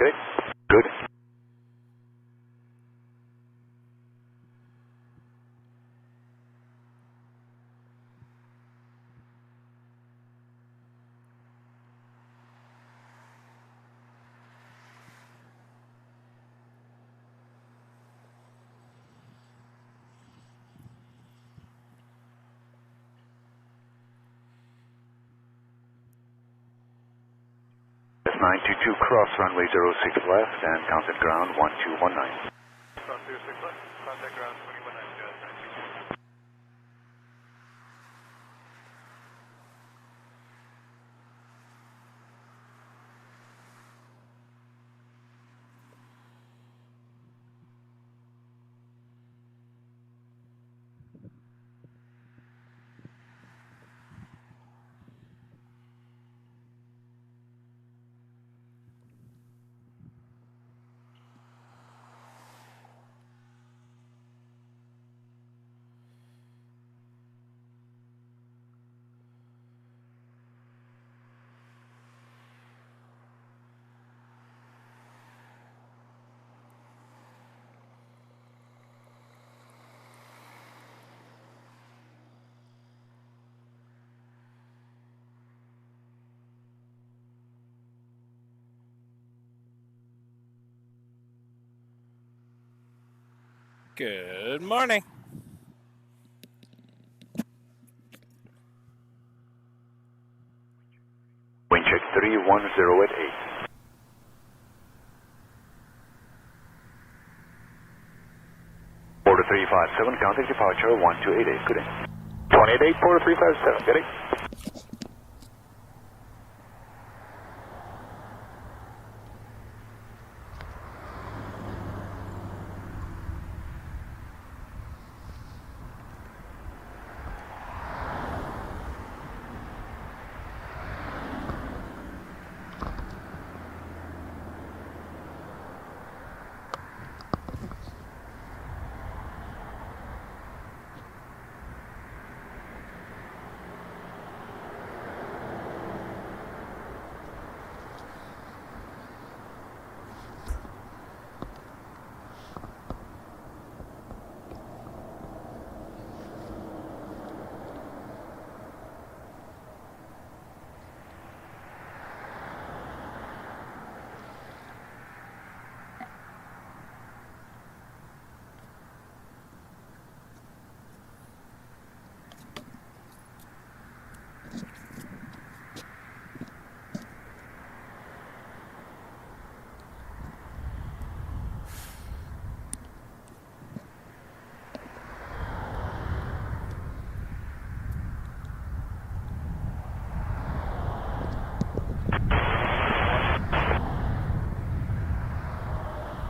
Okay. Good. That's 922 cross runway 06 left and contact ground 1219. Cross 06 left, contact ground 219, Jazz 922. Good morning. Wind check 310 at 8. Order 357, contact departure 1288. Good day. 288, Porter 357, good day.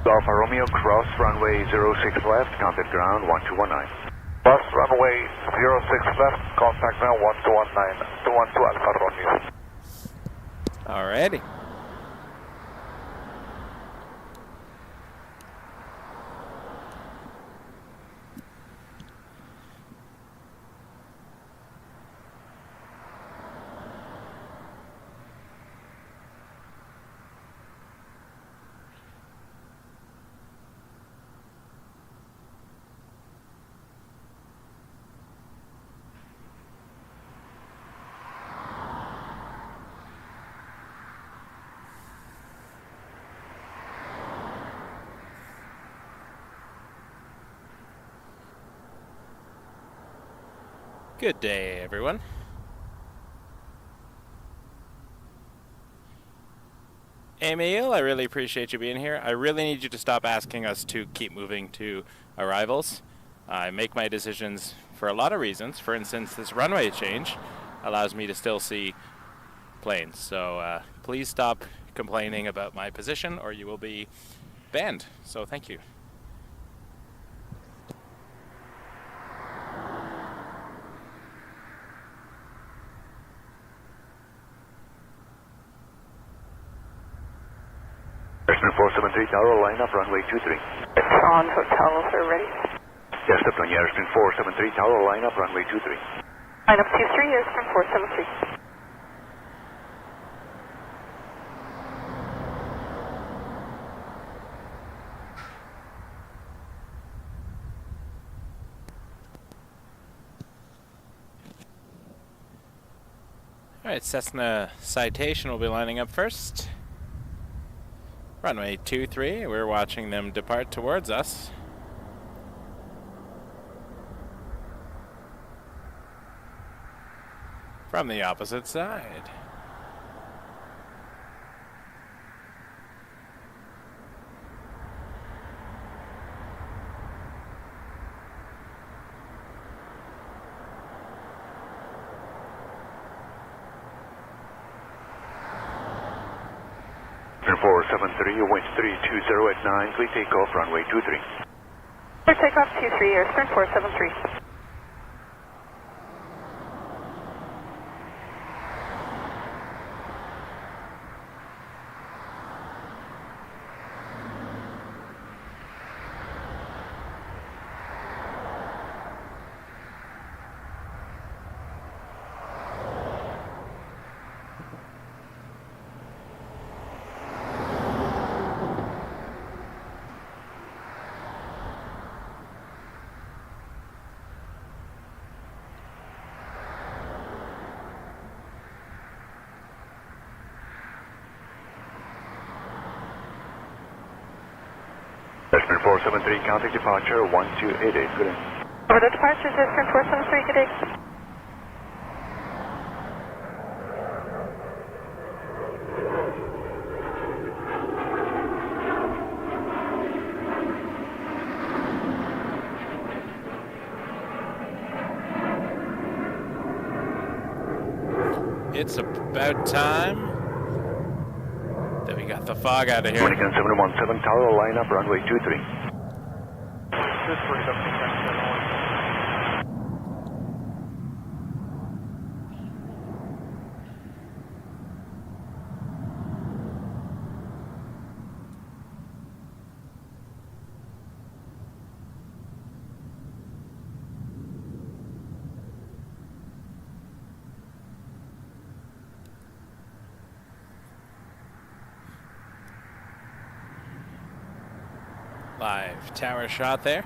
Alpha Romeo, cross runway 06 left, contact ground 1219. Bus runway 06 left, contact ground 1219, 212 Alpha Romeo. Alrighty. Good day, everyone. Emil, I really appreciate you being here. I really need you to stop asking us to keep moving to arrivals. I make my decisions for a lot of reasons. For instance, this runway change allows me to still see planes. So please stop complaining about my position or you will be banned. So thank you. Airstream 473 Tower, line up runway 23. On hotel, sir, ready? Yes, Captain, Airstream 473 Tower, line up runway 23. Line up 23, Airstream 473. Alright, Cessna Citation will be lining up first. Runway 23, we're watching them depart towards us. From the opposite side. Turn 473, wind 320 at 9, please take off runway 23. Clear takeoff 23, Eastern 473. Eastern 473, contact departure 1288, good day. Over the departures, Eastern 473, good day. It's about time that we got the fog out of here. Dominican 717, tower, line up runway 23. Live tower shot there.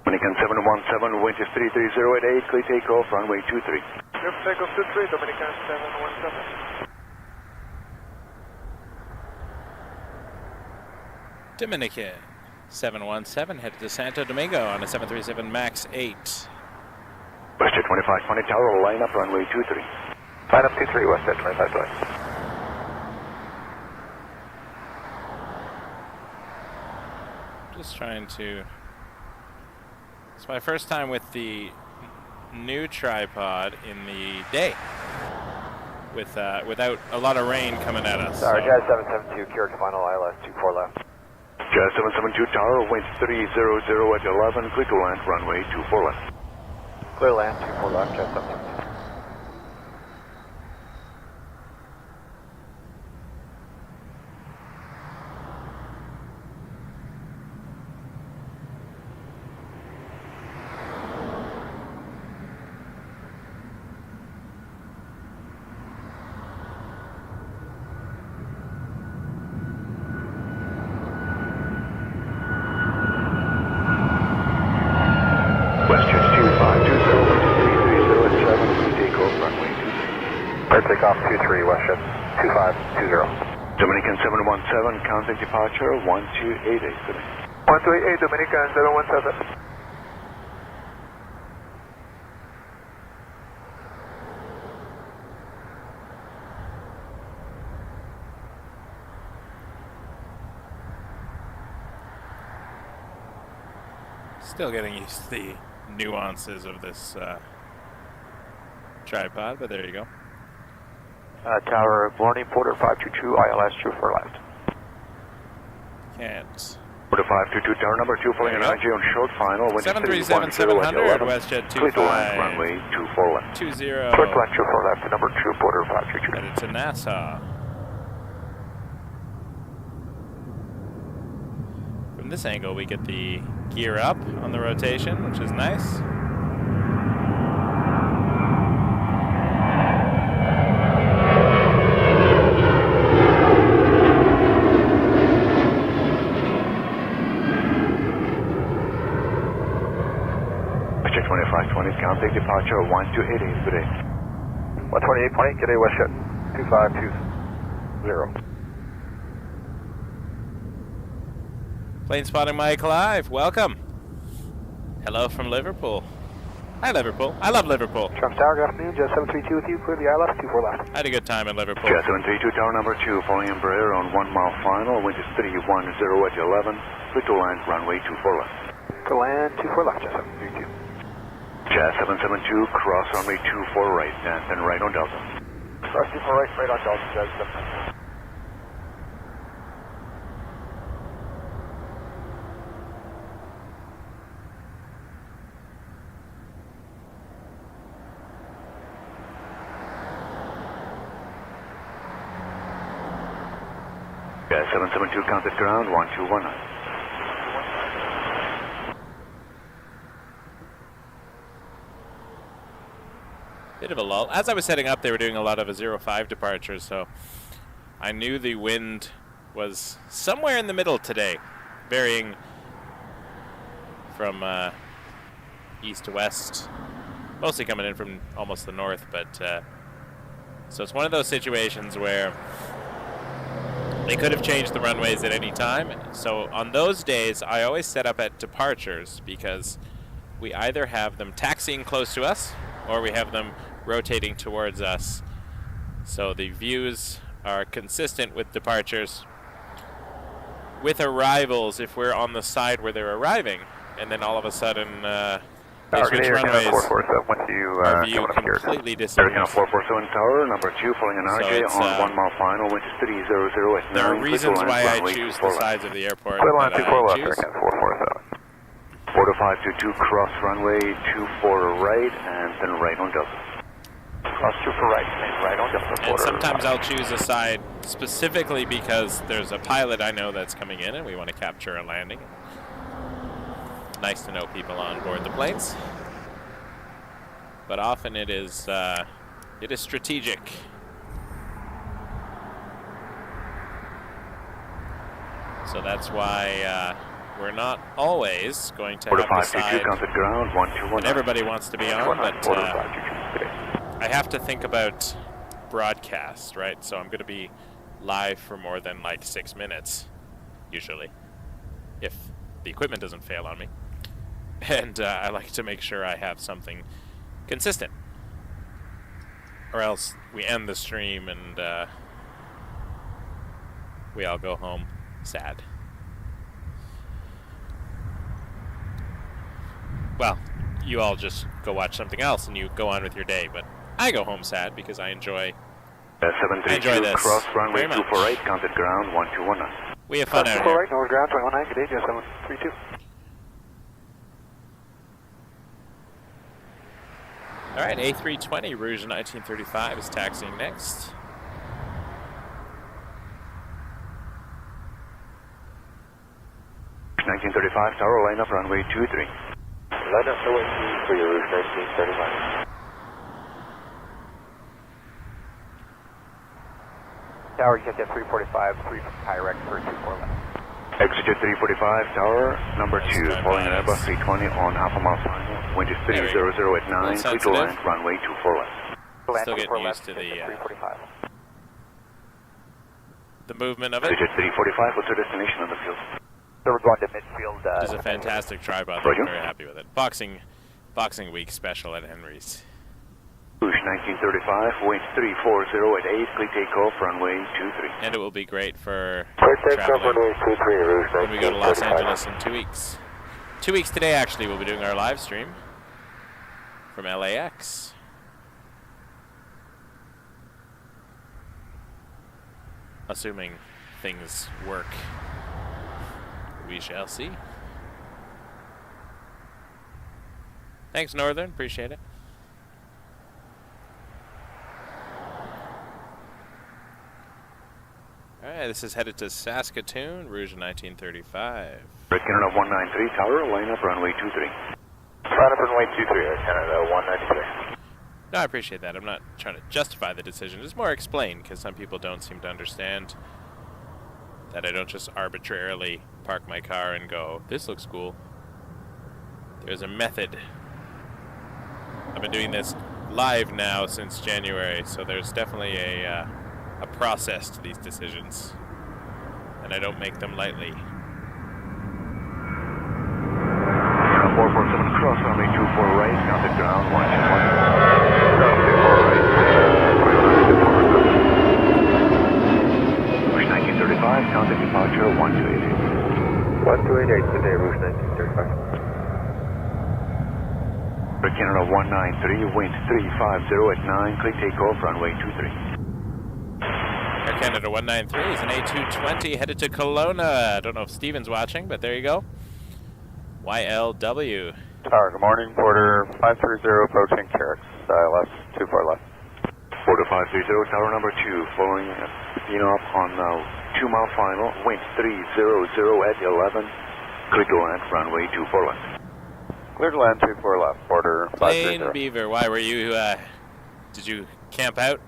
Dominican 717, wind is 330 at 8, clear takeoff runway 23. Clear takeoff 23, Dominican 717. Dominican 717 headed to Santo Domingo on a 737 MAX 8. Westjet 2520, tower, line up runway 23. Line up 23, Westjet 2520. Just trying to... It's my first time with the new tripod in the day, with without a lot of rain coming at us. Sorry, so. Jazz 772, Keurig final ILS 24 left. Jazz 772, tower, wind 300 at 11, clear to land runway 24 left. Clear land 24 left, Jazz 772. Takeoff 23, Westjet 2520. Dominican 717, contact departure 1288, good day. 1288, Dominican 717. Still getting used to the nuances of this tripod, but there you go. Tower, morning, Porter 522, ILS 24 left. Can't. Porter 522, tower number 2, following an RJ on short final, wind 737-700, WestJet clear to land runway 24 left. 20. Clear to land 24 left, number 2, Porter 522. Headed to Nassau. this angle, we get the gear up on the rotation, which is nice. Check 2520, count departure 1288, good day. 128.8, good day, Westjet 2520. Plane spotting Mike live, welcome. Hello from Liverpool. Hi Liverpool, I love Liverpool. Trump Tower, good afternoon, Jet 732 with you, clear the ILS, 24 left. I had a good time in Liverpool. Jet 732, tower number 2, following Embraer on 1 mile final, wind is 310 at 11, clear to land, runway 24 left. To land, 24 left, Jet 732. Jet 772, cross runway 24 right, and then right on Delta. Cross 24 right, right on Delta, Jet 772. Jet 772, counted ground 1219. Bit of a lull. As I was setting up, they were doing a lot of a 05 departures, so I knew the wind was somewhere in the middle today, varying from east to west, mostly coming in from almost the north, but so it's one of those situations where they could have changed the runways at any time. So on those days, I always set up at departures because we either have them taxiing close to us or we have them rotating towards us. So the views are consistent with departures. With arrivals, if we're on the side where they're arriving, and then all of a sudden they switch runways, 447 with you, our view completely disappears. American 447 tower, number 2, following an RJ So on 1 mile final, wind is 300 at 9. There are reasons clear to land, why I runway choose 24 the left. sides of the airport clear line, that 24 I left, choose. American 447. 42522, cross runway 24 right, and then right on Delta. Cross 24 right, right on Delta. And sometimes I'll choose a side specifically because there's a pilot I know that's coming in and we want to capture a landing. Nice to know people on board the planes. But often it is strategic. So that's why we're not always going to have the 4522, side counted ground 1219. that everybody wants to be on, but I have to think about broadcast, right? So I'm going to be live for more than like 6 minutes, usually, if the equipment doesn't fail on me. And I like to make sure I have something consistent, or else we end the stream and we all go home sad. Well, you all just go watch something else and you go on with your day, but I go home sad because I enjoy 732, this cross runway very much. 24 right, counted ground 1219. We have fun out 24 here. right, north ground 219, good day, Jet 732. All right, A320 Rouge 1935 is taxiing next. Rouge 1935, tower, line up runway 23. Line up runway 23, Rouge 1935. Tower, you get that 345, 3 from Kyrex for 24 left. Exit 345, tower, number 2, Nice, following an nice. Airbus 320 on half a mile final, wind is There we 300 go. at 9, clear to Sensitive. land, runway 24 left. Still getting used to the movement of it. Exit 345, what's your destination on the field? So we're going to midfield. It's a fantastic tripod. I'm Roger. very happy with it. Boxing week special at Henry's. Rouge 1935, wind 340 at 8, clear takeoff, runway 23. And it will be great for Clear takeoff, traveling runway 23, Rouge when we go to Los 1935. Angeles in 2 weeks. 2 weeks today, actually, we'll be doing our live stream from LAX. Assuming things work, we shall see. Thanks, Northern. Appreciate it. All right. Alright, this is headed to Saskatoon, Rouge 1935. Red Canada 193 Tower, line up runway 23. Line up runway 23, Red Canada 193. No, I appreciate that. I'm not trying to justify the decision. It's more explain, because some people don't seem to understand that I don't just arbitrarily park my car and go, this looks cool. There's a method. I've been doing this live now since January, so there's definitely a process to these decisions, and I don't make them lightly. 447 cross runway 24 right, counted ground 121. Rouge 1935, counted departure 1288. 1288 today, Rouge 1935. Red Canada 193, wind 350 at 9, clear takeoff runway 23. Air Canada 193 is an A220 headed to Kelowna. I don't know if Steven's watching, but there you go. YLW. Tower, good morning. Porter 530 approaching Carrick. ILS 24 left. Porter 530, tower number 2, following up on 2 mile final, wind 300 at 11, clear to land runway 24 left. Clear to land 24 left. Porter 530. Plain Beaver, why were you, did you camp out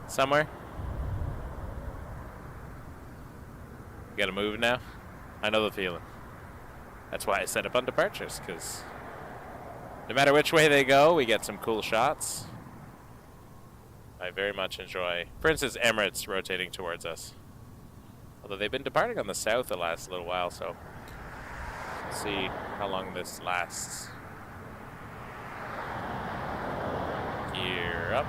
somewhere? You gotta move now? I know the feeling. That's why I set up on departures, because no matter which way they go, we get some cool shots. I very much enjoy, for instance, Emirates rotating towards us. Although they've been departing on the south the last little while, so we'll see how long this lasts. Gear up.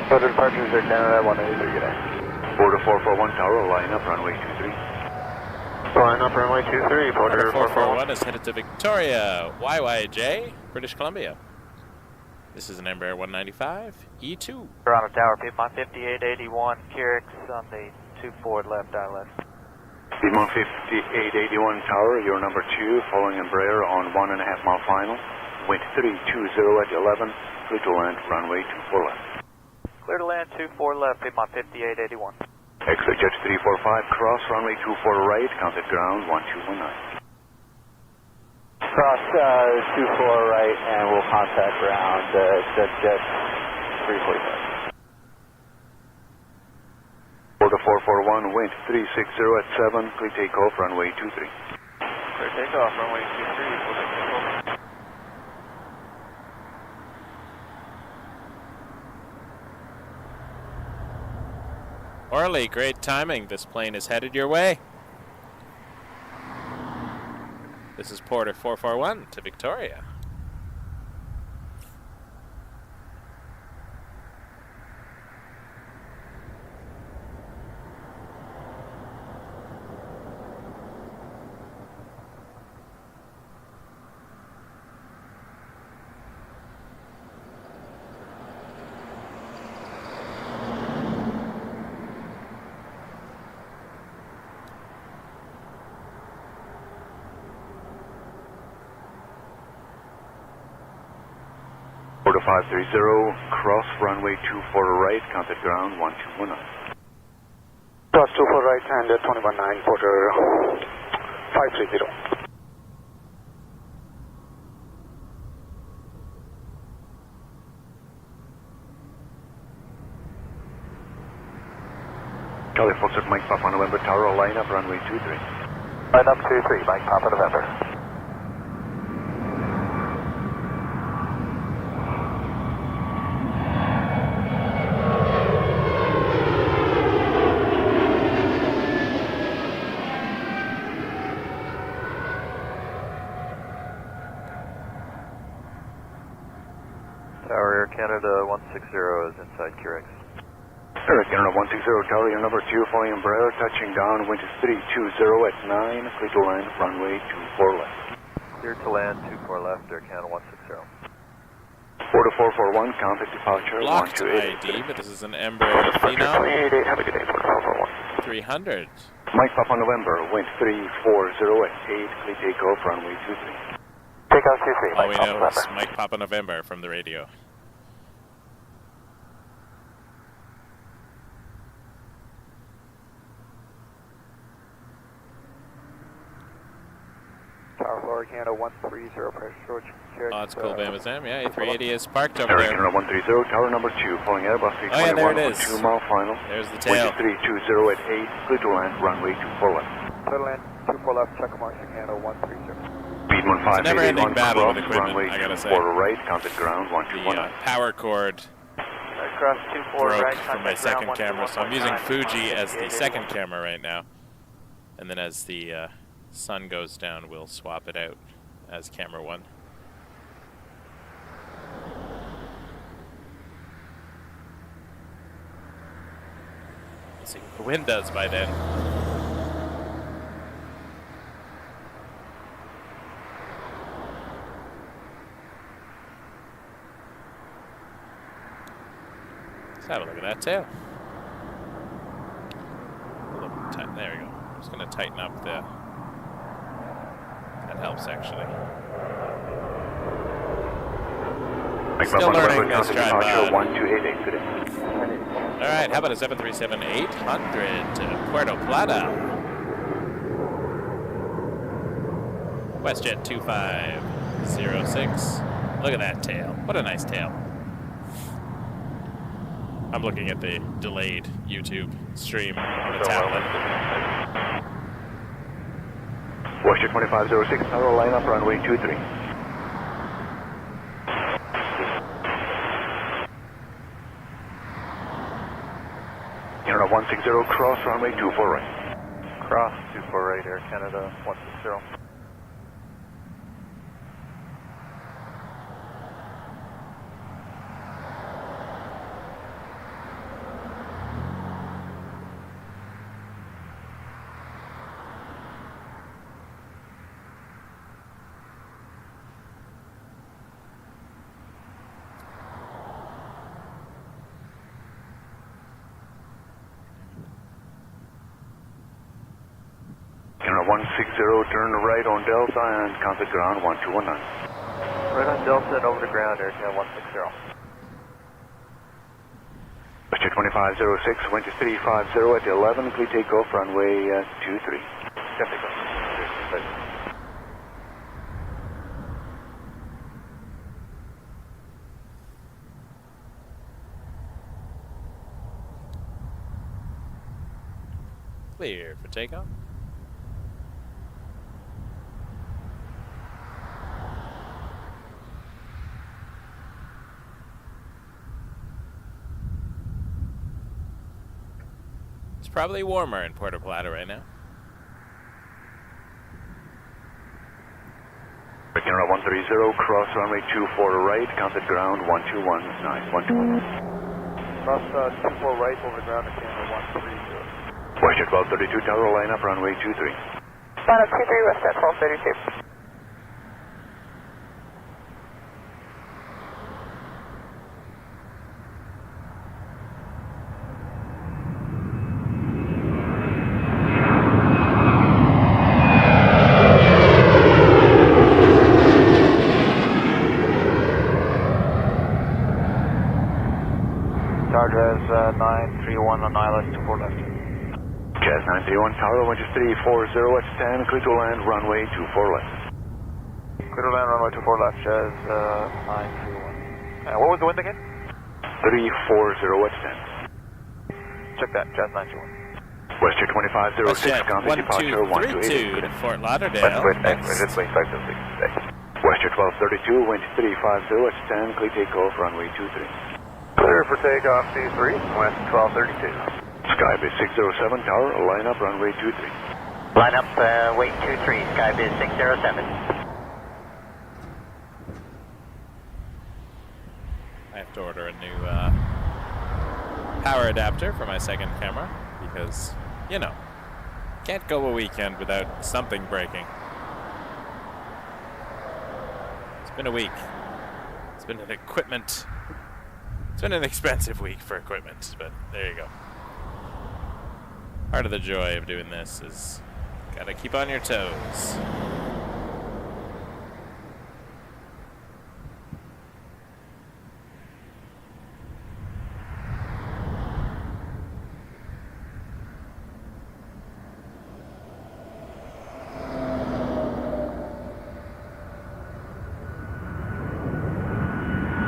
Porter departures are Canada 183 today. Porter 441 tower, line up runway 23. Line up runway 23, Porter 441 is headed to Victoria, YYJ, British Columbia. This is an Embraer 195, E2. Toronto Tower, Piedmont 5881, Carrick on the 24 left ILS. Piedmont 5881 tower, your number 2, following Embraer on 1.5 mile final, wind 320 at 11, clear to land runway 24 left. Clear to land 24 left, Piedmont 5881. Exit Jet 345, cross runway 24 right, counted ground 1219. Cross 24 right, and we'll contact ground Jet 345. Porter 441, wind 360 at 7, clear takeoff runway 23. Clear takeoff, runway 23, we'll take takeoff. Orly, great timing. This plane is headed your way. This is Porter 441 to Victoria. Porter 530, cross runway 24 right, counted ground 1219. Cross 24 right and 219, Porter 530. Charlie Foxtrot, Mike Papa November tower, line up runway 23. Line up 23, Mike Papa November. Tower Air Canada 160 is inside Carrick. Air Canada 160 tower, your number 2, following Embraer, touching down, wind is 320 at 9, clear to land runway 24 left. Clear to land 24 left, Air Canada 160. Porter 441, contact departure Blocked 128. ID, but this is an Embraer Phenom. 28, have a good day, Porter 441. 300. Mike Papa November, wind 340 at 8, clear takeoff, runway 23. Takeoff 23, All we Mike Papa know is November. Mike Papa November from the radio. Tower Florida, Canada 130, pressure approach. Oh, that's cool, Bama Sam. Yeah, A380 is parked over American there. 130, tower number 2, following Airbus Oh, yeah, there it 321 is. 2 mile final. There's the Wind tail. 320 at 8, clear to land, runway 24 left. Clear land, 24 left, check marks, Canada 130. Speed It's a never-ending 1581 battle cross, with equipment, runway I gotta say. 24 right, counted ground, The 1219. power cord Cross 24 broke right, from my contact second ground camera, so I'm using 121.9, Fuji as the 5881. second camera right now. And then as the sun goes down, we'll swap it out as camera 1. Let's see what the wind does by then. Let's have a look at that tail. There we go. I'm just going to tighten up the... That helps, actually. Mike Still Papa learning November, this counted tripod. departure 1288 today. All right, how about a 737-800 to Puerto Plata? WestJet 2506. Look at that tail. What a nice tail. I'm looking at the delayed YouTube stream on the tablet. WestJet 2506, tower line up, runway 23. Canada 160, cross, runway 24 right. Cross 24 right, Air Canada 160. Canada 160, turn right on Delta and contact ground 1219. Right on Delta and over to ground, Air Canada 160. WestJet 2506, wind is 350 at 11, clear takeoff, runway 23. Clear for takeoff. It's probably warmer in Puerto Plata right now. Canada 130, cross runway 24 right, counted ground 1219, 121. Cross 24 right, over the ground, Air Canada 130. WestJet 1232, tower line up, runway 23. Line up 23, WestJet 1232. Chargers 931 on ILS 24 left. Jazz 931, tower, wind is 340 at 10, clear to land, runway 24 left. Clear to land, runway 24 left, Jazz 931. What was the wind again? 340 at 10. Check that, Jazz 921. WestJet 2506, WestJet contact departure 1232 to Fort Lauderdale. WestJet 1232, wind 350 at 10, clear takeoff, runway 23. Clear for takeoff, C3, West 1232. Skybase 607, tower, line up, runway 23. Line up, wait 23, Skybiz 607. I have to order a new power adapter for my second camera because, you know, can't go a weekend without something breaking. It's been a week. It's been an equipment. It's been an expensive week for equipment, but there you go. Part of the joy of doing this is gotta keep on your toes.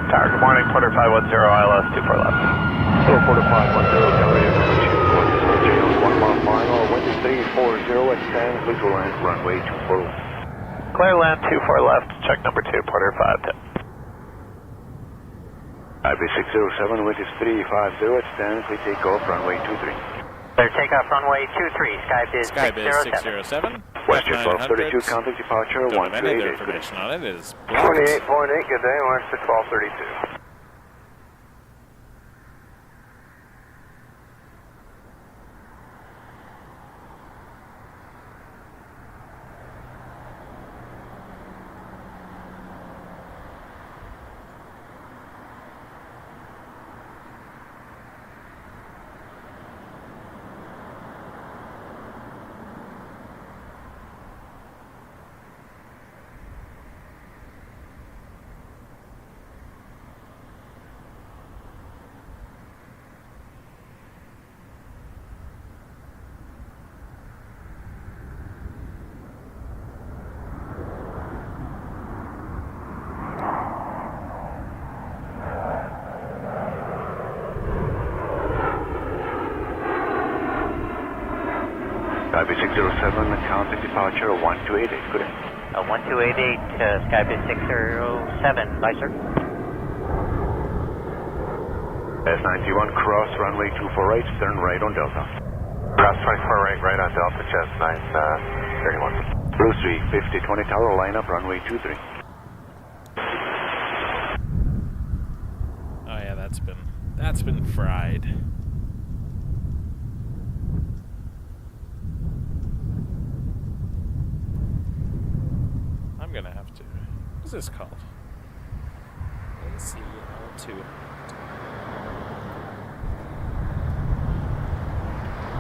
Tower, good morning, quarter 510, ILS 24 left. Hello, quarter 510, Gallery number 2, going to J on 1 mile final, wind is 340 at 10, clear to land, runway 24 left. Clear land 24 left, check number 2, quarter 510. IB607, wind is 350 at 10, clear takeoff, runway 23. Clear takeoff, runway 23, Skybiz Skybiz 607. 607. Western 1232, contact departure, Don't have any other 128. information on it. It is blocked. 28.8, good day, Western 1232. IB607, contact departure, 1288, good day. 1288, Skybiz 607, bye sir. S91, cross, runway 24 right, turn right on Delta. Cross 24 right on Delta, chest 931. Blue 350, 20 tower, line up, runway 23. Oh yeah, that's been fried. I'm gonna have to. What is this called? ACL2.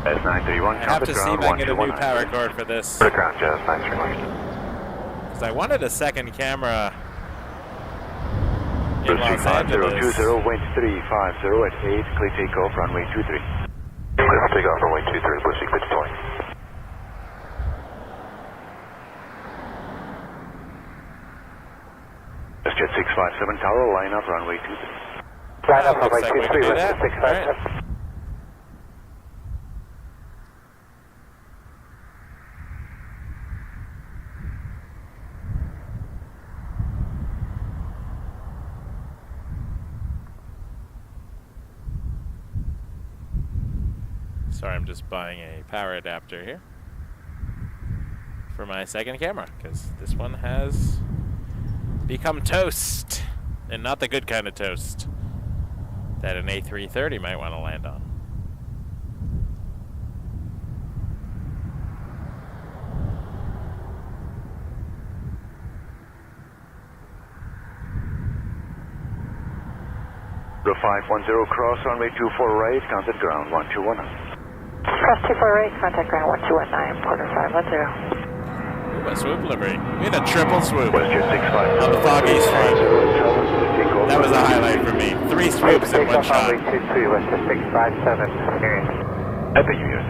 S931, I have to see if I can get a new power cord for this. Put a ground, chest 931. Because I wanted a second camera in Blue Los Angeles. 3020, wind 350 at 8, clear takeoff, runway 23. Clear takeoff, runway 23, Blue 650. Jet 657 tower, line up, runway 23. Line up, Looks runway like we can 23, do Western that. 657. Sorry, I'm just buying a power adapter here for my second camera, because this one has become toast, and not the good kind of toast that an A330 might want to land on. The 510 cross, runway 24 right, contact ground, 1219. Cross 24 right, contact ground 1219, quarter 510. Ooh, a swoop livery. We had a triple swoop Westjet 657. on the foggy street. That was a highlight for me. 3 swoops in one shot. Runway 23, Western 657, hearing. Happy New Year.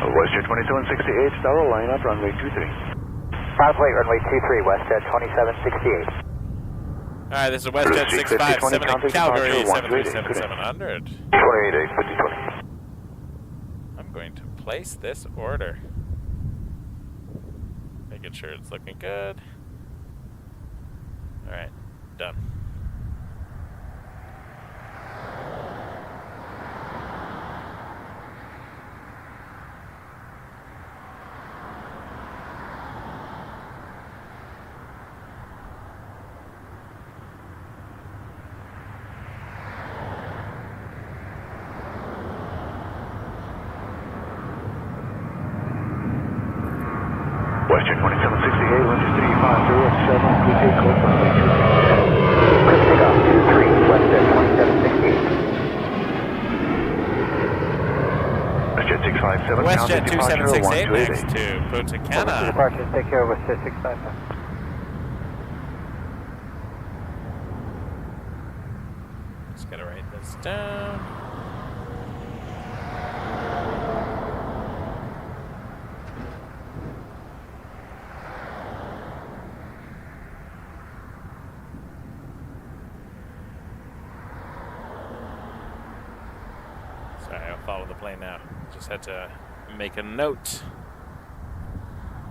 Westjet 2768, tower, line up, runway 23. Cloud plate, runway 23, Westjet 2768. Alright, this is WestJet 657 in Calgary, 737-700. 28, 50, 20. I'm going to place this order. Making sure it's looking good. Alright, done. Westjet 2768, wind is 350 at 7, clear takeoff, runway 23. Quick takeoff, 23, Westjet 2768. 657, WestJet counted departure 2768 next 1288. to Punta Cana. Departure, take care of WestJet 657. Just gotta write this down. Sorry, I'll follow the plane now. Just had to make a note.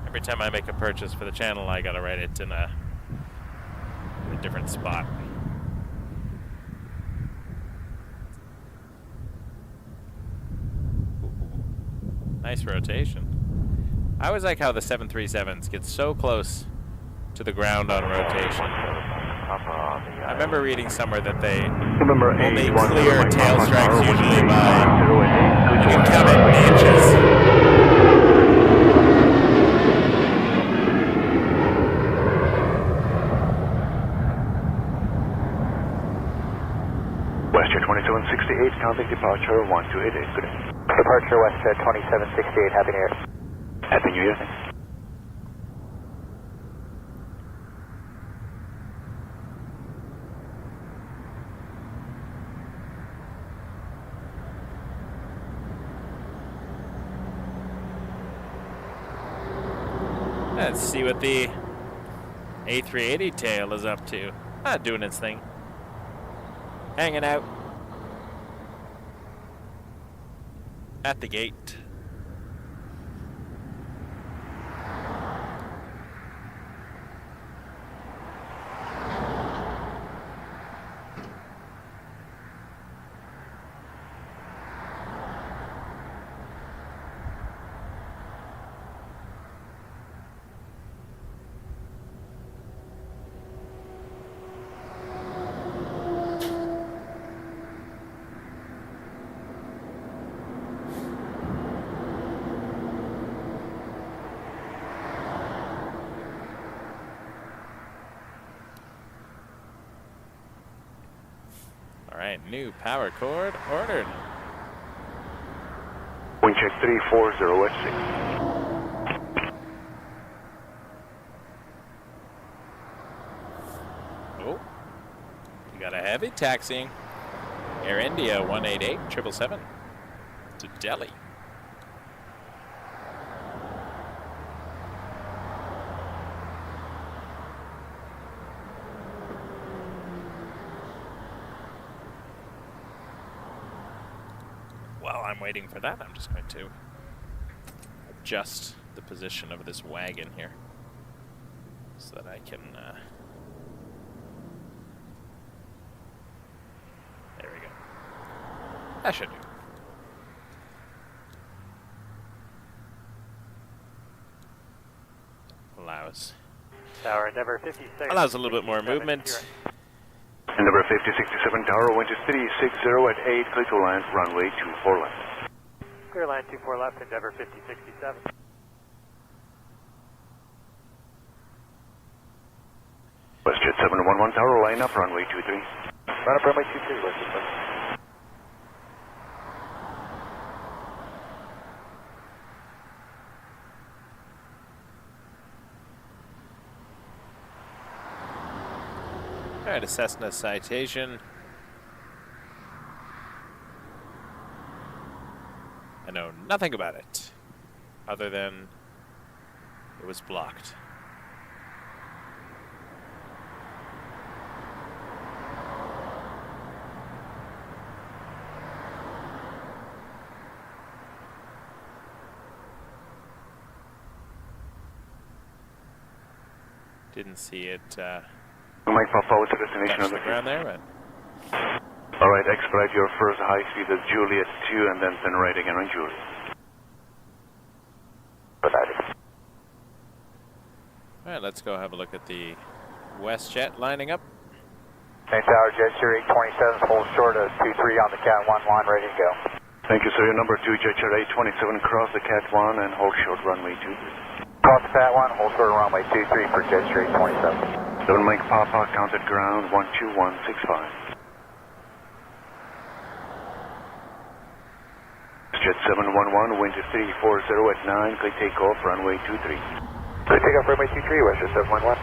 Every time I make a purchase for the channel, I gotta write it in a different spot. Nice rotation. I always like how the 737s get so close to the ground on rotation. I remember reading somewhere that they only clear tail strikes usually by, you can count it in inches. WestJet 2768, counting departure 1288. Good day. Departure WestJet 2768, Happy New Year. Happy New Year. Thanks. Let's see what the A380 tail is up to. Doing its thing. Hanging out at the gate. Alright, new power cord ordered. Wind check 340 at 6. Oh, we got a heavy taxiing. Air India 188 777 to Delhi. While I'm waiting for that, I'm just going to adjust the position of this wagon here so that I can there we go. That should do. Tower, Endeavour 56. Allows a little bit more movement. Endeavour 5067 tower, wind is 360 at 8, clear to land, runway 24 left. Clear line 24 left, Endeavour 5067. WestJet 711 tower, line up, runway 23. Run up runway 23, WestJet. Alright, a Cessna citation. I know nothing about it, other than it was blocked. Didn't see it Mike Papa with the destination touch on the the ground there, but Alright, expedite your first high speed at Juliet 2 and then turn right again on Juliet. alright, let's go have a look at the WestJet lining up. Main Tower, Jet Sierra 827, hold short of 23 on the Cat 1 line, ready to go. Thank you, sir. Your number 2, Jet Sierra 827, cross the Cat 1 and hold short runway 2. Cross the Cat 1, hold short of runway 23 for Jet Sierra 827. 7 Mike Papa, counted ground 12165. Jet 711, wind 340 at 9, clear takeoff, runway 23. Clear takeoff, runway 23, Western 711.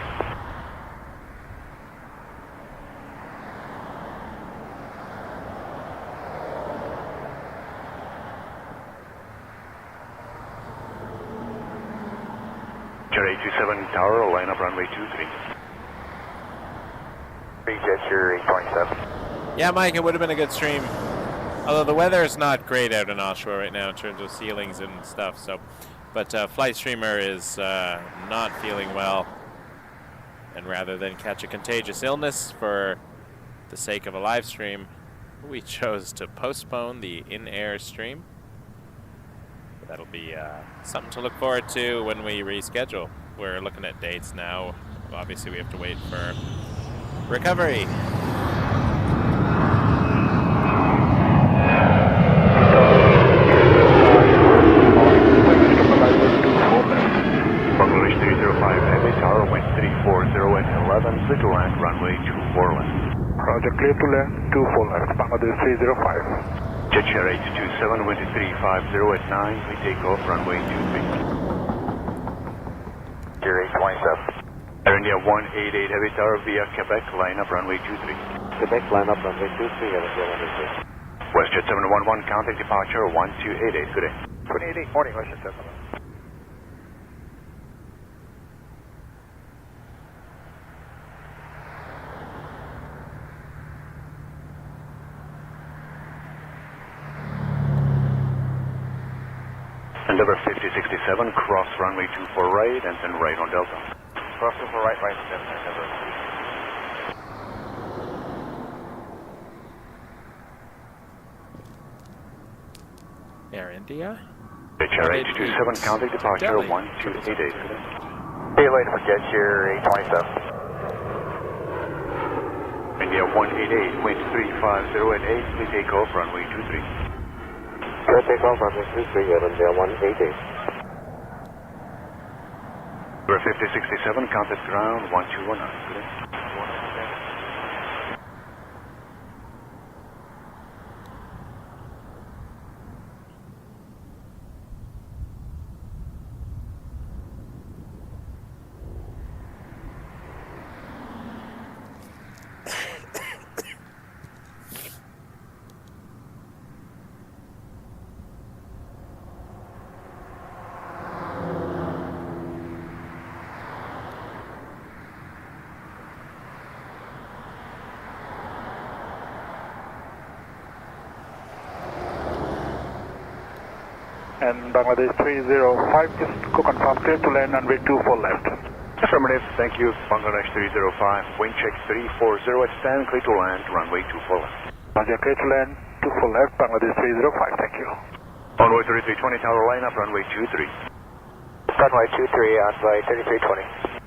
Jet 827 Tower, line up runway 23. Jet your 827. Yeah, Mike, it would have been a good stream. Although the weather is not great out in offshore right now in terms of ceilings and stuff. So, but Flight Streamer is not feeling well, and rather than catch a contagious illness for the sake of a live stream, we chose to postpone the in-air stream. That'll be something to look forward to when we reschedule. We're looking at dates now. Obviously, we have to wait for recovery. Bangladesh 305 Heavy Tower, wind 340 at 11, clear to land, runway 24 left. Roger, clear to land, 24 left, Bangladesh 305. Jet Share 827, wind 350 at 9, clear takeoff, runway 23. Your 827. Air India 188 Heavy Tower via Quebec, line up runway 23. Quebec, line up runway 23, Air India 188. WestJet 711, contact departure 1288, good day. 288, morning, Western 711. Endeavour 5067, cross runway 24 right, and then right on Delta. Cross over right, right, Endeavour. Air India? Jet Share 827, contact departure Delhi. 1288, good day. See you later for Jet your 827. India 188, wind 350 at 8, clear takeoff, runway 23. Clear takeoff, runway 23, Air India 188. Endeavour 5067, contact ground 1219, good day. And Bangladesh 305, just confirm clear to land runway 24 left. Affirmative, thank you. Bangladesh 305, wind check 340 at stand, clear to land, runway 24 left. Roger, clear to land, 24 left, Bangladesh 305, thank you. Onward 3320 tower, line up, runway 23. Runway 23, on by 3320.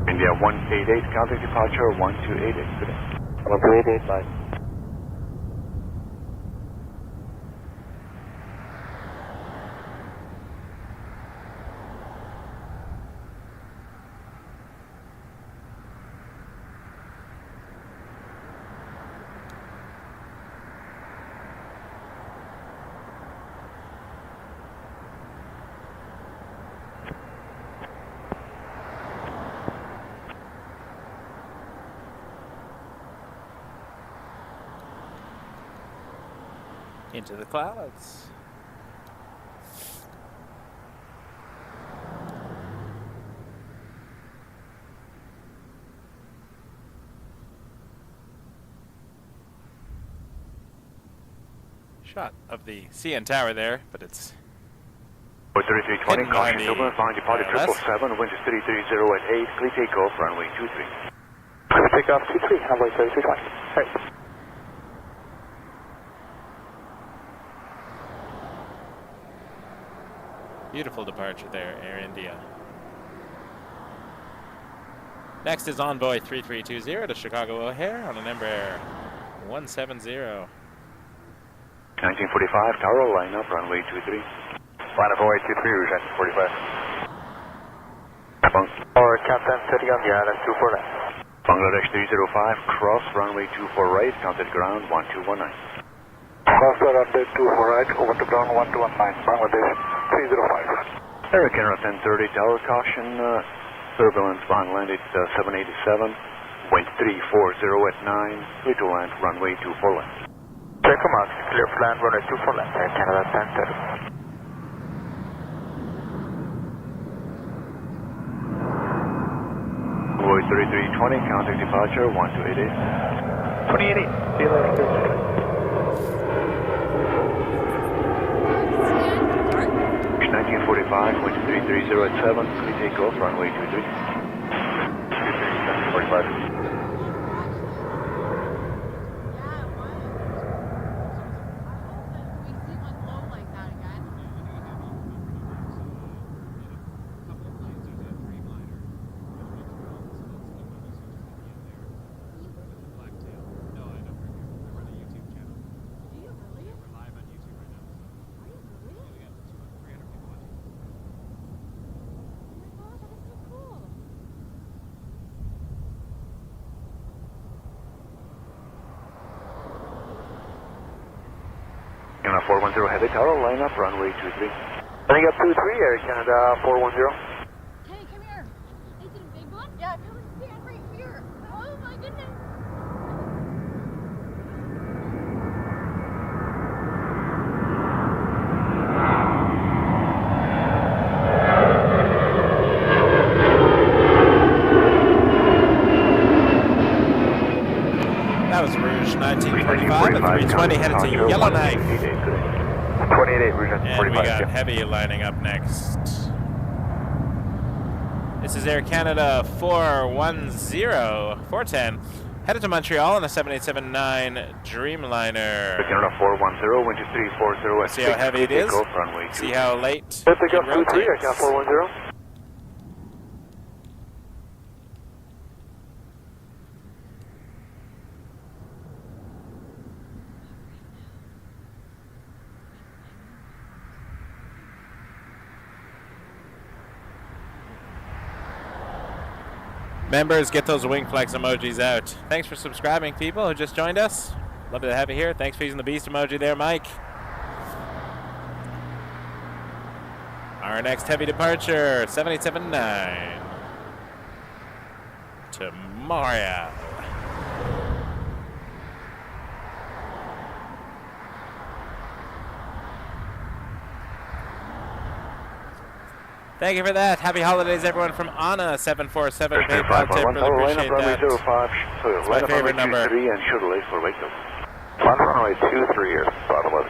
India 188, contact departure 1288, good day. 1288, bye. Into the clouds. Shot of the CN Tower there, but it's 3320, Hidden caution by the Turbulence, behind departure ILS. 777, wind is 330 at 8, clear takeoff, runway 23. Take off 23, runway 3320. Right. Beautiful departure there, Air India. Next is Envoy 3320 to Chicago O'Hare on an Embraer 170. 1945, tower, line up, runway 23. Line of OA 23, rouge 1945. Or Captain, setting on the island 24 left. Bangladesh 305, cross, runway 24 right, counted ground 1219. Cross runway 24 right, over to ground 1219, Bangladesh 305. Air Canada 1030, tower, caution, turbulence, behind landed 787, wind 340 at 9, clear to land, runway 24 left. Check marks, clear for land, runway 24 left, Air Canada 1030. Envoy 3320, contact departure 1288. 2088, see you later. 1945, wind 330 at 7, clear takeoff, runway 23. 45. Canada 410, heavy tower, line up, runway 23. Heading up 23, Air Canada 410. Hey, come here. Is it a big one? Yeah, come and stand right here. Oh my goodness. That was Rouge 1945 at 320, headed to Yellowknife. 28, rouge And 45. we got Heavy lining up next. This is Air Canada 410, headed to Montreal on a 7879 Dreamliner. Air Canada 410, wind 340 at 6, See how heavy it is? takeoff, runway 23. See how late Let's it take off 23, Air rotates. Canada 410. Members, get those wing flex emojis out. Thanks for subscribing, people who just joined us. Love to have you here. Thanks for using the beast emoji there, Mike. Our next heavy departure, 7879 to Montreal. Thank you for that. Happy holidays, everyone, from Anna 747 PayPal tip. Really appreciate that. It's my favorite number. 23 and should late for wake up. Line runway 23 here, bottom 11.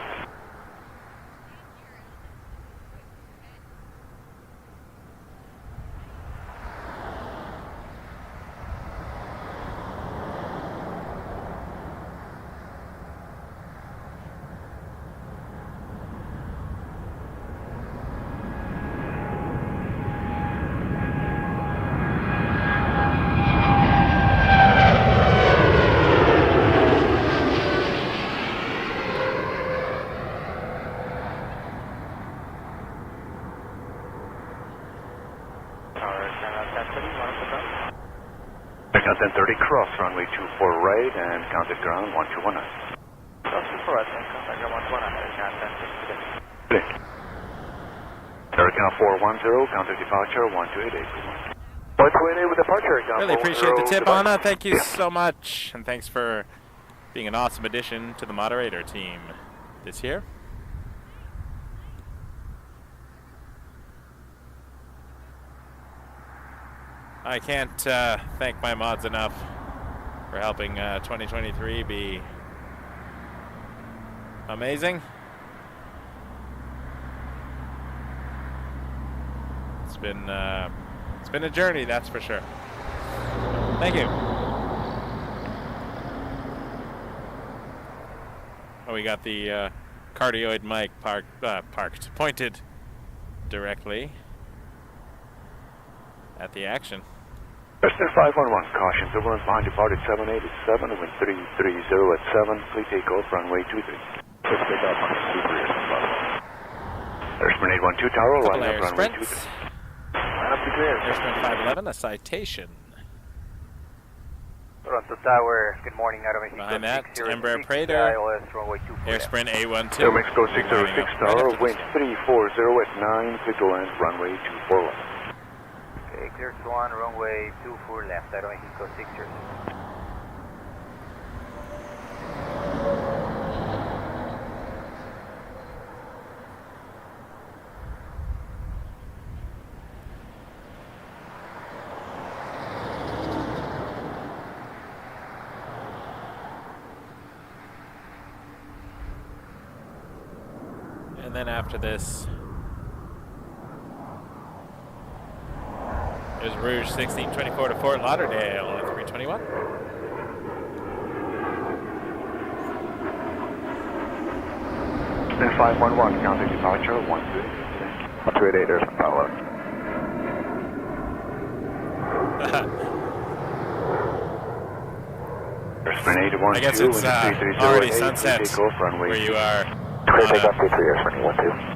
Air 1030, cross, runway 24 right, and counted ground 1219. Cross 24 right, and contact ground 119, Air Canada 1030. Air Canada 410, counted departure 1288. 128 with departure, Air Canada Really appreciate the 410, tip, Anna. Thank you so much. And thanks for being an awesome addition to the moderator team this year. I can't thank my mods enough for helping 2023 be amazing. It's been a journey, that's for sure. Thank you. we got the cardioid mic pointed directly at the action. Western 511, caution, turbulence behind departed 787, wind 330 at 7, please take off runway 23. Please take off runway 23. Airsprint 812 Tower, Couple line up air runway sprints. 23. Line up to clear. Airsprint 511, a citation. Toronto Tower, good morning, Aviation. Behind that, Embraer Praetor. Airsprint A12. Air Mexico Lining up 606 right Tower, after wind this 340 at 9, clear to land runway 24 left. Okay, clear to one, runway 24 left, Aviation 606. And then after this, there's Rouge 1624 to Fort Lauderdale on 321. Then 511, counter departure 12. 1288, Airsprint 511. Airsprint 812, I guess it's wind 330 already at 8, sunset please take off runway where you are. Clear takeoff 23, Airsprint 812.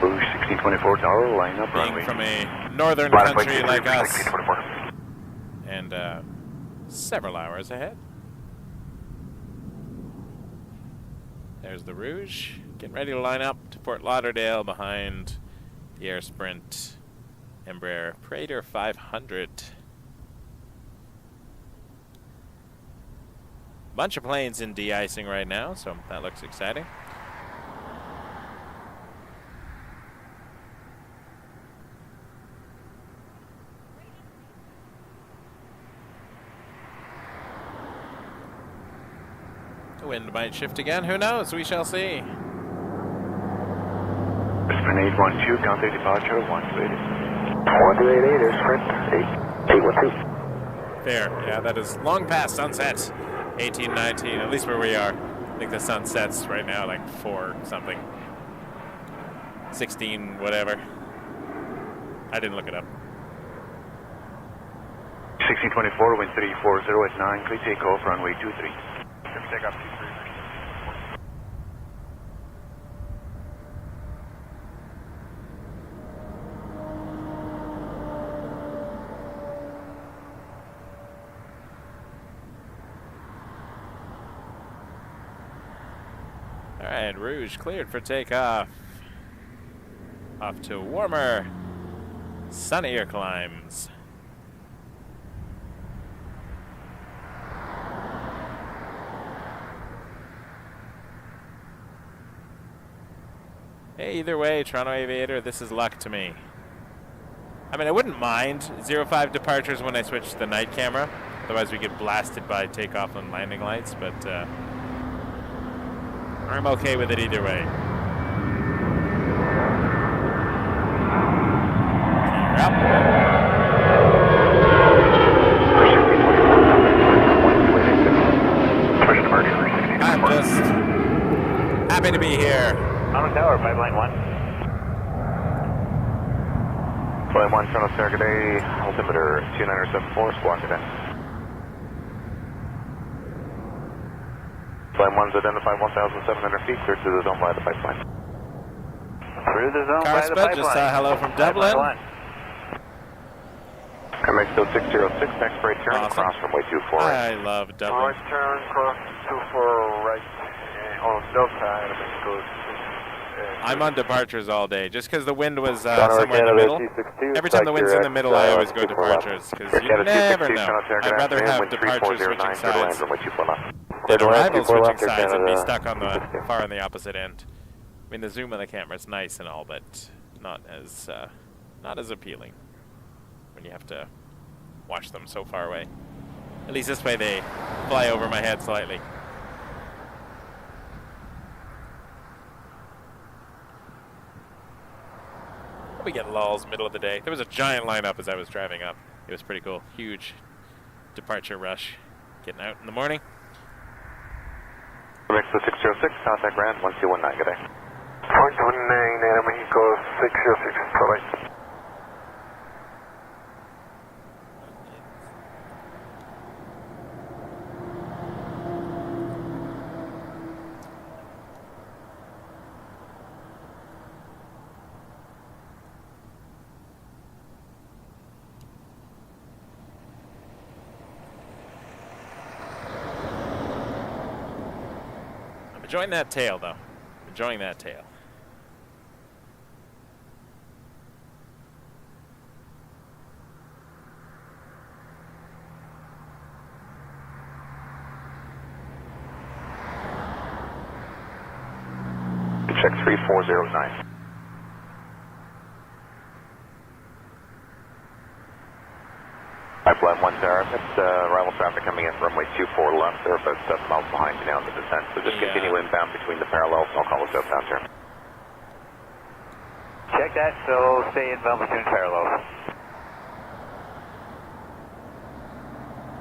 Rouge 1624 Tower, line up runway. Being from a northern Line up country 23, like us, 1624. and several hours ahead. There's the Rouge, getting ready to line up to Fort Lauderdale behind the Air Sprint Embraer Praetor 500. Bunch of planes in de-icing right now, so that looks exciting. The wind might shift again, who knows? We shall see. Airsprint 812, counter departure 1280. 1288, Airsprint 812. Fair, yeah, that is long past sunset. 1819, at least where we are. I think the sun sets right now like 4 something. 16, whatever. I didn't look it up. 1624, wind 340 at 9, please take off runway 23. Take off 23. Alright, Rouge cleared for takeoff. Off to warmer, sunnier climbs. Hey, either way, Toronto Aviator, this is luck to me. I mean, I wouldn't mind 05 departures when I switch to the night camera. Otherwise, we get blasted by takeoff and landing lights, but I'm okay with it either way. Gear up. I'm just happy to be here. Toronto Tower, pipeline 1. Flight 1, Toronto Saturday, altimeter 2974, squawk it in. Flight 1's identified 1,700 feet, clear to the zone by the pipeline. Through the zone by the Carsped pipeline. just saw hello from Dublin. Mexico 606, next right turn, Awesome. cross runway 24. I love Dublin. Right turn, cross 24 right, on Delta, Mexico 6. I'm on departures all day, just because the wind was Toronto somewhere in the Canada middle. 262, Every time the wind's in the middle, I always go 24 left. departures, because Air you Canada never 262, know. Toronto Terra I'd rather Canada, have wind departures 3409, switching clear to land, sides runway 24 left. than Clear to land, arrivals 24 switching left, Air sides and be Canada stuck on the 262. far on the opposite end. I mean, the zoom of the camera is nice and all, but not as appealing when you have to watch them so far away. At least this way they fly over my head slightly. We get lulls middle of the day. There was a giant lineup as I was driving up. It was pretty cool. Huge departure rush. Getting out in the morning. Mexico 606, contact ground 1219, good day. Point 19, Mexico 606, bye-bye. Enjoying that tail, though. Enjoying that tail. Check 3409. Pipeline 1 tower, that's arrival traffic coming in from runway 24 left. They're about 7 miles behind you now in the descent, so just continue inbound between the parallels and I'll call us outbound turn. Check that, so stay inbound between parallels.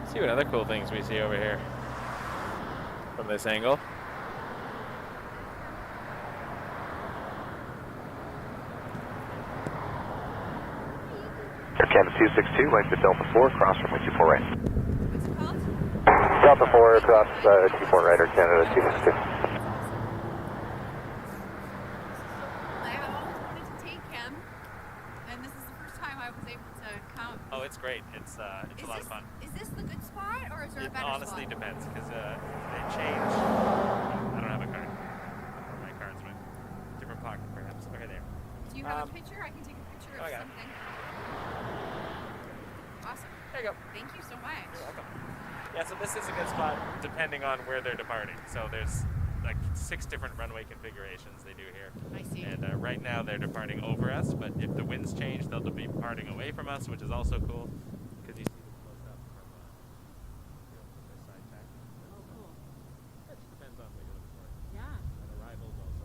See what other cool things we see over here from this angle. Air Canada 262, right to Delta 4, cross runway 24 right. What's it called? Delta 4, cross 24 right, Air Canada 262. I have always wanted to take him, and this is the first time I was able to come. Oh, it's great. It's a lot of fun. Is this the good spot, or is there a It better honestly spot? depends, because they change. I don't have a card. My card's with different pocket, perhaps. Okay, there. Do you have a picture? I can take a picture of I got it. something. Awesome. There you go. Thank you so much. You're welcome. Yeah, so this is a good spot depending on where they're departing. So there's like 6 different runway configurations they do here. I see. And right now they're departing over us, but if the winds change, they'll be departing away from us, which is also cool because you see them close up from their side tack. Oh, cool. It just depends on what you're looking for. Yeah. And arrivals also.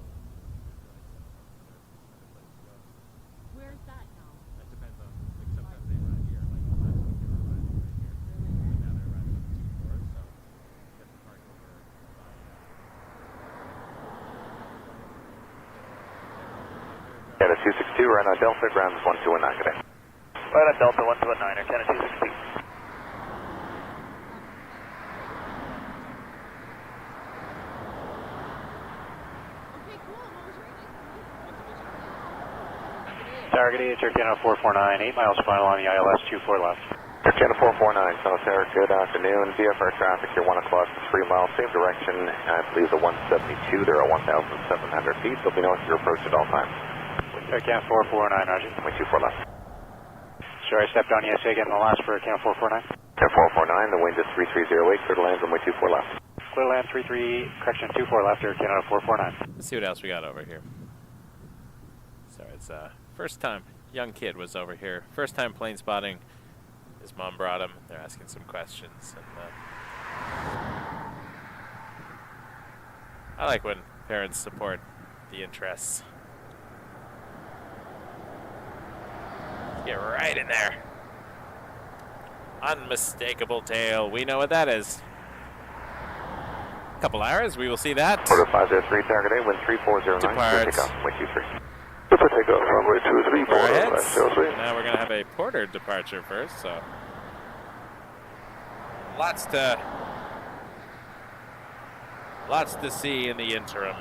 Where's that now? That depends on, like sometimes they arrive here, like last week they were arriving right here. But now they're arriving on the 2-4, so you get to park over by Canada 262, right on Delta, ground 1219, good day. Right on Delta 129, Air Canada 262. Okay, cool. What was your name? Target Air Canada 449, 8 miles final on the ILS 24 left. Air Canada 449, South Air, good afternoon. VFR traffic here, 1 o'clock, 3 miles, same direction. I believe the 172, they're at 1,700 feet. They'll be north of your approach at all times. Air Canada 449, Roger. Runway 24 left. Sorry, I stepped on you. Say again the last for Air Canada 449. Air 449, the wind is 3308, clear to land, runway 24 left. Clear land 24 left, Air Canada 449. Let's see what else we got over here. So it's first time. Young kid was over here. First time plane spotting. His mom brought him. They're asking some questions. And I like when parents support the interests. Get right in there. Unmistakable tail. We know what that is. Couple hours, we will see that. Order 503, target A, wind 3409, clear Departs. takeoff, runway 23. Super takeoff, runway 23, Our heads. 409, Now we're gonna have a Porter departure first, so lots to see in the interim.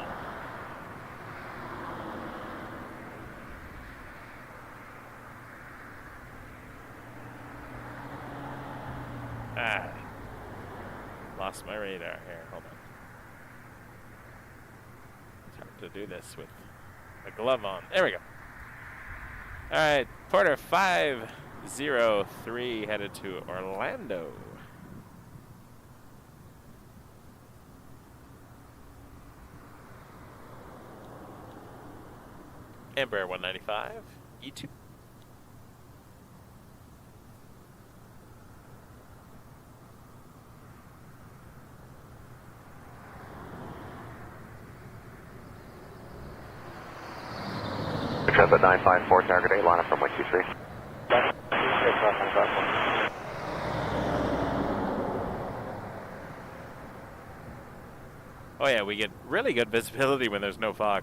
Lost my radar here. Hold on. It's hard to do this with a glove on. There we go. All right, Porter 503 headed to Orlando. Embraer 195, E2. Traffic 954, target A, line up from 123. Oh yeah, we get really good visibility when there's no fog.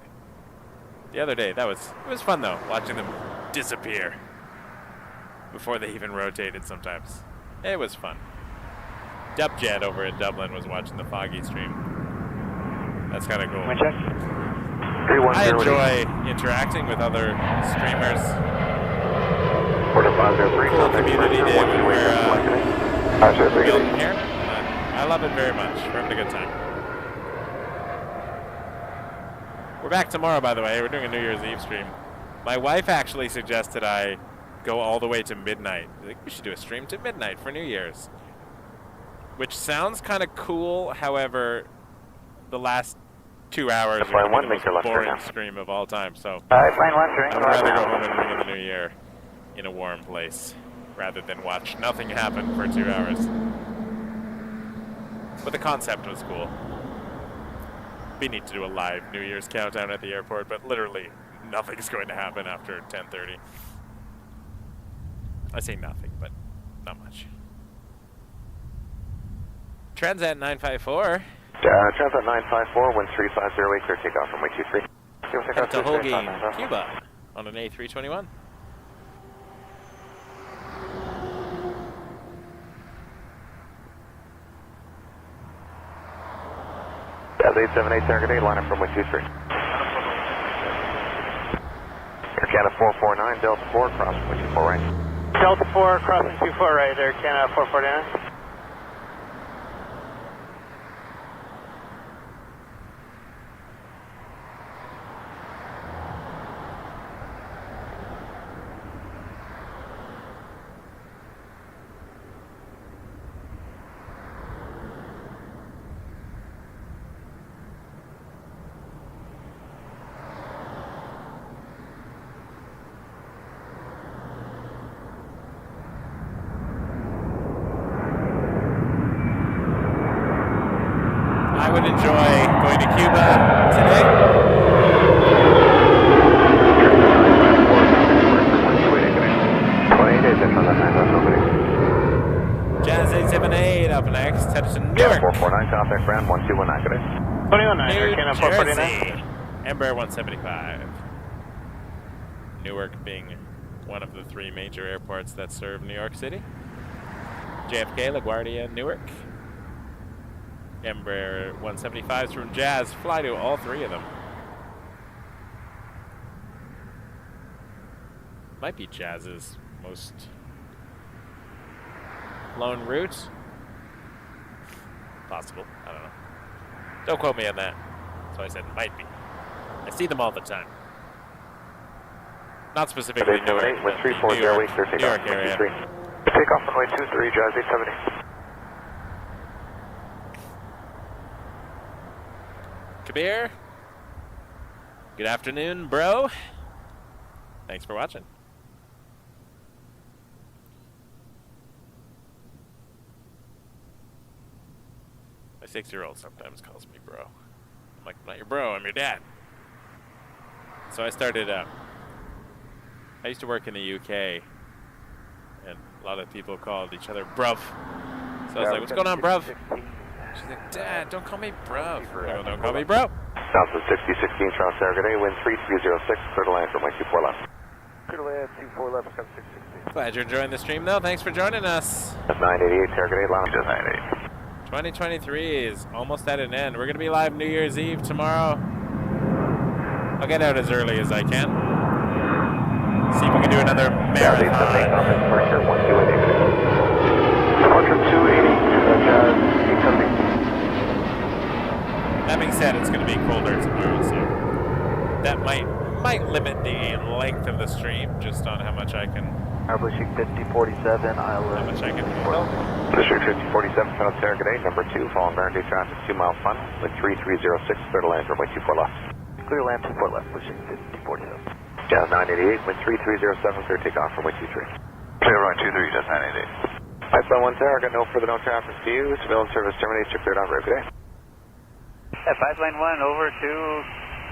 The other day, it was fun though, watching them disappear before they even rotated sometimes. It was fun. Dubjet over in Dublin was watching the foggy stream. That's kind of cool. Wind check. I enjoy interacting with other streamers. Quarter 503. Cool community day when we're building here. I love it very much. We're having a good time. We're back tomorrow, by the way. We're doing a New Year's Eve stream. My wife actually suggested I go all the way to midnight. Like, we should do a stream to midnight for New Year's. Which sounds kind of cool. However, the last 2 hours are the most boring stream of all time. So Flight 1, turning I'd rather go home and ring in the New Year in a warm place rather than watch nothing happen for 2 hours. But the concept was cool. We need to do a live New Year's countdown at the airport, but literally nothing's going to happen after 10:30. I say nothing, but not much. Transat 954. Transat 954, wind 3508, clear takeoff from way 23. Head to Holguín, Cuba, on an A321. Jazz 878, target 8, line up from way 23. Air Canada 449, Delta 4, crossing way 24 right. Delta 4, crossing 24 right, Air Canada 449. I would enjoy going to Cuba today. Jazz 878 up next. Head to Newark, 449, contact ground 121 active. 219, Air New Canada Jersey. 449. Embraer 175. Newark being one of the 3 major airports that serve New York City. JFK, LaGuardia, Newark. Embraer 175s from Jazz fly to all 3 of them. Might be Jazz's most flown route. Possible. I don't know. Don't quote me on that. So I said might be. I see them all the time. Not specifically Newark, but the New York area. Takeoff runway 23, Jazz 870. Kabir, good afternoon, bro. Thanks for watching. My 6-year-old sometimes calls me bro. I'm like, I'm not your bro, I'm your dad. So I started, I used to work in the UK, and a lot of people called each other bruv. So I was like, what's going on, bruv? She's like, Dad, don't call me bruv. I go, don't call me bro. Southwest 6016, Toronto Pearson, wind 3306, clear to land from way 24 left. Clear to land 24 left, 616. Glad you're enjoying the stream, though. Thanks for joining us. That's 988, target 8, line just 988. 2023 is almost at an end. We're going to be live New Year's Eve tomorrow. I'll get out as early as I can. See if we can do another marathon. 280, Jazz 870. That being said, it's going to be colder tomorrow, so that might limit the length of the stream just on how much I can. Pushing 5047, How much I can handle. District 5047, Toronto target 8, number 2, following American traffic, 2 mile fun, wind 3306, clear to land from way 24 left. Clear land 24 left, pushing 5047. Jazz 988, wind 3307, clear takeoff from way 23. Clear run 23, Jazz 988. Pipeline 1 tower, got no traffic to you. Civilian service terminates, you're cleared on route. Good day. Pipeline 1 over to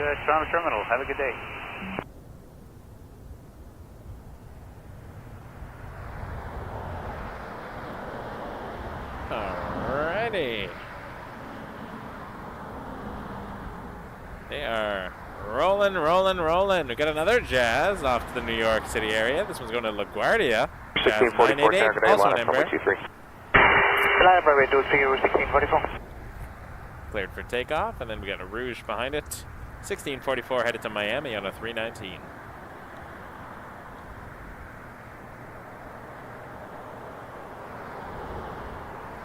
the Toronto Terminal. Have a good day. Alrighty. Rolling, rolling, rolling. We got another Jazz off to the New York City area. This one's going to LaGuardia. Jazz 1644, 988, target A, also line an up runway Embraer. 23. Fly runway 23, 1644. Cleared for takeoff, and then we got a Rouge behind it. 1644 headed to Miami on a 319.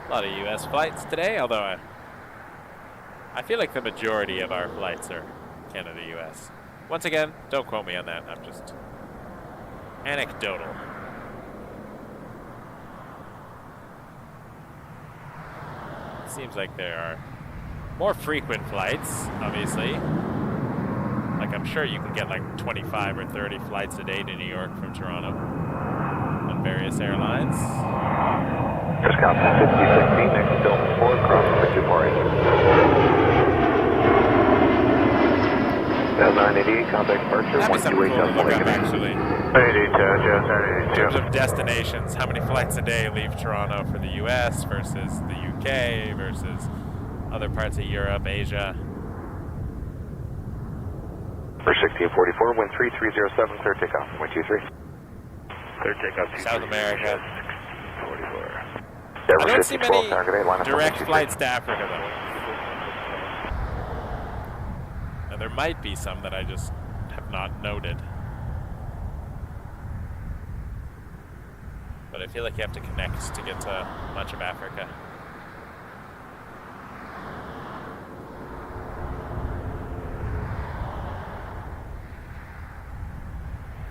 A lot of U.S. flights today, although I feel like the majority of our flights are Canada-U.S. Once again, don't quote me on that. I'm just anecdotal. Seems like there are more frequent flights, obviously. Like, I'm sure you can get like 25 or 30 flights a day to New York from Toronto on various airlines. Just contact 5016, next Delta 4, cross runway 248. 988, contact departure, That'd be something cool to look up, 128.8. actually. 982, In terms of destinations, how many flights a day leave Toronto for the U.S. versus the U.K. versus other parts of Europe, Asia. For 1644, wind 3307, clear takeoff, 123. Clear takeoff. South America. 44. I don't see many target A, line up direct 123. flights to Africa, though. And there might be some that I just have not noted. But I feel like you have to connect to get to much of Africa.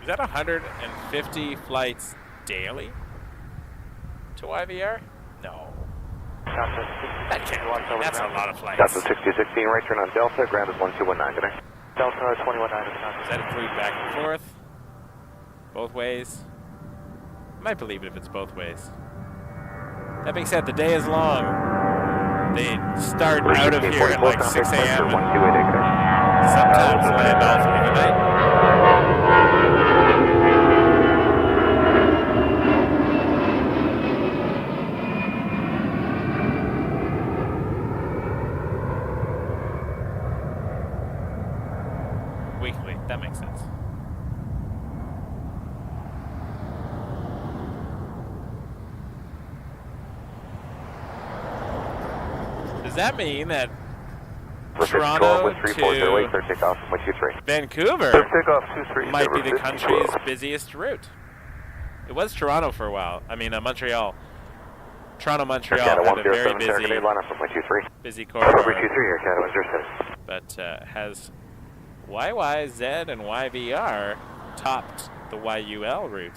Is that 150 flights daily to YVR? No. That can't be. That's a lot of flights. Delta 6016, right turn on Delta, ground is 1219 today. Delta 219. Does that include back and forth? Both ways? I might believe it if it's both ways. That being said, the day is long. They start out of here at like 6 a.m. and sometimes land all through the night. Weekly, that makes sense. Does that mean that Toronto to Vancouver Takeoff 23. might be the country's busiest route? It was Toronto for a while. I mean, Montreal. Toronto, Montreal have a very busy corridor. But has CYYZ and YVR topped the YUL route?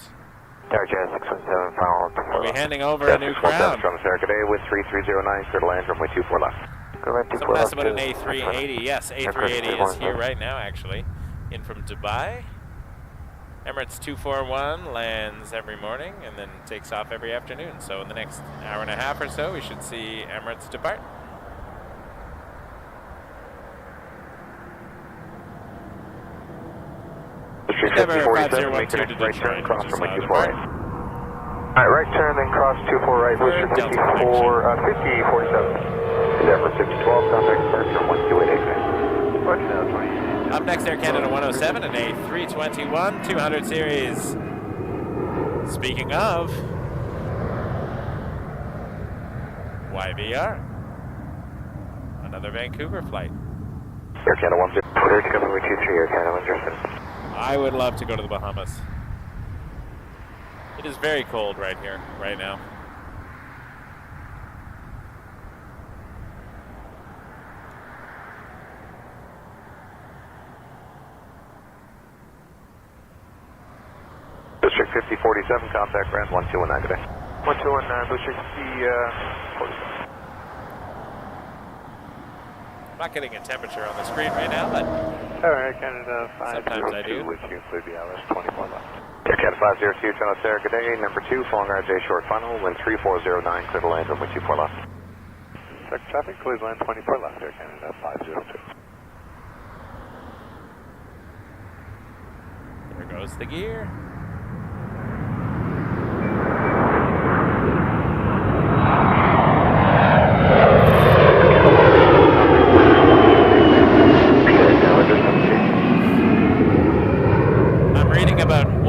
Tower Jazz 617, final. Are we handing over a new crown? From Sarah with 3309, clear to land, runway 24 left. Someone asked about an A380. Yes, A380 is here right now, actually, in from Dubai. Emirates 241 lands every morning and then takes off every afternoon. So in the next hour and a half or so, we should see Emirates depart. Endeavour 5012 to Detroit, which is depart. Alright, right turn, then cross 24 right, booster Delta 5047. Endeavour 612, contact departure 1288. What's now 20? Up next, Air Canada 107 and A321 200 series. Speaking of YVR, another Vancouver flight. Air Canada 10, clear to come runway 23, Air Canada 107. I would love to go to the Bahamas. It is very cold right here, right now. District 5047, contact ground 1219 today. 1219, District 47. I'm not getting a temperature on the screen right now, but Alright, Canada 502. sometimes I do. With you, clear the LS 24 left. Air Canada 502, Toronto Sarah, good day. Number 2, following RJ short final, wind 3409, clear to land, runway 24 left. Check traffic, please land 24 left, Air Canada 502. There goes the gear.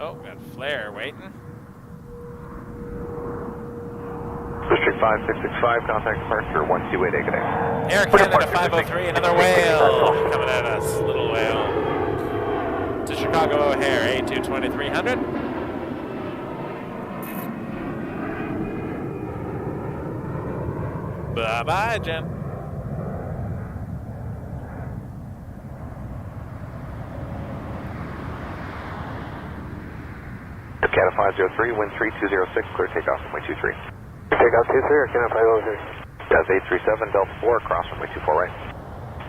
Oh, got flare waiting. District 5665, contact departure 128 good day. Air Canada 503, another whale coming at us, little whale. To Chicago O'Hare, A22300. Bye-bye, Jen. Canada 503, wind 3206, clear takeoff runway 23. Takeoff 23 or Canada 503? That's 837, Delta 4, cross runway 24 right.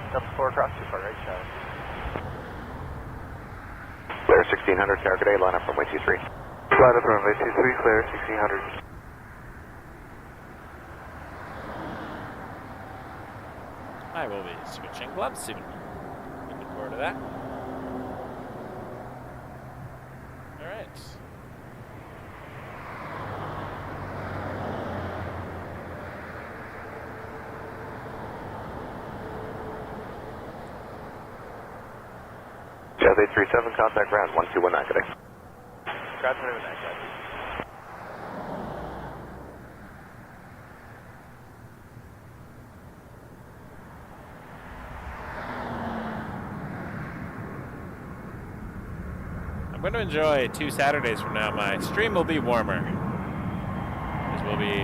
Delta 4 cross 24 right, shot. Clear 1600, Tower good day, line up runway 23. Line up runway 23, clear 1600. I will be switching gloves soon. Looking forward to that. All right. Jazz 837, contact ground 1219 good day. Ground 219, good. I'm going to enjoy 2 Saturdays from now. My stream will be warmer. This will be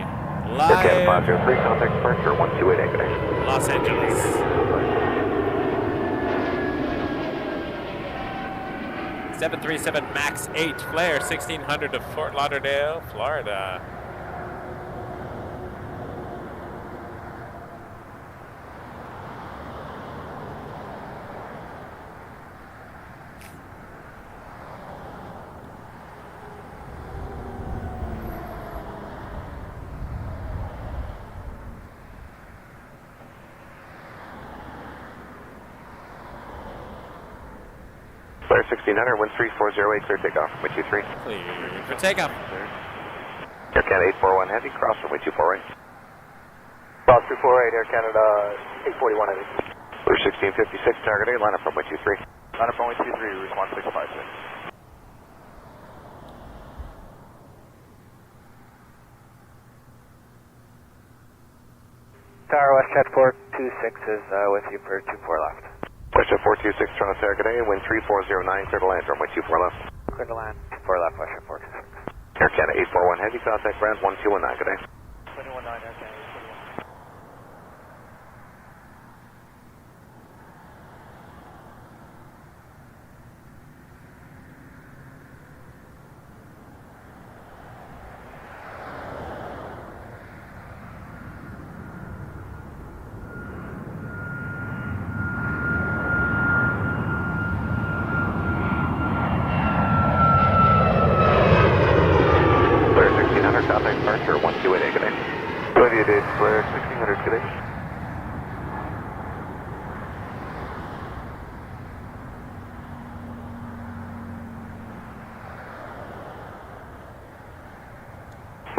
Canada live 503, contact departure 1288 good day. Los Angeles. 737 MAX 8 flare 1600 to Fort Lauderdale, Florida. Clear 1600, wind 3408, clear takeoff runway 23. Clear for takeoff. Air Canada 841 heavy, cross runway 24 right. Bob 248, Air Canada 841 heavy. Clear 1656, Tower good day, line up runway 23. Line up runway 23, response 656. Tower Westjet 426 is with you for 24 left. Westjet 426, Toronto Tower good day, wind 3409, clear to land runway 24 left. Clear to land, 24 left, Westjet 426. Air Canada 841 heavy, contact ground 1219 good day. 219, Air Canada 841. Clear 1600, contact departure 1288 good day. 28 Flare 1600 good day.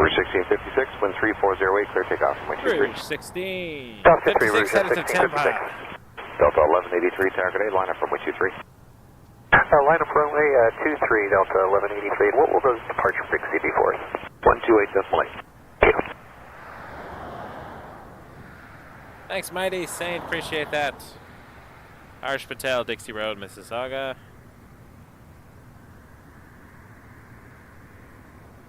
Rouge 1656, wind 3408, clear takeoff runway 23. Rouge 16. Delta 3, 56 headed to 1656. Tampa. Delta 1183, Tower good day, line up runway 23. Line up runway 23, Delta 1183. And what will those departure frequency be for us? 128.8. Thanks, Mighty Saint. Appreciate that. Harsh Patel, Dixie Road, Mississauga.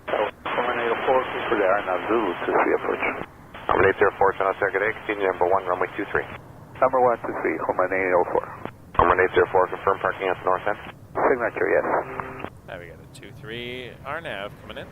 Command 4 for the Arnav Zulu to see approach. Number 804, Toronto Tower good day, continue number 1, runway 23. Number 123, Command 804. Number 804, confirm parking at the north end. Signature, yes. Now we got a 2-3 RNAV coming in.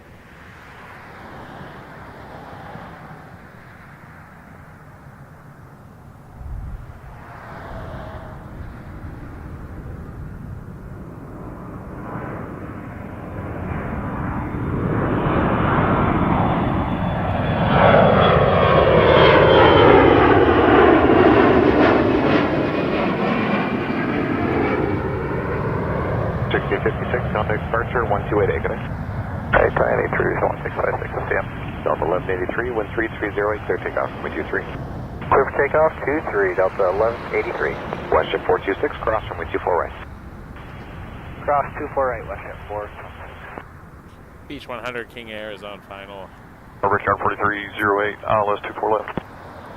Contact departure 1288 good day. Okay, Brian 83, 1656, STM. Delta 1183, wind 3308, clear takeoff runway 23. Clear for takeoff, 23, Delta 1183. Westjet 426, cross runway 24 right. Cross 248, West at 4. Beach 100 King Air is on final. Richard 4308, ILS 24 left.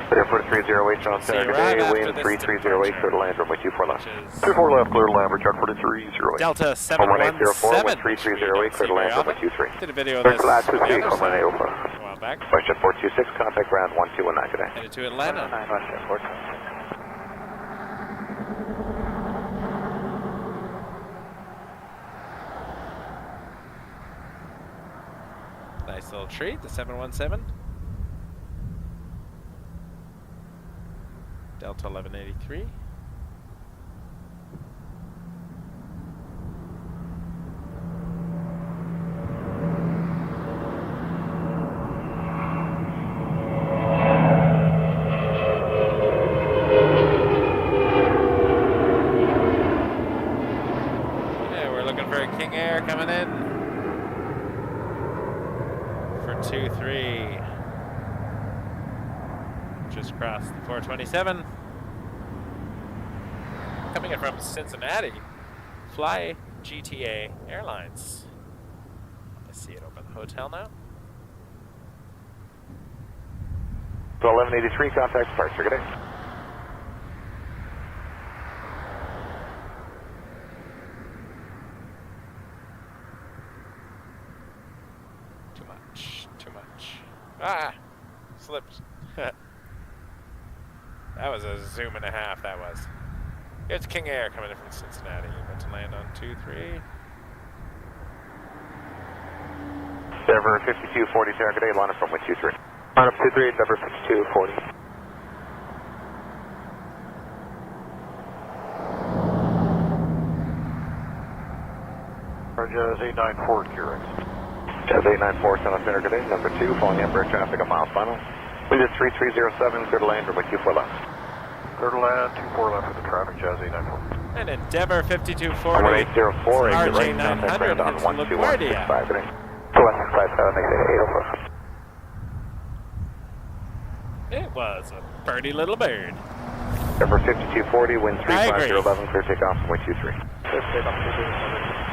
Clear 4308, Toronto See you Pearson right International after Airport, this wind 3308, clear to land, runway 24 left. Which is 24 left, clear to land, Richard 4308. Delta 1804, 717. wind 3308, clear to land, runway 23. Did a video of Clear this to land, from the 23, other side 1804. a while back. Question 426, contact ground 1219 today. Headed to Atlanta. 9 West at 426. Nice little treat, the 717. Delta 1183. Yeah, we're looking for a King Air coming in. For 23. Just crossed the 427. Coming in from Cincinnati, Fly GTA Airlines. I see it over the hotel now. So 1183, contact departure, good day. Too much, too much. Ah, slipped. That was a zoom and a half, that was. It's King Air coming in from Cincinnati. About to land on 23. Denver 5240, Sarah, good day, line up from wind 23. Line up 23, Denver 5240. Jazz 894, QRX. Jazz 894, South Center, good day, number 2, following Emirates traffic, a mile final. Wind is 3307, clear to land, runway 24 left. Clear to land, 24 left with the traffic, Jazz 894. And Endeavor 5240. 1804, exit right, RJ contact 900 ground on hits 12165, LaGuardia. good day. 2157, 804. It was a birdie little bird. Denver 5240, wind I agree. 35011, clear takeoff from way 23. Clear takeoff, 237.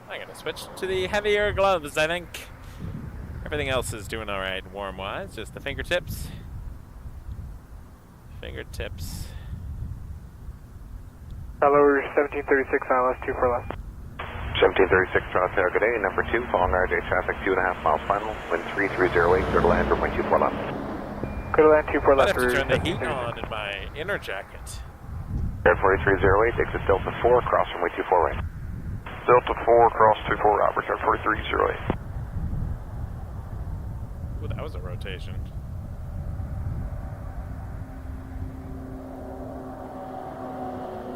I'm going to switch to the heavier gloves, I think. Everything else is doing all right warm-wise, just the fingertips. Fingertips. Hello, 1736, ILS 24 left. 1736, Toronto Center, good day, number 2, following RJ traffic, 2.5 miles final, wind 3308, clear to land, runway 24 left. Clear to land, 24 I left. have to turn the heat on in my inner jacket. Air 4308, exit Delta 4, cross runway 24 right. Delta 4, cross 24, Robert, 4308. Ooh, that was a rotation.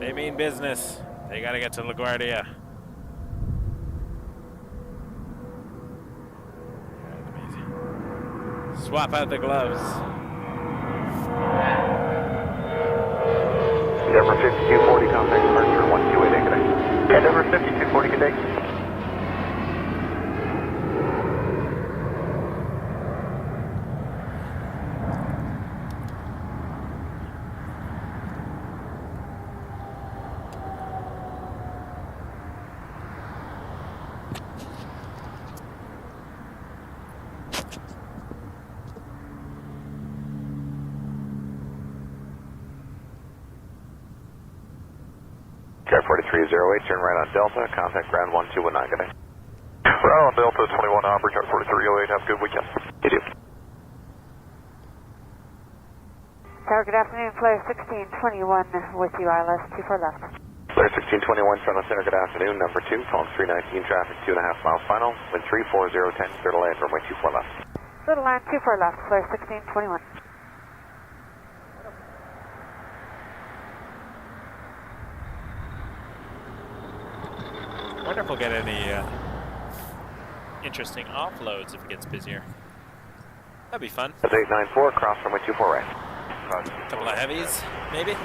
They mean business. They gotta get to LaGuardia. Swap out the gloves. Denver 5240, contact departure 128, good day. Yeah, Denver 5240, good day. Air 4308, turn right on Delta, contact ground 1219, good day. Right on Delta 21, Albert, 4308, have a good weekend. You do. Tower, good afternoon. Flare 1621 with you, ILS 24 left. Flare 1621, Toronto Center, good afternoon, number 2, phone 319, traffic 2.5 miles final, wind 34010, clear to land, runway 24 left. Little line 24 left, Flare 1621. I wonder if we'll get any interesting offloads if it gets busier. That'd be fun. That's 894, cross runway 24 right. A couple of heavies, maybe.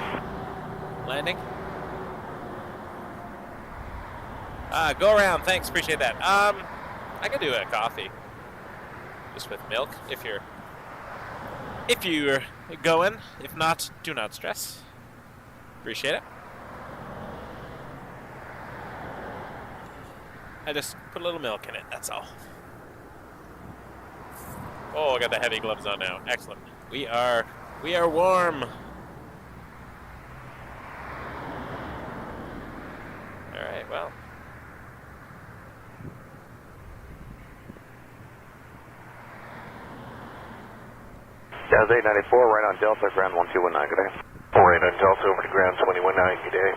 Landing. Go around. Thanks. Appreciate that. I could do a coffee, just with milk, if you're going. If not, do not stress. Appreciate it. I just put a little milk in it, that's all. Oh, I got the heavy gloves on now. Excellent. We are warm. All right, well. Jazz 894, right on Delta, ground 1219, good day. Right on Delta, over to ground 2190, good day.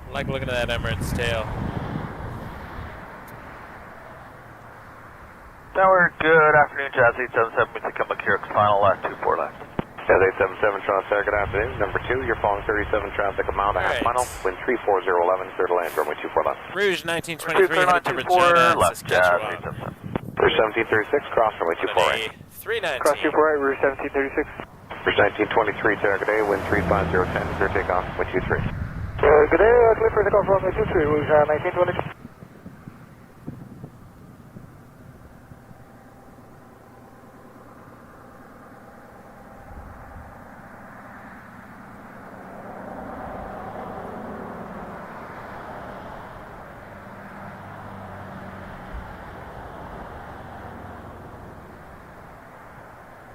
I like looking at that Emirates tail. Tower, good afternoon, Jazz 877, we come back here, final left, 24 left. Jazz 877, Toronto Tower, good afternoon. Number 2, you're following 37 traffic, a mile and a half All right. final, wind 34011, clear to land, runway 24 left. Rouge 1923 headed to Regina, left, Jazz Saskatchewan. 877. Rouge 1736, cross runway 24 right. 319. Cross 24 right, Rouge 1736. Rouge 1923, Tower, good day, wind 35010, clear takeoff, wind 23. Good day, clear for takeoff runway 23, Rouge 1922.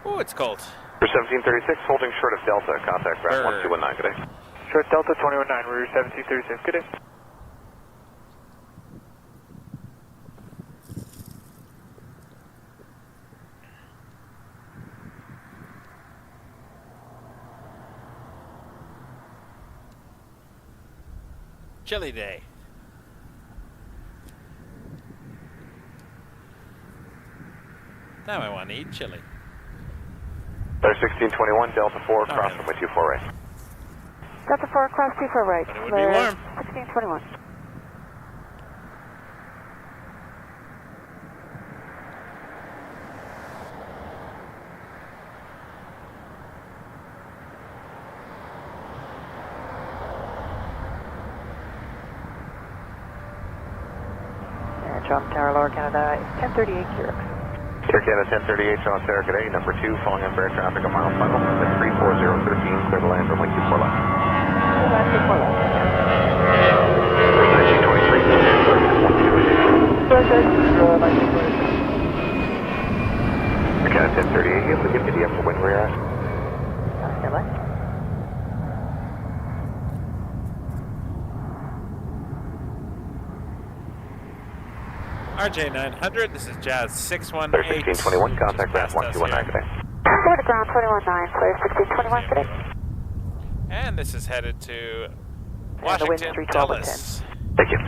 Oh, it's cold. Rouge 1736, holding short of Delta, contact ground 1219, good day. Short Delta 219, Rouge 1736, good day. Chilly day. Now I want to eat chili. There's 1621, Delta 4, cross runway 24 right. Delta 4, cross 24 right. But it would be warm. 1621. Toronto Tower, Lower Canada, 1038 Quebec. Air Canada 1038, Toronto Tower, good day. Number 2, following Embraer traffic, a mile final, wind 34013, clear to land, runway 24 left. Runway 24 left. Rouge 1923, Air Canada 1038, you able to give me the upper wind where you're at? Stand by. RJ 900, this is Jazz 618. There's 1621, contact ground 1219, good day. Over to ground 219, clear 1621 today. And this is headed to And the wind's Washington 312 and Dulles. Thank you.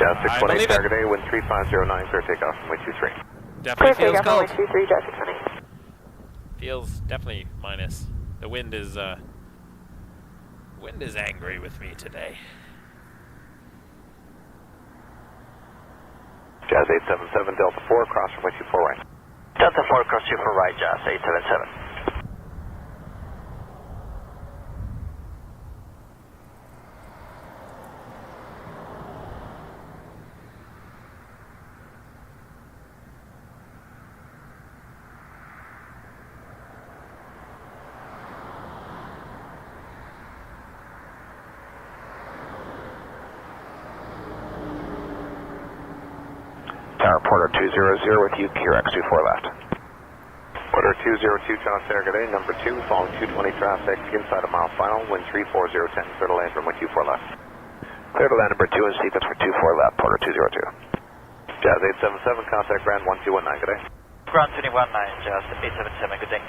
Jazz I 618, believe it. target A, wind 3509, clear takeoff, runway 23. Definitely Clear feels takeoff, runway cold. 23, Jazz 618. Feels definitely minus. The wind is angry with me today. Jazz 877, Delta 4, cross runway 24 right. Delta 4, cross 24 right, Jazz 877. Tower Porter 200 with you, QX 24 left. Order 202, Toronto Tower, good day. Number 2, following 220 traffic, inside a mile final, wind 34010, clear to land, runway 24 left. Clear to land number 2 and sequence for 24 left, Porter 202. Jazz 877, contact ground 1219, good day. Ground 219, Jazz 877, good day.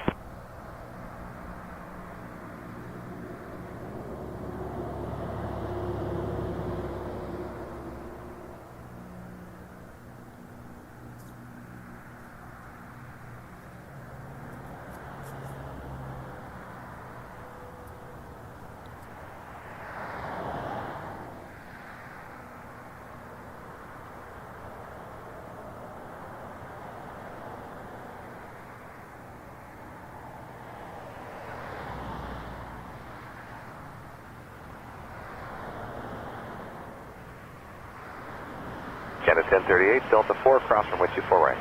Canada 1038, Delta 4, cross from 24 right.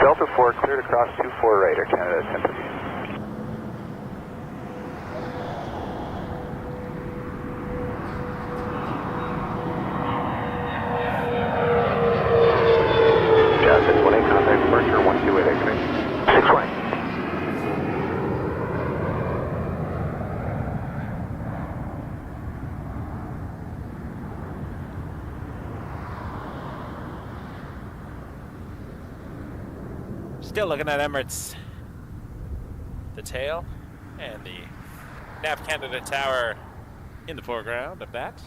Delta 4 cleared across 24 right, Air Canada 1038. Yeah, 618, contact departure 128, connect. 618. Still looking at Emirates. The tail and the Nav Canada Tower in the foreground of that.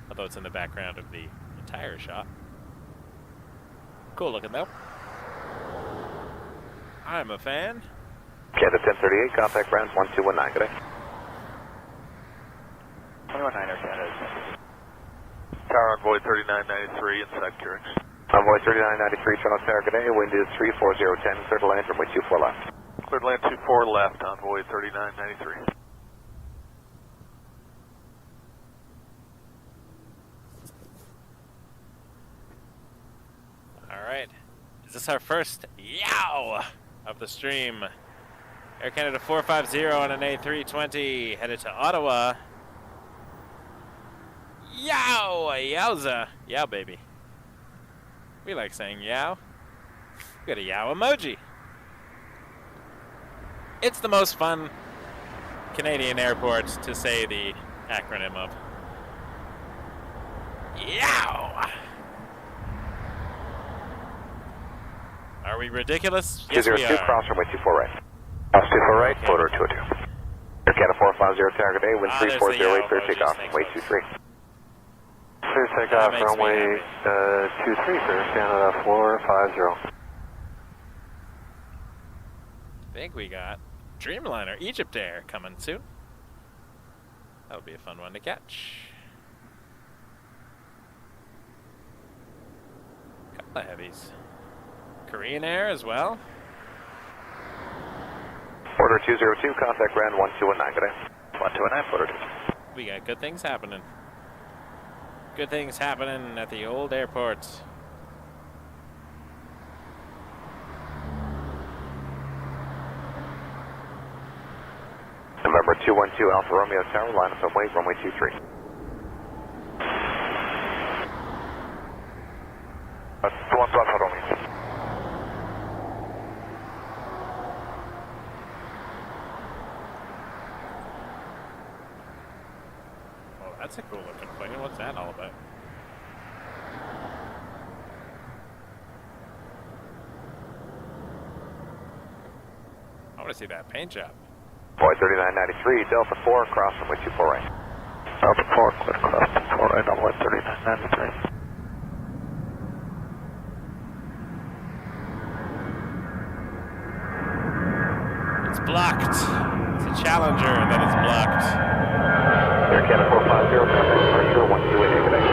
Although it's in the background of the entire shot. Cool looking though. I'm a fan. Canada 1038, contact ground 1219, good day. 219 Air Canada. Tower on Void 3993 inside Curix. Envoy 3993, Toronto Tower, good day. Wind is 34010, clear to land from 24 left. Cleared land 24 left on Void 3993. Alright. Is this our first yow of the stream? Air Canada 450 on an A320 headed to Ottawa. Yow! Yowza! Yow, baby. We like saying yow. We got a yow emoji. It's the most fun Canadian airport to say the acronym of. Yow! Are we ridiculous? Yes, we 202, are. cross from 24 right. Cross 24 right, Okay. photo 202. Air Canada 450 Tower, good day. Wind There's the 34008, yow clear emoji. takeoff, Thanks, way folks. 23. Clear That takeoff, makes me runway happy. 23 for Canada 450. I think we got Dreamliner Egypt Air coming soon. That'll be a fun one to catch. Couple of heavies. Korean Air as well. Order 202, contact ground 1219, good day. 1219, photo 2. We got good things happening. Good things happening at the old airport. November 212, Alpha Romeo Tower, line up and wait, runway 23. 212 Alpha Romeo. Oh, that's a cool looking plane. What's that all about? I want to see that paint job. Boy 3993, Delta 4, cross from 24 right. Delta 4, clear across 24 right on Void 3993. It's blocked. It's a Challenger that is blocked. Air Canada 450, contact departure 1288, good day.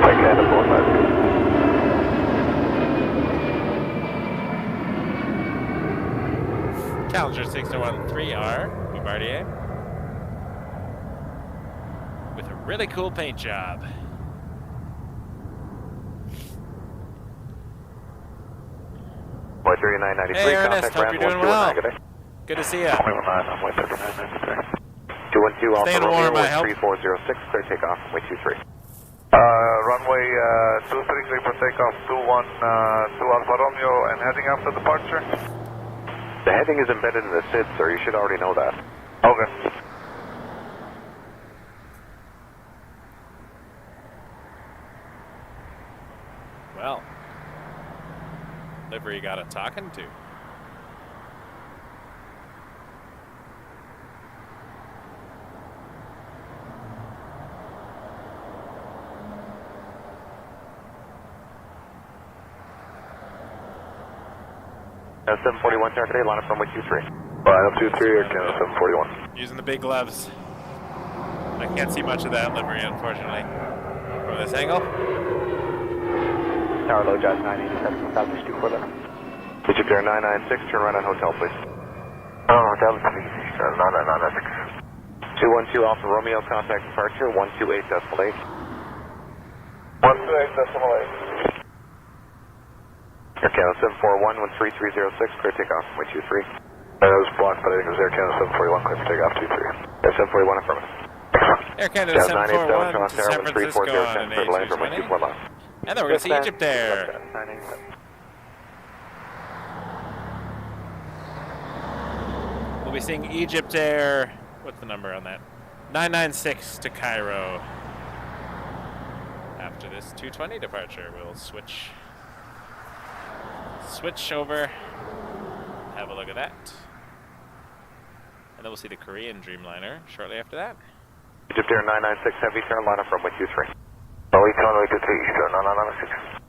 Air Canada 450. Challenger 6013R, Bombardier. With a really cool paint job. Boy 3993, Hey, Ernest, contact hope ground you're doing well. 1219, good day. Good to see ya. 219 on Void 3993. 212, Alpha Staying Romeo, warm, I wind hope. 3406, clear takeoff, way 23. Runway 233 for takeoff, 212 Alpha Romeo, and heading after departure. The heading is embedded in the SID, sir. You should already know that. Okay. Well, livery got a talking to. That's 741 Tower today, line up runway 23. Line up 23, Air Canada 741. Using the big gloves. I can't see much of that livery, unfortunately, from this angle. Tower low, Jazz 987, Southeast 24 left. Egypt Air 996, turn right on hotel, please. Oh, that was me. 996. 212 Alpha Romeo, contact departure 128.8. 128.8. Air Canada 741, 13306, clear takeoff, runway 23. That was blocked, but I think it was Air Canada 741, clear for takeoff 23. Air 741, affirmative. Air Canada Jazz 987, 741 to Toronto San Francisco 1340, on an transfer to land, runway A320. 24 left. And then we're going to see Egypt Air. We'll be seeing Egypt Air. What's the number on that? 996 to Cairo. After this 220 departure, we'll switch over. Have a look at that. And then we'll see the Korean Dreamliner shortly after that. Egypt Air 996 Heavy, turn line up runway 23. Runway 23, Eastern, 996.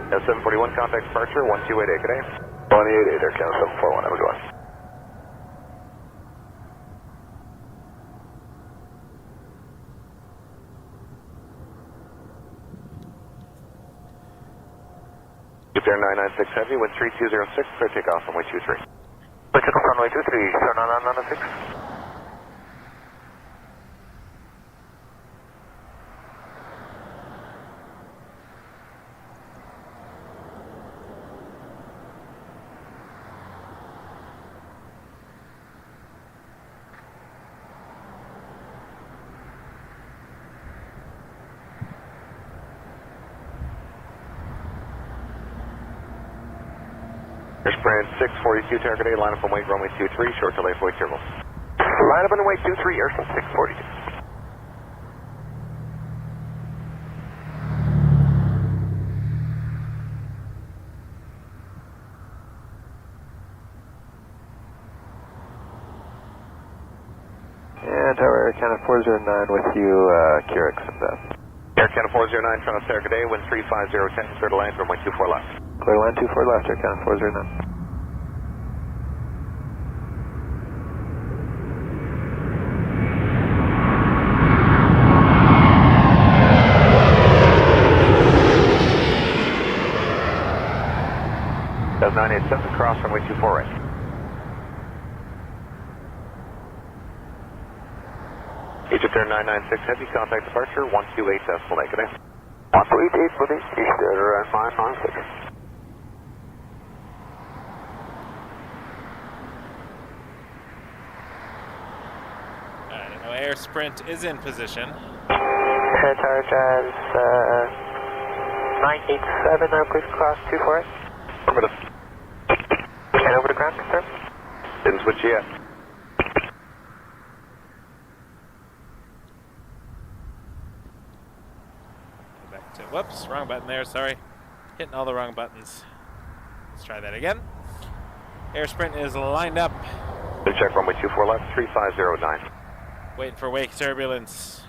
Air 741, contact departure, 1288, good day. 188, Air Canada 741, have a good one. Egypt Air 996 Heavy, wind 3206, clear takeoff, runway 23. Clear takeoff, runway 23, Eastern, 996. Air Sprint 642, target A, line up and wait, runway 23, short delay, void turbo. Line up and wait 23, Air Sprint 642. And Tower Air Canada 409 with you, Kyrix and Air Canada 409, Toronto target A, wind 35010, clear to land, runway 24 left. clear line 24 left, Air Canada 409. Jazz 987, cross runway 24 right. Egypt Air 996 Heavy, contact departure, 128 decimal negative. 128, for the Eastern, 996. Alright, now Air Sprint is in position. Tower Jazz 987, now please cross 248. Affirmative. And over to ground, confirm. Didn't switch yet. Go back to, whoops, wrong button there, sorry. Hitting all the wrong buttons. Let's try that again. Air Sprint is lined up. Check runway 24 left, 3509. Waiting for wake turbulence.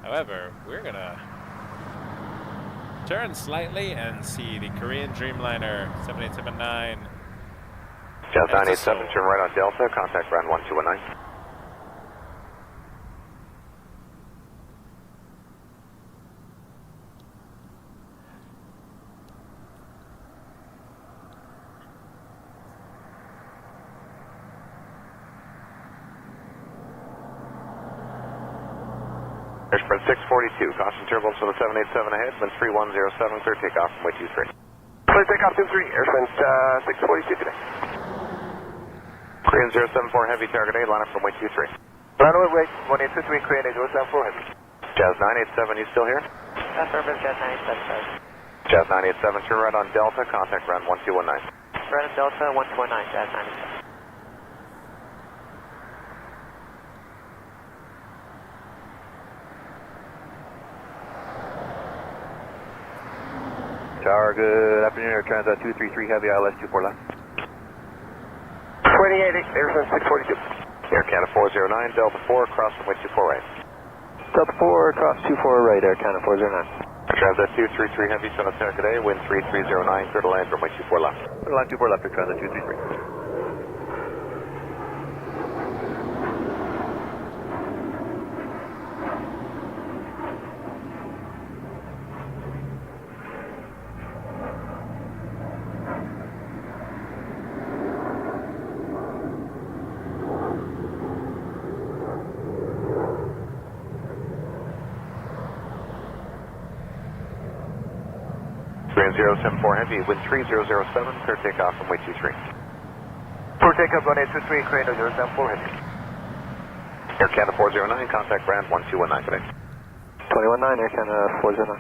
However, we're gonna turn slightly and see the Korean Dreamliner 7879. Jazz 987, turn right on Delta, contact ground 1219. Air Sprint 642, caution turbulence for the 787 ahead, wind 3107, clear takeoff, runway 23. Clear takeoff 23, Air Sprint 642 today. Korean 074 Heavy, target A, line up runway 23. Line up, wait, 183, Korean 074 Heavy. Jazz 987, you still here? Affirmative, Jazz 987. Jazz 987, turn right on Delta, contact ground 1219. Right on Delta 129, Jazz 987. Tower, good afternoon, Air Transat 233 Heavy, ILS 24 left. 28, Air Sprint 642. Air Canada 409, Delta 4, cross runway 24 right. Delta 4, cross 24 right, Air Canada 409. Transit 233 Heavy, South America today, wind 3309, clear to land, runway 24 left. Clear to land 24 left, Transit 233. Grand 074 Heavy, wind 3007, clear takeoff from way 23. For takeoff, 1823, crane 074 Heavy. Air Canada 409, contact brand 1219 today. 219, Air Canada 409.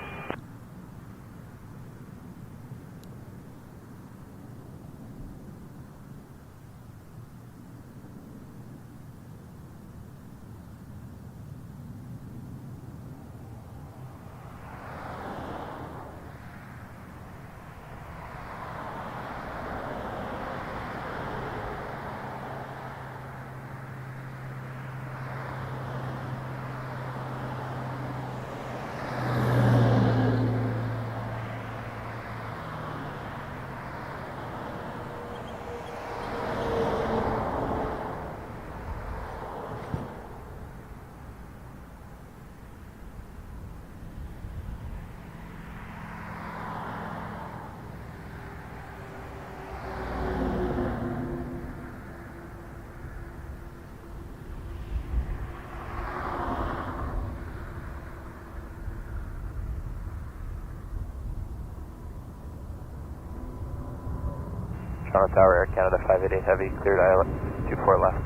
Toronto Tower, Air Canada 588 Heavy, cleared island, 24 left.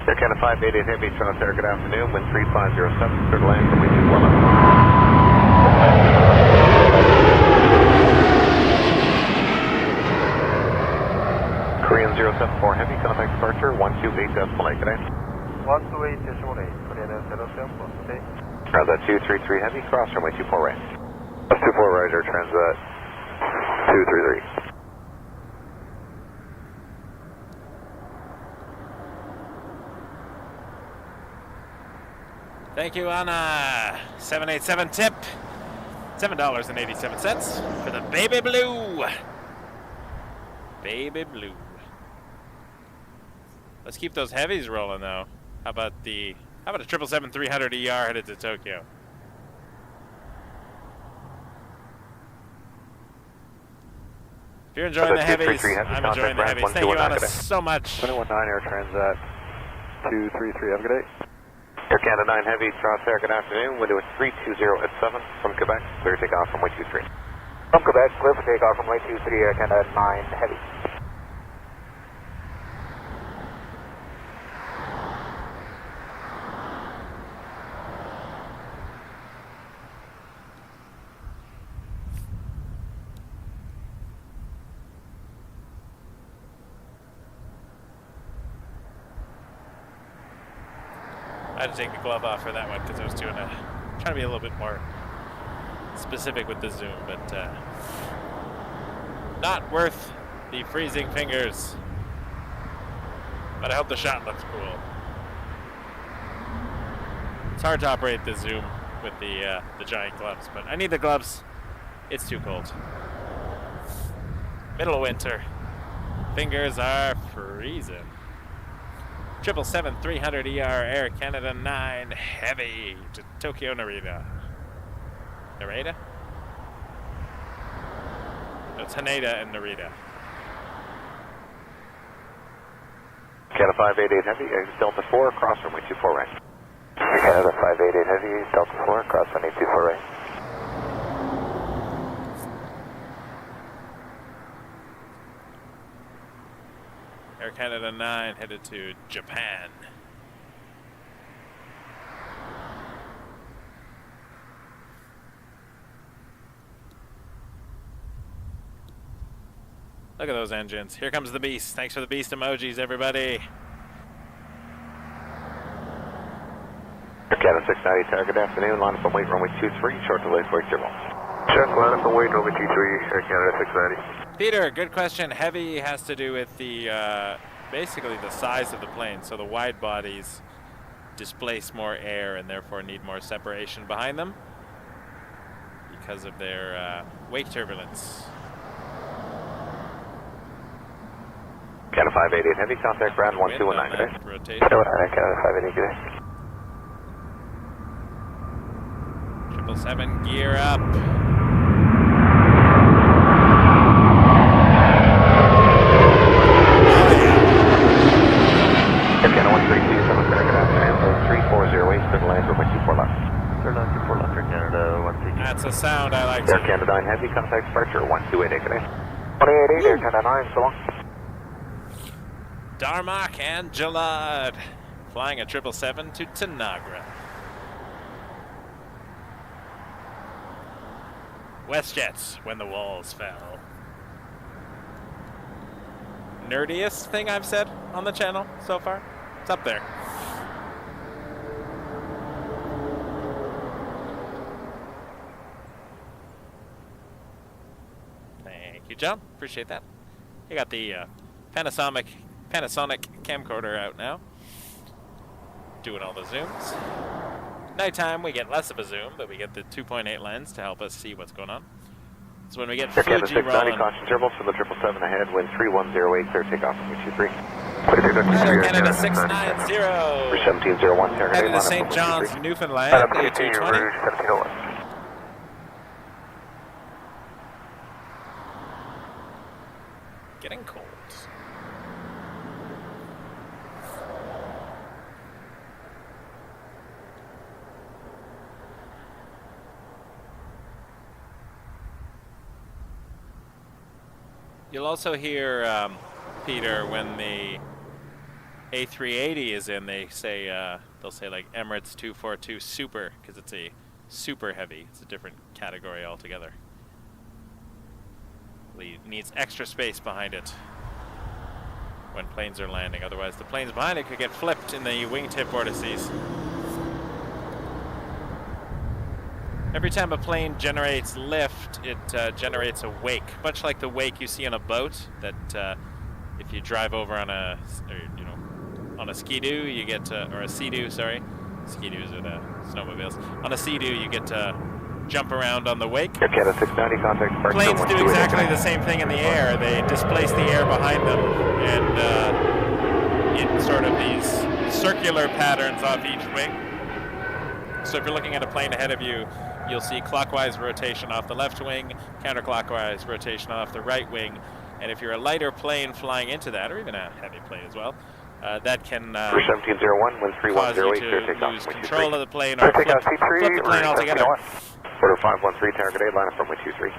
Air Canada 588 Heavy, Toronto Tower, good afternoon, wind 3507, clear to land, runway 24 left. Korean 074 Heavy, contact departure 128.8 today. 128.8, Korean 074, Transit 233 Heavy, cross runway 24 right. That's 24 right, Air Transit 233. Thank you, Anna. 787 tip. $7.87 for the baby blue. Baby blue. Let's keep those heavies rolling, though. How about a 777-300 ER headed to Tokyo? If you're enjoying the heavies, I'm enjoying the heavies. Thank you, Anna, so much. 219 Air Transat 233. Have a good day. Air Canada 9 Heavy, Toronto Air, good afternoon. Window is 320 at 7 from Quebec. Clear takeoff from way 23. From Quebec, clear for takeoff from way 23, Air Canada 9 Heavy. I had to take the glove off for that one because I was trying to be a little bit more specific with the zoom, but not worth the freezing fingers. But I hope the shot looks cool. It's hard to operate the zoom with the giant gloves, but I need the gloves. It's too cold. Middle of winter. Fingers are freezing. 777-300 ER, Air Canada 9 Heavy to Tokyo Narita. Narita? No, it's Haneda and Narita. Canada 588 Heavy, Delta 4, cross runway 24 right. Canada 588 Heavy, Delta 4, cross runway 24 right. Air Canada 9 headed to Japan. Look at those engines. Here comes the beast. Thanks for the beast emojis, everybody. Air Canada 690 Tower, good afternoon. Line up on weight runway 23, short delay for 0. Check, line up on weight runway 23, Air Canada 690. Peter, good question. Heavy has to do with the basically the size of the plane. So the wide bodies displace more air and therefore need more separation behind them because of their wake turbulence. Canada 588 Heavy, contact ground 1219 today. Rotation. Canada 580, good day. 777, gear up. Canada 132, 7 good afternoon, 3408, clear land for 24 left. Clear land 24 left, Air Canada 132. That's a sound I like. Air Canada 9 Heavy, contact departure 1288 today. 188, Air Canada 9, so long. Darmok and Jalad flying a 777 to Tanagra. WestJets, when the walls fell. Nerdiest thing I've said on the channel so far. It's up there. Thank you, John. Appreciate that. You got the Panasonic camcorder out now. Doing all the zooms. Nighttime we get less of a zoom, but we get the 2.8 lens to help us see what's going on. So when we get Fuji Canada 690, rolling... caution turbulence for the 777 ahead, wind 3108, clear takeoff from 23. Canada 690. 1701, Heading to St. John's, Newfoundland, A220. Getting cold. You'll also hear, Peter, when the A380 is in, they say, they'll say like Emirates 242 Super, because it's a super heavy. It's a different category altogether. It needs extra space behind it when planes are landing. Otherwise, the planes behind it could get flipped in the wingtip vortices. Every time a plane generates lift, it generates a wake, much like the wake you see on a boat. That if you drive over on a, on a skidoo, you get to, or a sea-doo, sorry, skidoos are the snowmobiles. On a sea-doo, you get to jump around on the wake. Canada 690, contact Planes do exactly the same thing in the air. They displace the air behind them, and in sort of these circular patterns off each wing. So if you're looking at a plane ahead of you, you'll see clockwise rotation off the left wing, counterclockwise rotation off the right wing. And if you're a lighter plane flying into that, or even a heavy plane as well, that can 1701, wind cause you 3108, clear to takeoff lose from control of the plane or flip the plane altogether. Quarter 513, target 8, line up from 23.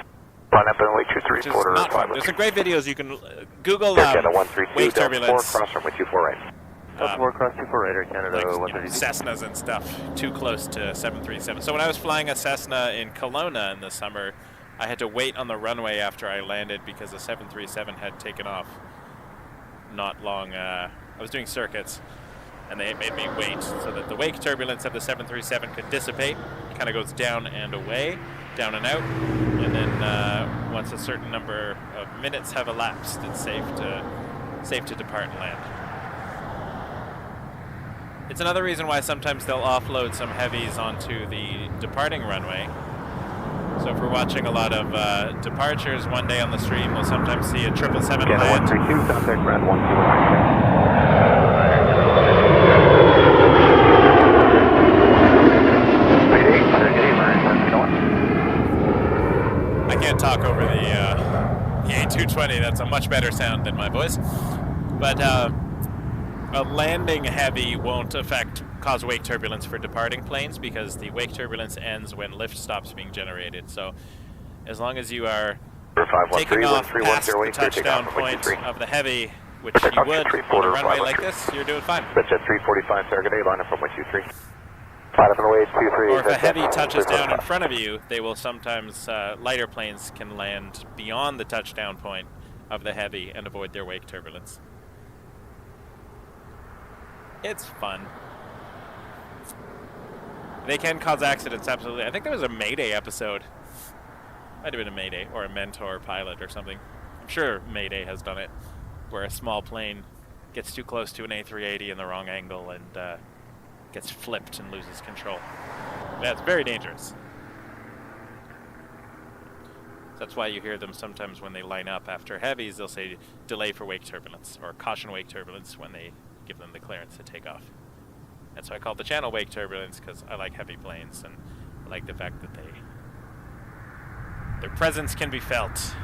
Line up runway 23, Which is quarter not fun. 513. There's some great videos you can Google Canada 132, wake Delta 4, turbulence. cross runway 24 right. Delta 4, cross 24 right, Air Canada Like, 132. Cessnas and stuff too close to 737. So when I was flying a Cessna in Kelowna in the summer, I had to wait on the runway after I landed because the 737 had taken off not long. I was doing circuits, and they made me wait so that the wake turbulence of the 737 could dissipate. It kind of goes down and away, down and out, and then once a certain number of minutes have elapsed, it's safe to depart and land. It's another reason why sometimes they'll offload some heavies onto the departing runway. So if we're watching a lot of departures one day on the stream, we'll sometimes see a 777 land. Canada 132, contact ground 1219. I can't talk over the A220. That's a much better sound than my voice. But a landing heavy won't cause wake turbulence for departing planes because the wake turbulence ends when lift stops being generated. So as long as you are taking off past the touchdown point of the heavy, which you would on a runway like this, you're doing fine. That's at 345, target 8, line up from 23. Line up on the way 23. Or if a heavy touches down in front of you, they will sometimes, lighter planes can land beyond the touchdown point of the heavy and avoid their wake turbulence. It's fun. They can cause accidents, absolutely. I think there was a Mayday episode. Might have been a Mayday or a Mentor pilot or something. I'm sure Mayday has done it, where a small plane gets too close to an A380 in the wrong angle and gets flipped and loses control. That's very dangerous. So that's why you hear them sometimes when they line up after heavies, they'll say delay for wake turbulence or caution wake turbulence when they give them the clearance to take off. And so I call it the channel wake turbulence because I like heavy planes and I like the fact that their presence can be felt.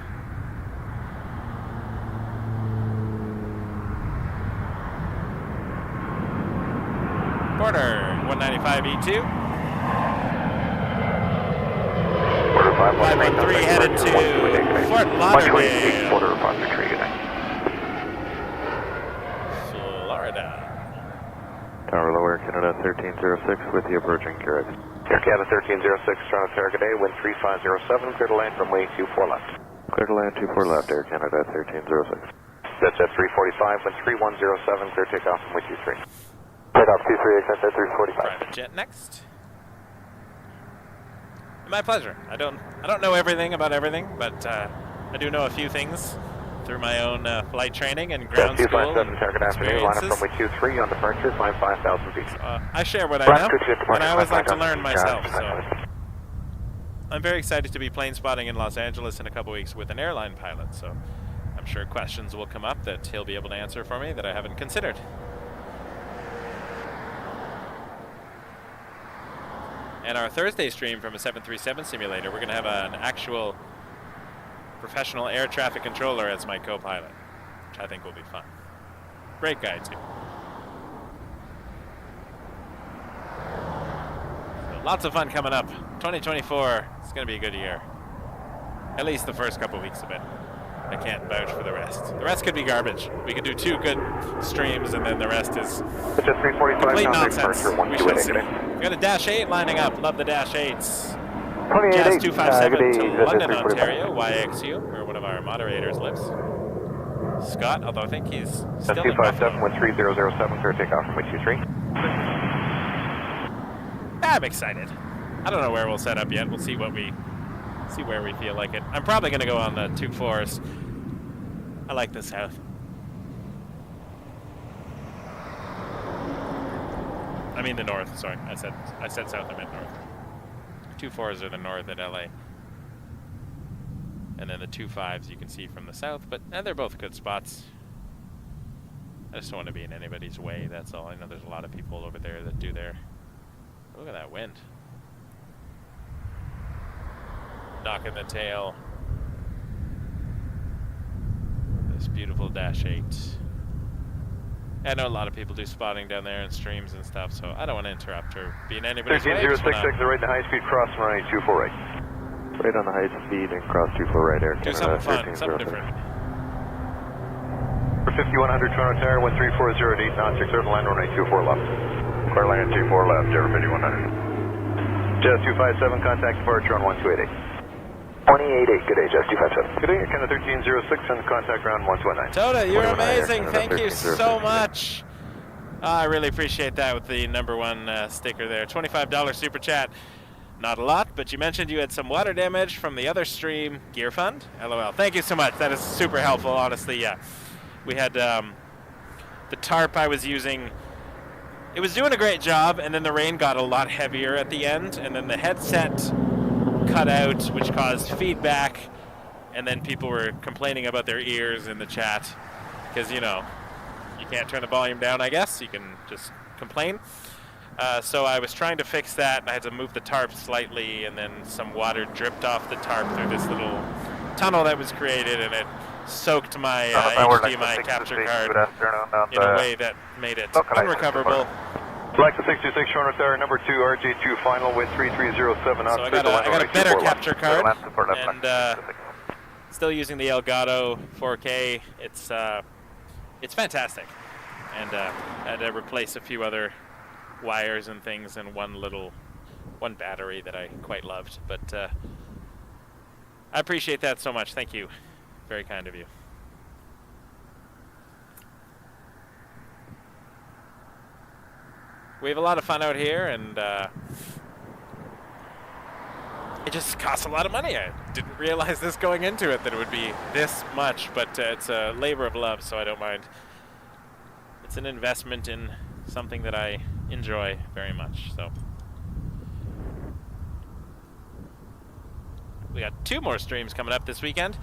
Border 195E2. Quarter 513 headed to Fort Lauderdale, Quarter 513, good night. Florida. Tower Lower Canada 1306 with the approaching Carib. Air Canada 1306, Toronto Pearson, good day, wind 3507, clear to land runway 24 left. Clear to land 24 left, Air Canada 1306. That's at 345, wind 3107, clear takeoff runway 23. Takeoff 23, exit at 345. Private jet next. My pleasure. I don't know everything about everything, but I do know a few things through my own flight training and ground school 257, good afternoon, line up experiences. runway 23 on departure, climb 5,000 feet. I share what I know, and I always like to learn myself. So I'm very excited to be plane spotting in Los Angeles in a couple weeks with an airline pilot. So I'm sure questions will come up that he'll be able to answer for me that I haven't considered. And our Thursday stream from a 737 simulator, we're going to have an actual professional air traffic controller as my co-pilot, which I think will be fun. Great guy, too. So lots of fun coming up. 2024 is going to be a good year. At least the first couple weeks of it. I can't vouch for the rest. The rest could be garbage. We could do 2 good streams, and then the rest is It's at 345, complete now nonsense. departure We shall see. 128. We got a Dash 8 lining up. Love the Dash 8s. 28 Jazz 257 good to day, London, 345. Ontario, YXU, where one of our moderators lives. Scott, although I think he's still in 257, Buffalo. wind 3007, clear takeoff runway 23. I'm excited. I don't know where we'll set up yet. We'll see where we feel like it. I'm probably going to go on the 2-4s. I like the south. I mean the north, sorry. I said south, I meant north. 2-4s are the north at LA. And then the 2-5s you can see from the south, but they're both good spots. I just don't want to be in anybody's way, that's all. I know there's a lot of people over there that do their... Look at that wind. Knocking the tail. This beautiful Dash 8. I know a lot of people do spotting down there and streams and stuff, so I don't want to interrupt or be in anybody's way. 1306, exit right to high speed, cross runway 24 right. Right on the high speed and cross 24 right, Air Do Canada something fun, something 1306. different. For 5100 Toronto Tower, 13408 knots, clear to land runway 24 left. Clear land 24 left, Air 5100. Jazz 257, contact departure on 1288. 288, good day, Jazz 257. Good day, Air Canada 1306 and contact ground 1219. Toda, you're 21 Air amazing. Canada Thank you 1306. so much. I really appreciate that with the #1 sticker there. $25 super chat. Not a lot, but you mentioned you had some water damage from the other stream. Gear Fund? LOL. Thank you so much. That is super helpful, honestly. Yeah. We had the tarp I was using. It was doing a great job, and then the rain got a lot heavier at the end, and then the headset cut out, which caused feedback, and then people were complaining about their ears in the chat because, you know, you can't turn the volume down, I guess. You can just complain. So I was trying to fix that, and I had to move the tarp slightly, and then some water dripped off the tarp through this little tunnel that was created, and it soaked my HDMI capture card in a way that made it unrecoverable. Select the 66 Toronto Tower, number 2, RJ2 final with 3307 So I got a better capture card, and still using the Elgato 4K. It's fantastic, and I had to replace a few other wires and things, and one battery that I quite loved. But I appreciate that so much. Thank you, very kind of you. We have a lot of fun out here, and it just costs a lot of money. I didn't realize this going into it, that it would be this much, but it's a labor of love, so I don't mind. It's an investment in something that I enjoy very much. So We got 2 more streams coming up this weekend.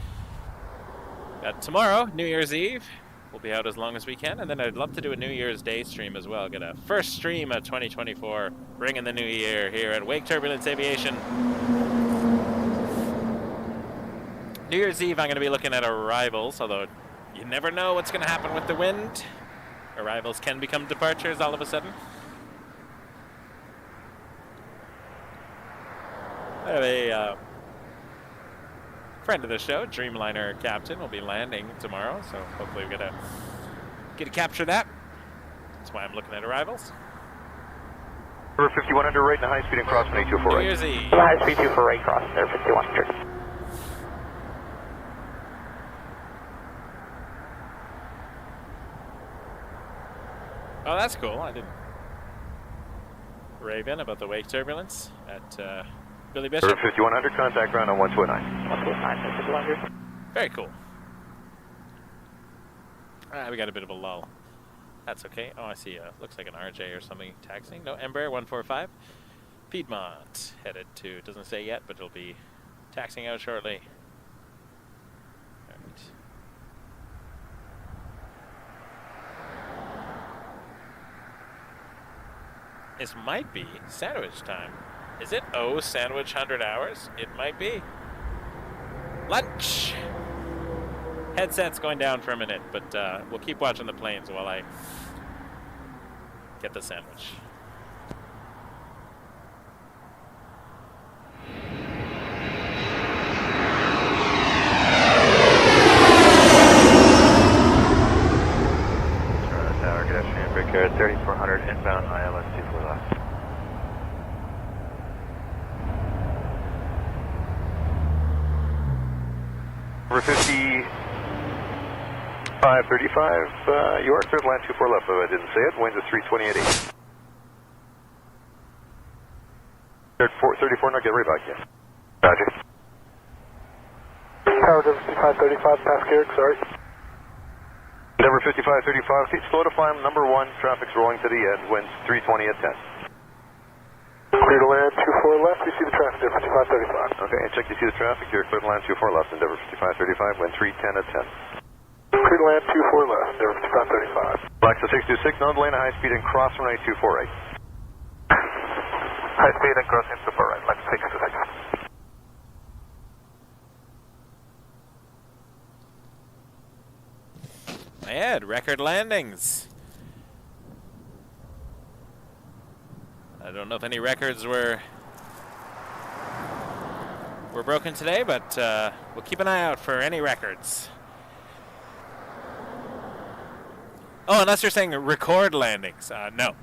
Got tomorrow, New Year's Eve. We'll be out as long as we can, and then I'd love to do a New Year's Day stream as well. Get a first stream of 2024, bringing the new year here at Wake Turbulence Aviation. New Year's Eve, I'm going to be looking at arrivals, although you never know what's going to happen with the wind. Arrivals can become departures all of a sudden. I have a friend of the show, Dreamliner Captain, will be landing tomorrow, so hopefully we get to capture that. That's why I'm looking at arrivals. Number 5100 right in the high speed and cross 224 New right. Year's Eve. High speed 24 right, cross there, 5100. Oh, that's cool. I didn't rave in about the Wake Turbulence at Billy Bishop. Number 5100, contact ground on 129. 129, 5100. Very cool. We got a bit of a lull. That's okay. Oh, I see. Looks like an RJ or something taxiing. No, Embraer 145. Piedmont headed to, doesn't say yet, but it'll be taxiing out shortly. All right. This might be sandwich time. Is it? Oh, sandwich 100 hours? It might be. Lunch! Headset's going down for a minute, but we'll keep watching the planes while I get the sandwich. Tower, good afternoon, Brickyard 3400 inbound ILS 24 left. Number 5535, York, clear land 24 left, I didn't say it, winds at 328.8. 34, now get right back, yeah. Roger. Tower 5535, pass Garrick, sorry. Number 5535, okay, slow to climb, number 1, traffic's rolling to the end, winds 320 at 10. Clear to land 24 left, we see the traffic there, 5535. Okay, and check you see the traffic here, clear to land 24 left, Endeavour 5535, wind 310 at 10. Clear to land 24 left, Endeavour 5535. Black to 626, known lane, high speed and cross runway 24 right. High speed and crossing 24 right, Black 626. I had record landings. I don't know if any records were broken today, but we'll keep an eye out for any records. Oh, unless you're saying record landings. No.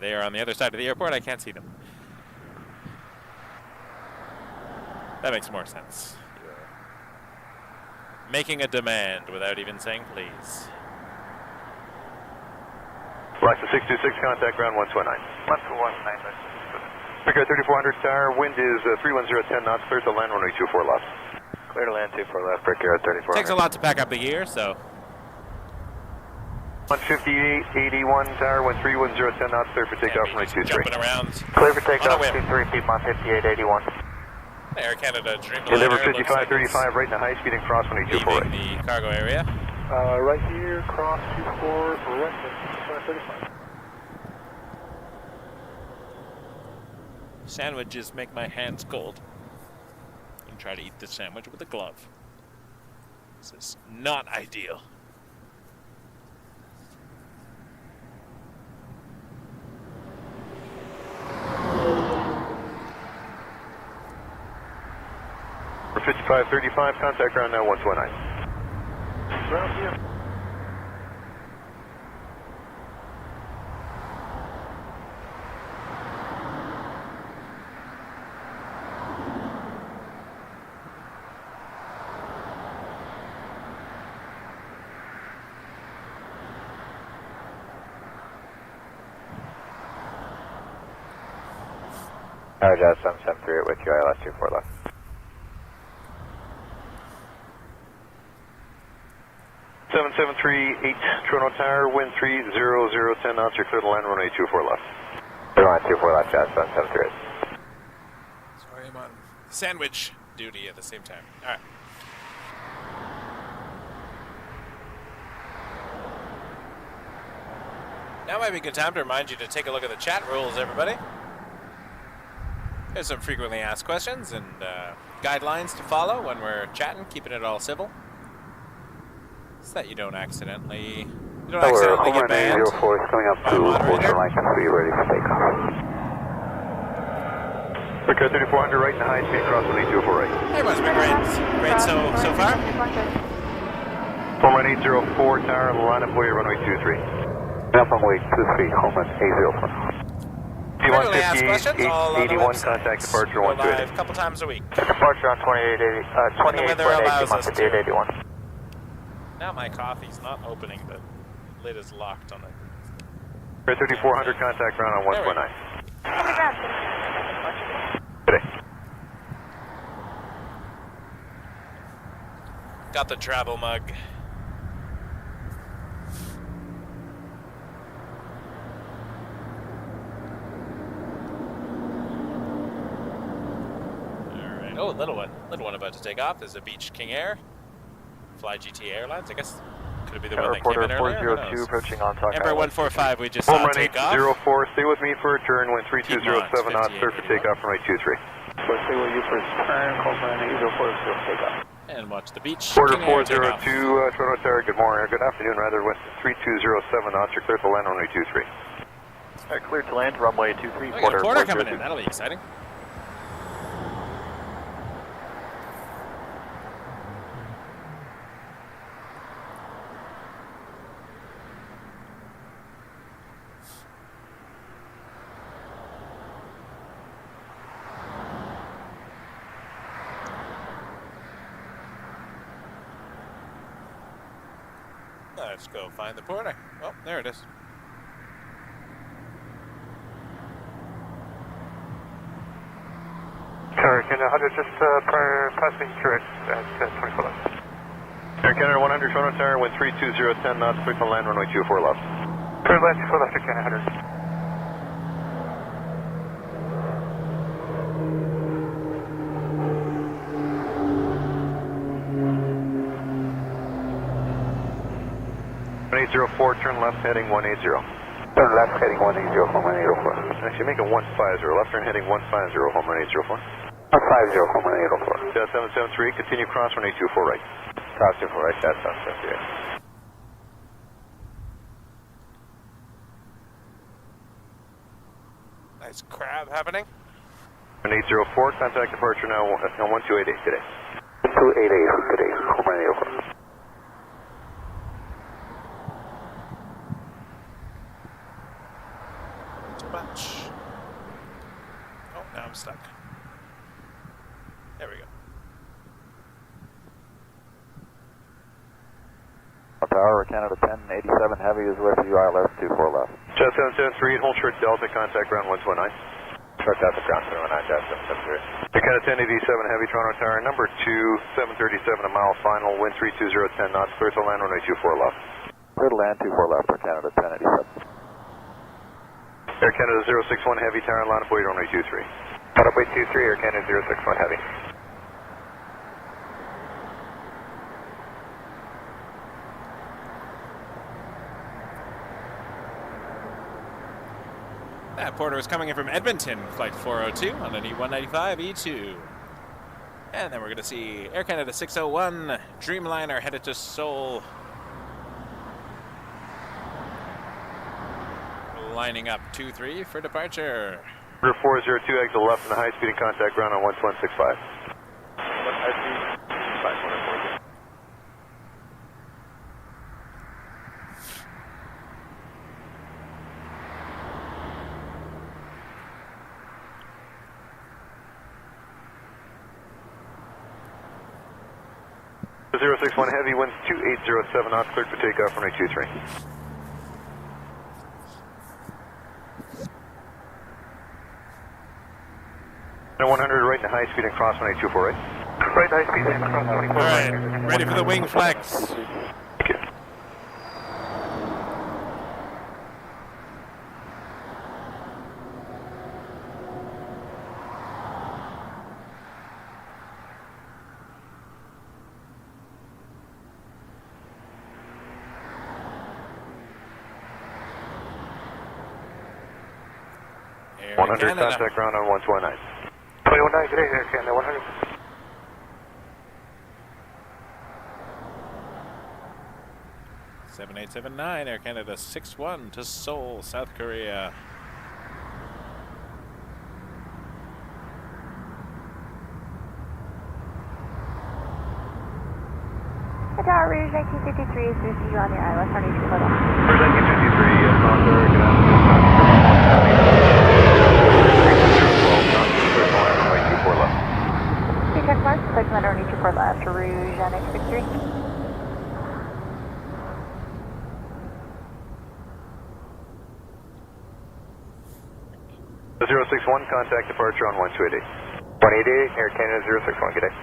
They are on the other side of the airport. I can't see them. That makes more sense. You're making a demand without even saying please. Black to 626, contact ground 129. 129, Brickyard 3400, tower, wind is 310 at 10 knots, clear to land runway 24 left. Clear to land 24 left, Brickyard 3400. Takes a lot to pack up the gear, so. 158.81, tower, wind 310 at 10 knots, clear for takeoff runway 23. Jumping around. Clear for takeoff, On a whim. 23, Piedmont 5881. Air Canada Dreamliner. Deliver looks like 5535 right in the high speed and cross runway 24 right. leaving the cargo area. right here, cross 24, right, 5535. Sandwiches make my hands cold. And try to eat the sandwich with a glove. This is not ideal. For 5535, contact ground now 129. Ground here. Tower Jazz 773 with you, ILS 24 left. Seven 738 Toronto Tower, wind 300, 10 knots, you're clear to land runway 24 left. Clear to land 24 left, Jazz 773. Sorry, I'm on sandwich duty at the same time. All right. Now might be a good time to remind you to take a look at the chat rules, everybody. There's some frequently asked questions and guidelines to follow when we're chatting, keeping it all civil, so that you don't accidentally get banned. 04 is coming up to Ocean Line 3, ready for takeoff. Quick 3400 right and high speed cross 1824 right. Everyone's been great so far. Home run 804, tower, line up for you, runway 23. Up runway 23, home run 804. Frequently asked questions, all on the 81, website. contact departure We're 128. live a couple times a week. Departure on 28.8, 28.81. 81. Now my coffee's not opening, the lid is locked on it. 3400, contact ground on 149. Today. Got the travel mug. Alright, oh, little one about to take off. There's a Beach King Air. Fly GT Airlines, I guess. Could it be the one that came in earlier? 402 approaching on target. Ember 145, we just Home saw run take off. 804, stay with me for a turn, wind 3207 knots, clear for takeoff from 823. Stay with you for a turn, home run 804, takeoff. And watch the Beach Quarter King Air take 402, off. Toronto Tower, good morning, or good afternoon rather, wind 3207 knots, you're clear to land on runway 23. Clear to land, runway 23, We got a quarter coming in, that'll be exciting. Let's go find the porter. Oh, there it is. Tower, can 100 just passing through it at 24 left. Air Canada 100, Toronto Tower, wind 32010 knots, clear to land, runway 24 left. Clear land 24 left, Canada 100. One 804, turn left heading 180. Turn left heading 180, home run 804. Actually, make it 150, left turn heading 150, home run 804. 150, home run 804. 773, continue cross runway 24 right. Cross 24 right, that's 778. Nice crab happening. 804, contact departure now on 1288 today. 288 today, home run 804. Much. Oh, now I'm stuck. There we go. Tower, Canada 1087 heavy is with you, ILS 24 left. Jet 773, hold short Delta, contact ground 129. Short Delta ground 129, Jet 773. Air Canada 1087 heavy, Toronto Tower, number 2, 737 a mile final, wind 32010 knots, clear to land runway 24 left. Clear to land 24 left for Canada 1087. Air Canada 061 heavy, tower line up weight runway 23. Line up weight 23, Air Canada 061 heavy. That porter is coming in from Edmonton, flight 402 on an E195 E2. And then we're going to see Air Canada 601 Dreamliner headed to Seoul. Lining up 2-3 for departure. Number 402, exit left in the high speed and contact ground on 12165. The 061 heavy, winds 2807 knots, cleared for takeoff runway 23. And 100 right in high speed and cross 124 right. Right, high speed and cross 24 right. Alright, ready for the wing flex. Thank you. Air 100, Canada. contact ground on 129. 219, good day, Air Canada 100. Seven 7879, Air Canada 61 to Seoul, South Korea. Qatar Rouge 1953 is with you on the ILS 184 left. First 1953, yes, Toronto, good afternoon. Personal line runway 24 left. Okay, check mark, second letter 184 left, Rouge NX63. The 061, contact departure on 128. 188, Air Canada 061, good day.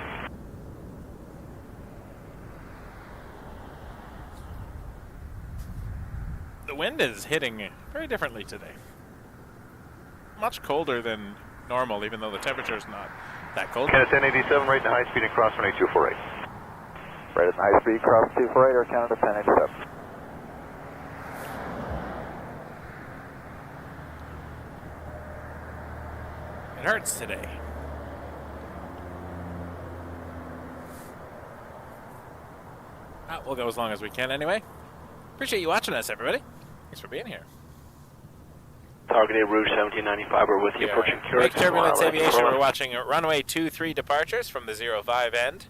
The wind is hitting very differently today. Much colder than normal, even though the temperature is not that cold. Canada 1087, right in the high speed and cross runway 248. Right at high speed, cross 248, Air Canada 1087. It hurts today. We'll go as long as we can anyway. Appreciate you watching us, everybody. Thanks for being here. Targeted Rouge 1795, we're with you, approaching Make Curtis. Turbulence Aviation. We're watching runway 23 departures from the 05 end.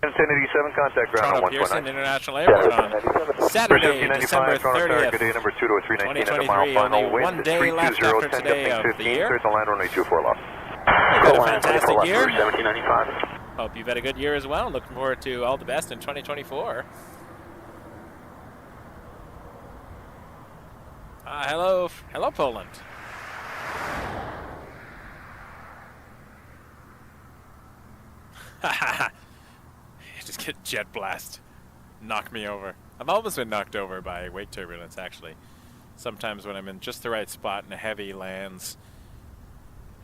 1087, contact ground Toronto on Pearson 129. International Airport on Saturday, December 30th. Good day, 30th, number 20319 at a mile 2023. final Only wind. 1 day left after today of the year. Clear to land runway 24 left. We've had a fantastic year. 1795. Hope you've had a good year as well. Looking forward to all the best in 2024. Hello, Poland. Just get jet blast. Knock me over. I've almost been knocked over by wake turbulence, actually. Sometimes when I'm in just the right spot and a heavy lands,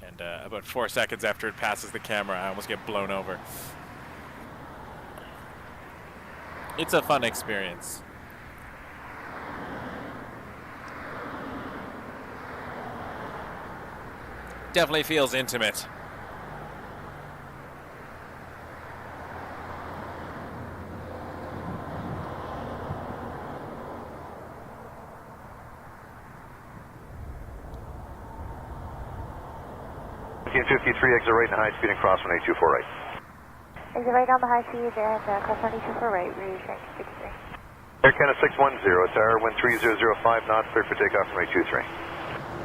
and about 4 seconds after it passes the camera, I almost get blown over. It's a fun experience. Definitely feels intimate. Exit right in the high speed and cross runway 24 right. Exit right on the high speed and cross runway 24 right, Rouge 1963. Air Canada 610, tower wind 3005 knots, clear for takeoff runway 23.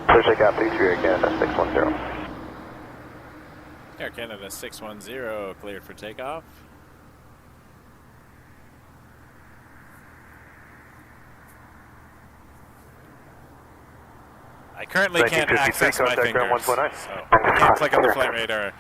Clear takeoff 23, Air Canada 610. Air Canada 610 cleared for takeoff. I currently can't access my fingers, so I can't click on the flight radar,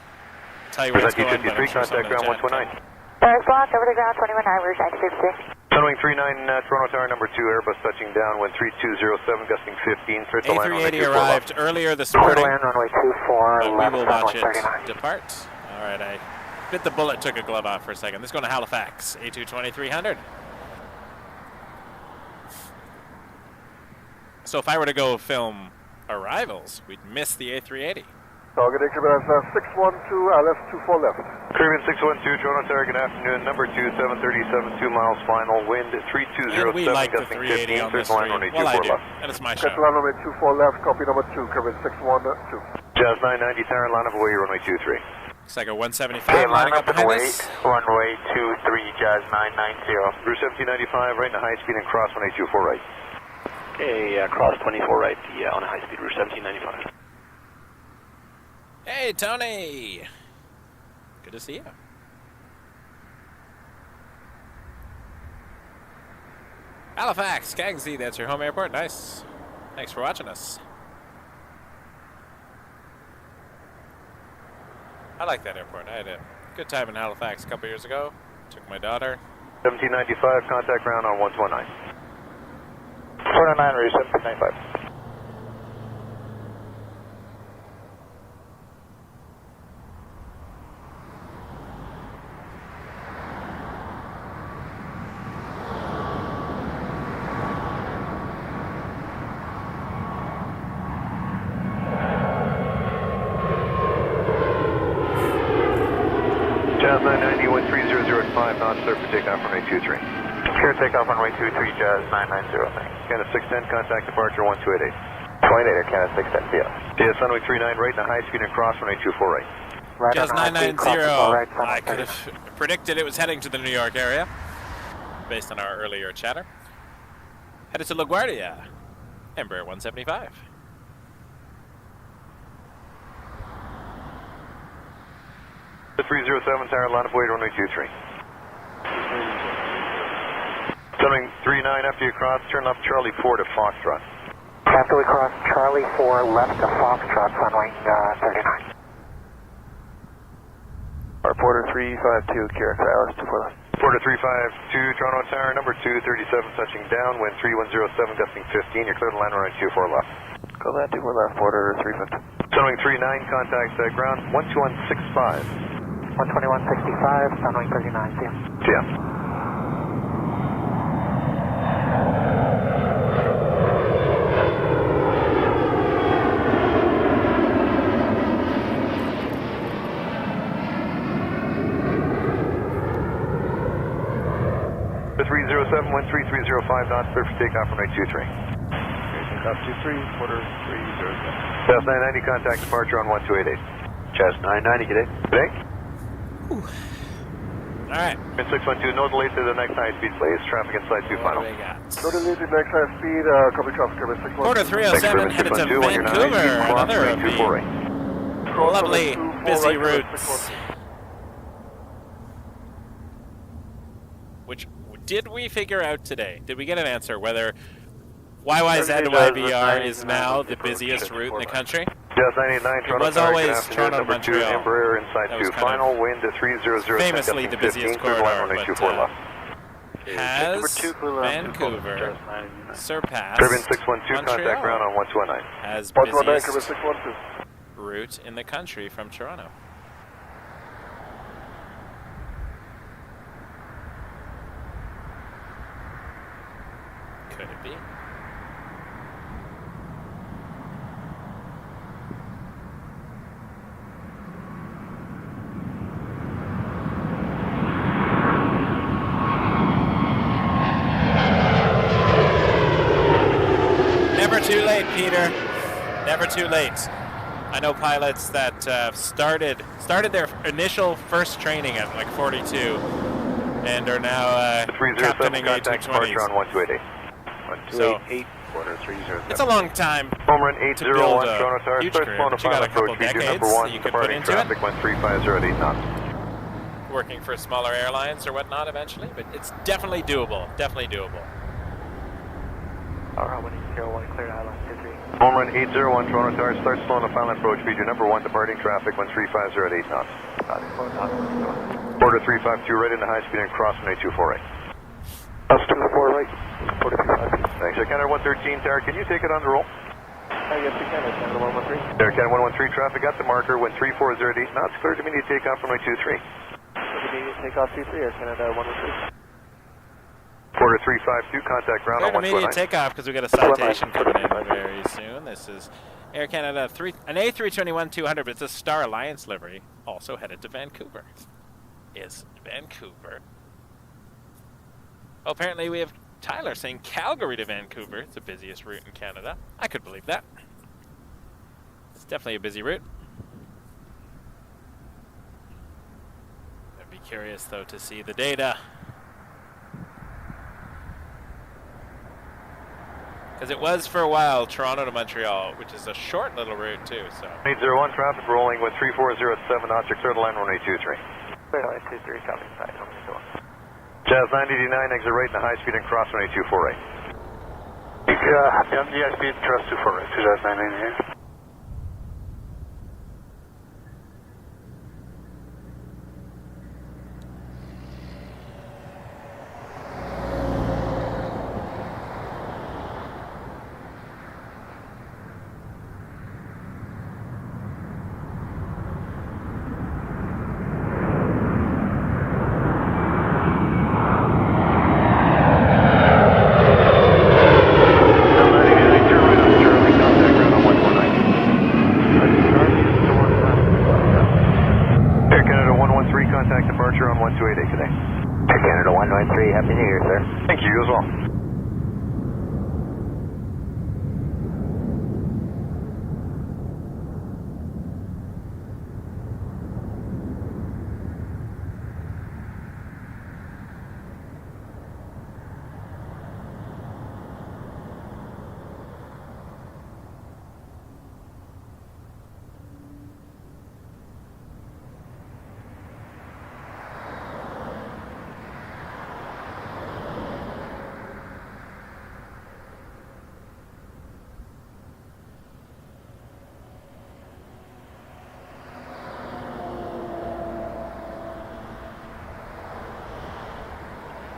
tell you where it's going, but I'm sure contact ground 129. There's block over the ground 21 Rouge 1963. Sunwing 39, Toronto Tower number 2, Airbus touching down, wind 3207, gusting 15, clear to land runway A380 24 arrived earlier this morning, Land runway 24 but we left, will watch runway it 39. depart. Alright, I bit the bullet, took a glove off for a second. This is going to Halifax, A220-300. So if I were to go film arrivals, we'd miss the A380. Target Exhibit 612, LS 24 left. Caribbean 612, Toronto Tower, good afternoon, number 2, 737, 2 miles final, wind And 3207, we like the gusting 380 15, on clear this to land stream. runway Well, I 24 do, left. and it's my show. Get land runway 24 left, copy number 2, Caribbean 612. Jazz 990, tower, line of away, runway 23. Looks like a 175 lining up behind us. Runway 23, Jazz 990. Route 1795, right in the high speed and cross runway 24 right. Okay, cross 24 right, on a high speed, Rouge 1795. Hey, Tony! Good to see you. Halifax, CYYZ, that's your home airport. Nice. Thanks for watching us. I like that airport. I had a good time in Halifax a couple years ago. Took my daughter. 1795, contact ground on 129. 409, Rouge 1795. knots, clear for takeoff runway 23. Clear takeoff runway 23, Jazz 990, thanks. Canada 610, contact departure 1288. 28 Air Canada 610, see ya. DS runway 39 right and a high speed and cross runway 24 right. Right Just on high speed, 990. crossing right, I could have predicted it was heading to the New York area based on our earlier chatter. Headed to LaGuardia, Embraer 175. The 307, tower line of weight runway 23. Turning 39 after you cross, turn left Charlie 4 to Foxtrot. After we cross Charlie 4 left to Foxtrot, runway 39. Porter 352, Carrick Islands 24 left. Porter 352, Toronto Tower, number 237, touching down, wind 3107, gusting 15, you're clear to land runway 24 left. Go land 24 left, Porter 350. Turning 39, contact ground 12165. 121.65, runway 39, see ya. See ya. The 307, wind 3305 knots, clear for takeoff runway 23. Takeoff 23, Porter 307. Jazz 990, contact departure on 1288. Jazz 990, good day. Good day. All right. Wind 612, no delay to the next high speed, please. Traffic inside 2 What final. do we got? No delay to next high speed, copy traffic, Airman 612. Porter 307 headed to Vancouver, another of the lovely busy routes. Which did we figure out today? Did we get an answer whether YYZ-YVR is now the busiest route in the country? Jazz 989, Toronto was Tower, always good afternoon, Toronto number 2, Montreal. Embraer inside That was 2 kind final, wind to 300, famously the busiest 15, clear to land corridor, runway but 24 left. has Vancouver surpassed Turbulence 612, contact Montreal ground on 1219. as Vancouver busiest 612. route in the country from Toronto? Could it be? Never too late, Peter. Never too late. I know pilots that started their initial first training at like 42 and are now The 307, captaining contact departure on A220s. 1288. So 8, Porter 307. it's a long time Home run to build 801, a Toronto Tower, huge start career, slowing to but you got final a couple approach, feature decades number 1, that you could put departing into it. traffic 13508 knots. working for smaller airlines or whatnot eventually, but it's definitely doable. Definitely doable. Tower 101, clear Island 23. Home run 801, Toronto Tower, start slowing to final approach, feature number 1, departing traffic 13508 knots. Porter 352, right into high speed and cross runway 248. Us to the 4 right, Porter 352. Thanks. Air Canada 113, Tower, can you take it on the roll? Yes, we can, Air Canada 113. Air Canada 113, traffic at the marker, wind 3408 knots, clear to immediate takeoff runway 23. Immediate takeoff 23, Air Canada 113. Porter 352, contact ground Good on immediate 129. takeoff because we got a citation coming in very soon. This is Air Canada an A321-200, but it's a Star Alliance livery, also headed to Vancouver. Is Vancouver? Oh, apparently we have Tyler saying Calgary to Vancouver. It's the busiest route in Canada. I could believe that. It's definitely a busy route. I'd be curious though to see the data. Because it was for a while Toronto to Montreal, which is a short little route too. So 801, traffic rolling with 3407 knots, you're clear to land runway 23. Clear Island 23, copy inside, on the door. Jazz 989, exit right into high speed and cross runway 248. Yeah, speed, trust 248, Jazz 989. Contact departure on 1288 today. Toronto 193, Happy New Year, sir. Thank you, you as well.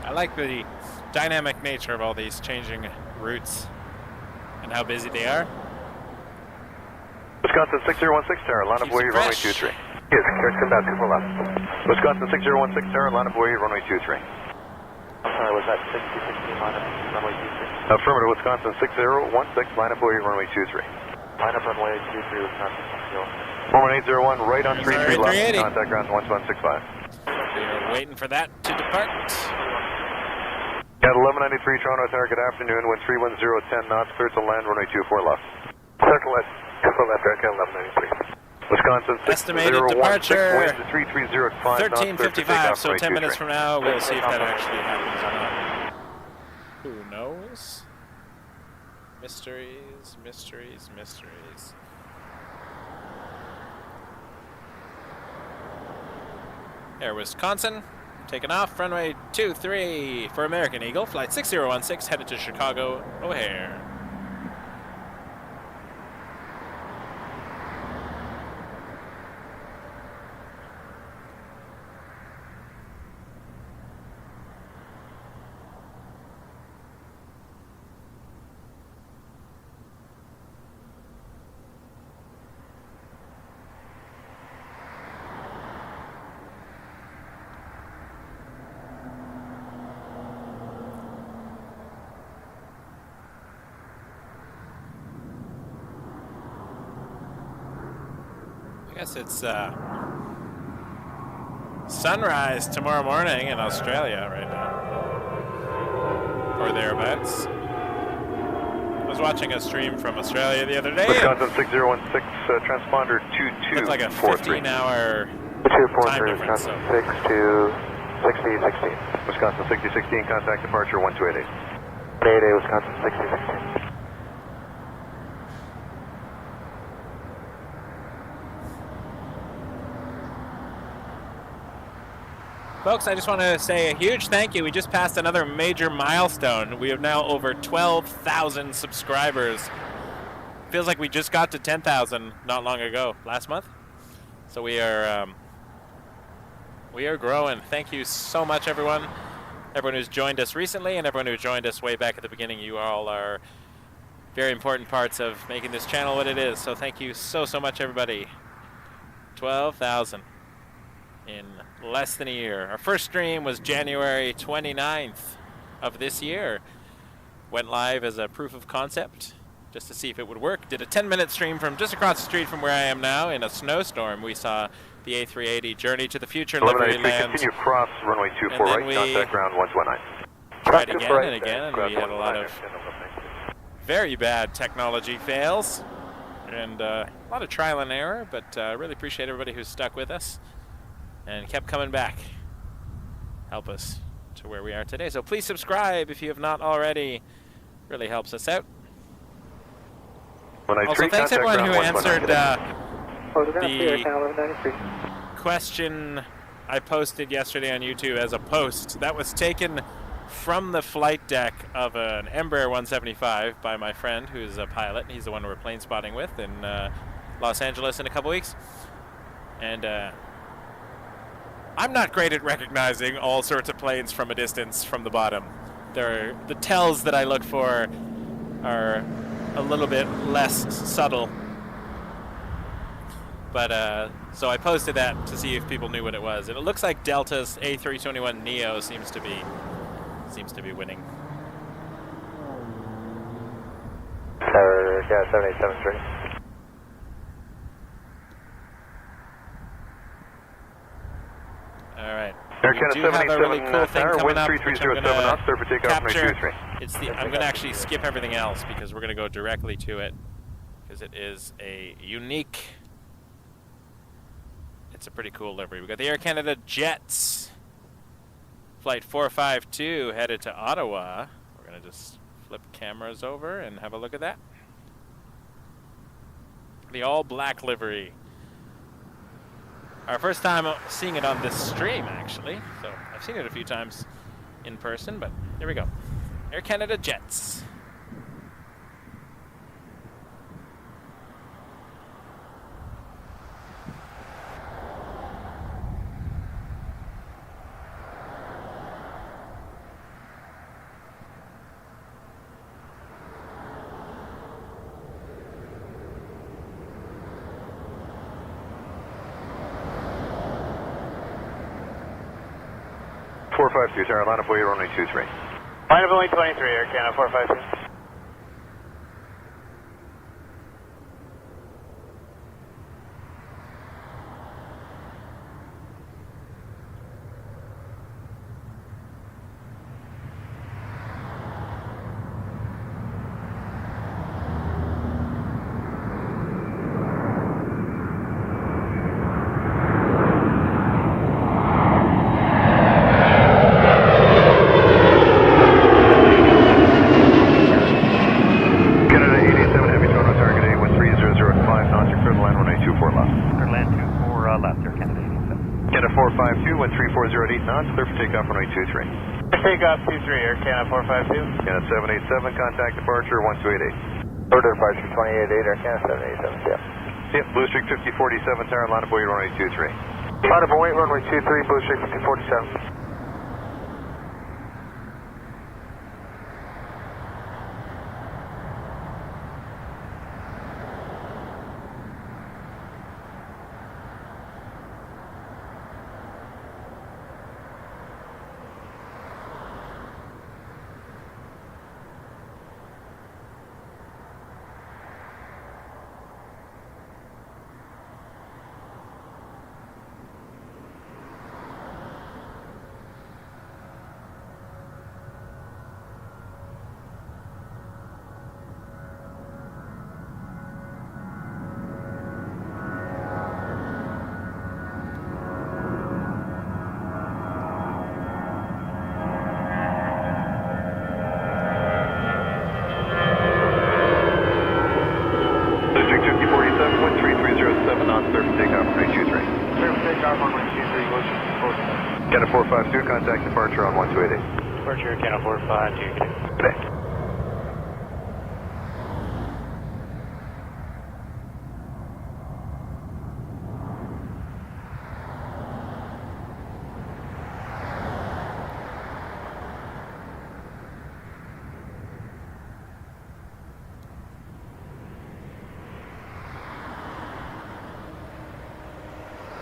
I like the dynamic nature of all these changing routes and how busy they are. Wisconsin 6016 Tower, line of Keeps way, it runway fresh. 23. Yes, clear, come down 24 left. Wisconsin 6016 Tower, line of way, runway 23. I'm sorry, was that 6016 line of runway 23? Affirmative, Wisconsin 6016, line of way, runway 23. Line of runway 23, Wisconsin 6016. 41801, right on There's our 33 left, A380. contact ground 1765. We are waiting for that to depart. At 1193 Toronto Tower, good afternoon, wind 31010 knots, clear to land, runway 24 left. Circle left, 24 left, American 1193. Wisconsin Estimated 6016, departure, wind 3305 knots, clear to take 13:55, off, so runway 10 minutes 23. from now, we'll see if that actually happens or not. Who knows? Mysteries, mysteries, mysteries. Air Wisconsin, taking off, runway 23 for American Eagle, flight 6016, headed to Chicago O'Hare. I guess it's sunrise tomorrow morning in Australia right now, or thereabouts. I was watching a stream from Australia the other day. Wisconsin 6016, transponder 2243. It's like a 15-hour 243, time difference. So. Wisconsin 6016. Wisconsin 6016, contact departure 1288. 88, Wisconsin 6016. Folks, I just want to say a huge thank you. We just passed another major milestone. We have now over 12,000 subscribers. Feels like we just got to 10,000 not long ago, last month. So we are growing. Thank you so much, everyone. Everyone who's joined us recently and everyone who joined us way back at the beginning. You all are very important parts of making this channel what it is. So thank you so much, everybody. 12,000 in less than a year. Our first stream was January 29th of this year. Went live as a proof of concept just to see if it would work. Did a 10-minute stream from just across the street from where I am now in a snowstorm. We saw the A380 journey to the future livery land. Continue cross runway 24 right, contact ground 119. Tried again and again, and we had a lot of very bad technology fails and a lot of trial and error, but really appreciate everybody who stuck with us and kept coming back. Help us to where we are today. So please subscribe if you have not already. Really helps us out. Also, thanks everyone who answered the question I posted yesterday on YouTube as a post. That was taken from the flight deck of an Embraer 175 by my friend who's a pilot. He's the one we're plane spotting with in Los Angeles in a couple weeks. And I'm not great at recognizing all sorts of planes from a distance from the bottom. The tells that I look for are a little bit less subtle. But so I posted that to see if people knew what it was, and it looks like Delta's A321 Neo seems to be winning. Yeah, 7873. All right. Air Air we Canada do have a really 77 cool thing Tower, coming wind up, which I'm 3307 going knots, clear for to takeoff runway capture. 23. I'm going to actually skip everything else because we're going to go directly to it because it is a unique. It's a pretty cool livery. We got the Air Canada Jets, flight 452 headed to Ottawa. We're going to just flip cameras over and have a look at that. The all black livery. Our first time seeing it on this stream, actually. So I've seen it a few times in person, but here we go. Air Canada Jets. Tower, line up way runway 23. Line of only 23, Air Canada 452. Knots, clear for takeoff runway 23. Takeoff 23, Air Canada 452. Canada 787, contact departure 1288. Order departure 288, Air Canada 787, yeah. Yep, Blue Streak 5047, Tower, line up way runway 23. Line up way runway 23, Blue Streak 5047. Canada 452, contact departure on 1288. Departure Canada 452. Today.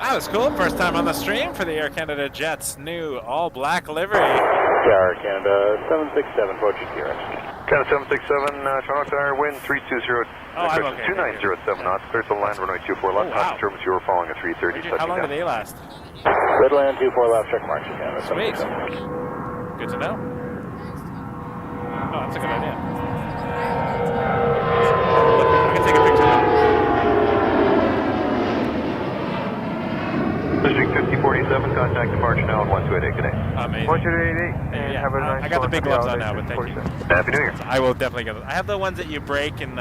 That was cool. First time on the stream for the Air Canada Jets new all-black livery. Tower, Canada 767, approaching clearance. Canada 767, Toronto Tower, wind 320, I'm okay. 2907 knots, clear to land runway 24 left, wow. determines you were following a 330. How long do they last? Red land 24 left, check marks, Canada Sweet. 767. Good to know. Oh, that's a good idea. I can take a picture now. District 5047, contact departure now on 1288. Good day. Amazing. 1288, and Yeah, have a nice I got the big gloves on now, holiday, but thank you. Happy New Year. I will definitely get those. I have the ones that you break and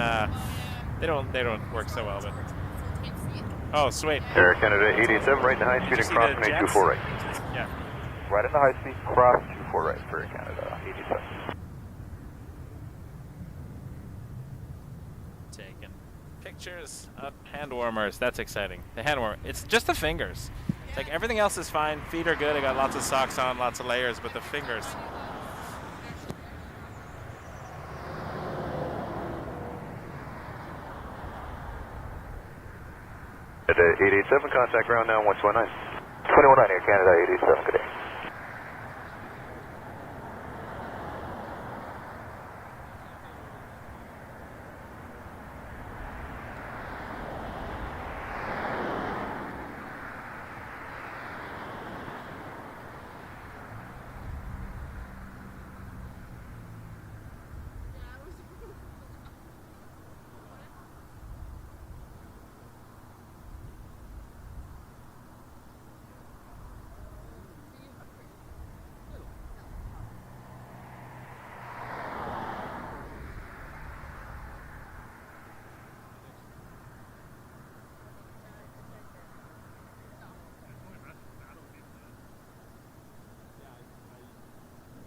they don't work so well, but oh sweet. Air Canada 87, right in the high speed and cross runway 24 right. Yeah. Right in the high speed, cross 24 right for Air Canada 87. Taking pictures of hand warmers. That's exciting. The hand warmer. It's just the fingers. It's like everything else is fine. Feet are good. I got lots of socks on, lots of layers, but the fingers. At 887, contact ground now 119. 219, Air Canada 87, good day.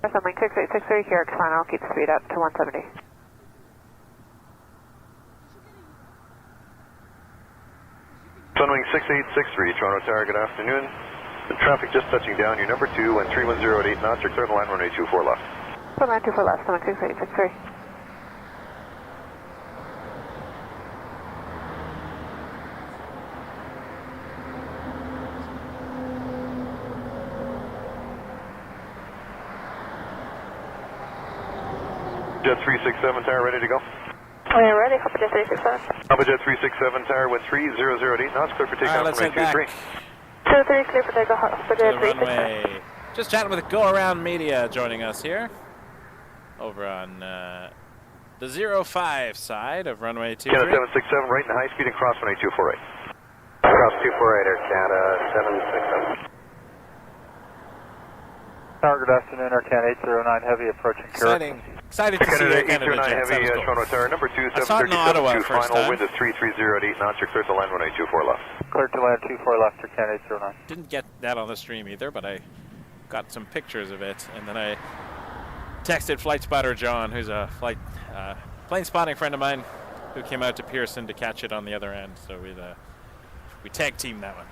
Sunwing 6863, here, fine, I'll keep the speed up to 170. Sunwing 6863, Toronto Tower, good afternoon. The traffic just touching down, your number 2 and 3108 knots, your clear to land runway 24 left. Clear land 24 left, Sunwing 6863. Jet 367 tower ready to go. We're ready, Papa Jet 367. Papa Jet 367 tower with 3008 knots, clear for takeoff let's runway head back. 23. 23, clear for takeoff, Papa Jet 367. Runway. Just chatting with Go Around Media joining us here. Over on the 05 side of runway 23. Canada 767 right in high speed and cross runway 248. Cross 248, Air Canada 767. Tower, good afternoon, Air Canada 809 Heavy approaching Current. Excited to see Air Canada 809 jets. Heavy, That was cool. Toronto Tower, number 2, I saw it in 737 Ottawa 2, first final time. wind is 3308 knots, you're clear to land runway 24 left. Clear to land 24 left, Air Canada 809. Didn't get that on the stream either, but I got some pictures of it, and then I texted Flight Spotter John, who's a plane spotting friend of mine, who came out to Pearson to catch it on the other end. So we tag teamed that one.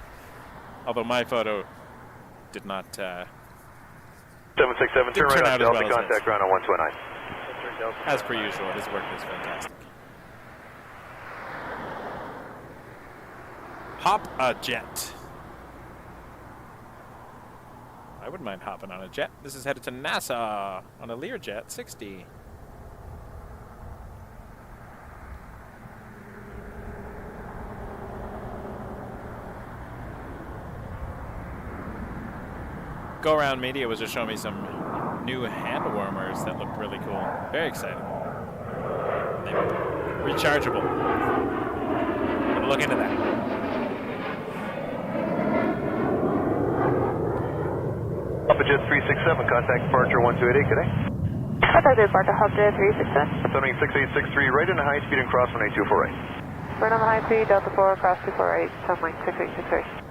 Although my photo did not. 767, turn Didn't right turn on out as Delta, well as contact ground on 129. As per usual, his work is fantastic. Hop a jet. I wouldn't mind hopping on a jet. This is headed to NASA on a Learjet 60. Go Around Media was just showing me some new hand warmers that look really cool. Very exciting. They're rechargeable. I'm gonna look into that. Papa Jet 367, contact departure 1288, good day. Contact departure, Papa Jet 367. Sunwing 6863, right into high speed and cross runway 248. Right on the high speed, Delta 4, cross 248, Sunwing 6863.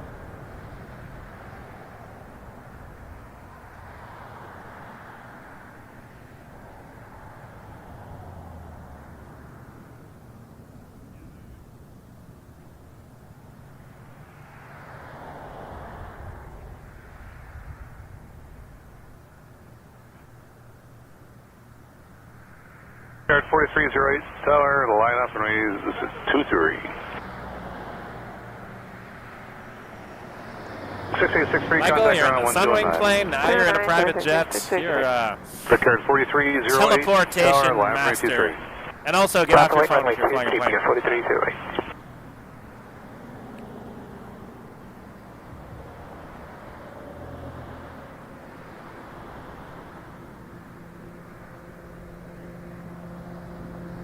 Air 4308, tower, line up and raise, this is 23. 6863, Michael, contact you're ground in a Sunwing plane. Now you're in a private jet. You're Ricard 4308, teleportation tower, line up master. 23. And also get off your phone if you're flying a plane. 4308.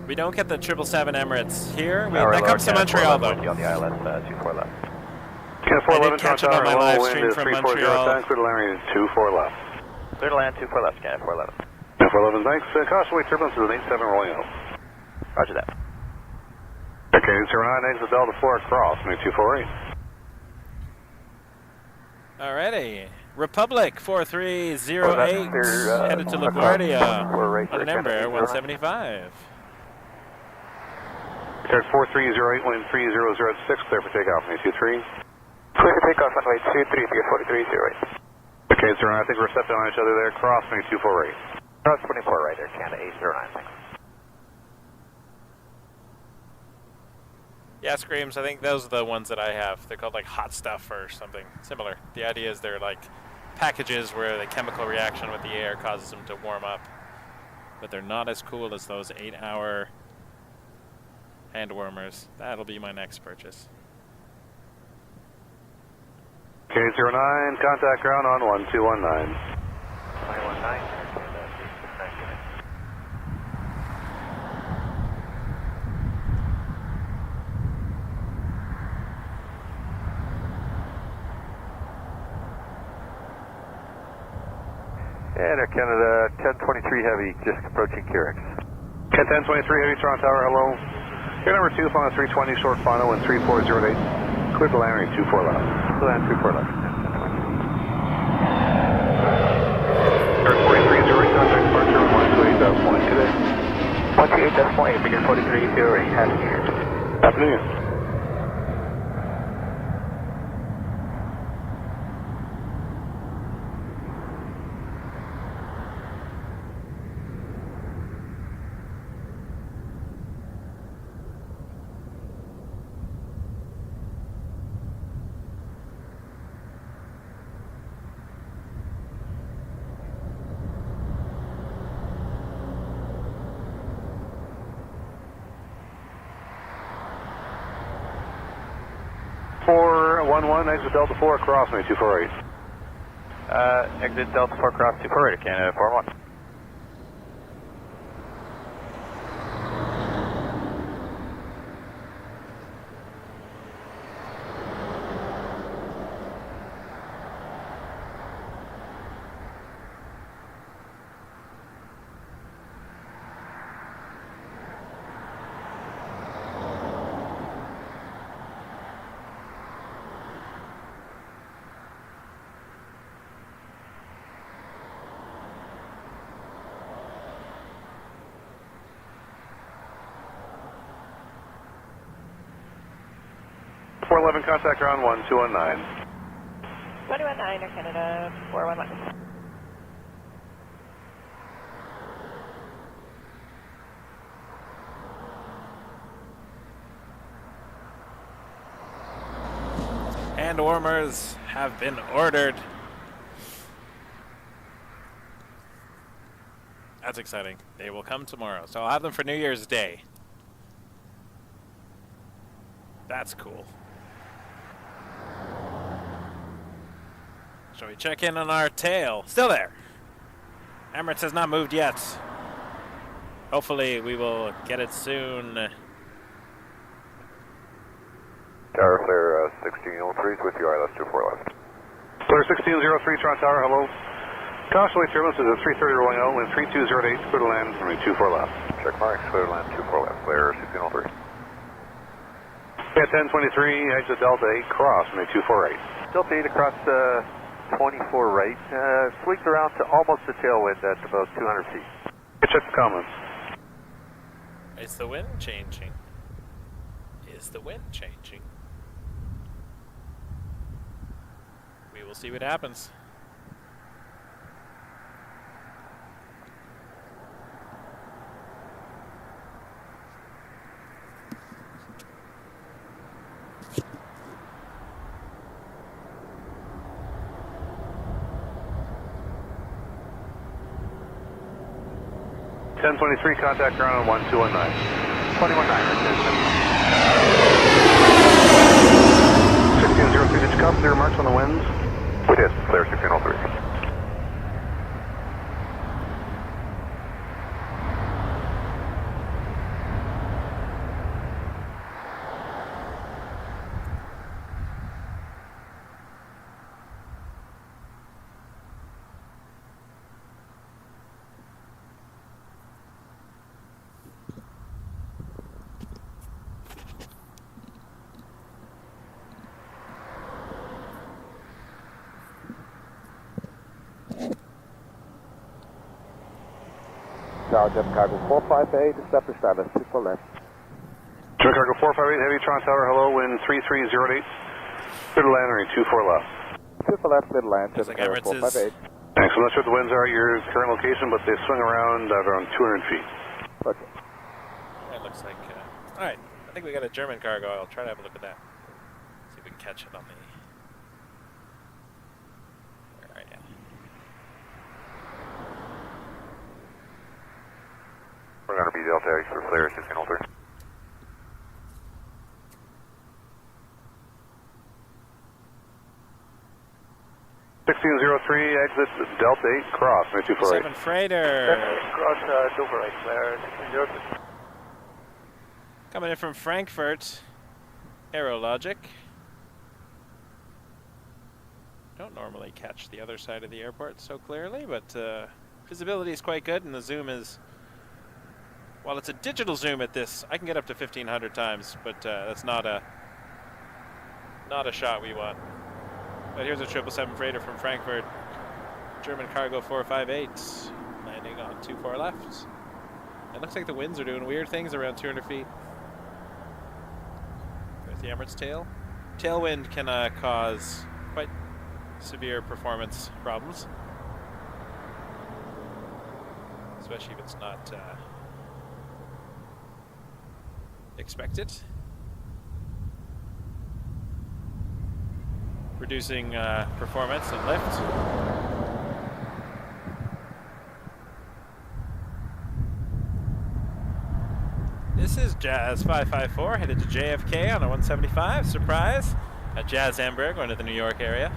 We don't get the 777 Emirates here. That comes to Montreal, though. On the ILS 24 left. Canada I did 411, catch it Toronto on my Tower, live low stream wind is from 340, Montreal. clear to land 24 left. Clear to land 24 left, Canada 411. 411, thanks. Caution wait turbulence is an 87 rolling out. Roger that. Okay, 09, exit Delta 4 across, runway 248. Alrighty. Republic 4308 headed to LaGuardia on an Embraer 175. Ricard 4308, wind 3006, clear for takeoff, runway 23. Clear for takeoff, runway 23, 4308. Okay, sir, I think we're stepping on each other there, cross, runway 248. Cross 24 right there, Canada 809, thanks. Yeah, Screams, I think those are the ones that I have. They're called like hot stuff or something similar. The idea is they're like packages where the chemical reaction with the air causes them to warm up. But they're not as cool as those 8-hour hand warmers. That'll be my next purchase. Okay, 09, contact ground on 1219. 919. And Air Canada 1023 Heavy, just approaching Kyrix. 1023 Heavy, Toronto Tower, hello. Air number 2, final 320, short final, wind 3408. Clear to land, runway 24 left. Clear to land 24 left. Air 4308, Decimal 8, figure 4308, Happy New Year. Happy New Year. Exit Delta 4, cross me, 248. Exit Delta 4, cross 248, Canada 41. Contact ground 1219. 219 Air Canada 411. Hand warmers have been ordered. That's exciting. They will come tomorrow. So I'll have them for New Year's Day. That's cool. Shall we check in on our tail? Still there. Emirates has not moved yet. Hopefully we will get it soon. Tower Flare 1603 with you, ILS 24 left. Flare 1603, Toronto Tower, hello. Constellation Turbulence is at 330 rolling out, wind 3208, clear to land from 24 left. Check marks, clear to land 24 left, Flare 1603. Yeah, 1023, exit Delta 8, cross from 248. Delta 8 across 24 right, sweeps around to almost the tailwind at about 200 feet. Check the comments. Is the wind changing? Is the wind changing? We will see what happens. Ten 23, contact ground on 1219. 1603, did you copy the remarks on the winds? We did, Flare 1603. Tower Jet Cargo 458, establish status 24 left. Jet Cargo 458, Heavy Toronto Tower, hello, wind 3308, clear to land, running 24 left. 24 left, clear to land, Jet Like Cargo 458. Thanks, I'm not sure what the winds are at your current location, but they swing around 200 feet. Okay. It looks like, alright, I think we got a German cargo. I'll try to have a look at that. See if we can catch it on the... Where are you? We're going to be Delta X for Flare 1603. Exit Delta 8, cross, 248. 7 freighter. Cross Dover right, Flare 1603. Coming in from Frankfurt. Aerologic. Don't normally catch the other side of the airport so clearly, but visibility is quite good, and the zoom is... While it's a digital zoom at this, I can get up to 1,500 times, but that's not a shot we want. But here's a 777 freighter from Frankfurt, German cargo 458, landing on 24 left. It looks like the winds are doing weird things around 200 feet. There's the Emirates tail. Tailwind can cause quite severe performance problems, especially if it's not expected. Reducing performance and lift. This is Jazz 554 headed to JFK on a 175. Surprise! At Jazz Hamburg, going to the New York area.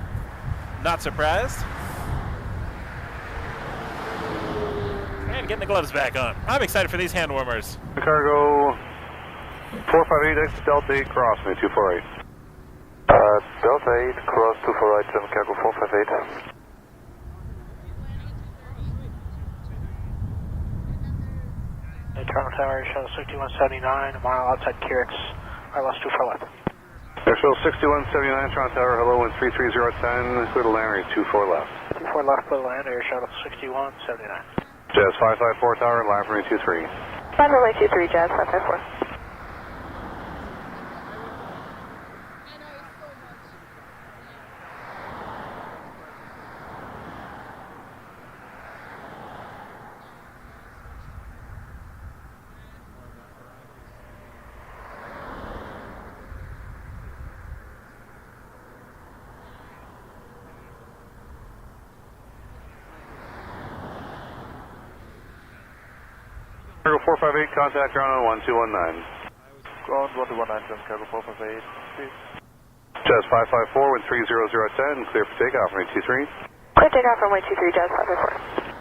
Not surprised. And getting the gloves back on. I'm excited for these hand warmers. Cargo 458 exit Delta 8 cross me 248. Delta 8, cross 248, 7 cargo 458. Toronto Tower, shuttle 6179, a mile outside Kyrix, ILS 24 left. Shuttle 6179, Toronto Tower, hello, wind 33010, clear to land, runway 24 left. 24 left, clear to land, air shuttle 6179. Jazz 554 Tower, land runway 23. Land runway 23, Jazz 554. Cargo 458, contact ground on 1219. Ground 1219, 7 cargo 458, please. Jazz 554, wind 30010, clear for takeoff, runway 23. Clear takeoff runway 23, Jazz 554.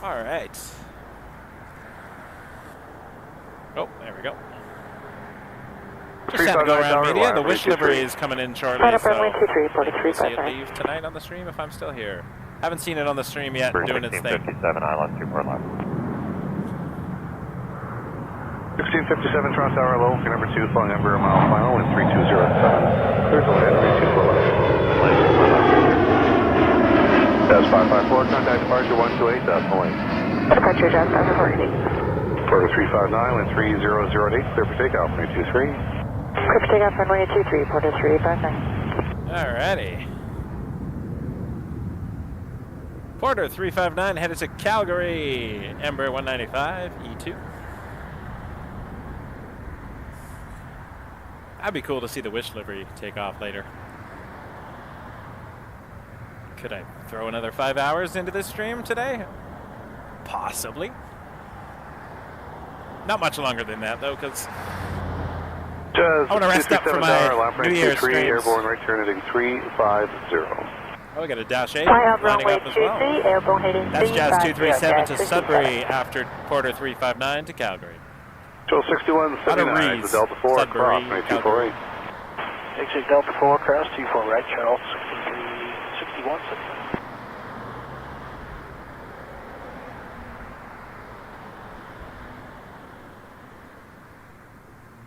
All right. Oh, there we go. Just had to go around media. The wish livery is coming in shortly, Line up so runway 23, maybe we'll see it 4359. leave tonight on the stream if I'm still here. Haven't seen it on the stream yet, doing its thing. 1657, ILS 24 left. 1657 Toronto Tower, hello, clear number 2, flying Embraer mile final, wind 3207. Clear to land, runway 24 left. Jazz 554, contact departure 128, point. Departure, Jazz 548. Porter 359, wind 3008, clear for takeoff, runway 23. Clear for takeoff runway 23, Porter 359. Alrighty. Porter 359 headed to Calgary. Embraer 195, E2. That'd be cool to see the wish livery take off later. Could I throw another 5 hours into this stream today? Possibly. Not much longer than that, though, because I want to rest up for my New Year's streams. Airborne return heading 350. Oh, we got a Dash 8 Fly out lining runway up as well. 23, airborne heading That's Jazz 350, 237 to Jazz Sudbury after Porter 359 to Calgary. Shuttle 6179, the Delta 4, Sudbury, cross, runway 248. Exit Delta 4, cross 24 right, shuttle 6179.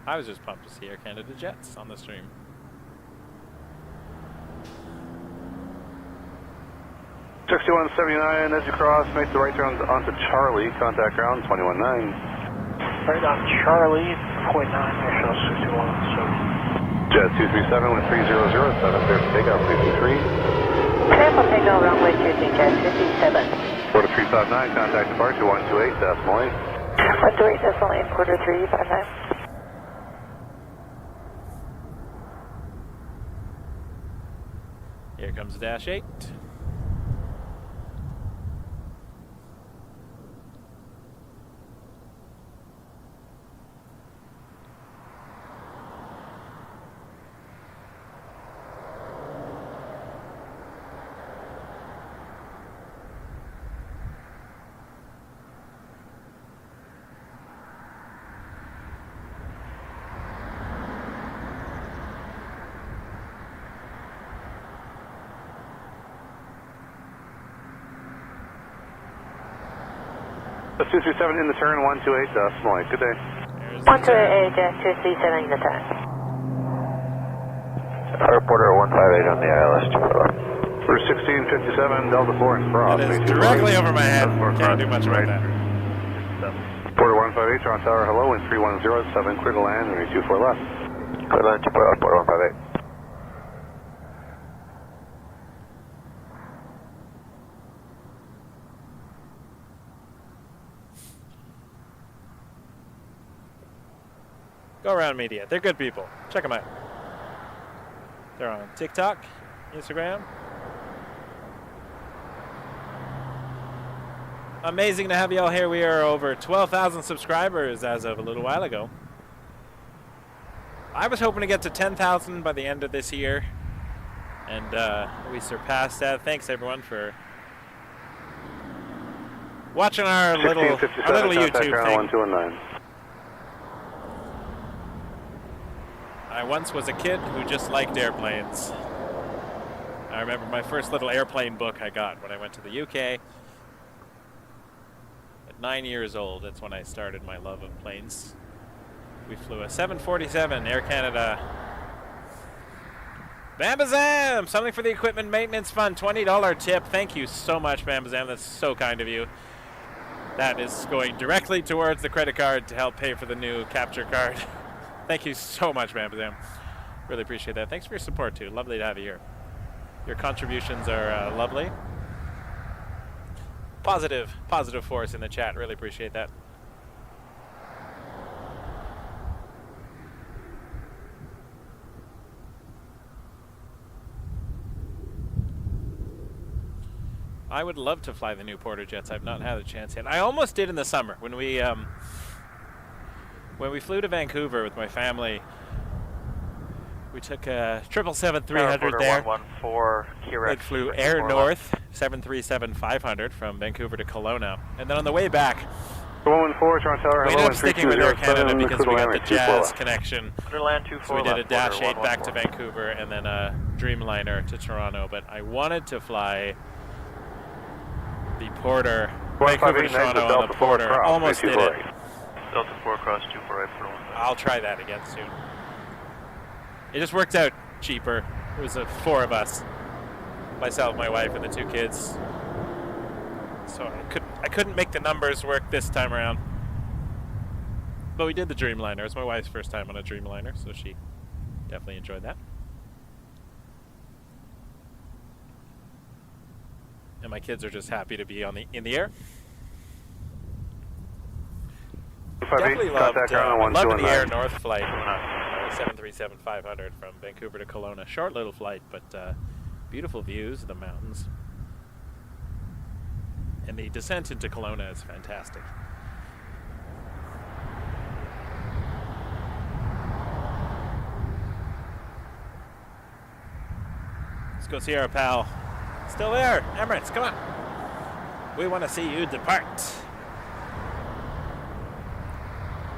I was just pumped to see Air Canada jets on the stream. $6179, as you cross, make the right turn onto Charlie, contact ground 219. Right on Charlie, 0.9, air shuttle 61, so. Jet 237 with 3007, clear for takeoff, 53. Clear for takeoff runway 23, Jazz 57. Porter 359, contact departure 128, decimal 8. 128, decimal 8, Porter 359. Here comes Dash 8. 237 in the turn, 128, decimal 8. Good day. 128, 237 in the turn. Reporter 158 on the ILS 24 left. For 1657, Delta 4 and cross. That is directly over my head. Can't do much about that. Porter 158, Toronto Tower, hello, wind 3107, clear to land, runway 24 left. Clear to land, 24 left, Porter 158. Go Around Media. They're good people. Check them out. They're on TikTok, Instagram. Amazing to have you all here. We are over 12,000 subscribers as of a little while ago. I was hoping to get to 10,000 by the end of this year, and we surpassed that. Thanks everyone for watching our little YouTube thing. 1219. I once was a kid who just liked airplanes. I remember my first little airplane book I got when I went to the UK. At 9 years old, that's when I started my love of planes. We flew a 747 Air Canada. Bambazam! Something for the equipment maintenance fund. $20 tip. Thank you so much, Bambazam. That's so kind of you. That is going directly towards the credit card to help pay for the new capture card. Thank you so much, Bambazam. Really appreciate that. Thanks for your support, too. Lovely to have you here. Your contributions are lovely. Positive force in the chat. Really appreciate that. I would love to fly the new Porter jets. I've not had a chance yet. I almost did in the summer when we flew to Vancouver with my family. We took a 777-300 there. 114, It flew Air North 737-500 from Vancouver to Kelowna, and then on the way back, 114, Toronto Tower, we hello, ended up sticking with Air Canada because we got the Jazz left. connection. Land So we did a Dash 8 back to Vancouver and then a Dreamliner to Toronto. But I wanted to fly the Porter, Vancouver to Toronto on the Porter. Almost did it. Delta 4 cross 248 for 1. I'll try that again soon. It just worked out cheaper. It was four of us, myself, my wife, and the two kids. So I couldn't make the numbers work this time around. But we did the Dreamliner. It was my wife's first time on a Dreamliner, so she definitely enjoyed that. And my kids are just happy to be in the air. Definitely loved the Air North flight, 737-500 from Vancouver to Kelowna. Short little flight, but beautiful views of the mountains. And the descent into Kelowna is fantastic. Let's go see our pal. Still there, Emirates, come on. We want to see you depart.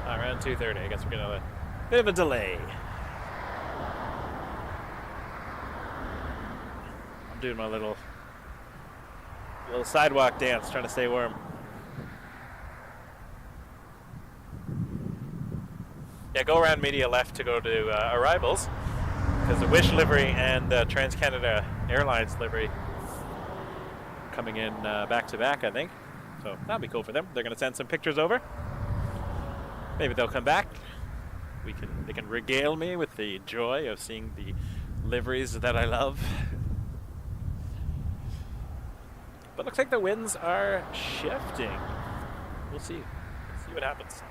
Around 2:30, I guess we're going to have a bit of a delay. I'm doing my little sidewalk dance, trying to stay warm. Yeah, go around media left to go to arrivals, because the Wish livery and the Trans-Canada Airlines livery coming in back to back, I think. So that'll be cool for them. They're going to send some pictures over. Maybe they'll come back. They can regale me with the joy of seeing the liveries that I love. But looks like the winds are shifting. We'll see. See what happens.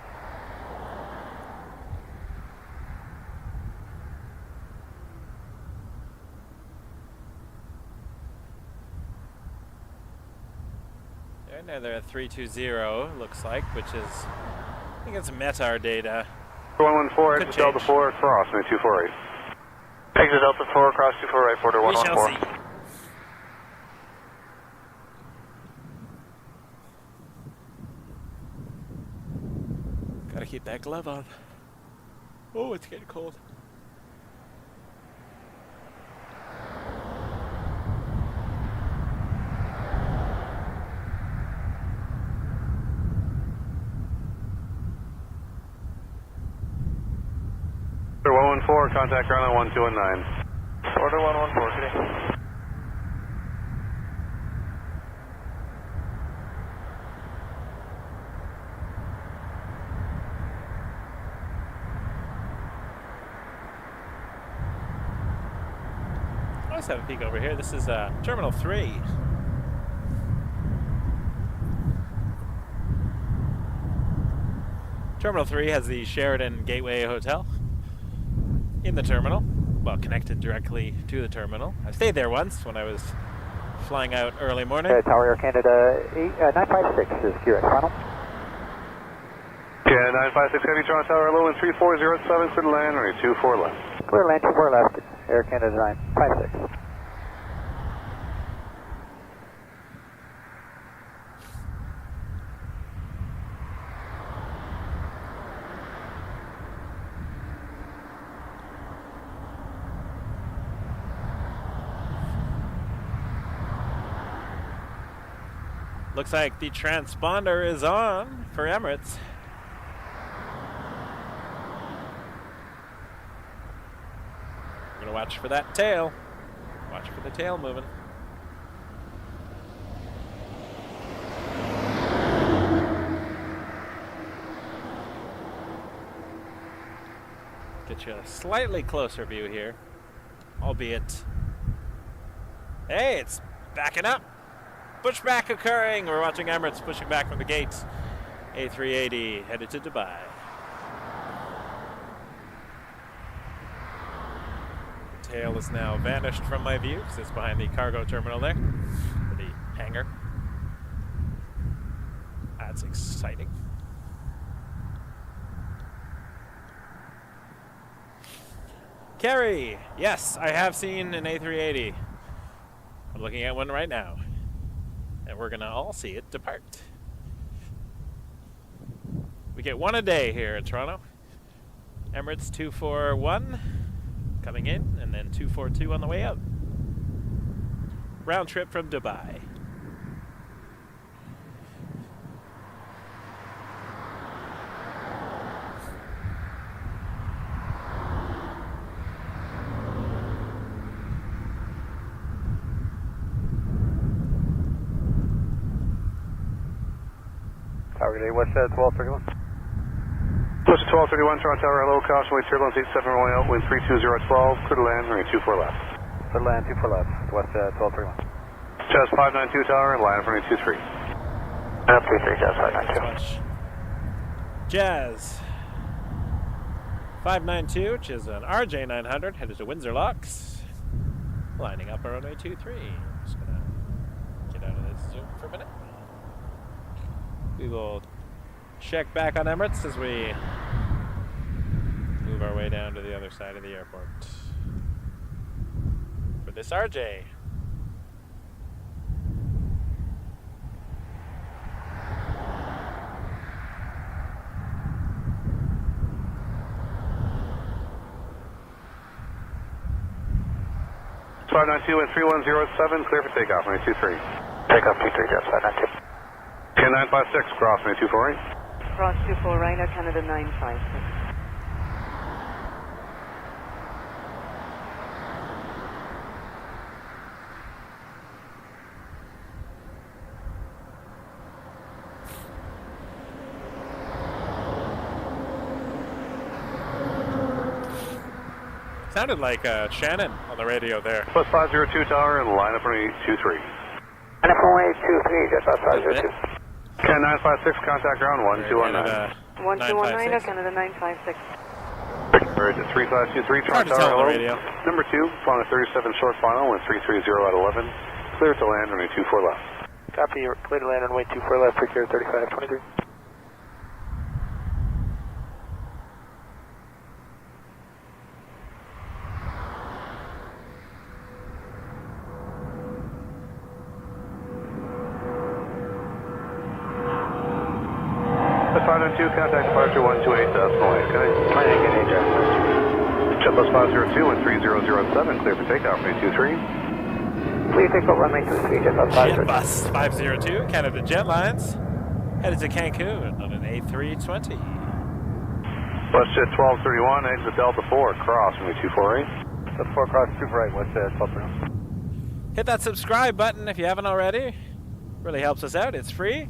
Another 320 looks like, which is, I think it's METAR data. 114, exit Delta 4 cross, 248. Exit Delta 4 cross 248, Porter 114. We shall see. Gotta keep that glove on. Oh, it's getting cold. 1124, contact ground on 1219. Order 114, good day. Let's have a peek over here. This is Terminal 3. Terminal 3 has the Sheraton Gateway Hotel in the terminal. Well, connected directly to the terminal. I stayed there once when I was flying out early morning. Tower Air Canada 956 is QX final. Yeah, 956 Heavy Toronto Tower, low in 3407, clear to land, runway 24 left. Clear land 24 left, Air Canada 956. Looks like the transponder is on for Emirates. We're gonna watch for that tail. Watch for the tail moving. Get you a slightly closer view here, albeit. Hey, it's backing up. Pushback occurring. We're watching Emirates pushing back from the gates. A380 headed to Dubai. The tail has now vanished from my view because it's behind the cargo terminal there, or the hangar. That's exciting. Kerry, yes, I have seen an A380. I'm looking at one right now. And we're gonna all see it depart. We get one a day here in Toronto. Emirates 241 coming in, and then 242 on the way out. Round trip from Dubai. Tower Gate, what's 1231? Push 1231, Toronto Tower, hello, caution, wait, turbulence 87 rolling out, wind 32012, clear to land, runway 24 left. Clear to land 24 left, west 1231. Jazz 592 Tower, and line up runway 23. 23, Jazz 592. Jazz 592, which is an RJ900, headed to Windsor Locks. Lining up our runway 23. Just gonna get out of this zoom for a minute. We will check back on Emirates as we move our way down to the other side of the airport. For this RJ. It's 592 and 3107, clear for takeoff, runway 23. Takeoff 23, Jazz 592. 956, cross runway 24 right. Cross 24 right, Air Canada 956. Sounded like Shannon on the radio there. Plus 502 Tower, and line up runway 23. And up runway 23, Jazz 502. Can 956, contact ground 1219. 1219, Air Canada 956. Bird at 3523, Hard Toronto to tell Tower, on the hello. radio. Number 2, flying a 37 short final, wind 330 at 11. Clear to land, runway 24 left. Copy, clear to land runway 24 left, pre-clear 3523. Plus 592, contact departure 128, decimal 8, okay? Plus 502 and 3007, clear for takeoff, runway 23. Please take over runway 23, Jet Bus 502. Jet Bus 502, Canada Jet Lines, headed to Cancun on an A320. WestJet 1231, exit Delta 4, cross, runway 248. Delta 4 cross 248, WestJet 1231. Hit that subscribe button if you haven't already. Really helps us out. It's free.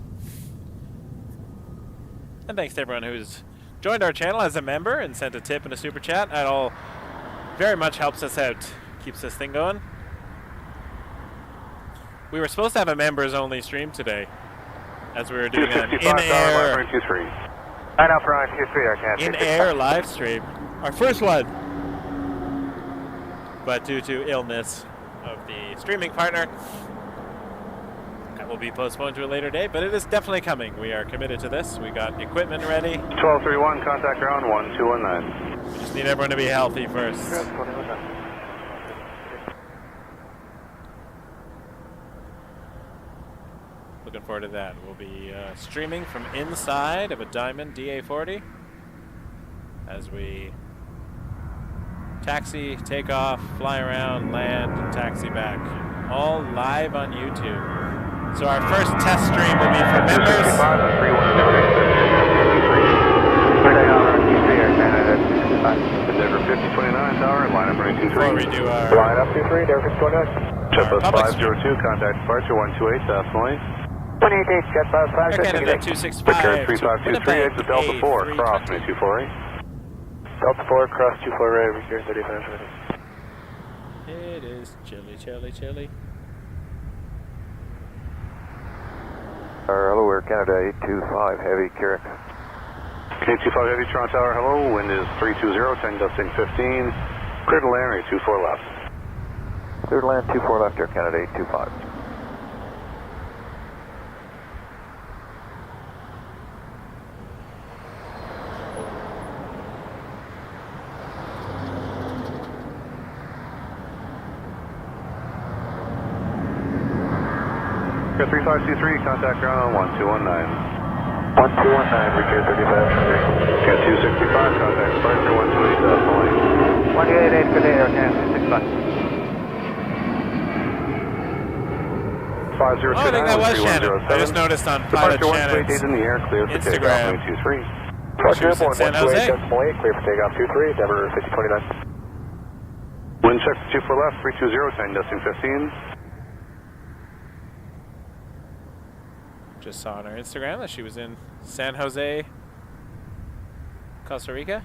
And thanks to everyone who's joined our channel as a member and sent a tip and a super chat. That all very much helps us out. Keeps this thing going. We were supposed to have a members only stream today, as we were doing an in-air in-air live stream. Our first one. But due to illness of the streaming partner, that will be postponed to a later date, but it is definitely coming. We are committed to this. We got equipment ready. 1231, contact ground 1219. We just need everyone to be healthy first. Looking forward to that. We'll be streaming from inside of a Diamond DA40 as we taxi, take off, fly around, land, and taxi back. All live on YouTube. So our first test stream will be for members. Endeavor 5029 tower, line up running 23. Before we do our line up 23, Endeavor 5029. JetBus 502, contact departure 128, decimally. 188, JetBus Air 502. Canada 265. Return 3523, exit Delta 4, cross runway 248. Delta 4, cross 248, return 35 minutes. It is chilly, chilly, chilly. Hello, Air Canada 825, heavy, Carrick. K25 Heavy, Toronto Tower, hello. Wind is 320, 10 dusting 15. Clear to land, 24 left. Clear to land, 24 left, Air Canada 825. Air 3523, contact ground on 1219. 1219, return 35. Air 265, contact departure 128, decimally. 188, good day, Air Canada 265. 5029, Oh, I think that was Shannon. 3107. I just noticed on Pilot Departure 128 Shannon's in the air, clear for takeoff, Instagram. runway 23. She was in San Jose. Clear for takeoff 23, Endeavor 5029. Wind check 24 left, 320, 10 dusting 15. Just saw on her Instagram that she was in San Jose, Costa Rica.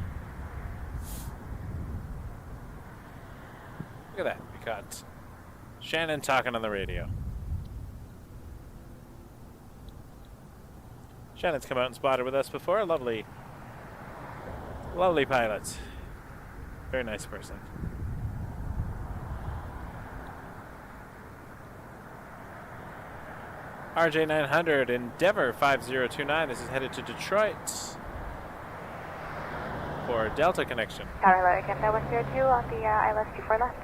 Look at that. We got Shannon talking on the radio. Shannon's come out and spotted with us before. Lovely, lovely pilot. Very nice person. RJ900, Endeavor 5029. This is headed to Detroit for Delta connection. Tower Air Canada 102 on the ILS 24 left.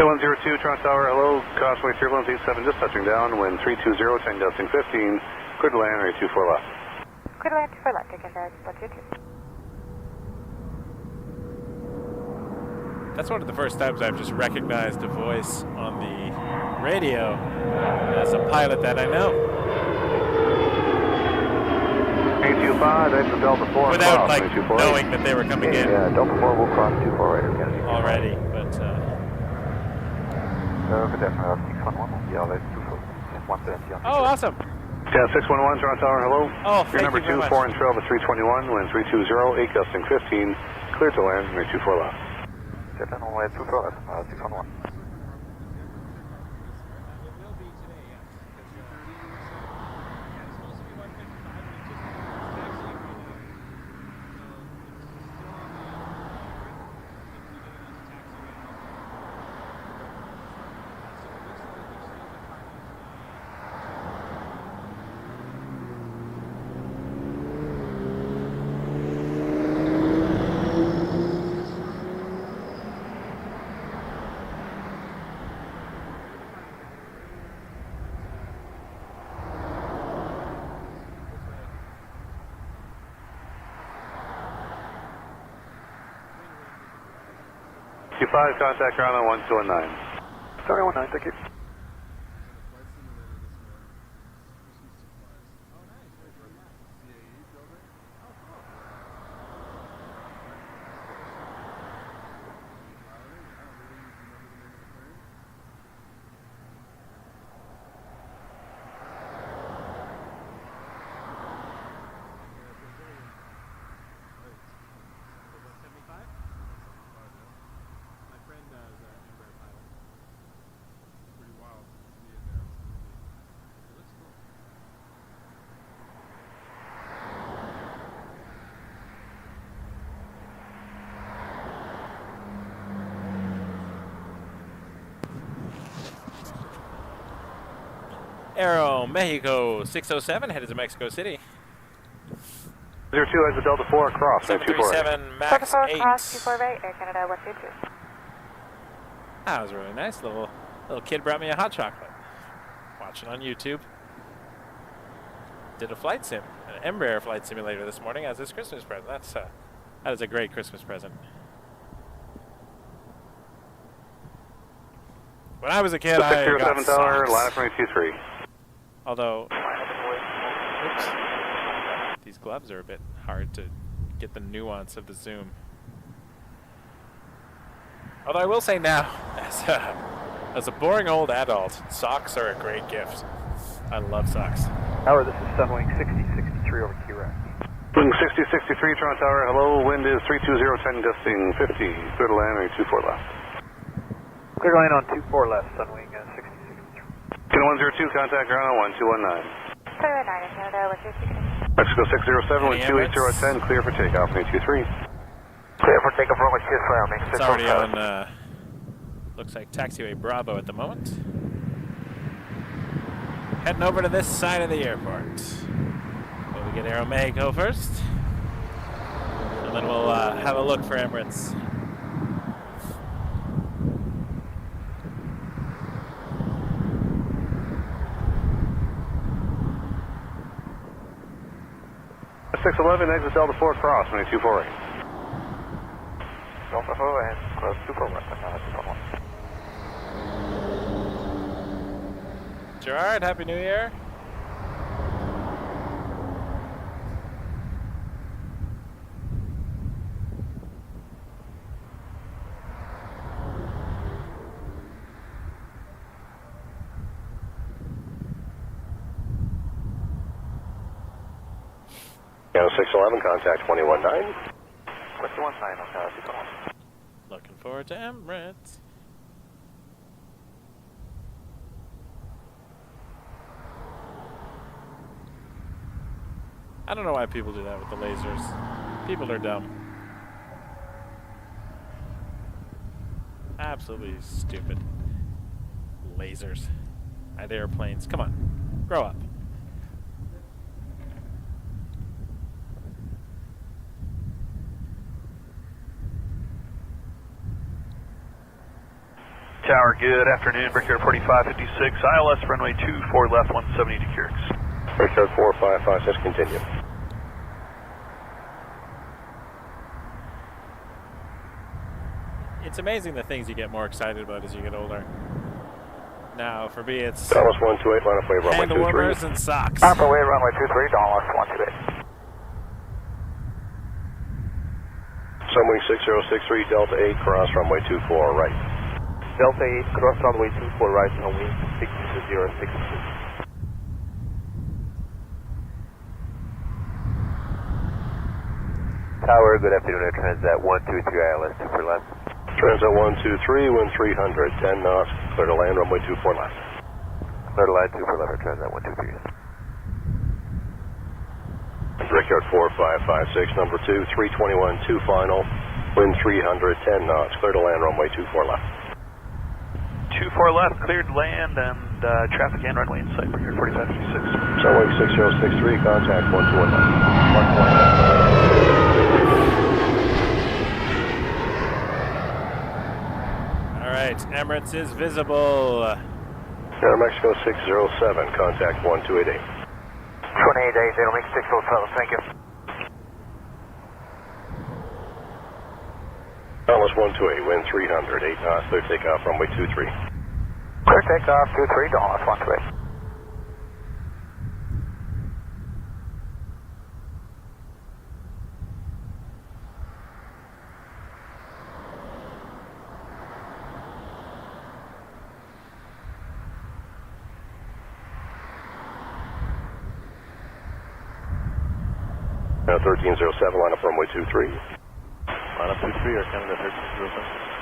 102, Toronto Tower, hello. Crossway Turbulence 87, just touching down. Wind 320, 10 dusting 15. Clear to land, runway 24 left. Clear to land 24 left, Air Canada 102. That's one of the first times I've just recognized a voice on the radio as a pilot that I know. 825, exit Delta 4, without cross, like 248. knowing that they were coming in Yeah, Delta 4 will cross 24 right, Air Canada. already. But Good afternoon, 611, yeah, let's do 170 on oh, awesome! Yeah, 611, Toronto Tower, hello. Oh, Your number thank you very 2, 4 much. and trail to 321, wind 320, 8 gusting 15. Clear to land, runway 24 left. Jet on way 24 left, 611. Q5, contact ground on 1219. Sorry, 19, thank you. Aero Mexico 607 headed to Mexico City. 02 has the Delta 4 across. 737 MAX 8. Cross 248, Air Canada 122. That was really nice. Little kid brought me a hot chocolate. Watching on YouTube. Did a flight sim, an Embraer flight simulator this morning as his Christmas present. That is a great Christmas present. When I was a kid, I got 607 Tower, socks. line up from 23. Although, oops, these gloves are a bit hard to get the nuance of the zoom. Although I will say now, as a boring old adult, socks are a great gift. I love socks. Tower, this is Sunwing 6063 over QRAC. Wing 6063, Toronto Tower, hello, wind is 320, 10 gusting 50, clear to land, 24 left. Clear line on 24 left, Sunwing 6063. Kilo 102, contact ground on 1219. Clear at 9, Air Canada 123. Mexico 607, wind 280, 10, clear for takeoff, 23. Clear for takeoff, runway 23, It's already on, looks like taxiway Bravo at the moment. Heading over to this side of the airport. Well, we get Aero Mexico first. And then we'll have a look for Emirates. At 611, exit Delta 4 cross, 2248. Delta 4 and cross 24 left, Gerard, Happy New Year. Piano 611, contact 219. 219, Looking forward to Emirates. I don't know why people do that with the lasers. People are dumb. Absolutely stupid. Lasers. At airplanes. Come on. Grow up. Tower, good afternoon. Brickyard 4556, ILS runway 24 left, 170 to Curix. Brickyard 4556, continue. It's amazing the things you get more excited about as you get older. Now, for me, it's Dallas 128, line up wave runway 23. hand warmers and socks. Alpha wave runway 23, Dallas 128. Sunwing 6063, Delta 8, cross runway 24, right. Delta 8, cross runway 24 right, on wing 6062. Tower, good afternoon, Air Transat 123 ILS 24 left. Transat 123, wind 300, 10 knots, clear to land, runway 24 left. Clear to land 24 left, Air Transat 123. Brickyard 4556, number 2, 321, 2 final, wind 300, 10 knots, clear to land, runway 24 left. 24 left, cleared land and traffic and runway in sight. Brickyard 4556. Sunwing 6063, contact 121. All right, Emirates is visible. Air Mexico 607, contact 1288. 28 days, it'll make 607, thank you. Dallas 128, wind 300, 8 knots, clear takeoff, runway 23. Clear takeoff, 23, Dallas 128. Now 1307, line up runway 23. Line up 23, Air Canada 1307.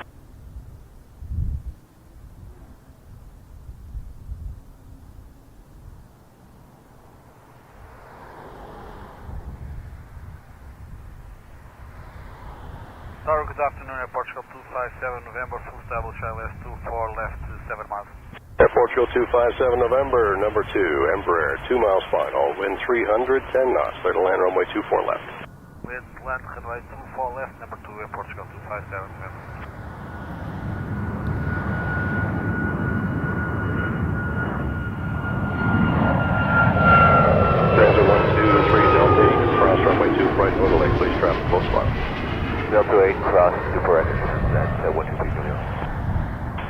Tower, good afternoon, Air Portugal 257, November, full establish ILS 24 left 7 miles. Air Portugal 257 November, number 2, Embraer, 2 miles final, wind 310 knots, clear to land runway 24 left. Wind land runway 24 left, number 2, Portugal 257 November. Transit 123 Delta 8, cross runway 2, right over the lake, please traffic close spot. Delta 8, cross, 24 exit, that's 123 Julio.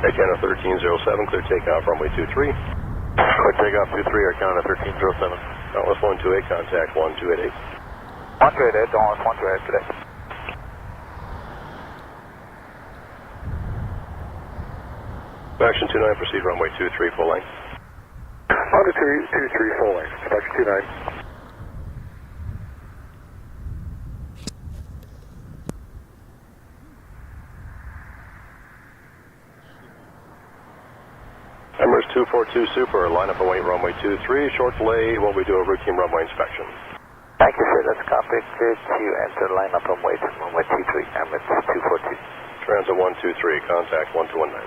Canada 1307, clear takeoff runway 23. Clear takeoff 23, Air Canada 1307. Dallas 128, contact 1288. 128, Dallas 128 today. Action 29, proceed runway 23, full length. Honda 23, full length, Action 29. Emirates 242 Super, line up and wait runway 23, short delay while we do a routine runway inspection. Thank you, sir. That's copy. Clear to enter line up and wait runway 23, Emirates 242. Transit 123, contact 1219.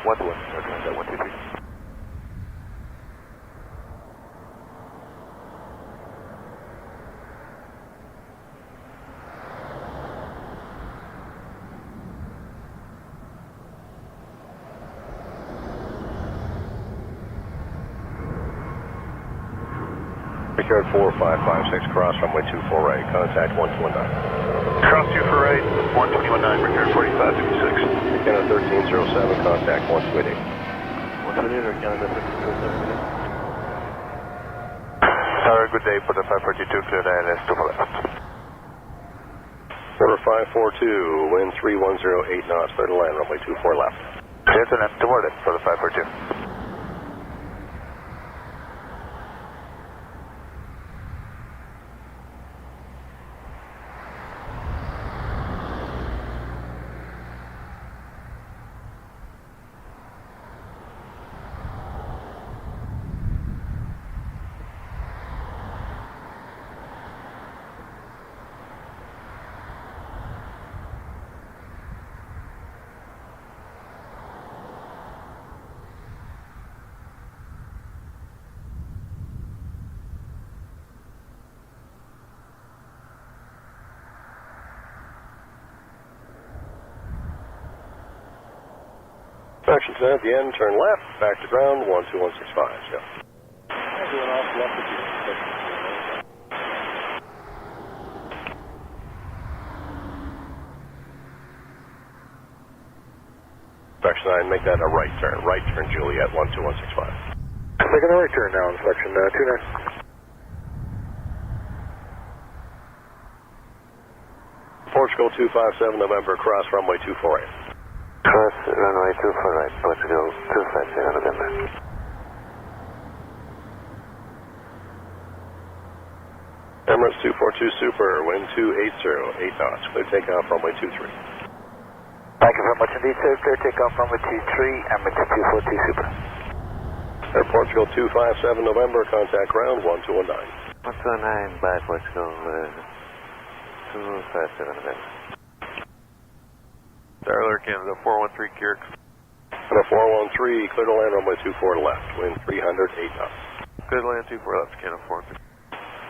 121, transit 123. Picard 4556, cross runway 24 right, contact 1219. Cross 24 right, 1219, return 4556. Canada 1307, contact 1288. 128, Air Canada 1307. Tower, good day, for the 542, clear the ILS 2 for left. Order 542, wind 3108 knots, clear to land, runway 24 left. Clear to land, toward it for the 542. Action 10 at the end, turn left, back to ground, 12165, yeah. Everyone else left with you. Section 9, make that a right turn, Juliet, 12165. Taking a right turn now, inspection 29. Portugal 257 November, cross runway 248. Cross runway 24 right, Portugal 257 November. Emirates 242 Super, wind 280, 8 knots, clear takeoff runway 23. Thank you very much indeed, sir. Clear takeoff runway 23, Emirates 242 Super. Air Portugal 257 November, contact ground 1219. 129 by Portugal 257 November. Tower, Canada 413, Kyrix. And a 413, clear to land runway 24 to left, wind 308 knots. Clear to land 24 left, Canada 413.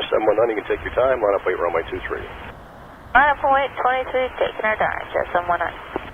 719, you can take your time, line up wait runway 23. Line up and wait 23, taking our time, just 719.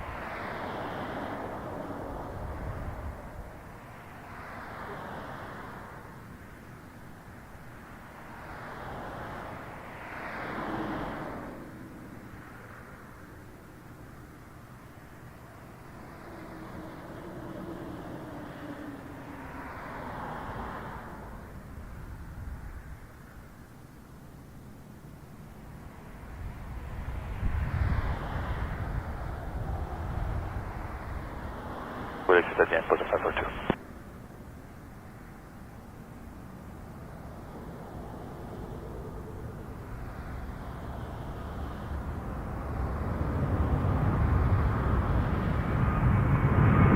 We'll exit at the end for the 542.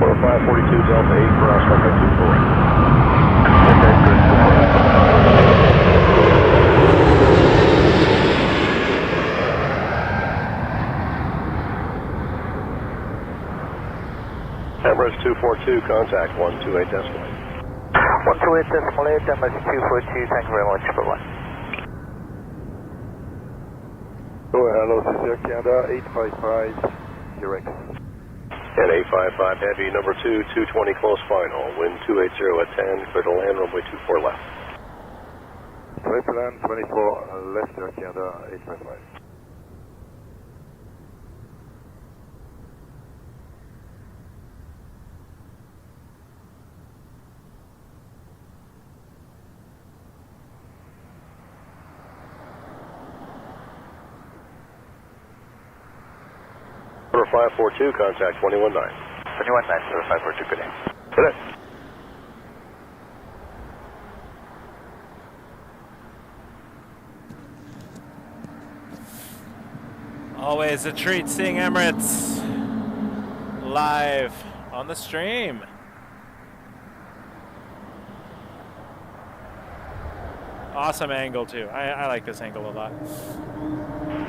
Order 542 Delta 8, cross runway 24 right. Emirates Emirates 242, contact 128 decimal 128 decimal 8, Emirates 242, thank you very much, bye-bye. Hello, this is Air Canada 855, T-Rex. And 855 Heavy, number 2, 220 close final, wind 280 at 10, clear to land, runway 24 left. Clear to land, 24 left, Air Canada 855. Number 542, contact 219. 219, sir, 542, good day. Good day. Always a treat seeing Emirates live on the stream. Awesome angle too. I like this angle a lot.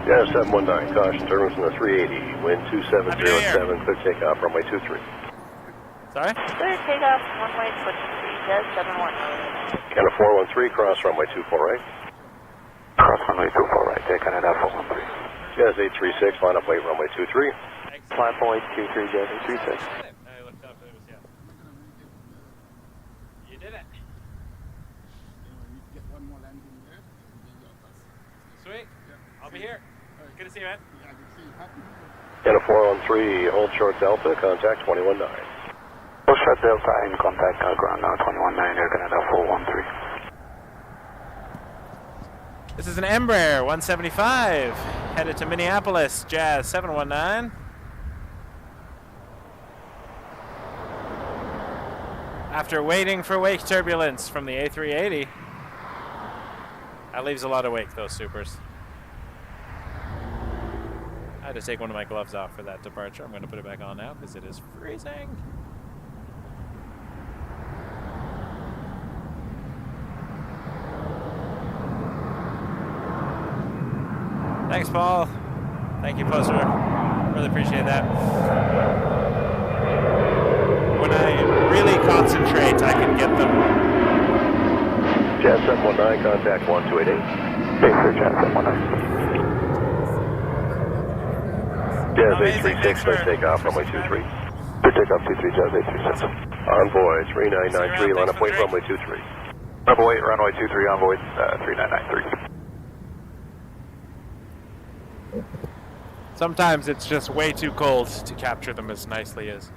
Yeah, 719, caution, turbulence in the 380, wind 2707, clear takeoff, runway 23. Sorry? Clear takeoff, runway 23, Jazz 71. Canada 413, cross runway 24 right. Cross runway 24 right, Air Canada 413. Jazz 836, line up late, runway 23. Line up late, 23, Jazz 836. I looked up, it was, yeah. You did it. Sweet. I'll be here. Good to see you, man. Canada 413, hold short Delta, contact 219. Hold short Delta in contact, ground now 219, Air Canada 413. This is an Embraer 175, headed to Minneapolis, Jazz 719. After waiting for wake turbulence from the A380. That leaves a lot of wake, those supers. I had to take one of my gloves off for that departure. I'm going to put it back on now because it is freezing. Thanks, Paul. Thank you, Poster. Really appreciate that. When I really concentrate, I can get them. Jazz 719, contact 1288. Base for Jazz 719. Jazz 836, clear takeoff, runway 23. Clear takeoff 23, Jazz 836. Envoy 3993, line up late, runway 23. Runway 23, Envoy 3993. Sometimes it's just way too cold to capture them as nicely as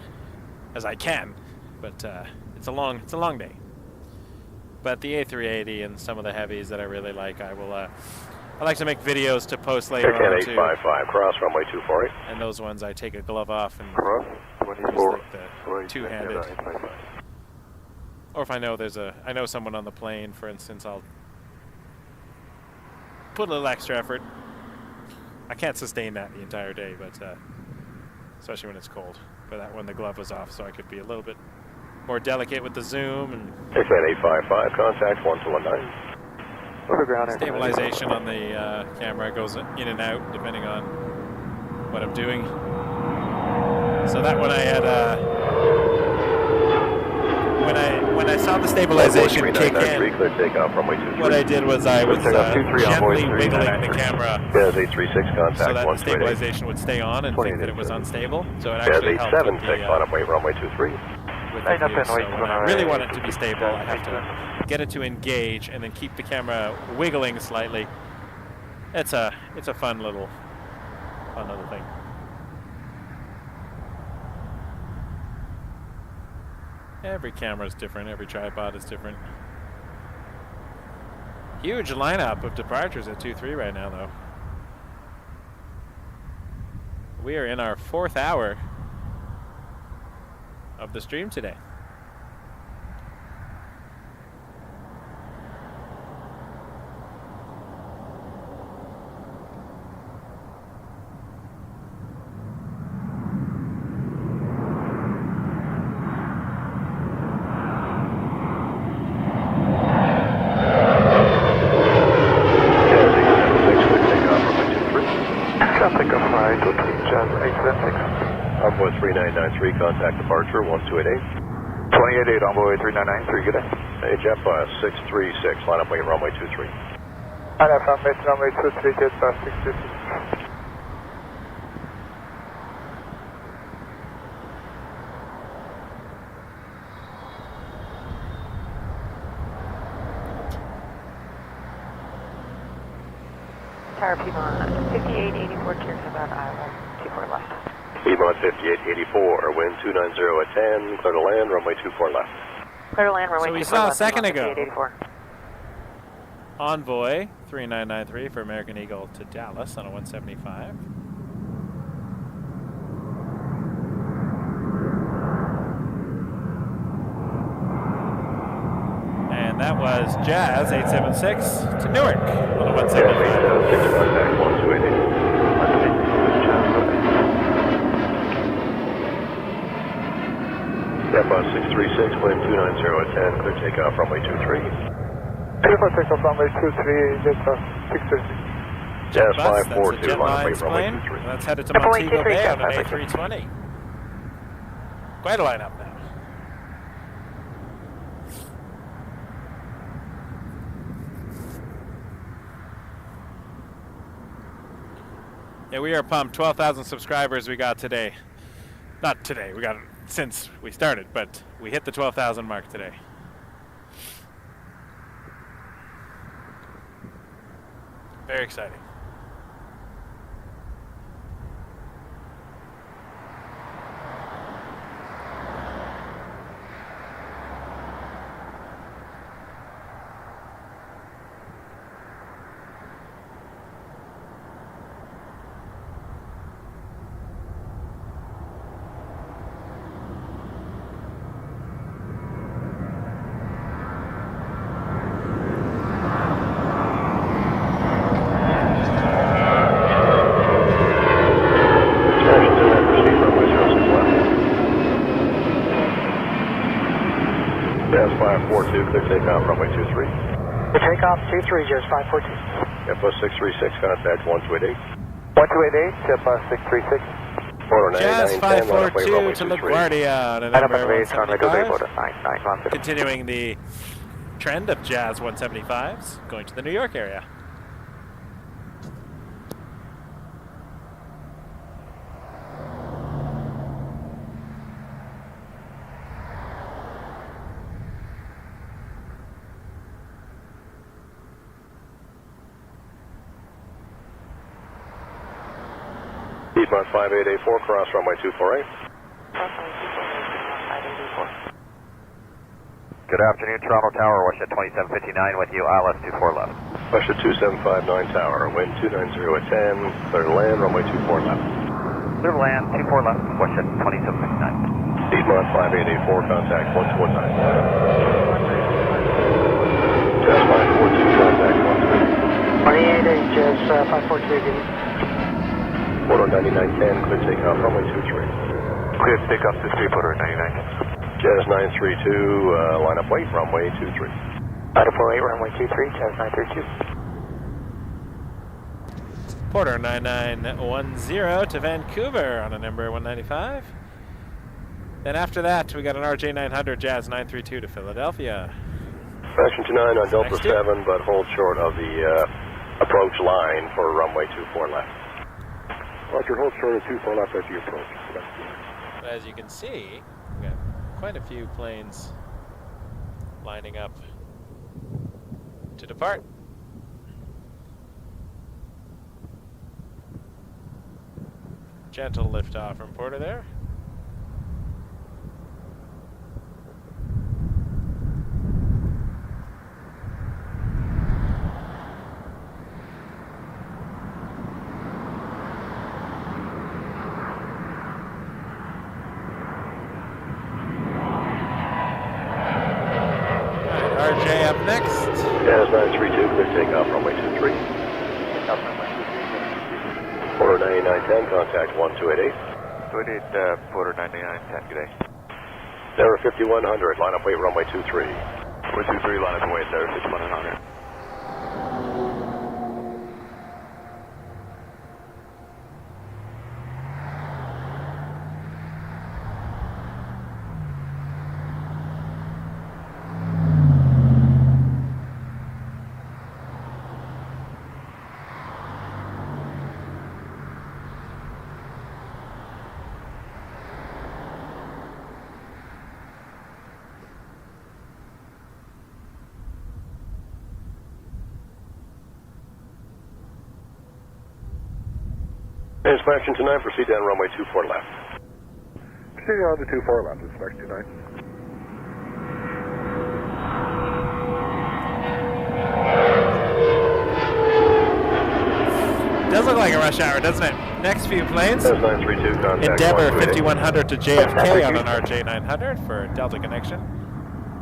I can, but it's a long day. But the A380 and some of the heavies that I really like, I like to make videos to post later on too. 855, cross runway 248. And those ones I take a glove off and cross 24 like the two-handed. Or if I know someone on the plane, for instance, I'll put a little extra effort. I can't sustain that the entire day, but especially when it's cold. But that when the glove was off, so I could be a little bit more delicate with the zoom and. Exit 855, contact 1219. Stabilization on the camera goes in and out depending on what I'm doing. So that when I had when I saw the stabilization kick in, what I did was I was gently wiggling the camera so that the stabilization would stay on and think that it was unstable. So it actually helped with the view. So when I really want it to be stable, I have to get it to engage and then keep the camera wiggling slightly. It's a fun little thing. Every camera is different. Every tripod is different. Huge lineup of departures at 2-3 right now, though. We are in our 4th hour of the stream today. Envoy 3993, contact departure 1288. 288, Envoy 3993, good day. Hey, Jet 636, line up wait, runway 23. Runway 23, Jet 636. Tower Piedmont 5884, cleared about ILS 24 left. Piedmont 5884, wind 290 at 10, clear to land, runway 24 left. Clear to land, runway 24 left. So we saw a second ago. 5884. Envoy 3993 for American Eagle to Dallas on a 175. And that was Jazz 876 to Newark on a 175. Jazz 876, contact 1288. Airbus 636, wind 290 at 10, clear takeoff, runway 23. Clear for takeoff, runway 23, Jet 636. Jazz That's 542, a line up Jetlines wait, runway plane. 23. That's headed to Montego Bay on an A320. Quite a lineup now. Yeah, we are pumped. 12,000 subscribers we got today. Not today, we got it since we started, but we hit the 12,000 mark today. Very exciting. Jazz 542, clear takeoff, runway 23. The takeoff 23, Jazz 542. Airbus 636, contact 1288. 1288, Jet 636. Jazz 542 to LaGuardia on a number 175. Continuing the trend of Jazz 175s, going to the New York area. Piedmont 5884, cross runway 248. Good afternoon, Toronto Tower, Washington 2759 with you, ILS 24 left. Washington 2759 Tower, wind 290 at 10, clear to land, runway 24 left. Clear to land, 24 left, Washington 2759. Piedmont 5884, contact 1219. Jazz 542, contact 2888, Jazz 542. Porter 9910, clear takeoff, runway 23. Clear takeoff 23, Porter 99. Jazz 932, line up wait, runway 23. Idaho 8, runway 23, Jazz 932. Porter 9910 to Vancouver on a number 195. Then after that, we got an RJ 900 Jazz 932 to Philadelphia. Fashion 29 on Delta 7, but hold short of the approach line for runway 24 left. Roger, hold short of 24 left as you approach. But as you can see, we got quite a few planes lining up to depart. Gentle liftoff from Porter there. RJ up next. Jazz 932, clear takeoff, runway 23. Porter 9910, contact 1288. 288, Porter 9910, good day. Sarah 5100, line up wait, runway 23. 123, line up and wait, Sarah 5100. Inspection 29, proceed down runway 24 left. Proceed on to 24 left, inspection 29. Does look like a rush hour, doesn't it? Next few planes. 932, contact Endeavour 128. 5100 to JFK on an RJ900 for Delta connection.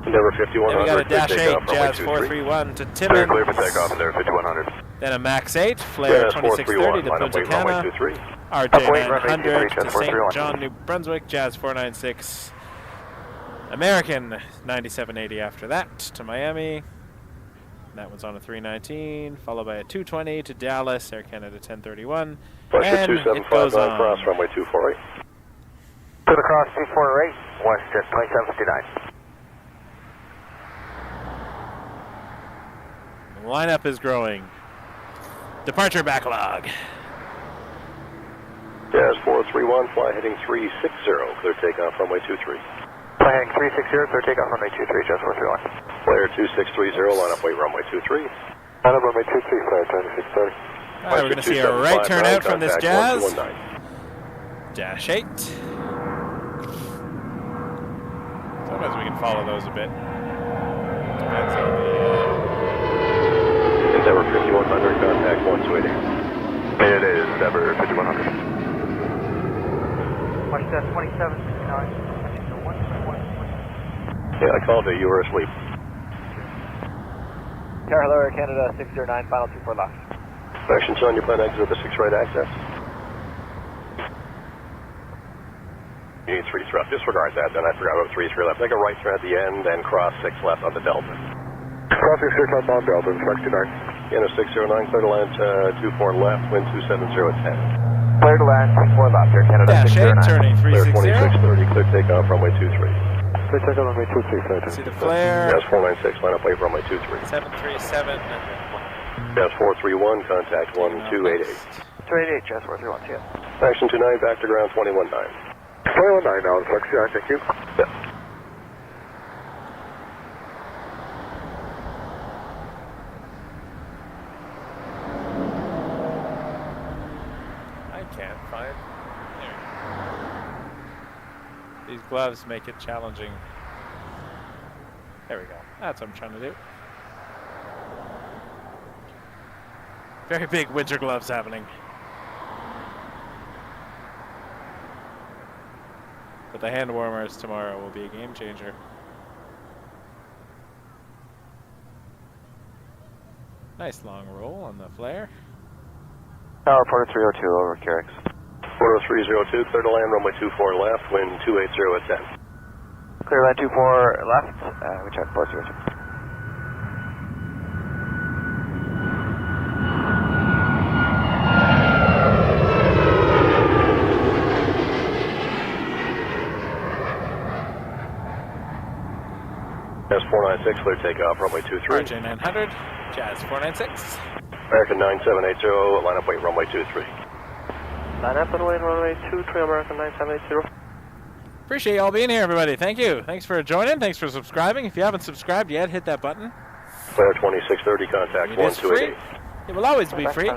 Endeavour Then 5100. we got a Dash 8, takeoff, Jazz runway 431 to Clear Timmins. for takeoff, Endeavour 5100. Then a Max 8, Flare Jazz 2630 to 431, line up, wait, runway Punta 23. Cana. Upweight, runway RJ900 23, to Jazz St. 431. John, New Brunswick. Jazz 496. American 9780 after that to Miami. That one's on a 319, followed by a 220 to Dallas, Air Canada 1031. Russia And it goes 2759, on. cross runway 248. To the cross 248, Westjet 2759. The lineup is growing. Departure backlog. Jazz 431, fly heading 360, clear takeoff, runway 23. Fly heading 360, clear takeoff, runway 23, Jazz 431. Flare 2630, line up, wait, runway 23. Line up, runway 23, flare 2630. All right, we're going to see a right turnout from this Jazz. Dash 8. Sometimes we can follow those a bit. Depends on the... Endeavour 5100, contact 128. It is Endeavour 5100. Westjet 2769. Yeah, I called you. You were asleep. Tower, hello, Air Canada 609, final 24 left. Action on your plan exit with the 6 right access. You need 3 left. Disregard that, then I forgot about 3 left. Take a right turn at the end and cross 6 left on the Delta. Crossing 6 left on Delta, inspection 29. Into 609, clear to land 24 left, wind 270 at 10. Clear to land 24 left, Air Canada Dash 8, 609. turning Clear 360. 2630, clear takeoff, runway 23. Clear takeoff, runway 23, See the flare. Jazz 496, line up, wait, runway 23. 737. Jazz 431, contact 1288. 288, Jazz 431, see ya. Action 29, back to ground 219. 219 now, inspection 9, thank you. Yeah. I can't find. There. These gloves make it challenging. There we go. That's what I'm trying to do. Very big winter gloves happening. But the hand warmers tomorrow will be a game changer. Nice long roll on the flare. Tower, Porter 302, over, Carrix. Porter 302, clear to land, runway 24 left, wind 280 at 10. Clear land 24 left, we check Port 02. Jazz 496, clear takeoff, runway 23. RJ900, Jazz 496. American 9780, line up, wait, runway 23. Line up and wait, runway 23, American 9780. Appreciate y'all being here, everybody. Thank you. Thanks for joining. Thanks for subscribing. If you haven't subscribed yet, hit that button. Flare 2630, contact It is free. 1288. It will always be free.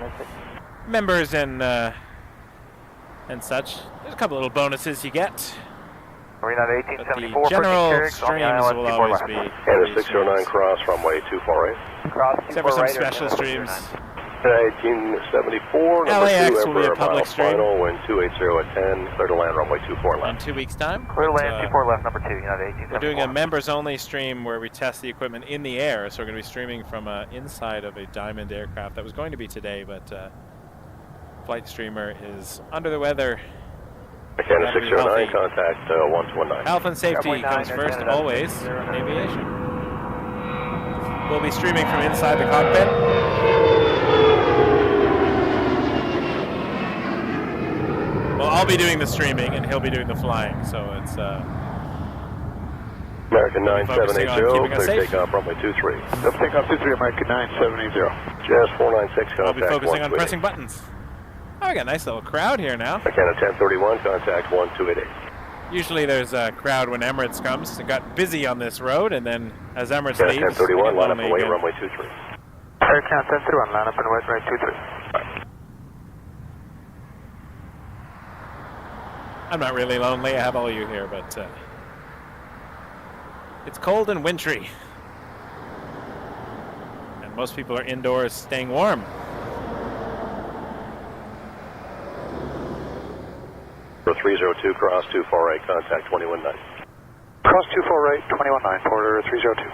Members and such. There's a couple little bonuses you get. Marine on But 1874, the general Carrix, on the streams island, will 24 always left. be And a free 609 streams. cross, runway 248. Cross Except for some right, special streams. 1874, number LAX 2, will be a Emperor, public mile stream. final, wind 280 at 10, clear to land, runway 24 In left. 2 weeks' time. Clear to But, land 24 left, number 2, United 1874. we're doing a members-only stream where we test the equipment in the air. So we're going to be streaming from inside of a Diamond aircraft. That was going to be today, but flight streamer is under the weather. Canada Gotta be 609, healthy. contact 1219. Health and safety Runway 9, comes Air first, Canada, always, 609. in aviation. We'll be streaming from inside the cockpit. Well, I'll be doing the streaming, and he'll be doing the flying, so it's... American focusing on 9780, keeping us clear safe. takeoff, runway 23. Let's take off 23, American 9780. Jazz 496, I'll contact be focusing on 1288. pressing buttons. Oh, we got a nice little crowd here now. Canada 1031, contact 1288. Usually there's a crowd when Emirates comes. It got busy on this road, and then as Emirates Canada leaves, 1031, line up lonely and wait, again. runway 23. Air Canada 1031, line up and wait, runway 23. I'm not really lonely. I have all you here, but it's cold and wintry. And most people are indoors staying warm. For 302, cross 248, contact 219. Cross 248, 219, Porter 302.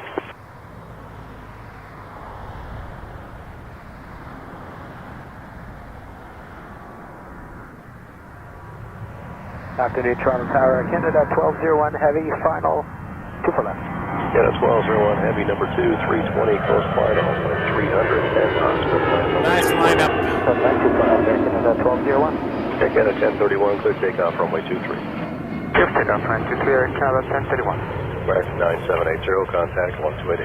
Afternoon, Toronto Tower, Canada 1201 Heavy, final 2 for left. Canada 1201 Heavy, number 2, 320, close final, 310 knots. Nice lineup. Sunline 2 for left, Air Canada 1201. Canada 1031, clear takeoff, runway 23. Clear takeoff, 923, Air Canada 1031. American 9780, contact 1288.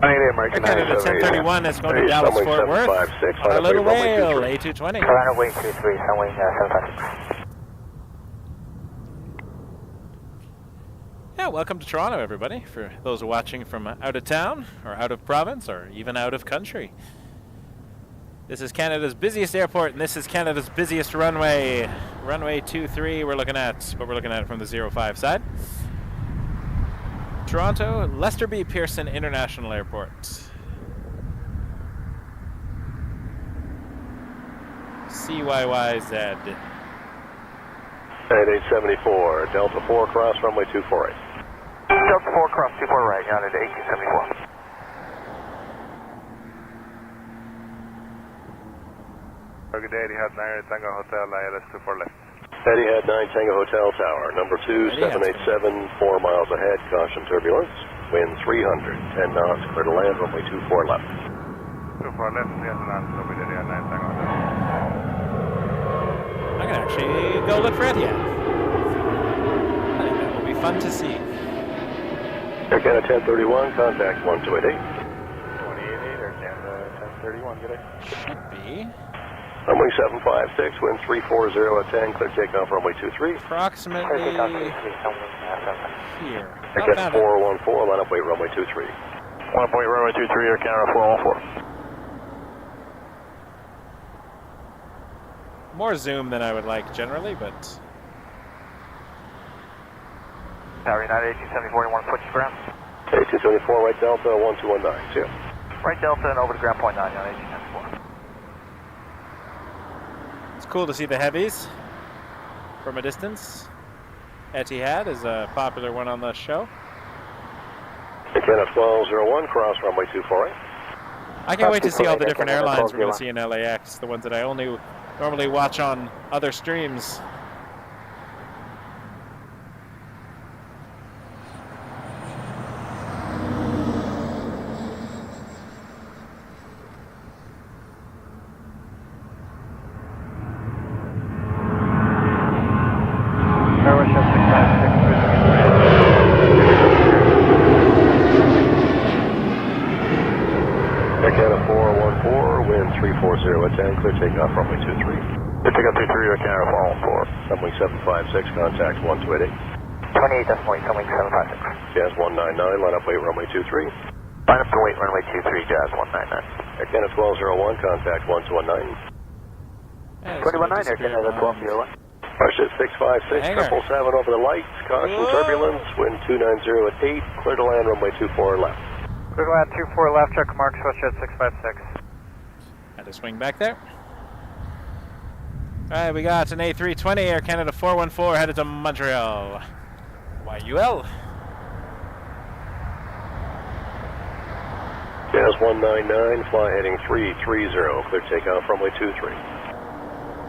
188, American Canada 1031 is going to Dallas Fort Worth. On a little whale, A220. Toronto Wing 23, Sunwing 756. Yeah, welcome to Toronto, everybody. For those watching from out of town, or out of province, or even out of country. This is Canada's busiest airport, and this is Canada's busiest runway. Runway 23 we're looking at, but we're looking at it from the 05 side. Toronto, Lester B. Pearson International Airport. CYYZ. At 874, Delta 4, cross runway 248. Delta 4, cross 24 right, United 1874. Good day, Etihad 9 Tango Hotel, ILS 24 left. Etihad 9 Tango Hotel Tower, number 2787, 4 miles ahead, caution turbulence, wind 300, 10 knots, clear to land, runway 24 left. 24 left, yes, land, so we did Etihad 9 Tango Hotel. I can actually go look for Etihad. I think that will be fun to see. Air Canada 1031, contact 1288. 288, Air Canada 1031, good day. Should be. Runway 756, wind 340 at 10, clear takeoff, runway 23. Approximately here. Air Canada 414, line up weight, runway 23. Line up weight, runway 23, Air Canada 414. More zoom than I would like generally, but... Tower United 1874, you want to switch ground? 1874, right Delta, 1219, see ya. Right Delta and over to ground point 9, United 1874. It's cool to see the heavies from a distance. Etihad is a popular one on the show. Canada 1201, cross runway 248. I can't wait to see all the different airlines we're going to see in LAX, the ones that I only normally watch on other streams. Clear takeoff, runway 23. Clear takeoff 23, Air Canada 414. Runway 756, contact 1288. 28.8, runway 756. Jazz 199, line up weight, runway 23. Line up to weight, runway 23, Jazz 199. Air Canada 1201, contact 1219. 219, Air Canada 1201. Rush at 656, 777 over the lights, caution turbulence, wind 290 at 8, clear to land, runway 24 left. Clear to land 24 left, check mark, switch at 656. Had to swing back there. Alright, we got an A320, Air Canada 414 headed to Montreal. YUL. Jazz 199, fly heading 330, clear takeoff, runway 23.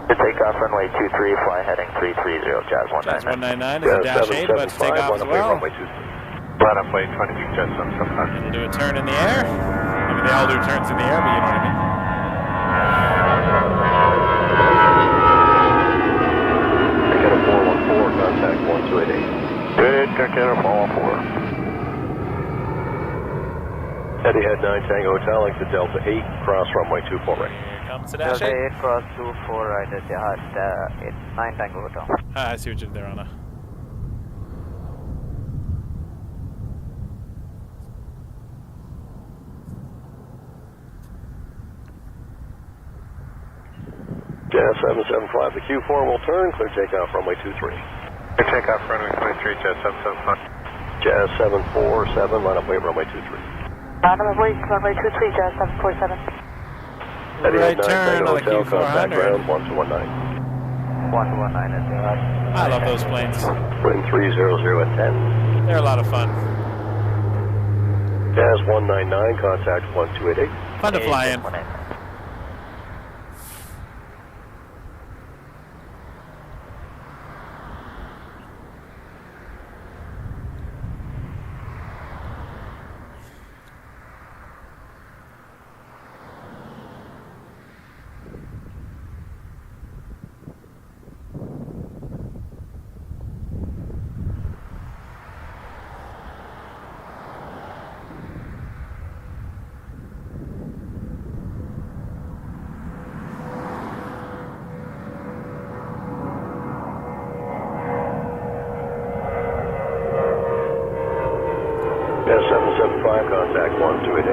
Clear takeoff, runway 23, fly heading 330, Jazz 199. Jazz 199 is a dash 8, but it's takeoff as well. Line up weight 23, Jazz 775. It'll do a turn in the air. I mean, they all do turns in the air, but you know what I mean. Canada 414, contact 1288. Good, Canada 414. Etihad 9 Tango Hotel, exit Delta 8, cross runway 24 right. Here comes the dash 8. Delta 8 cross 24 right at Etihad 9 Tango Hotel. I see what you did there, Anna. Jazz 775, the Q4 will turn, clear takeoff, runway 23. Takeoff runway 23, Jazz 775. Jazz 747, line up wait, runway 23. Bottom of wait, runway 23, Jazz 747. Heading Right at 9 turn Tango on the Hotel, contact Q400. ground 1219. 1219 is good. I love those planes. Wind 300 at 10. They're a lot of fun. Jazz 199, contact 1288. Fun to fly in. Jazz 775, contact 1288.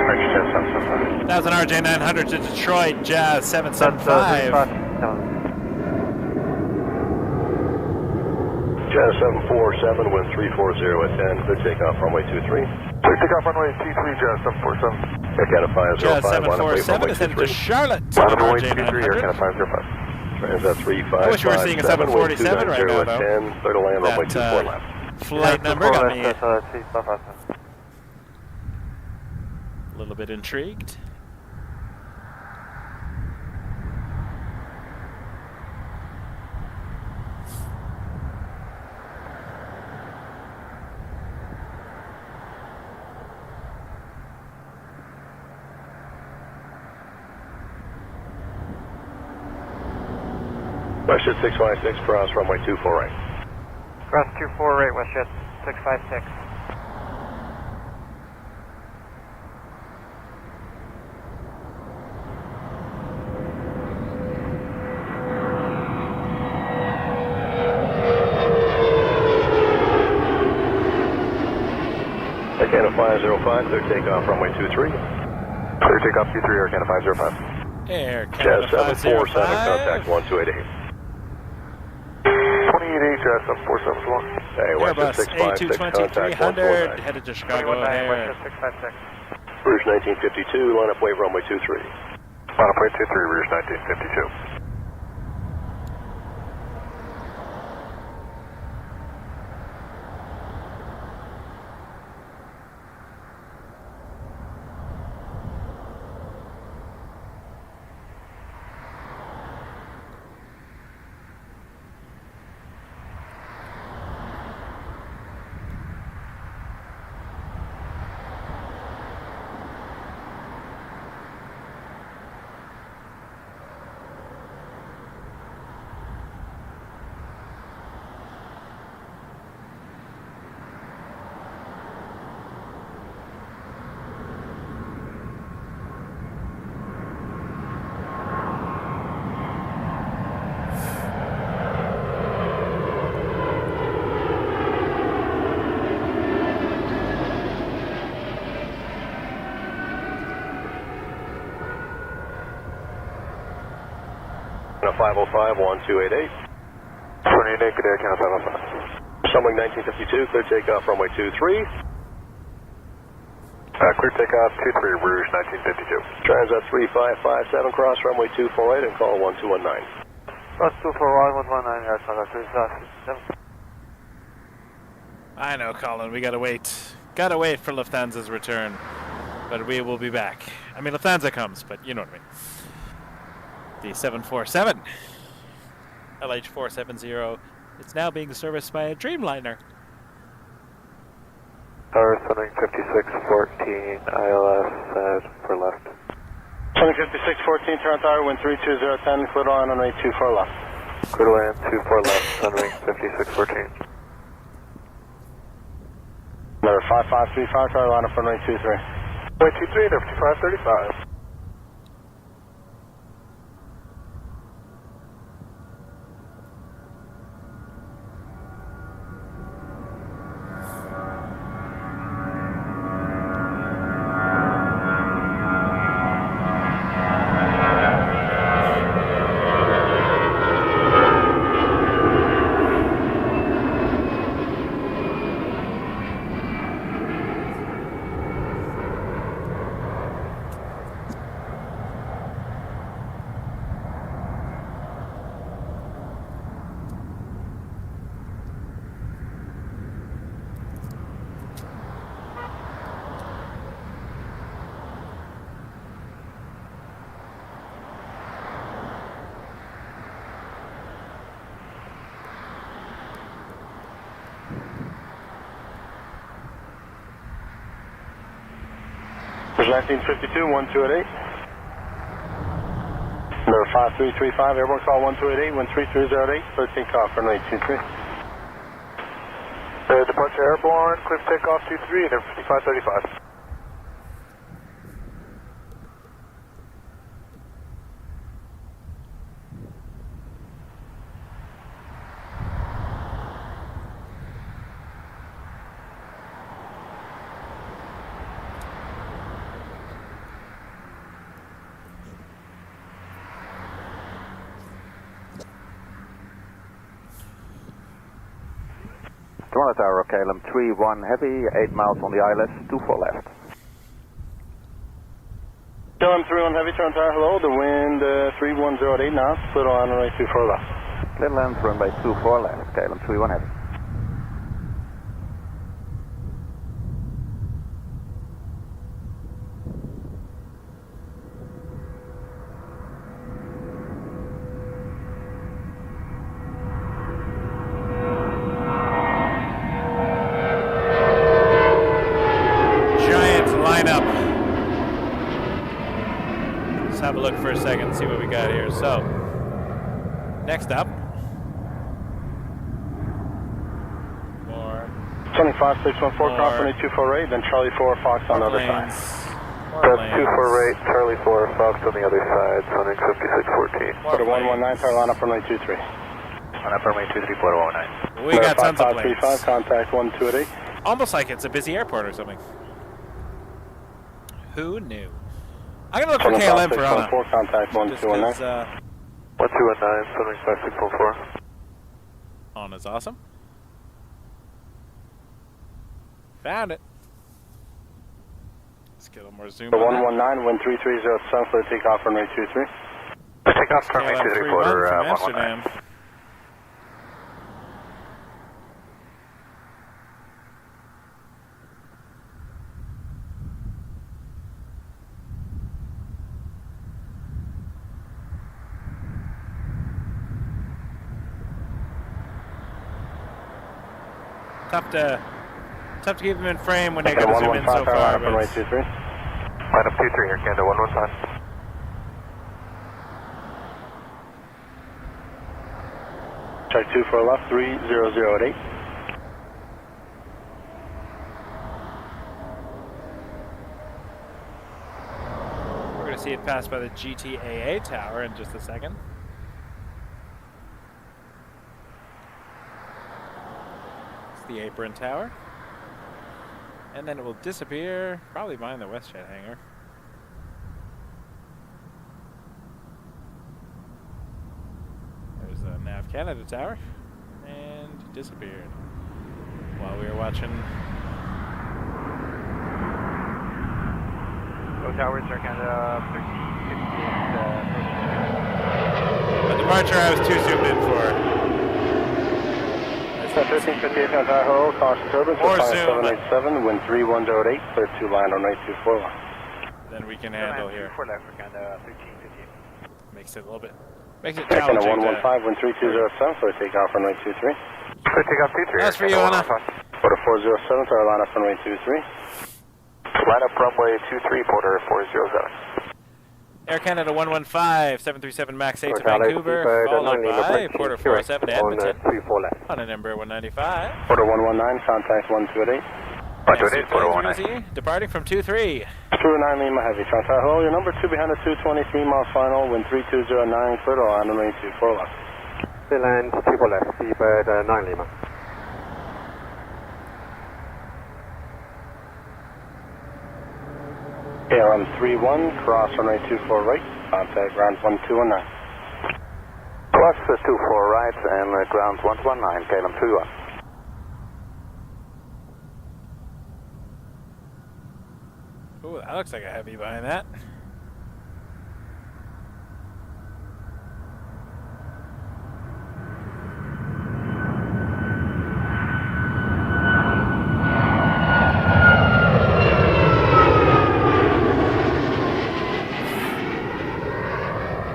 Roger, Jazz 775. That was an RJ900 to Detroit, Jazz 775. Jazz 747, wind 340 at 10. Clear takeoff runway 23. Clear takeoff runway 23, Jazz 747. Canada 505, Jazz line up wait, 747 runway is headed to 23. Charlotte. Line up runway RJ900. 23, Air Canada 505. Transat 3557, I wish we were seeing a 747 right now, at though. 10. Clear to land runway That 24 left. flight number got me a little bit intrigued. WestJet 656, cross runway 24 right. Cross 24 right, WestJet 656. Air Canada 505, clear takeoff runway 23. Clear takeoff Q3, Air Canada 505. Air Jazz Canada 747, 505. contact 1288. 28, Jazz 747 is long. Hey, WestJet Airbus 656, contact A220-300 149. headed to Chicago 219, O'Hare. WestJet 656. Rouge 1952, line up wait runway 23. Line up wait 23, Rouge 1952. Canada 505, 1288. 28, good Air Canada 505. Sunwing 1952, clear takeoff runway 23. Clear takeoff 23, Rouge 1952. Transat 3557, cross runway 248 and call 1219. Cross 241, 119, Air Canada 307. I know, Colin. We gotta wait. Gotta wait for Lufthansa's return. But we will be back. I mean, Lufthansa comes, but you know what I mean. The 747 LH470 is now being serviced by a Dreamliner. Tower Sunwing 5614, ILS for left. Sunwing 5614, Toronto Tower, wind 32010, clear to land on runway 24 left. Clear to land 24 left, Sunwing 5614. Number 5535, Tower, line up runway 23. Runway 23, number 2535. There's 1952, 1288. Number 5335, airborne call 1288, wind 3308, clear takeoff for runway 23. Departure airborne, clear takeoff 23, and 5535. Toronto Tower, KLM 31 heavy, 8 miles on the ILS, 24 left. KLM 31 heavy, Toronto Tower, hello, the wind 3108 knots, little on runway 24 left. Clear land, runway 24 left, KLM 31 heavy. Have a look for a second, see what we got here. So, next up, more 25614, confirmation 248, then Charlie 4, Fox on the other side. That's 248, Charlie 4, Fox on the other side, Sonic 5614. Port 119, tower line up runway 23. Line up runway 23, Port 119. We got tons of planes. 5535, contact 1288. Almost like it's a busy airport or something. Who knew? I'm going to look for KLM for Anna. Contact 1219. 1219, Sonic 5614. Anna's awesome. Found it. Let's get a little more zoom on 119, wind 3307, for the takeoff runway 23. Takeoff runway 23, quarter from Amsterdam. 119. Tough to keep them in frame when they got to zoom in so far. But Line up 23 here, Canada 115. Check 2 for left, 30088. We're going to see it pass by the GTAA tower in just a second. The apron tower, and then it will disappear probably behind the WestJet hangar. There's the Nav Canada tower, and disappeared while we were watching. Go towers, Air Canada 1358. The departure I was too zoomed in for. 1358 on Tahoe, caution turbulence, 5787, wind 3108, clear 2 line on 9241. Then we can handle here. 4 left for Canada 1358. Makes it a little bit, makes it Canada challenging. 115, wind 3207, for takeoff on 23. Clear takeoff 23. That's for you, Anna. Porter 407, tower line up on 23. Line up runway 23, Porter 407. Air Canada 115, 737 MAX 8 to Vancouver, followed by Porter 47 to Edmonton on a number 195. Porter 119, contact 1288. 128, Porter 119. Departing from 23. 209 Lima Heavy, Toronto Tahoe, your number 2 behind the 223 miles final, wind 3209, clear to line on 24 left. Clear land 24 left, Seabird 9 Lima. KLM 31, cross runway 24 right, contact ground 1219. Plus 24 right and ground 119, KLM 31. Ooh, that looks like a heavy behind that.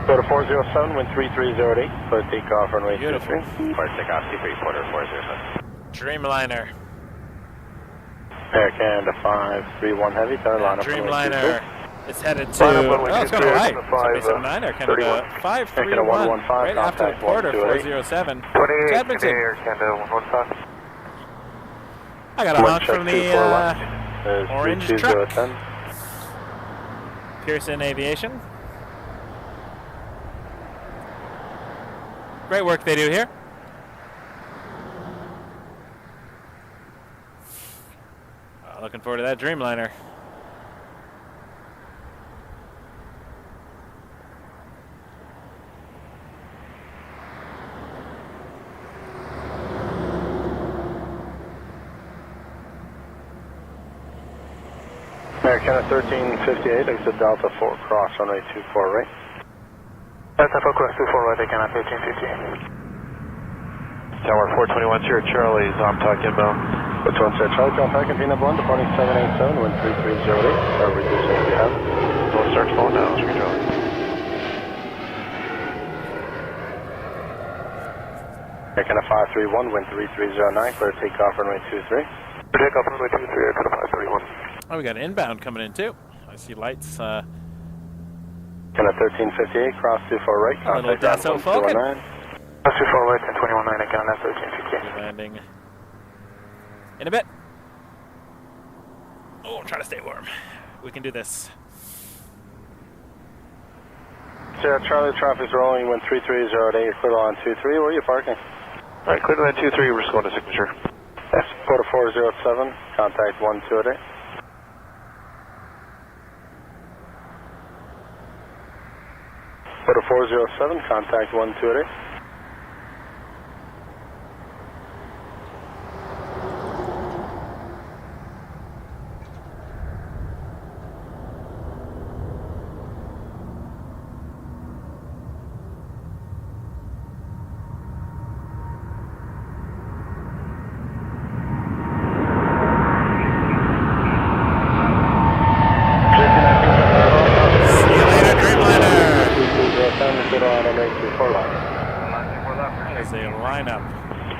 Porter 407, wind 3308, clear takeoff runway 23. Clear takeoff 23, Porter 407. Dreamliner. Air Canada 531 Heavy, line up Dreamliner is headed to, it's going to Hawaii. 779, Air Canada 531, right after the quarter, 407. 28, Edmonton. Air Canada 115. I got a honk from the orange truck. Pearson Aviation. Great work they do here. Looking forward to that Dreamliner. Americana 1358, exit Delta 4, cross runway 24 right. Delta 4, cross 24 right, Americana 1358. Tower 421, Sierra Charlie, I'm talking about. Which one, Sierra Charlie, contact Container 1, departing 787, wind 3308, reducing if you have. We'll start phone now, Sierra Charlie. Americana 531, wind 3309, clear takeoff runway 23. Takeoff runway 23, Americana 531. Oh, we got an inbound coming in too. I see lights. Americana 1358, cross 24 right, Little Dassault Falcon. Cross 24 right, 1021 Americana 1358. Landing in a bit. Oh, I'm trying to stay warm. We can do this. Sierra Charlie, traffic's rolling, wind 3308, you're clear on 23. Where are you parking? Alright, clear to land 23, we're just going to signature. Yes, quarter 407, contact 128. Quarter 407, contact 128.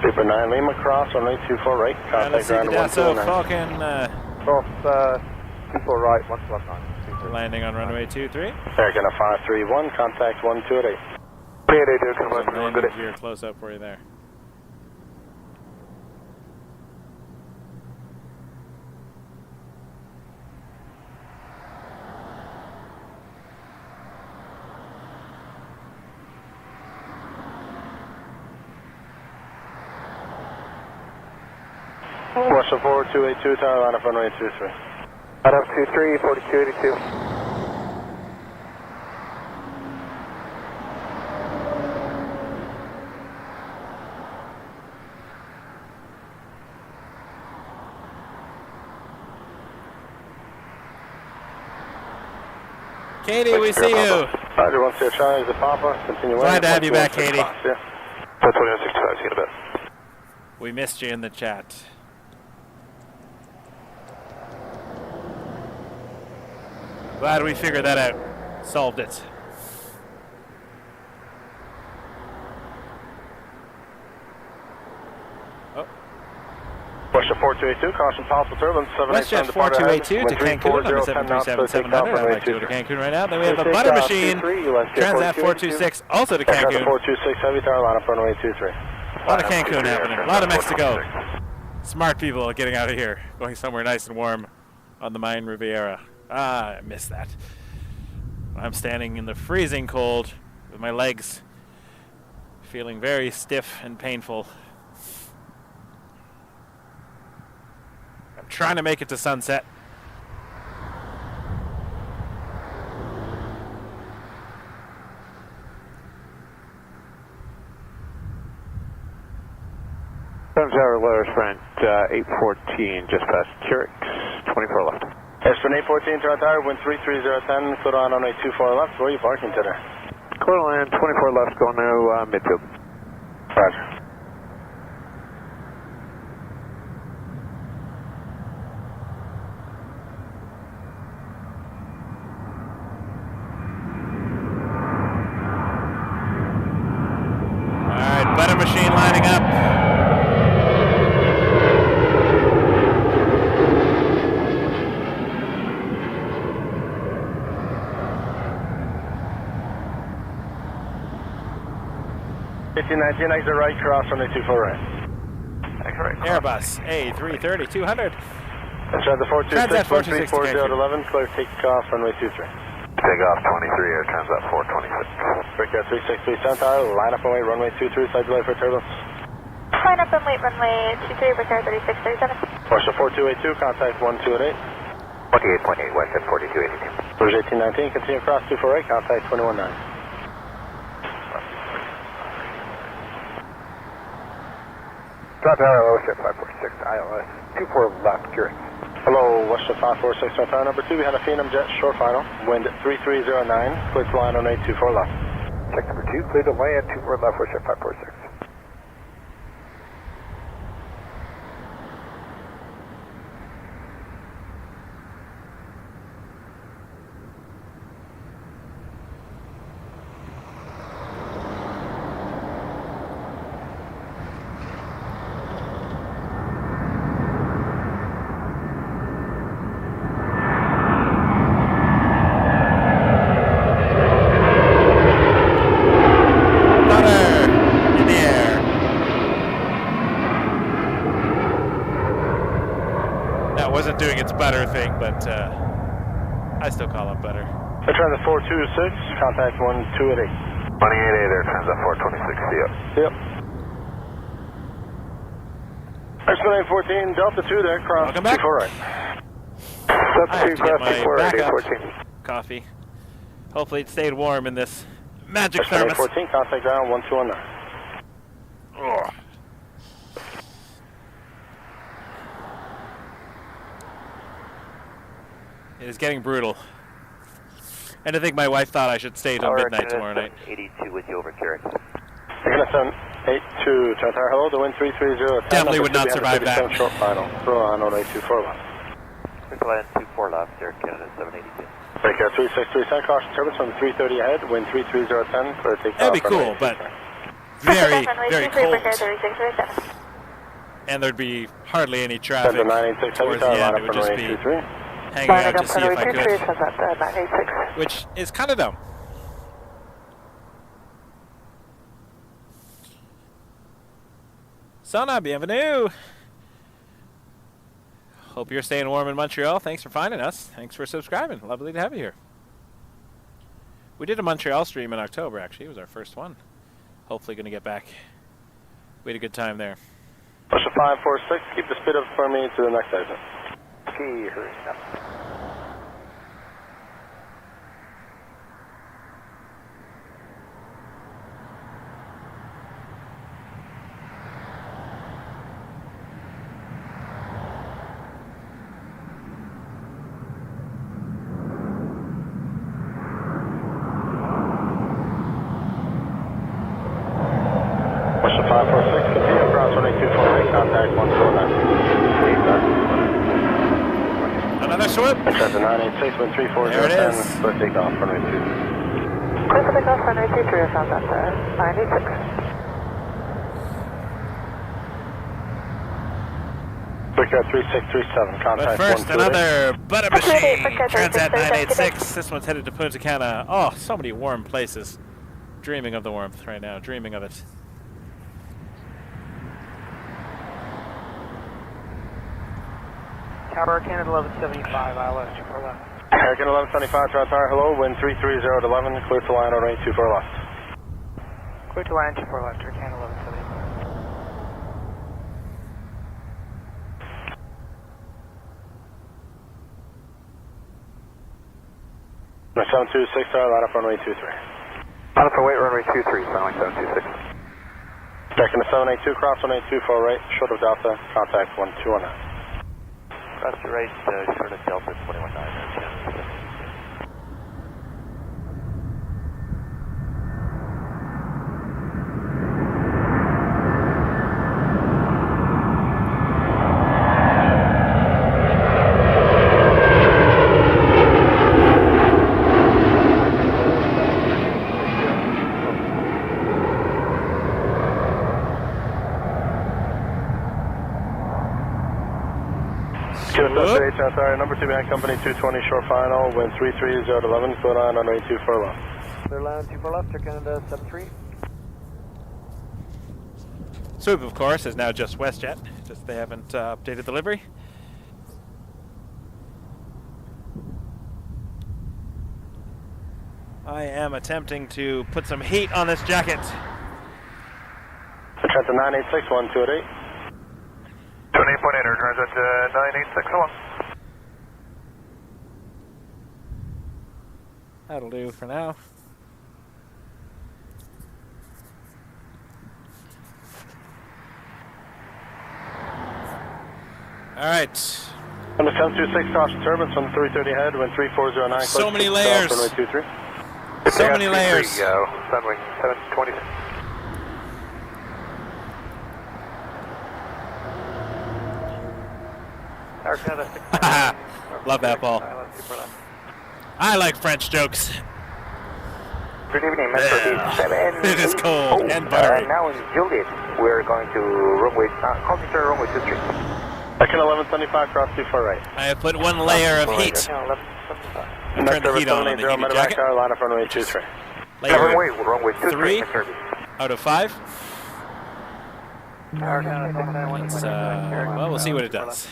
Super 9 Lima cross, runway 24 right, contact ground 129. Falcon. Cross 24 right, 119. Landing on runway 23. Americana 531, contact 128. 388, good. Here, close up for you there. Russia 4282, tower line up runway 23. Line up 23, 4282. Katie, we see you. Roger, 1 Sierra Charlie, the Papa. Continue. Glad to have you back, Katie. Yeah. 2165, see you in a bit. We missed you in the chat. Glad we figured that out. Solved it. Oh. Russia 4282, caution possible turbulence. WestJet 4282 to Cancun, number 737-700. I'd like to go to Cancun right now. Then we have a butter machine. Transat 426 also to Cancun. 426 heavy tower line up runway 23. A lot of Cancun happening. A lot of Mexico. Smart people getting out of here. Going somewhere nice and warm on the Mayan Riviera. Ah, I missed that. I'm standing in the freezing cold with my legs feeling very stiff and painful. I'm trying to make it to sunset. Tower Lower Sprint 814, just past Curix, 24 left. Sprint 814, Tower, wind 33010, clear on runway 24 left. Where are you parking today? Clear land 24 left, going to midfield. Roger. All right, butter machine lining up. 1819, exit right, cross runway 24 right. Exit right. Airbus A330 200. Transat 426, 1340 clear takeoff, runway 23. Takeoff 23, Air Transat 426. Breakout 363 center, line up and wait, runway 23, side delay for turbulence. Line up and wait, runway 23, breakout 3637. Porsche 4282, contact 1288. 48.8 west at 4282. Rouge 1819, continue across 248, contact 219. Toronto Tower, ship 546, ILS 24 left, Curtis. Hello, Western 546, Tower number 2 behind a Phenom jet, short final, wind 3309, clear to line on 824 left. Check number 2, clear to land, 24 left, ship 546. Doing its butter thing, but I still call it butter. Air Transat 426, contact 1288. 28A there, Transat 426, see ya. Yep. Expedite 14, Delta 2 there, cross 24 right. I have to get my backup coffee. Hopefully it stayed warm in this magic thermos. 14, contact ground 1219. Ugh. It is getting brutal. And I think my wife thought I should stay till midnight tomorrow night. 82 with you over Carrick. You're going to 782, Tower, hello, the wind 330. Definitely would not survive that. Short final, throw on 824 left. Quick land 24 left, Air Canada 782. Breakout 363, center, caution turbulence on 330 ahead, wind 33010, clear takeoff. That'd be cool, but very, very cold. And there'd be hardly any traffic towards the end. It would just be hanging out to see if I could, which is kind of dumb. Sona, bienvenue. Hope you're staying warm in Montreal. Thanks for finding us. Thanks for subscribing. Lovely to have you here. We did a Montreal stream in October, actually. It was our first one. Hopefully going to get back. We had a good time there. Push 546, keep the speed up for me to the next exit. Key, hurry up. Push 546, continue across 1824, contact 149. Another swoop. Transat 986, wind 34010, clear takeoff, runway 23. Clear for takeoff, runway 23, Transat 986. Breakout 3637, contact 128. But first, another butter machine, Transat 986. This one's headed to Punta Cana. Oh, so many warm places. Dreaming of the warmth right now, dreaming of it. Tower Canada 1175, ILS 24 left. Air Canada 1175, Tower, hello, wind 330 at 11, clear to line on 824 left. Clear to line 24 left, Air Canada 1175. 726, line up runway 23. Line up for wait, runway 23, sound like 726. Back in the 782, cross 1824 right, short of Delta, contact 1219. Cross the right, short of Delta 219. Sorry, number 2 behind company 220, short final, wind 330 at 11, clear line on 824 left. Clear line 24 left, Air Canada 73. Swoop, of course, is now just WestJet. Just they haven't updated the livery. I am attempting to put some heat on this jacket. Transat 986, 1288. 28.8, Transat 986, That'll do for now. All right. On the 726 cross Turbulence on the 330 head, wind 3409. So many layers. Runway 23. So many layers. Sunwing 720. Love that ball. I like French jokes. Good evening, Metro D7. It is cold and buttery. Now in Juliet, we're going to runway, concentrate runway 23. Second 1175, cross 24 right. I have put one layer of heat. I turned the heat on the heated jacket. Line up runway 23. Layer runway 3 out of 5. It's, well, we'll see what it does.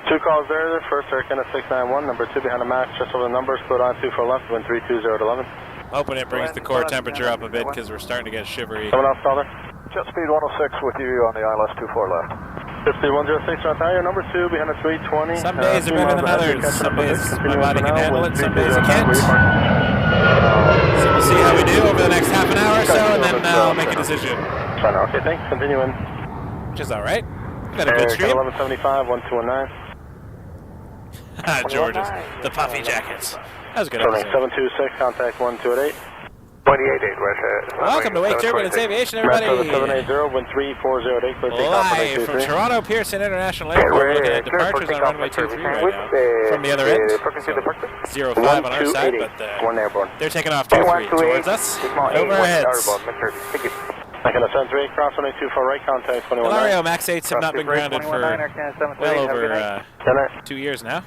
2 calls there. First, Air Canada 691. Number 2 behind the max, just over the numbers. Split on 2 for left, wind 320 Hoping it brings the core temperature up a bit because we're starting to get shivery. Someone else, caller? Jet speed 106 with you on the ILS 24 left. Jet speed 106, Toronto, number 2 behind the 320. Some days are better than others. Some days my body can handle it, some days it can't. So we'll see how we do over the next half an hour or so, and then I'll make a decision. Okay, thanks. Continuing. Which is all right. We've got a good stream. 1175, 1219. George's, the puffy jackets. That was a good episode. 726, contact 1288. 28.8, Russia. Welcome to Wake Turbulence Aviation, everybody. 780, wind 3408, clear takeoff runway 23. Live from Toronto Pearson International Airport. We're looking at departures on runway 23 right now. From the other end. So 05 on our side, but they're taking off 23 towards us. Over our heads. Second 738, cross runway 24 right, contact 21. Hilario Max 8s have not been grounded for well over 2 years now.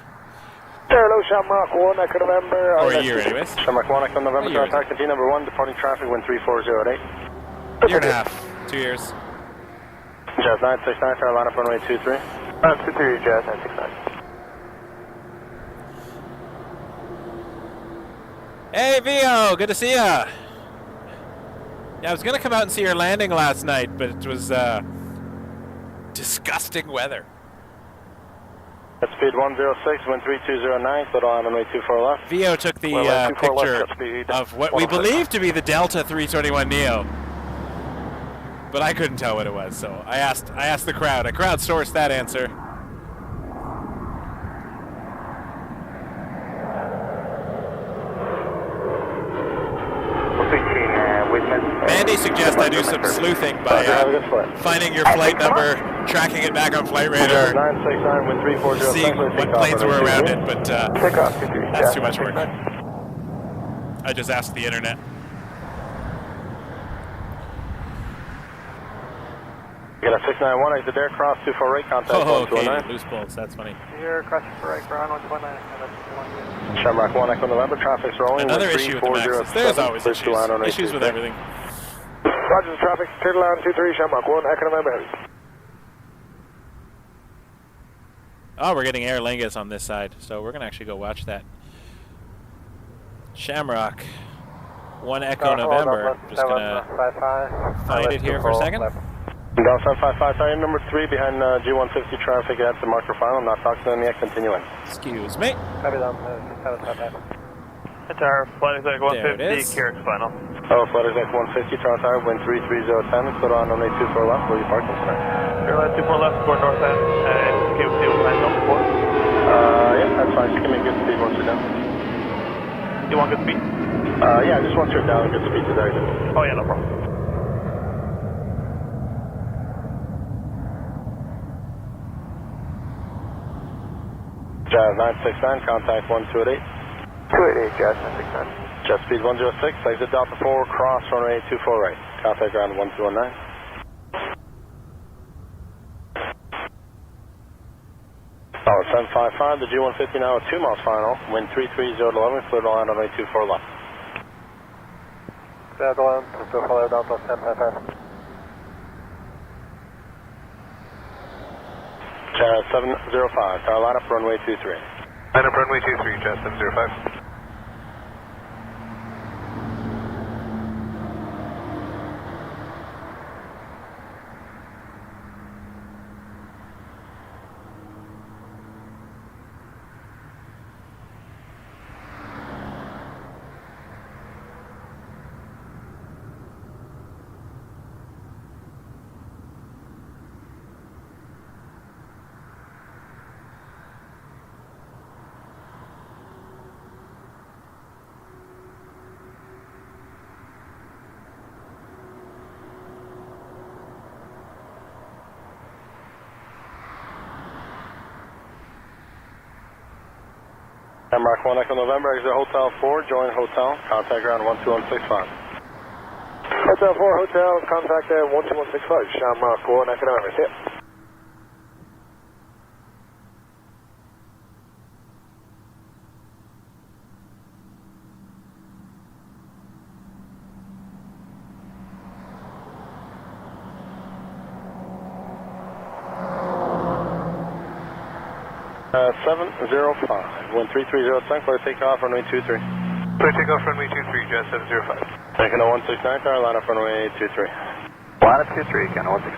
Hello, Shamrock 1, Echo November. Or a year, anyways. Shamrock 1, Echo November, contact contain number 1, departing traffic, wind 3408. Year and a half, 2 years. Jazz 969, Carolina, runway 23. 23, Jazz 969. Hey, Vio, good to see ya. Yeah, I was going to come out and see your landing last night, but it was disgusting weather. At speed 106, wind 3209, clear on runway 24 left. Vio took the picture of what we believe to be the Delta 321 Neo, but I couldn't tell what it was, so I asked the crowd. I crowdsourced that answer. Mandy suggests I do some sleuthing by finding your flight number, tracking it back on Flight Radar, seeing what planes were around it, but that's too much work. I just asked the internet. You got a 691, exit there, cross 248, contact 1209. Okay, loose bolts, that's funny. Here, cross 248, ground 129. Shamrock 1, Echo November, traffic's rolling. Another issue with the Maxes. There's always issues with everything. Roger the traffic, clear to line 23, Shamrock 1, Echo November. Oh, we're getting Aer Lingus on this side, so we're going to actually go watch that. Shamrock 1 Echo November. Just going to find it here for a second. Down 755, sorry, number 3 behind G150 traffic at the marker final. I'm not talking to them yet, continuing. Excuse me. Copy down, 755. It's our flight exec 150, Carrick's final. Oh, flight exec 150, Toronto Tower, wind 33010, put on runway 24 left, will you park tonight? Airline 24 left, score north end, and give the plan number 4. Yeah, that's fine, just give me good speed once you're down. You want good speed? Yeah, just once you're down, good speed to there. Oh yeah, no problem. Jazz 969, contact 1288. 288, Jazz 969. Jet speed 106, exit Delta 4, cross runway 24 right. Contact ground 1219. Oh, 755, the G150 now at 2 miles final, wind 33011, clear to line runway 24 left. Clear to line, 24 left, Delta 755. Jazz 705, tower line up runway 23. Line up runway 23, Jazz 705. Mark 1 Echo November, exit Hotel 4, join Hotel, contact ground 12165. Hotel 4, Hotel, contact 12165, Shamrock 1 Echo November, hit. Uh, 705, wind 330, tank, clear takeoff, runway 23. Clear takeoff, runway 23, Jazz 705. Taking a 169, tower line up runway 23. Line up 23, Canada 169.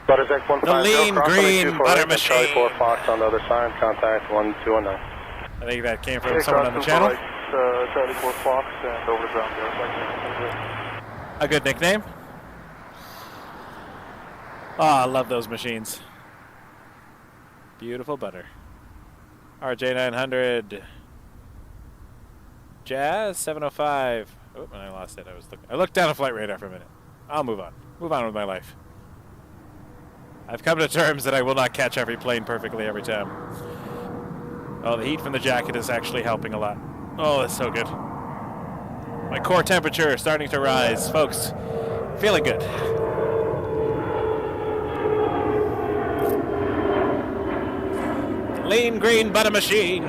Butterdeck 150, The lean cross green butter Charlie machine. 4 Fox on the other side, contact 1219. I think that came from someone on the channel. Charlie 4 Fox and over the ground there. A good nickname. Oh, I love those machines. Beautiful butter. RJ900. Jazz 705. Oh, and I lost it. I looked down a flight radar for a minute. I'll move on. Move on with my life. I've come to terms that I will not catch every plane perfectly every time. Oh, the heat from the jacket is actually helping a lot. Oh, that's so good. My core temperature is starting to rise. Folks, feeling good. Lean green butter machine.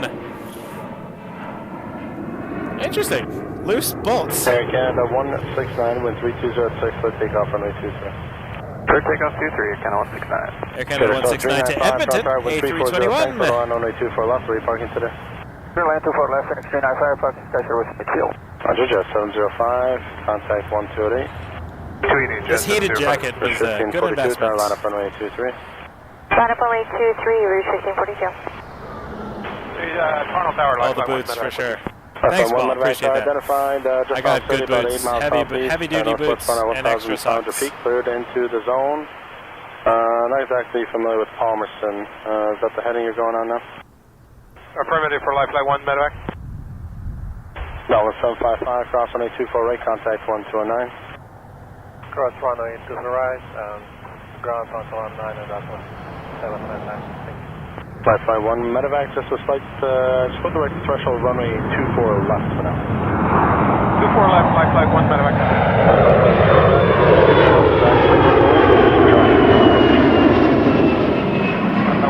Interesting. Loose bolts. Air Canada 169, wind 3206, clear takeoff runway 23. Clear takeoff 23, Canada 169. Air Canada 169 to Edmonton, A321. On runway 24 left, where are you parking today? Clear land 24 left, 39 fire, parking station with midfield. Roger, Jazz 705, contact 1228. This heated jacket was a good investment. Tower line up runway 23. Line up runway 23, route 1642. Toronto Tower, All the boots for sure. Thanks, Paul. Appreciate that. Identified, I got good boots, heavy-duty boots, and extra socks. Feet cleared into the zone. Not exactly familiar with Palmerston. Is that the heading you're going on now? Affirmative for Life Flight 1, medevac. No, 755, cross runway 24 right, contact 1209. Cross runway to the right, ground console on 9 and that's 799. Life Flight 1, medevac, just a slight, just put the right threshold, runway 24 left for now. 24 left, Life Flight 1, medevac.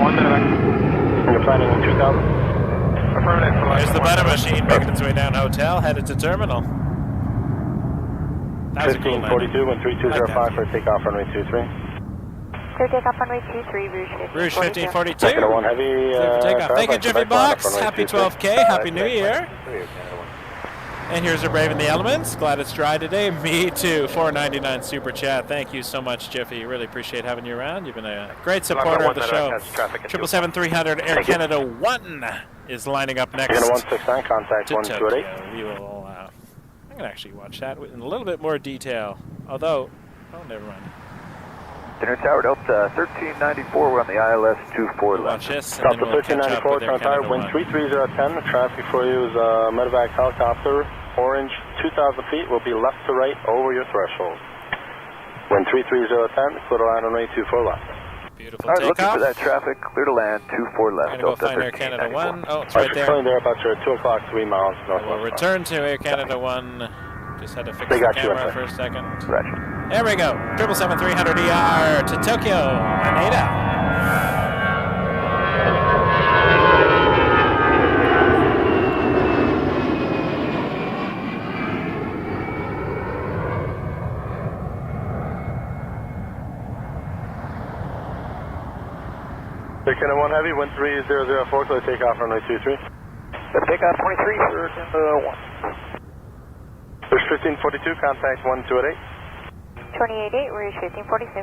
You're planning in 2000? Affirmative for Life There's the butter machine making its way down hotel, headed to terminal. That was a cool 1542, wind 3205 for takeoff runway 23. Clear takeoff runway 23, Rouge 1542. Second one heavy, Takeoff. Thank you, Jiffy Box. Happy 12K. Happy New Year. And here's our Brave in the Elements. Glad it's dry today. Me too. $4.99 super chat. Thank you so much, Jiffy. Really appreciate having you around. You've been a great supporter of the show. 777-300 Air Canada 1 is lining up next. Canada 169, contact 128. We will. I'm going to actually watch that in a little bit more detail. Although, oh, never mind. Dinner Tower Delta 1394, we're on the ILS 24 left. Watch this, and then we'll catch up with Air Canada 1. Wind 33010, traffic for you is a medevac helicopter, orange, 2,000 feet, will be left to right over your threshold. Wind 33010, clear to land on runway 24 left. Beautiful All right, takeoff. looking for that traffic, clear to land 24 left, I'm going to go Delta find Air Canada 1. Oh, it's Right, right there. currently there about your 2 o'clock, 3 miles northwest. We'll return to Air Canada 1. Just had to fix They the got you, camera okay. for a second. Roger. There we go. 777-300ER to Tokyo, Haneda. Canada 1 Heavy, wind 3004, clear takeoff runway 23. Good takeoff 23 for Canada 1. There's 1542, contact 1288. 28.8, we're 1542.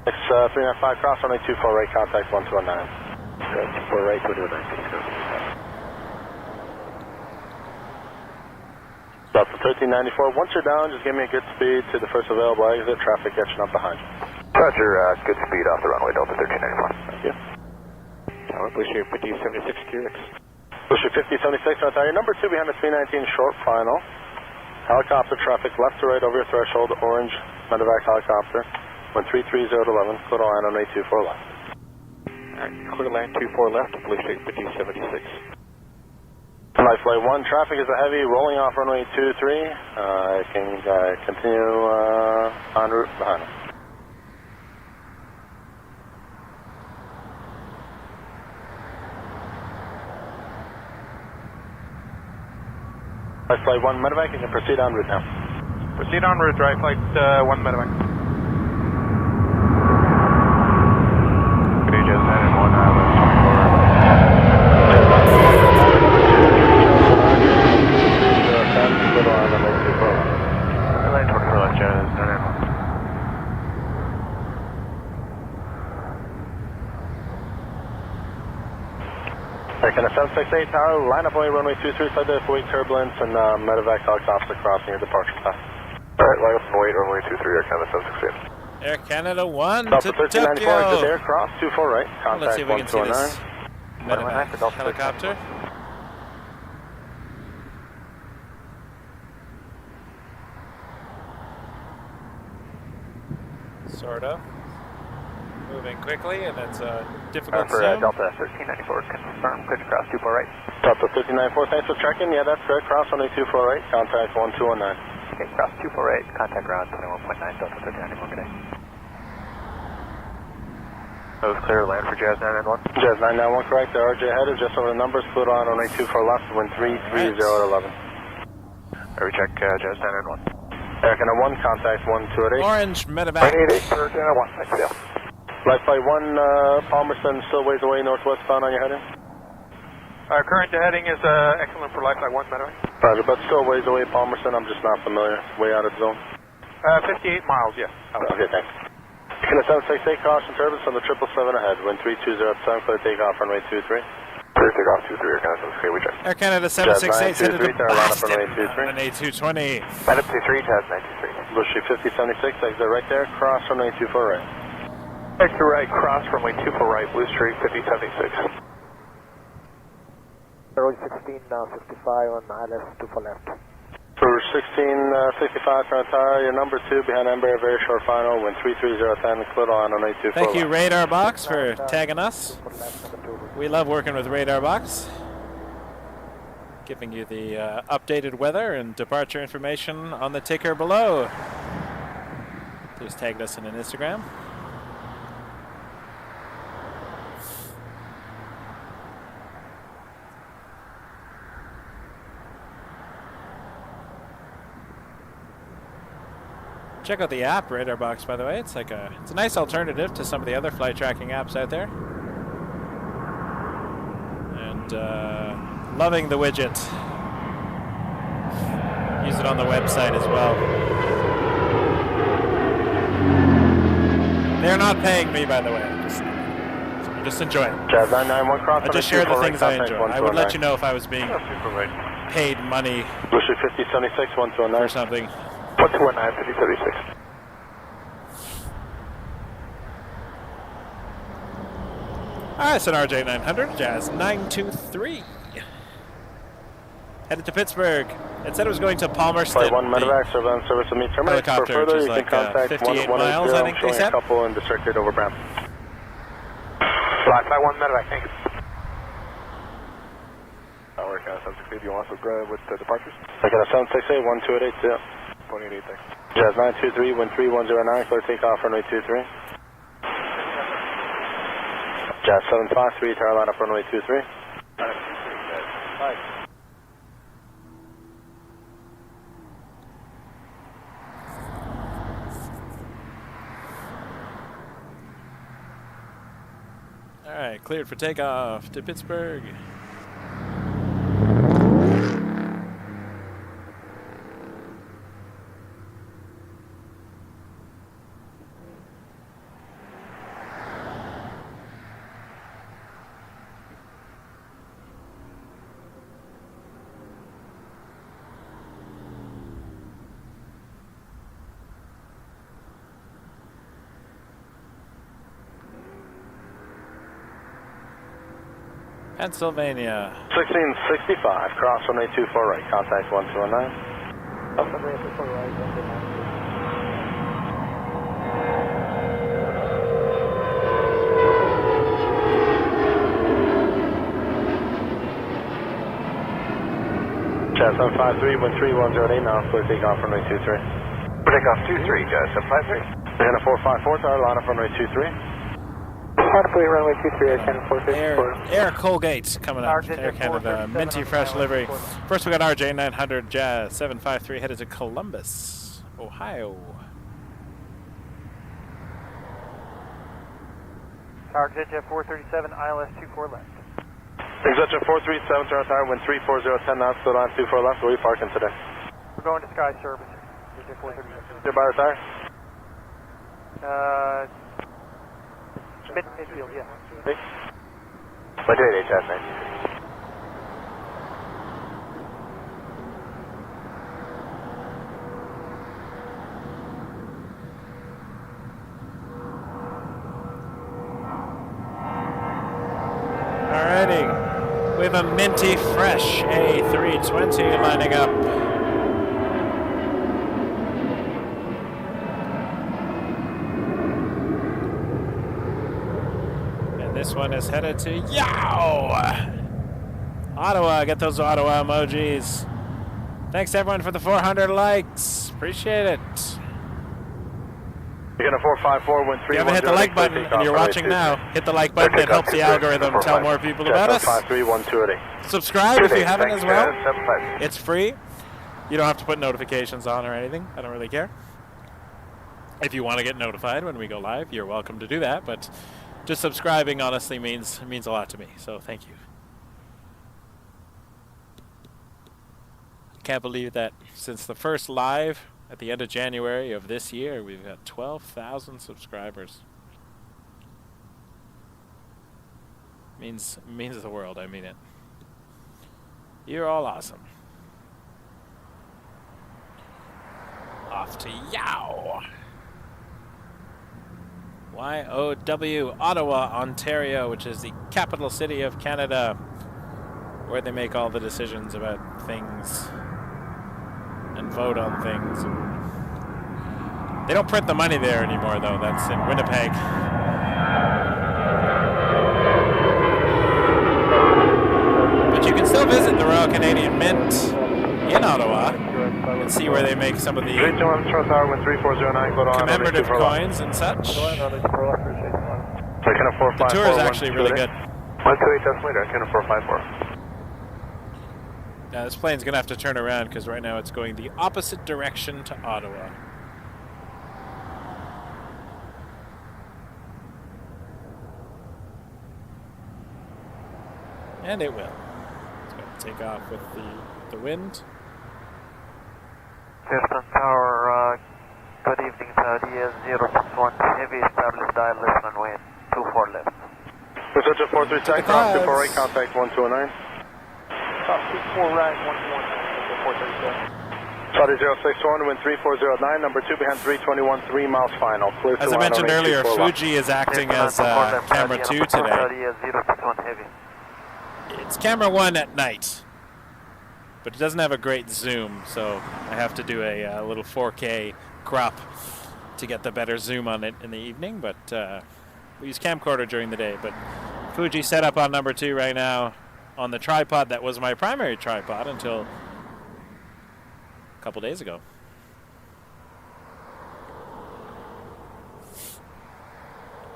Next 395, cross runway 24 right, contact 1219. 24 right, 219. Stop for 1394. Once you're down, just give me a good speed to the first available exit. Traffic catching up behind you. Roger, good speed off the runway, Delta 1394. Thank you. Tower, Blue Street 5076 QX. Blue Street 5076, on tower. Number 2 behind the 319, short final. Helicopter traffic left to right over your threshold, orange medevac helicopter. Wind 330 to 11, clear to land on 824 left. Alright, clear to land 24 left, Blue Street 5076. Light flight 1, traffic is a heavy, rolling off runway 23. I can continue en route behind us. Light flight 1, medevac, you can proceed en route now. Proceed en route, right flight 1 medevac. Good Jazz 9 and 1, Line 24 left, Jazz 9 and 1. Second, 768 tower, line up only runway 23, slide there for wait turbulence and medevac helicopter crossing your departure time. Alright, line up and wait, runway 23, Air Canada 768. Air Canada 1 Stop to for 1394, exit Tokyo. there, cross 24 right, contact Let's see if we can see 1209. this medevac helicopter. Sort of. Moving quickly, and it's a difficult For zoom. Delta 1394, confirm, clear to cross 24 right. Delta 1394, thanks for checking. Yeah, that's correct. Cross runway 24 right, contact 1219. Okay, cross 24 right, contact ground 21.9, Delta 1394, good day. Nose clear, land for Jazz 9 and 1. Jazz 991, correct. The RJ header, just over the numbers, flew on runway 24 left, wind 330 to 11. Alright, check Jazz 9 and 1. Air Canada 1, contact 1288. Orange medevac. 188 for Canada 1, thanks, Dale. Light flight 1, Palmerston, still ways away, northwestbound on your heading. Current heading is excellent for light flight 1 medevac. Roger, but still ways away, Palmerston, I'm just not familiar. Way out of the zone. 58 miles, yes. Okay, thanks. Canada 768, caution turbulence on the 777 ahead, wind 320 at 7, clear takeoff runway 23. Clear takeoff 23, Air Canada 768, we check. Air Canada 768 headed to Boston runway 23. on an A220. Line up 23, Jazz 923. Blue Street 5076, exit right there, cross runway 24 right. Exit right, cross runway 24 right, Blue Street 5076. Runway 1665 on ILS 24 left. For 1665, front tire, your number 2 behind Embraer, very short final, wind 330 10, clear on 824. Thank you, Radar Box, for tagging us. We love working with Radar Box. Giving you the updated weather and departure information on the ticker below. Just tagged us in an Instagram. Check out the app, Radar Box, by the way. It's a nice alternative to some of the other flight tracking apps out there. And loving the widget. Use it on the website as well. They're not paying me, by the way. I'm just enjoying it. Jazz 991 cross. I just share the things I enjoy. I would let you know if I was being paid money Blue Street 5076, 1209. for something. 1219, 5076. Alright, it's an RJ 900, Jazz 923. Headed to Pittsburgh. It said it was going to Palmerston. Flight 1 medevac, surveillance service to meet terminate. For Helicopter, further, which is you like can contact 58 miles, I think they showing said. a couple in the circuit over Brampton. Flight 1 medevac, thanks. Tower, Canada 768, do you want us to grab with the departures? Canada 768, 12880. 28, thanks. Jazz 923, wind 3109, clear takeoff runway 23. Jazz 753, tower line up runway 23. Hi. cleared for takeoff to Pittsburgh. Pennsylvania. 1665, cross runway 24 right, contact 1219. Up runway 24 right, 129. Chat 753, wind 3108, now clear takeoff runway 23. Takeoff 23, Chat 753. Again, a 454, tower line up runway 23. Runway 23, Air Canada 454. Air Colgate coming up. Air Canada, minty fresh livery. First we got RJ 900 Jazz 753 headed to Columbus, Ohio. Tower Exit 437, ILS 24 left. Exit 437, turn tower, wind 340, 10 knots, slow line 24 left. Where are you parking today? We're going to Sky Service. Exit 437. Your buyer tire? Midfield, yeah. What date, Chat 9? Alrighty, we have a minty fresh A320 lining up. This one is headed to Yow! Ottawa, get those Ottawa emojis. Thanks everyone for the 400 likes. Appreciate it. You're going to 454, wind 310. If you haven't hit the like button and you're watching now, hit the like button. It helps the algorithm tell more people about us. Subscribe if you haven't as well. It's free. You don't have to put notifications on or anything. I don't really care. If you want to get notified when we go live, you're welcome to do that, but just subscribing honestly means a lot to me, so thank you. Can't believe that since the first live at the end of January of this year, we've got 12,000 subscribers. Means the world, I mean it. You're all awesome. Off to Yow! YOW, Ottawa, Ontario, which is the capital city of Canada, where they make all the decisions about things and vote on things. They don't print the money there anymore, though. That's in Winnipeg. But you can still visit the Royal Canadian Mint in Ottawa and see where they make some of the commemorative coins and such. The tour is actually really good. 128 decimator, Canada 454. Now this plane's going to have to turn around because right now it's going the opposite direction to Ottawa. And it will. It's going to take off with the wind. Houston Tower, good evening, DS061, heavy established ILS runway 24 left. Researcher 437, cross 24 right, contact 1209. Cross 24 right, 121, 437. Saudi 061, wind 3409, number 2 behind 321, 3 miles final. Clear as I mentioned earlier, Fuji is acting as camera 2 today. It's camera 1 at night, but it doesn't have a great zoom, so I have to do a little 4K crop to get the better zoom on it in the evening, but we use camcorder during the day. But Fuji set up on number 2 right now on the tripod that was my primary tripod until a couple days ago.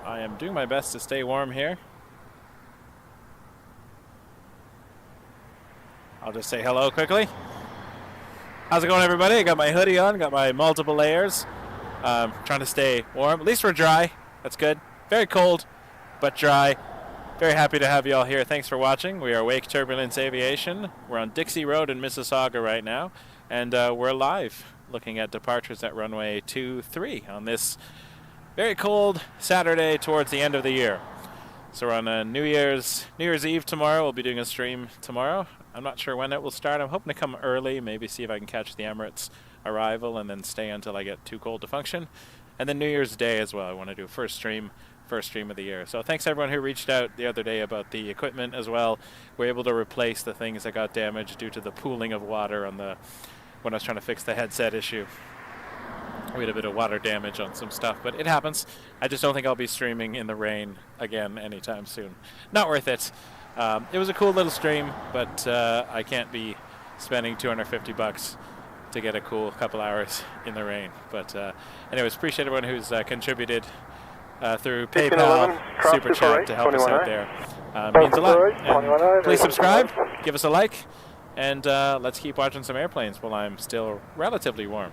I am doing my best to stay warm here. I'll just say hello quickly. How's it going, everybody? I got my hoodie on, got my multiple layers. Trying to stay warm. At least we're dry. That's good. Very cold, but dry. Very happy to have you all here. Thanks for watching. We are Wake Turbulence Aviation. We're on Dixie Road in Mississauga right now, and we're live looking at departures at runway 23 on this very cold Saturday towards the end of the year. So we're on New Year's Eve tomorrow. We'll be doing a stream tomorrow. I'm not sure when it will start. I'm hoping to come early, maybe see if I can catch the Emirates arrival and then stay until I get too cold to function. And then New Year's Day as well. I want to do first stream of the year. So thanks everyone who reached out the other day about the equipment as well. We're able to replace the things that got damaged due to the pooling of water on when I was trying to fix the headset issue. We had a bit of water damage on some stuff, but it happens. I just don't think I'll be streaming in the rain again anytime soon. Not worth it. It was a cool little stream, but I can't be spending $250 to get a cool couple hours in the rain. But anyways, appreciate everyone who's contributed through PayPal, Super Chat to help us out there. Means a lot. And please subscribe, give us a like, and let's keep watching some airplanes while I'm still relatively warm.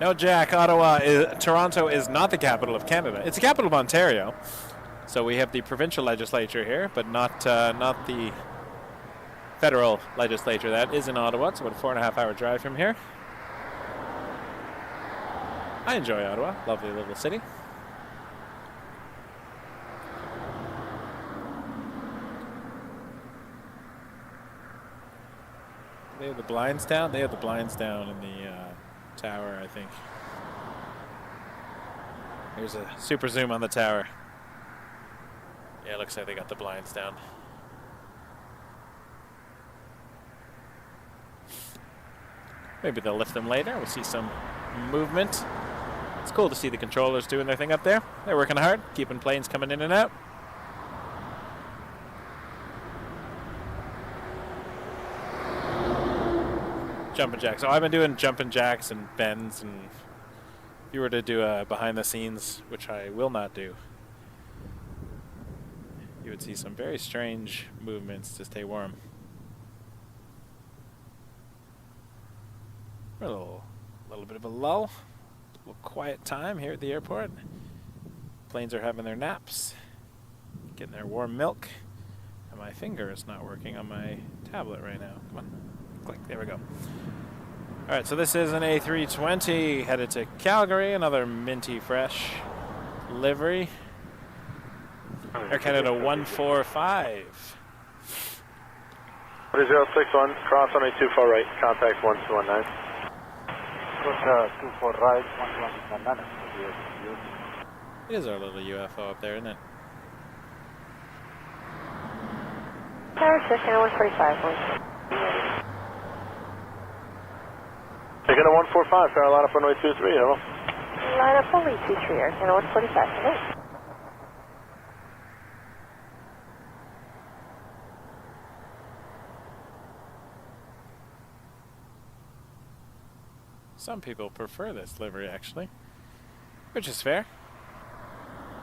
No, Jack, Toronto is not the capital of Canada. It's the capital of Ontario. So we have the provincial legislature here, but not the federal legislature. That is in Ottawa. It's about a 4.5-hour drive from here. I enjoy Ottawa. Lovely little city. They have the blinds down? They have the blinds down in the tower, I think. Here's a super zoom on the tower. Yeah, it looks like they got the blinds down. Maybe they'll lift them later. We'll see some movement. It's cool to see the controllers doing their thing up there. They're working hard, keeping planes coming in and out. Jumping jacks. So I've been doing jumping jacks and bends, and if you were to do a behind the scenes, which I will not do, you would see some very strange movements to stay warm. A little bit of a lull, a little quiet time here at the airport. Planes are having their naps, getting their warm milk, and my finger is not working on my tablet right now. Come on. Click. There we go. All right, so this is an A320 headed to Calgary, another minty fresh livery. Air Canada 145. 3061, cross runway 24 right, contact 1219. Cross 24 right, 1219. It is our little UFO up there, isn't it? Tower 6 and 145, please. Taking a 145, Carolina runway 23, hello. Line up only 23, Air Canada 145, hello. Some people prefer this livery, actually, which is fair.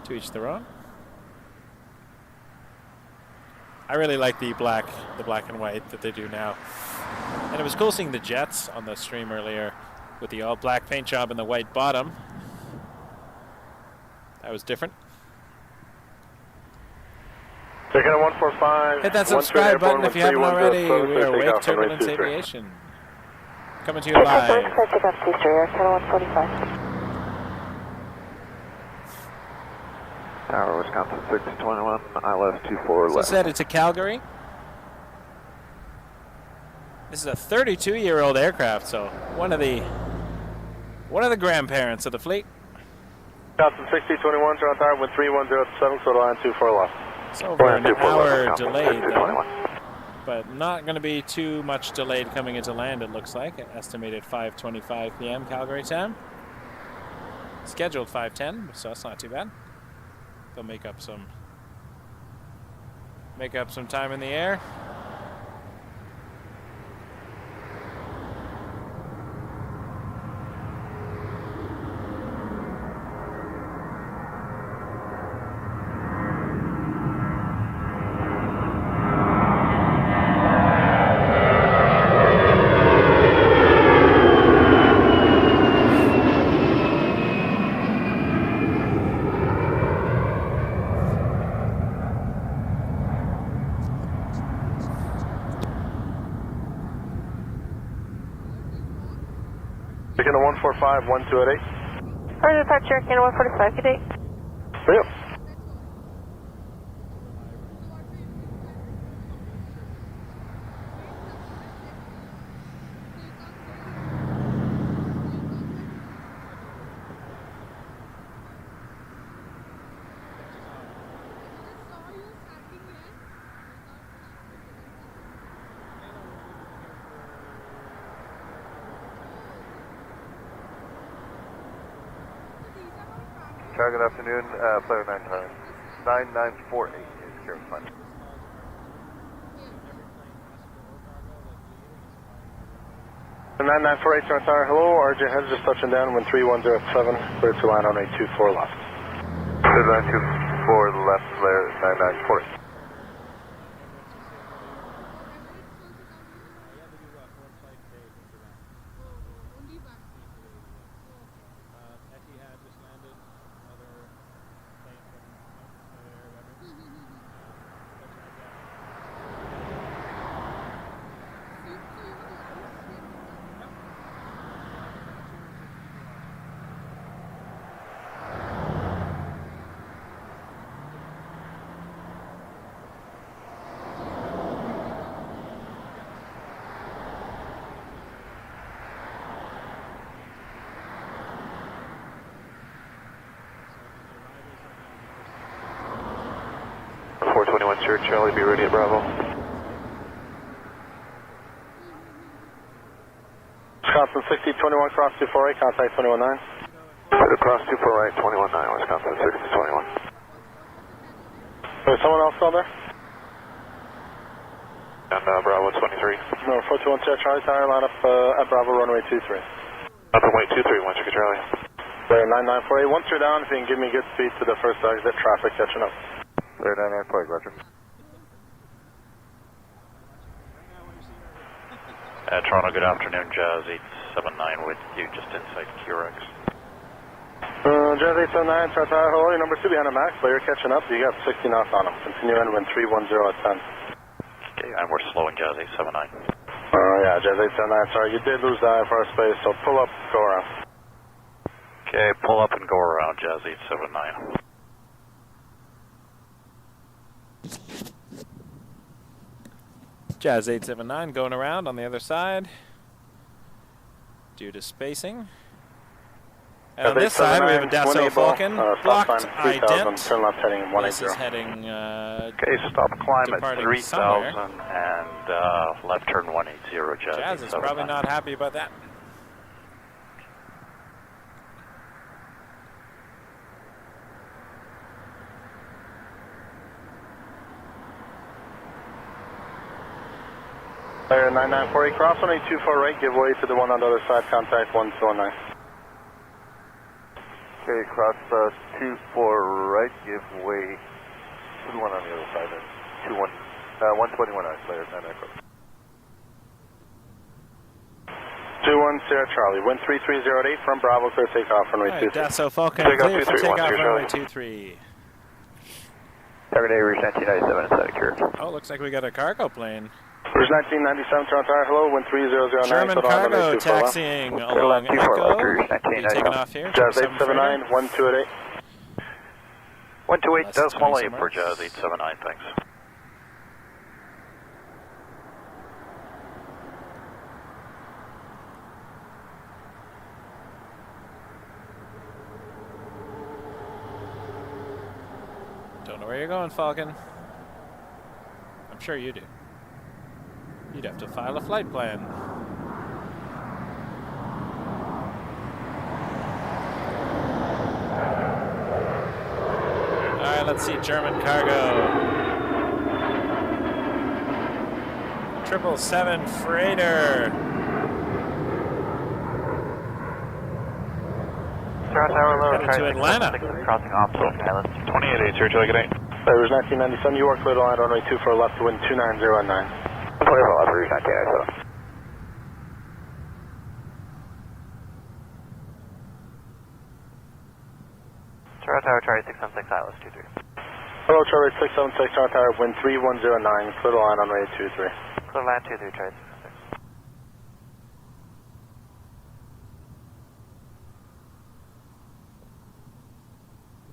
To each their own. I really like the black and white that they do now. And it was cool seeing the jets on the stream earlier with the all black paint job and the white bottom. That was different. Taking a 145. Hit that subscribe button if you haven't already. We are Wake Turbulence Aviation. Coming to you live. Check out 23, Air Canada 145. Tower, Wisconsin 621, ILS 24 So left. it's headed to Calgary. This is a 32-year-old aircraft, so one of the grandparents of the fleet. Wisconsin 6021, Toronto Tower, wind 3107, so line 24 left. It's over an hour delayed, though. but not going to be too much delayed coming into land, it looks like. Estimated 5:25 p.m. Calgary time. Scheduled 5:10, so that's not too bad. They'll make up some time in the air. Chicken 145, 1288. Roger, departure, Canada 145, good day. Yep. Good afternoon, Player 9948 is Kieran Fund. The 9948 Toronto Tower, hello, RJ heads just touching down, wind 3107, clear to line on 824 left. Clear 924 left, Player 9948. Charlie, be ready at Bravo. Wisconsin 6021, cross 248, contact 219. Cross 248, 219, Wisconsin 6021. Is someone else still there? And Bravo 23. No, 4212 Charlie Tower, line up at Bravo runway 23. Up runway 23, 1 Chicken Charlie. Player 9948, once you're down, if you can give me good speed to the first exit, traffic catching up. Player 9948, Roger. Toronto, good afternoon, Jazz 879 with you just inside QRX. Jazz 879, Toronto Tower, hello, your number 2 behind a max, player catching up, you got 60 knots on him. Continue in wind 310 at 10. Okay, and we're slowing Jazz 879. Yeah, Jazz 879, sorry, you did lose the IFR space, so pull up, go around. Okay, pull up and go around, Jazz 879. Jazz 879 going around on the other side due to spacing. And on this side we have a Dassault Falcon, blocked ident. Turn left heading 180. This is heading okay, stop climb at 3000 and left turn 180, Jazz. Jazz is probably not happy about that. Player 9948, cross 1824 right, give way to the one on the other side, contact 1219. Okay, cross 24 right, give way to the one on the other side, and 121 player 9948. 21 Sierra Charlie, wind 33008 from Bravo, clear takeoff runway 23. Dassault Falcon, clear for takeoff runway 23. Target Aviation 1997 inside of Keurig. Oh, looks like we got a cargo plane. Cruise 1997, Toronto Tower, hello, wind 3009. German cargo taxiing along Echo. Be taking off here. Jazz 879, 1288. 128 decimal 8 for Jazz 879, thanks. Don't know where you're going, Falcon. I'm sure you do. You'd have to file a flight plan. Alright, let's see German cargo. 777 freighter. Headed to Atlanta. Crossing opposite island. 28-8, Churchill, good night. Flavors 1997, you are clear to land runway 24 left to wind 29019. Livery, contact ISO. Toronto Tower, Charlie 676, ILS 23. Hello, Charlie 676, Toronto Tower, wind 3109, clear to land runway 23. Clear to land 23, Charlie 676.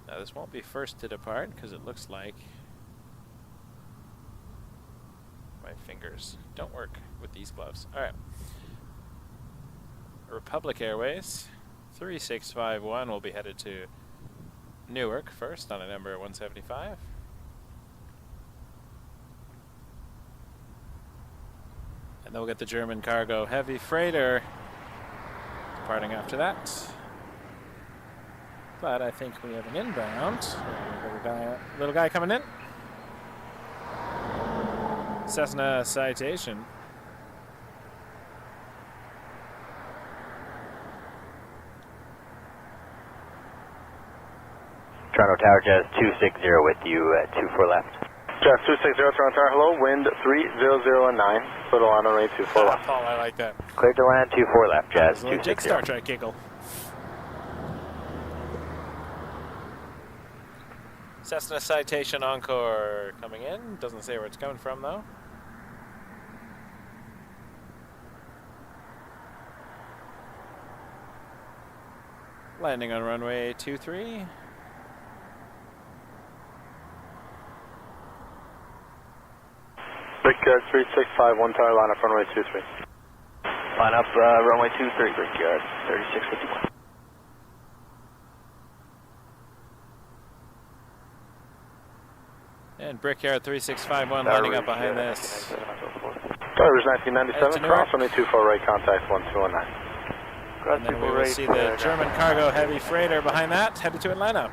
Now this won't be first to depart because it looks like my fingers don't work with these gloves. Alright. Republic Airways 3651 will be headed to Newark first on a number 175. And then we'll get the German cargo heavy freighter departing after that. But I think we have an inbound. Little guy coming in. Cessna Citation. Toronto Tower, Jazz 260 with you at 24 left. Jazz 260, Toronto Tower, hello, wind 3009, clear to land runway 24 left. Paul, I like that. Clear to land 24 left, Jazz 260. Legit Star Trek giggle. Cessna Citation Encore coming in. Doesn't say where it's coming from, though. Landing on runway 23. Brickyard 3651, Tower, line up runway 23. Line up runway 23, Brickyard 3651. And Brickyard 3651 lining up behind this. Drivers 1997, cross runway 24 right, contact 1219. And then we will see the German cargo heavy freighter behind that, headed to Atlanta.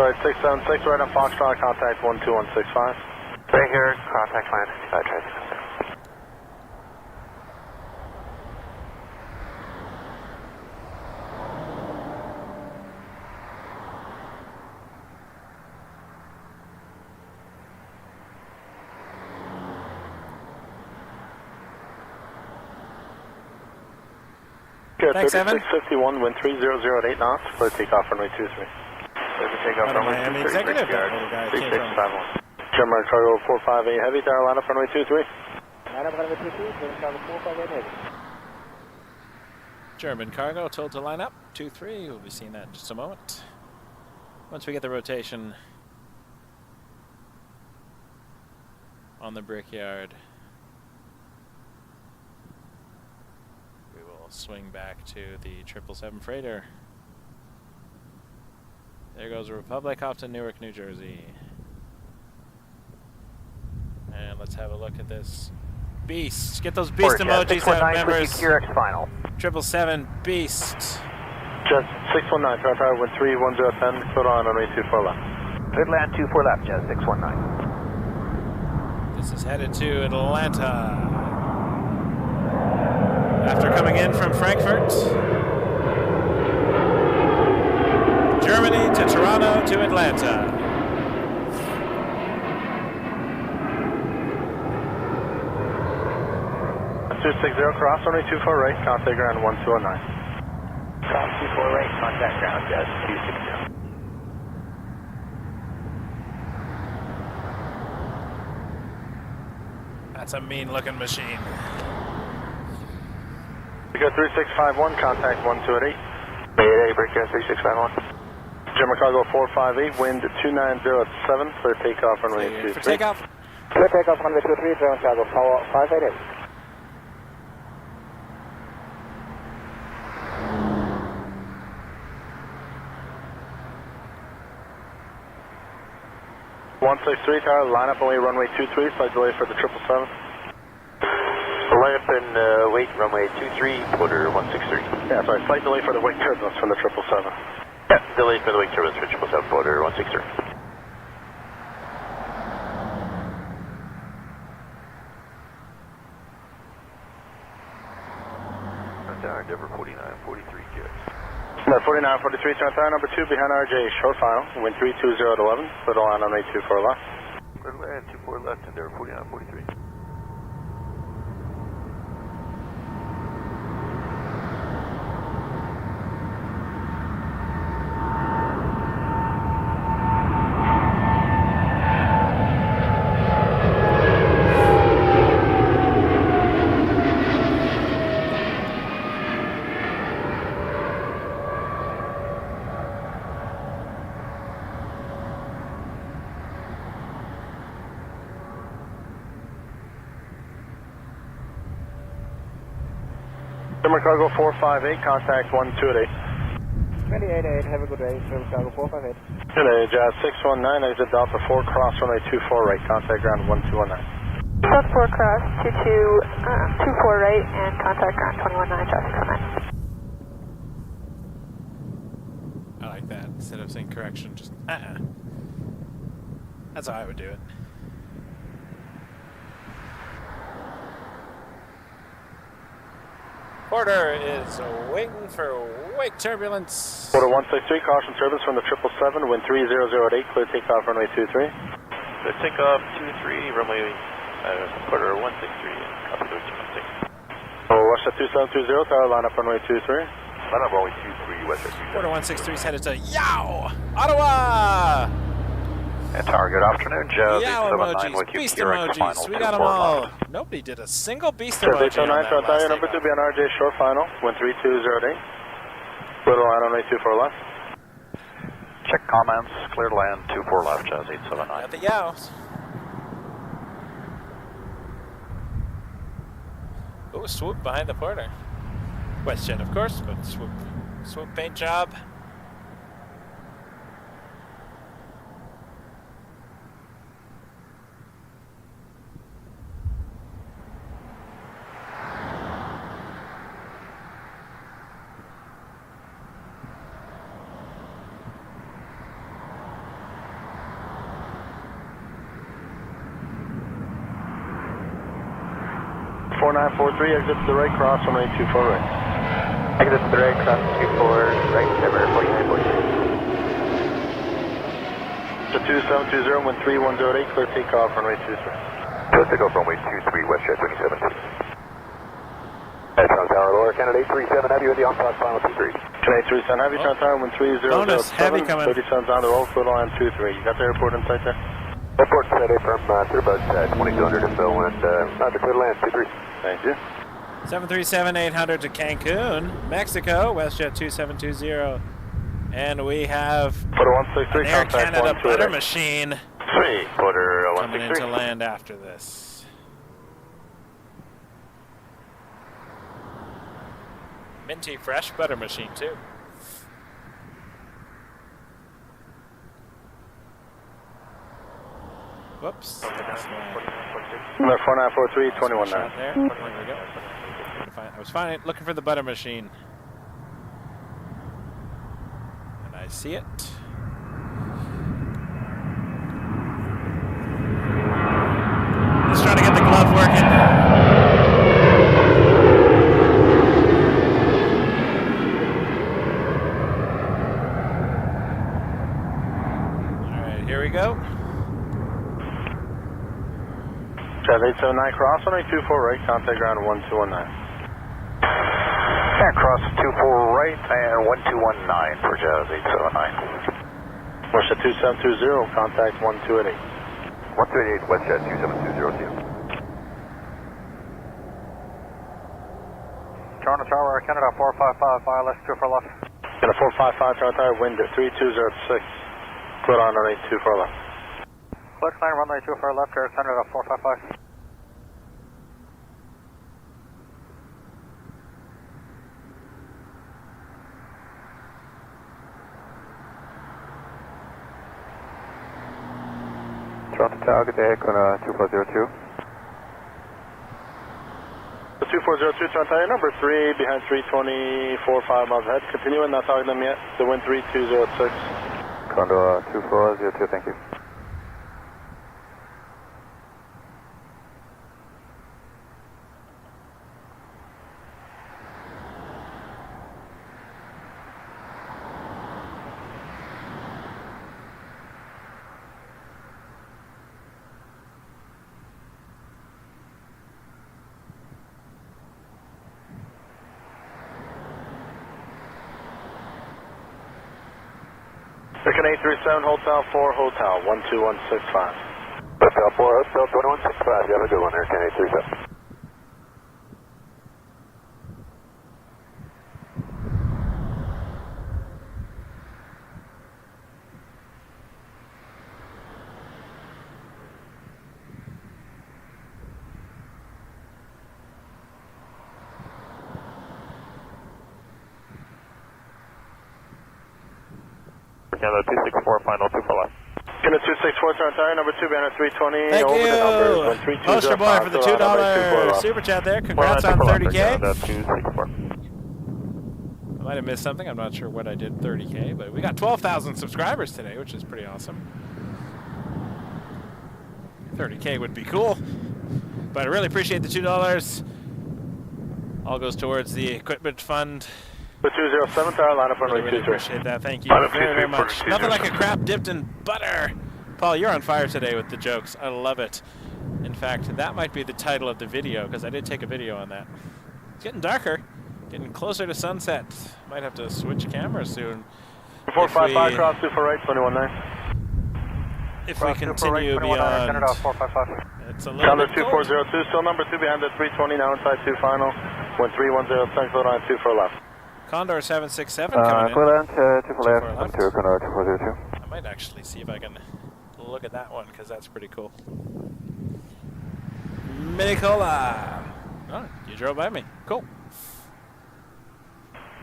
Alright, 676, right on Foxtrot, contact 12165. Right here, contact line 55, try 676. Thanks, Evan. 3651, wind 3008 knots, clear takeoff runway 23. Out of Miami Executive, that little guy came from. German cargo 458 heavy, Tower, line up runway 23. Line up runway 23, German cargo 458 heavy. German cargo told to line up 23. We'll be seeing that in just a moment. Once we get the rotation on the Brickyard, we will swing back to the 777 freighter. There goes the Republic off to Newark, New Jersey. And let's have a look at this beast. Get those beast emojis out, members. 777 beast. Just 619, Tower Tower, wind 31010, clear on runway 24 left. Clear land 24 left, Jazz 619. This is headed to Atlanta. After coming in from Frankfurt, Germany to Toronto to Atlanta. Two 60, cross runway 24 right, contact ground 1209. Cross 24 right, contact ground, Jazz 260. That's a mean-looking machine. We got 3651, contact 1288. Mayday, Brickyard 3651. German Cargo 458, wind 290 at 7, clear takeoff runway 23. For takeoff. Clear takeoff runway 23, German Cargo 588. Tower, line up away runway 23, slight delay for the 777. Line up and wait, runway 23, quarter 163. Yeah, sorry, slight delay for the wake turbulence from the 777. Yeah, delay for the wake turbulence for 777, quarter 163. Tower, Denver 4943, good. No, 4943, Toronto Tower, number 2 behind RJ, short final, wind 320 at 11, clear to land on 824 left. Clear to land, 24 left, and Denver 4943. German Cargo 458, contact 128. 288, have a good day, German Cargo 458. Good day, Jazz 619, exit Delta 4, cross runway 24 right, contact ground 1219. Delta 4 cross, 24 right, and contact ground 219, traffic 19. I like that. Instead of saying correction, just That's how I would do it. Porter is waiting for wake turbulence. Quarter 163, caution turbulence from the 777, wind 300 at 8, clear takeoff runway 23. Clear takeoff 23, runway quarter 163, copy the 216. Oh, WestJet 2720, tower, line up runway 23. Line up runway 23, WestJet 27. Quarter 163 is headed to Yow! Ottawa! And tower, good afternoon, Jazz Yow 879 emojis, with you, beast gearing to final emojis, we got them 24 all. left. Nobody did a single beast Sure, emoji 809, on that Toronto last number 2 takeoff. behind RJ, short final, wind 320 at 8. Clear to land on 824 left. Check comments, clear to land 24 left, Jazz 879. At the Yows. Oh, swoop behind the Porter. WestJet, of course, but swoop paint job. exit to the right, cross on 824 right. Exit to the right, cross 24 right, Denver 4943. To 2720, wind 310 at 8, clear takeoff runway 23. Clear takeoff runway 23, WestJet 2017. Toronto Tower, lower Canada 837, have you in the on-pass final 23. Canada 837, have you, Toronto Tower, wind 3007, bonus, heavy coming. 37's on the roll, clear to land 23. You got the airport in sight there? Airport set A from Turbulence 2200 or so, and not to clear to land 23. Thank you. 737-800 to Cancun, Mexico, WestJet 2720. And we have an Air Canada butter machine quarter coming 163. into land after this. Minty fresh butter machine too. Whoops. That's Number 4943, 219. there. There we go. I was looking for the butter machine. And I see it. Just trying to get the glove working. Alright, here we go. Jazz 879, cross on 824 right, contact ground 1219. And cross 24 right and 1219 for Jazz 879. WestJet 2720, contact 1288. 138, WestJet 2720 to you. Toronto Tower, Canada 455, ILS 2 for left. And a 455 Toronto Tower, wind at 3206. Clear on runway 24 left. Flex line, runway 24 left, air center at 455. Toronto Tower, good day, Kona 2402. 2402 Toronto Tower, number 3, behind 324, 5 miles ahead. Continuing, not talking to them yet. The wind 3206. Condor 2402, thank you. Second 837, Hotel 4, Hotel 12165. Hotel 4, Hotel 2165. You have a good one there, Can 837. Canada 264, final 2 for left. Canada 264, Toronto Tower, number 2, banner 320. Thank over you. the numbers, Poster boy for the $2 super chat there. Congrats on 30K. I might have missed something. I'm not sure what I did 30K, but we got 12,000 subscribers today, which is pretty awesome. 30K would be cool, but I really appreciate the $2. All goes towards the equipment fund. The 207 Tower, line up on runway 23. Appreciate that. Thank you very, very much. Nothing like a crab dipped in butter. Paul, you're on fire today with the jokes. I love it. In fact, that might be the title of the video, because I did take a video on that. It's getting darker, getting closer to sunset. Might have to switch cameras soon. 455, cross 2 for right, 219. If we continue beyond, it's a little Calendar bit cold. 2402, still number 2 behind the 320, now inside 2 final. 1310, thanks, hold on 2 for left. Condor 767 coming in. Clear land, 2 for left, 2 Condor 2402. I might actually see if I can look at that one, because that's pretty cool. Minicola. Oh, you drove by me. Cool.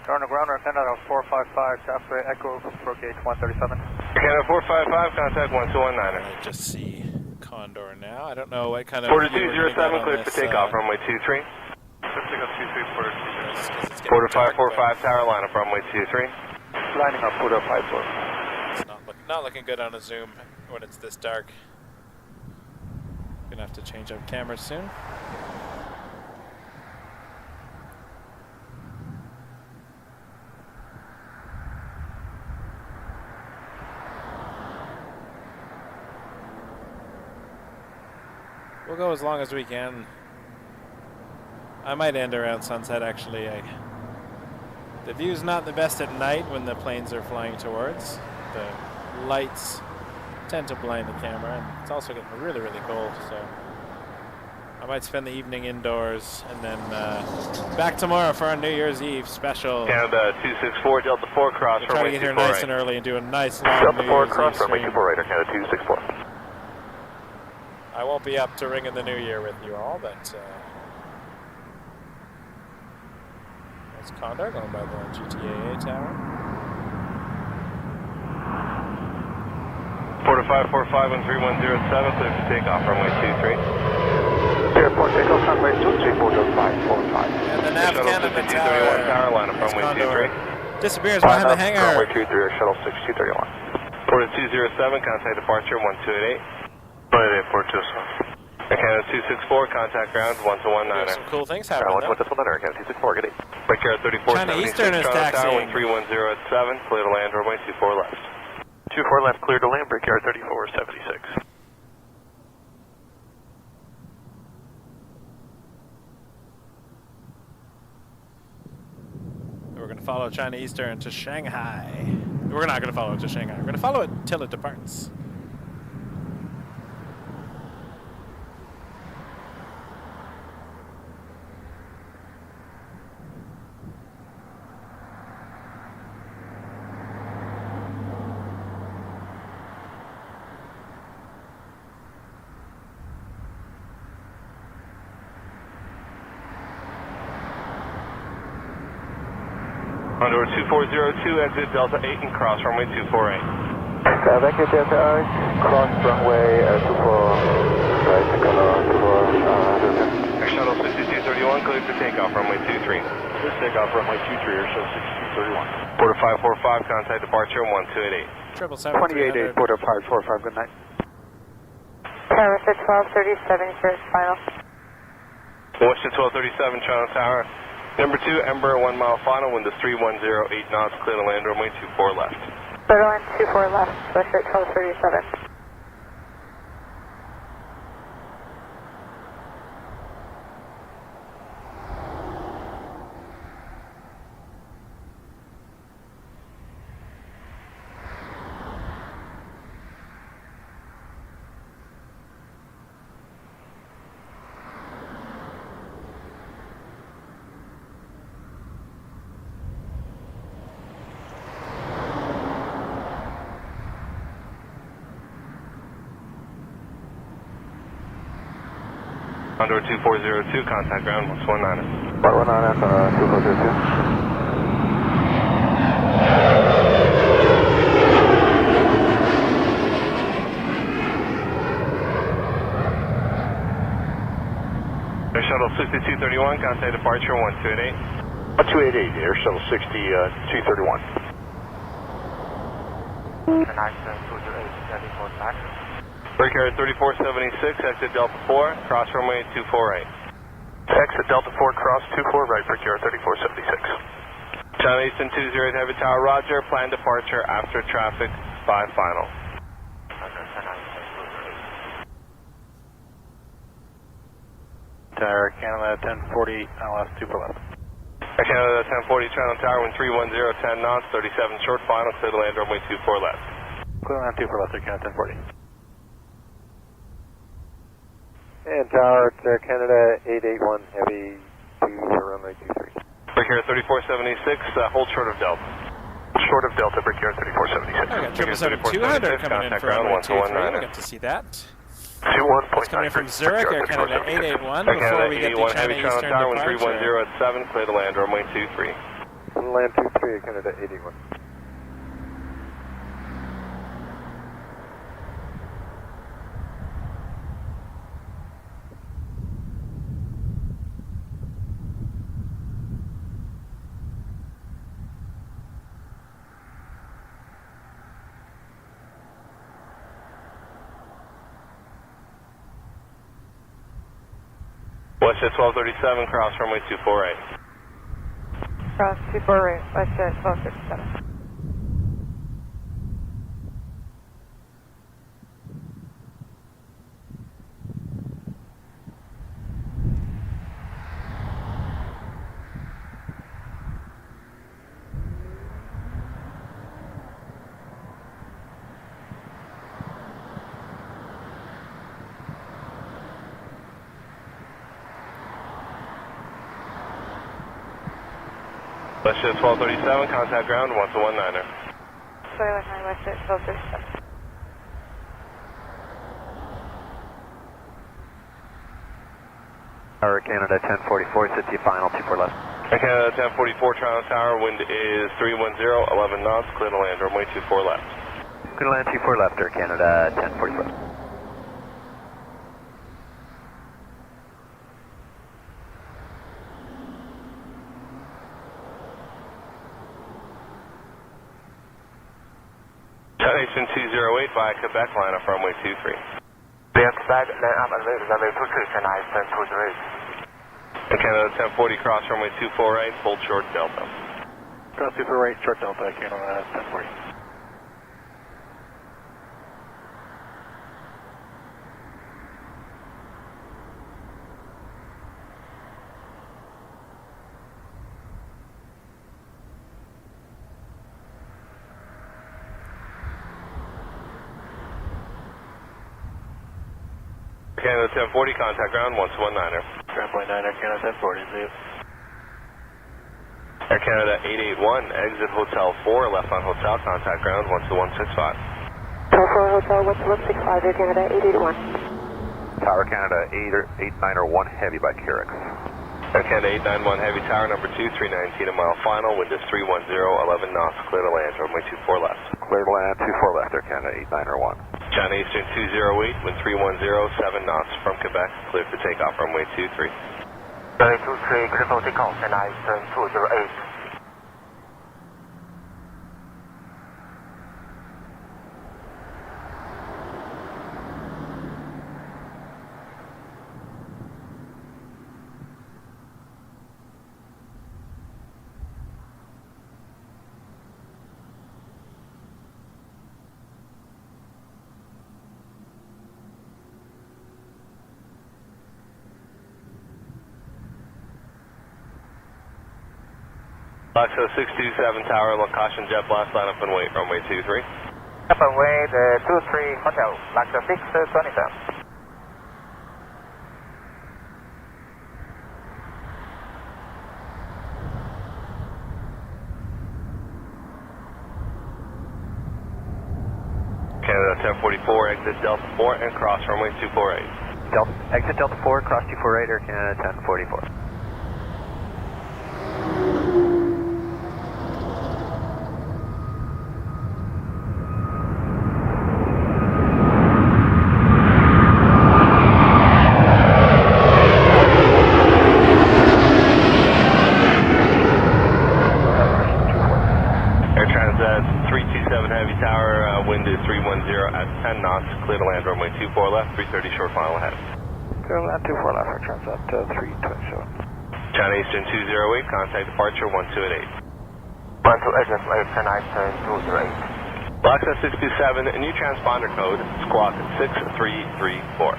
Toronto ground, air center at 455, Jasper Echo, for gauge 137. Canada 455, contact 1219. I might just see Condor now. I don't know what kind of... 4207, cleared for takeoff, runway 23. 4 to 545 Tower, line up runway 23. Lining up, 4 to 54. It's not looking good on a zoom when it's this dark. Gonna have to change up cameras soon. We'll go as long as we can. I might end around sunset, actually. The view's not the best at night when the planes are flying towards. The lights tend to blind the camera, and it's also getting really, really cold, so I might spend the evening indoors, and then back tomorrow for our New Year's Eve special. Canada 264, Delta 4 cross, we'll try to get here nice and early and do a nice long Delta 4 cross, runway 24 right, Canada 264. I won't be up to ringing the New Year with you all, but there's Condor going by the GTA tower. 4 to 545 and 3107, clear for takeoff, runway 23. Airport takeoff, runway 23, 4 to 545. And the nav Canada tower, line up runway 23. Disappears behind the hangar. Runway 23, shuttle 6231. 4 to 207, contact departure 1288. 427. Canada 264, contact ground 1219. Some cool things happening. Canada 264, good day. Break air 3476, China Eastern is taxiing. 1310 at 7, clear to land, runway 24 left. 24 left, clear to land, break air 3476. We're going to follow China Eastern to Shanghai. We're not going to follow it to Shanghai. We're going to follow it till it departs. Condor 2402, exit Delta 8 and cross runway 248. Vector Delta 8, cross runway 24, right, color 24, Air Shuttle 6231, cleared to takeoff runway 23. Clear takeoff runway 23, Air Shuttle 6231. Porter 545, contact departure 1288. 777 28-8, Porter 545, good night. Tower 1237, Kyrix final. Washington 1237, Toronto Tower. Number 2, Ember 1 mile final, wind is 3108 knots, clear to land runway 24 left. Clear to land 24 left, Westjet 1237. Condor 2402, contact ground 119. 119, 2402. Air Shuttle 6231, contact departure 1288. 1288, Air Shuttle 6231. Break area 3476, exit Delta 4, cross runway 248. Exit Delta 4, cross 24, right, break area 3476. China Eastern 28 Heavy Tower, roger, planned departure after traffic 5 final. Tower Canada 1040, ILS 2 for left. Air Canada 1040, Toronto Tower, wind 310, 10 knots, 37 short final, clear to land runway 24 left. Clear to land 2 for left, Air Canada 1040. And Tower, Air Canada 881, heavy to runway 23. Break area 3476, hold short of Delta. Short of Delta, break area 3476. I got 777-200 coming in for runway 23. I got to see that. 21.9. It's coming in from Zurich, Air Canada 881. Before we get the China Eastern departure. 310 at 7, clear to land runway 23. Land 23, Air Canada 881. Westjet 1237, cross runway 248. Cross 248, Westjet 1237. Westjet 1237, contact ground 119er. Sorry, Westjet 1237. Tower Canada 1044, City final 24 left. Air Canada 1044, Toronto Tower, wind is 310, 11 knots, clear to land runway 24 left. Clear to land 24 left, Air Canada 1044. Citation 208 via Quebec, line up runway 23. Quebec, line up and wait, runway 23, China Eastern 208. Air Canada 1040, cross runway 248, hold short Delta. Cross 248, short Delta, Canada 1040. Canada 1040, contact ground 119er. Ground 9er, Canada 1040, see you. Air Canada 881, exit Hotel 4, left on Hotel, contact ground 12165. Tower 4 Hotel 12165, Air Canada 881. Tower Canada 889er 1 heavy by Kyrix. Air Canada 891 Heavy Tower, number 2, 319 a mile final, wind is 310, 11 knots, clear to land, runway 24 left. Clear to land, 24 left, Air Canada 891. China Eastern 208, wind 310, 7 knots from Quebec, clear for takeoff, runway 23. 23, clear for takeoff, China Eastern 208. Foxtrot 627 Tower, caution jet blast, line up and wait, runway 23. Up and wait, 23 Hotel, Foxtrot 627. Canada 1044, exit Delta 4 and cross runway 248. Exit Delta 4, cross 248, Air Canada 1044. Clear to land runway 24 left, 330 short final ahead. Clear to land 24 left, Air Transat 327. China Eastern 208, contact departure 1288. 1288, China Eastern 208. Foxtrot 627, new transponder code, squawk 6334.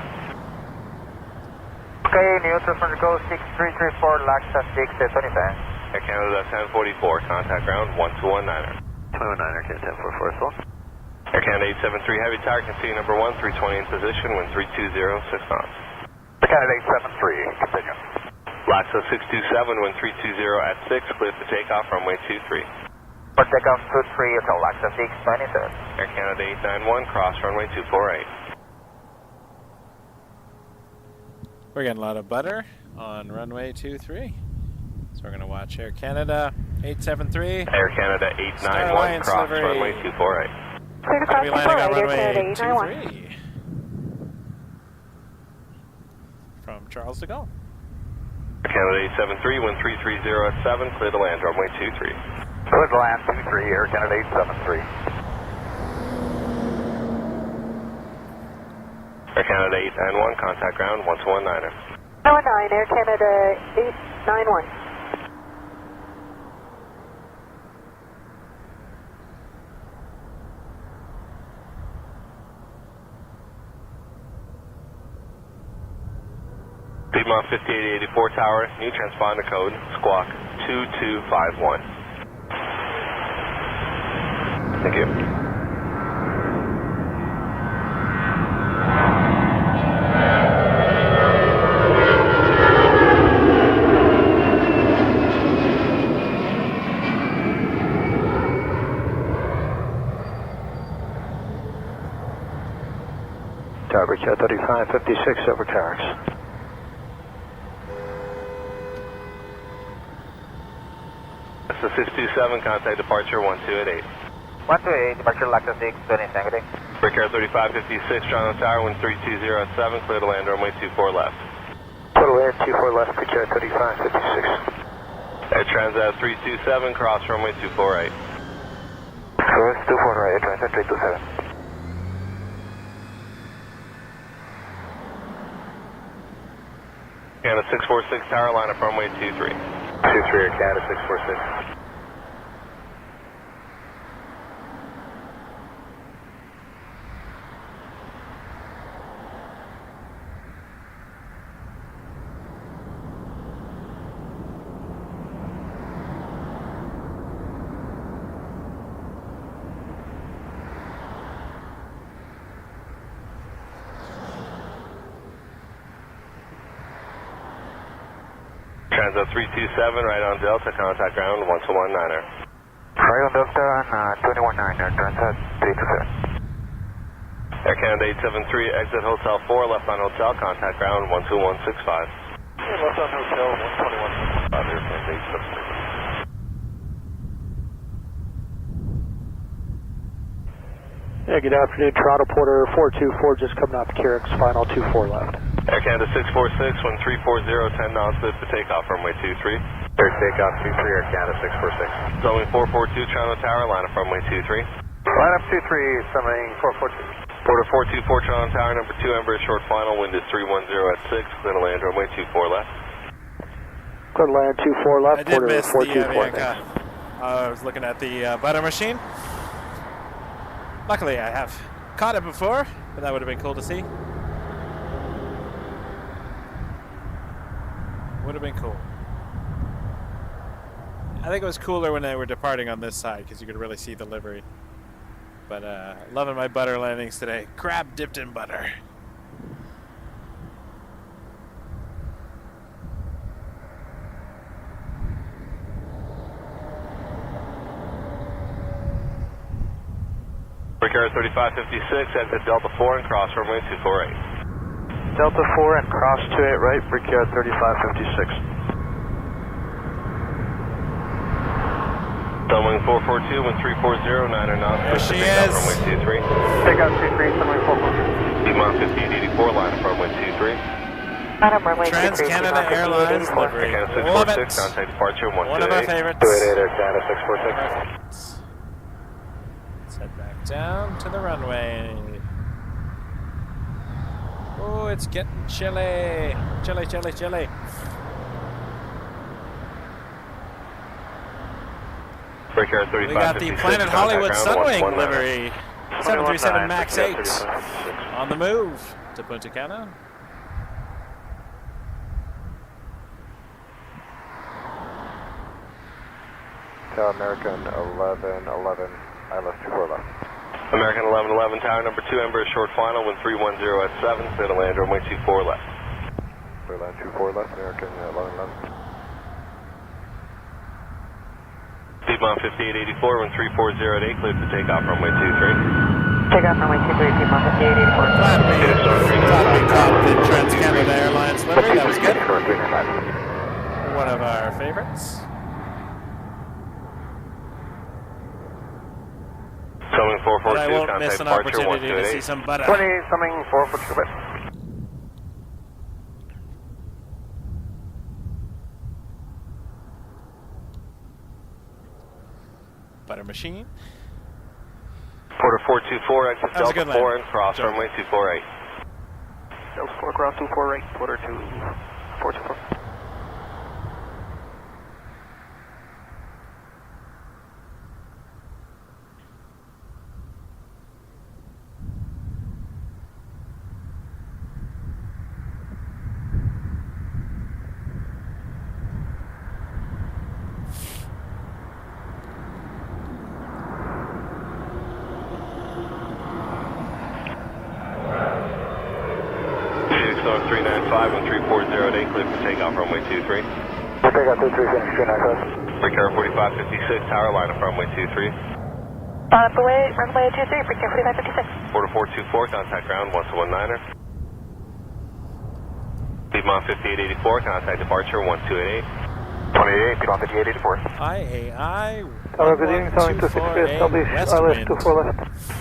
Okay, new transponder code 6334, Foxtrot 627. Air Canada 1044, contact ground 1219er. 219, Air Canada 1044 as well. Air Canada 873 Heavy Tower, continue number 1, 320 in position, wind 320, 6 knots. Air Canada 873, continue. Foxtrot 627, wind 320 at 6, clear for takeoff, runway 23. For takeoff 23, Hotel, Foxtrot 627. Air Canada 891, cross runway 248. We're getting a lot of butter on runway 23. So we're going to watch Air Canada 873. Air Canada 891, cross livery. runway 248. Clear to cross 248, Air Canada 891. From Charles de Gaulle. Air Canada 873, wind 330 at 7, clear to land, runway 23. Clear to land 23, Air Canada 873. Air Canada 891, contact ground 1219er. 019, Air Canada 891. Piedmont 5884 Tower, new transponder code, squawk 2251. Thank you. Tower Bridge 3556 over Carrick's. That's the 627, contact departure 1288. 128, departure Lacta 620, thank you. Breaker 3556, Toronto Tower, wind 320 at 7, clear to land, runway 24 left. Total land 24 left, Breaker 3556. Air Transat 327, cross runway 248. Cross 248, Air Transat 327. Canada 646 Tower, line up runway 23. 23, Air Canada 646. Transat 327, right on Delta, contact ground 1219er. Right on Delta and 219er, Transat 327. Air Canada 873, exit Hotel 4, left on Hotel, contact ground 12165. left on hotel 121. Airplane 876. Yeah, good afternoon, Toronto Porter 424, just coming off Carrick's, final 24 left. Air Canada 646, 1340, 10 knots, cleared for takeoff, runway 23. Cleared takeoff 23, Air Canada 646. Zoning 442, Toronto Tower, line up runway 23. Line up 23, summing 442. Porter 424, Toronto Tower, number 2, Emirates short final, wind is 310 at 6, clear to land, runway 24 left. Clear to land 24 left, I did Porter miss the 424. I was looking at the butter machine. Luckily, I have caught it before, but that would have been cool to see. Would have been cool. I think it was cooler when they were departing on this side because you could really see the livery. But loving my butter landings today. Crab dipped in butter. Brickyard 3556, exit Delta 4 and cross runway 248. Delta 4 and cross 28 right, Brickyard 3556. Sunwing 442, wind 340, 9 knots. There she is. Runway 23. Take out 23, sunwing 442. Demont 5884, line up runway 23. Bottom runway 23. Trans-Canada Airlines livery. Love it. Contact departure 128. One of our favorites. 288, Air Canada 646. Perfect. Let's head back down to the runway. Oh, it's getting chilly. Chilly, chilly, chilly. Brickyard 3556. We got the Planet Hollywood Sunwing livery. 737 MAX 8 on the move to Punta Cana. American 1111, ILS 24 left. American 1111, tower number 2, Embraer short final, wind 310 at 7, clear to land, runway 24 left. Clear land 24 left, American 1111. Piedmont 5884, wind 340 at 8, cleared to takeoff, runway 23. Take off runway 23, Piedmont 5884. Glad we caught the Trans-Canada Airlines livery. That was good. One of our favorites. Summing 442, But I won't contact miss an departure opportunity to 128. see some butter. 20, summing 442. Butter machine. Porter 424, exit That was a Delta good 4 land. and cross runway 248. Delta 4 cross 24 right, Porter 2 424. Song 395 and 340 at 8, clear for takeoff, runway 23. Takeoff 23, finish 295. Brickyard 4556, tower line up runway 23. Runway 23, Brickyard 4556. Porter 424, contact ground 1219er. Piedmont 5884, contact departure 1288. 28, Piedmont 5884. IAI. Hello, good evening, Towing 268, ILS 24 left.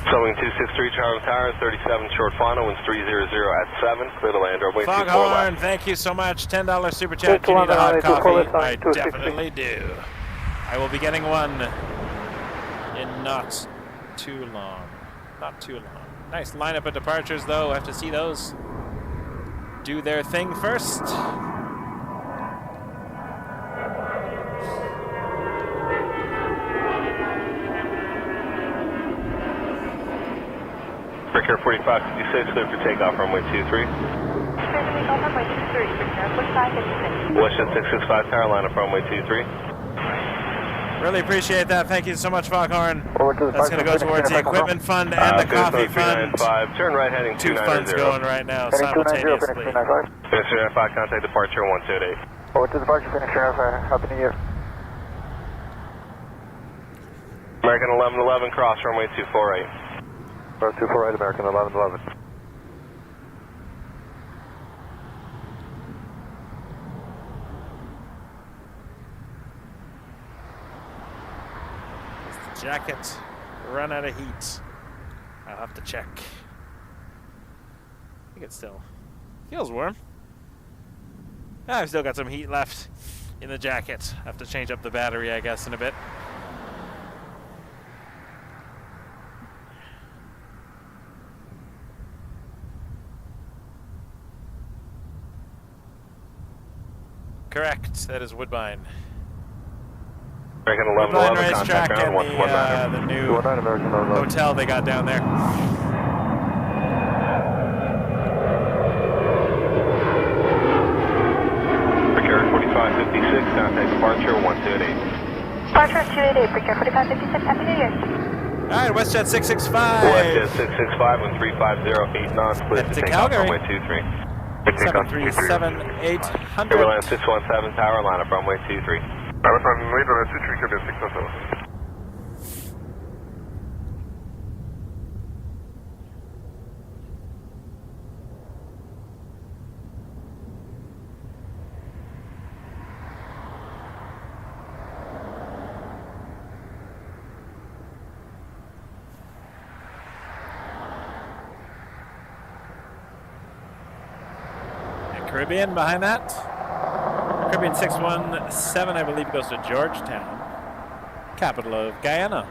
Sewing 263, Charlie Tower, 37 short final, winds 300 at 7, clear to land, runway 24 Foghorn, left. thank you so much. $10 super chat. Do you need a hot coffee? I definitely do. I will be getting one in not too long. Not too long. Nice lineup of departures, though. I have to see those do their thing first. Brickyard 4556, clear for takeoff, runway 23. Runway 23, Brickyard 4556. Western 665, tower line up runway 23. Really appreciate that. Thank you so much, Foghorn. That's going to go towards the equipment fund and the coffee fund. Turn right heading 290. Two funds going right now simultaneously. Finish 295, contact departure 128. Forward to departure, finish 295. Happy New Year. American 1111, cross runway 248. 24 right, American 1111. jacket run out of heat? I'll have to check. I think it still feels warm. I've still got some heat left in the jacket. Have to change up the battery, I guess, in a bit. Correct. That is Woodbine. Woodbine racetrack and the new hotel they got down there. Precure 4556, contact departure 1288. Departure 288, Precure 4556, Happy New Year. Alright, WestJet 665. WestJet 665, 13508 knots, clear to take off runway 23. 737-800. Turbulence 617 tower, line up runway 23. Runway 23, Quebec 617. Caribbean behind that. Caribbean 617, I believe, goes to Georgetown, capital of Guyana.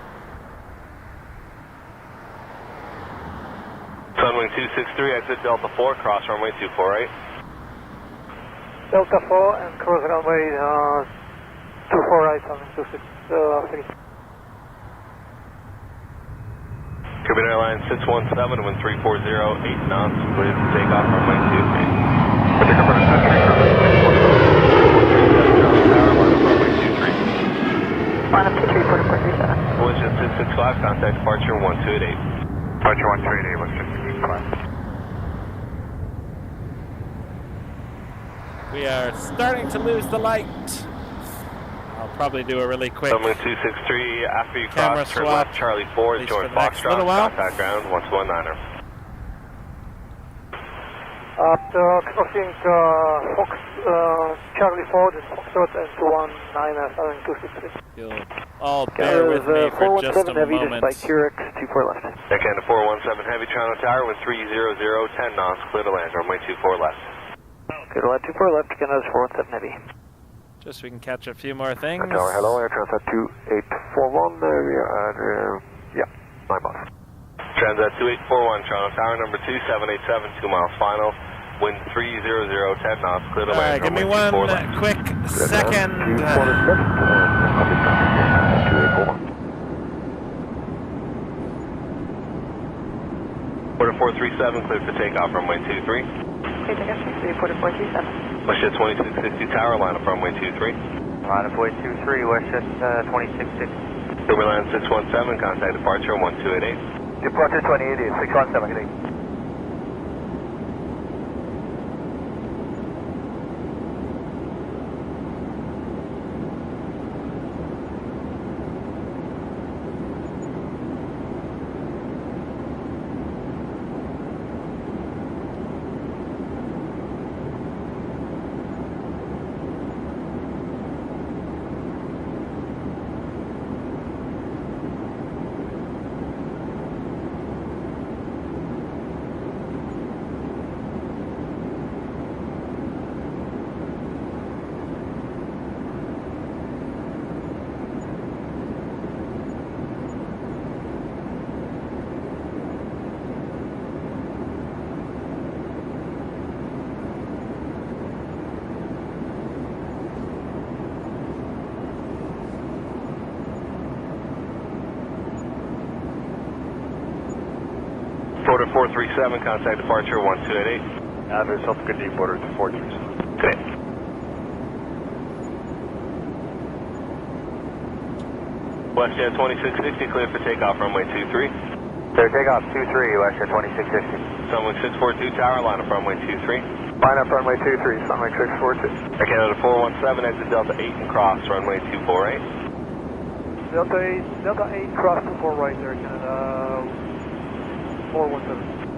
Sunwing 263, exit Delta 4, cross runway 24 right. Delta 4 and cross runway 24 right, Sunwing 263. Caribbean Airlines 617, wind 3408 knots, clear to take off runway 23. Line up 23, 4437. WestJet 665, contact departure 1288. Departure 1288, WestJet 665. We are starting to lose the light. I'll probably do a really quick Sunwing 263, after you camera cross, turn swap, left Charlie 4, join Foxtrot, contact ground 1219er. After crossing Fox, Charlie 4, this Foxtrot and 219er, Sunwing 263. You'll all bear with me for just a moment. By Curex, 24 left. Deckhand to 417 Heavy, Toronto Tower, wind 300, 10 knots, clear to land, runway 24 left. Clear to land 24 left, Canada's 417 Heavy. Just so we can catch a few more things. Tower, hello, Air Transat 2841, we are, 9 miles. Transat 2841, Toronto Tower, number 2787, 2 miles final, wind 300, 10 knots, clear to land, Alright, give me one quick second. Quarter 437, clear for takeoff, runway 23. Okay, takeoff 23, quarter 437. WestJet 2660 tower, line up runway 23. Line up way 23, WestJet 2660. Turbulence 617, contact departure 1288. Departure 2088, 617, good day. Quarter 437, contact departure 1288. Address Delta Good Deepwater to 437. Good day. WestJet 2660, clear for takeoff, runway 23. Clear takeoff 23, WestJet 2660. Sunwing 642 tower, line up runway 23. Line up runway 23, Sunwing 642. Canada 417, exit Delta 8 and cross, runway 248. Delta 8, cross 24 right there, Canada 417.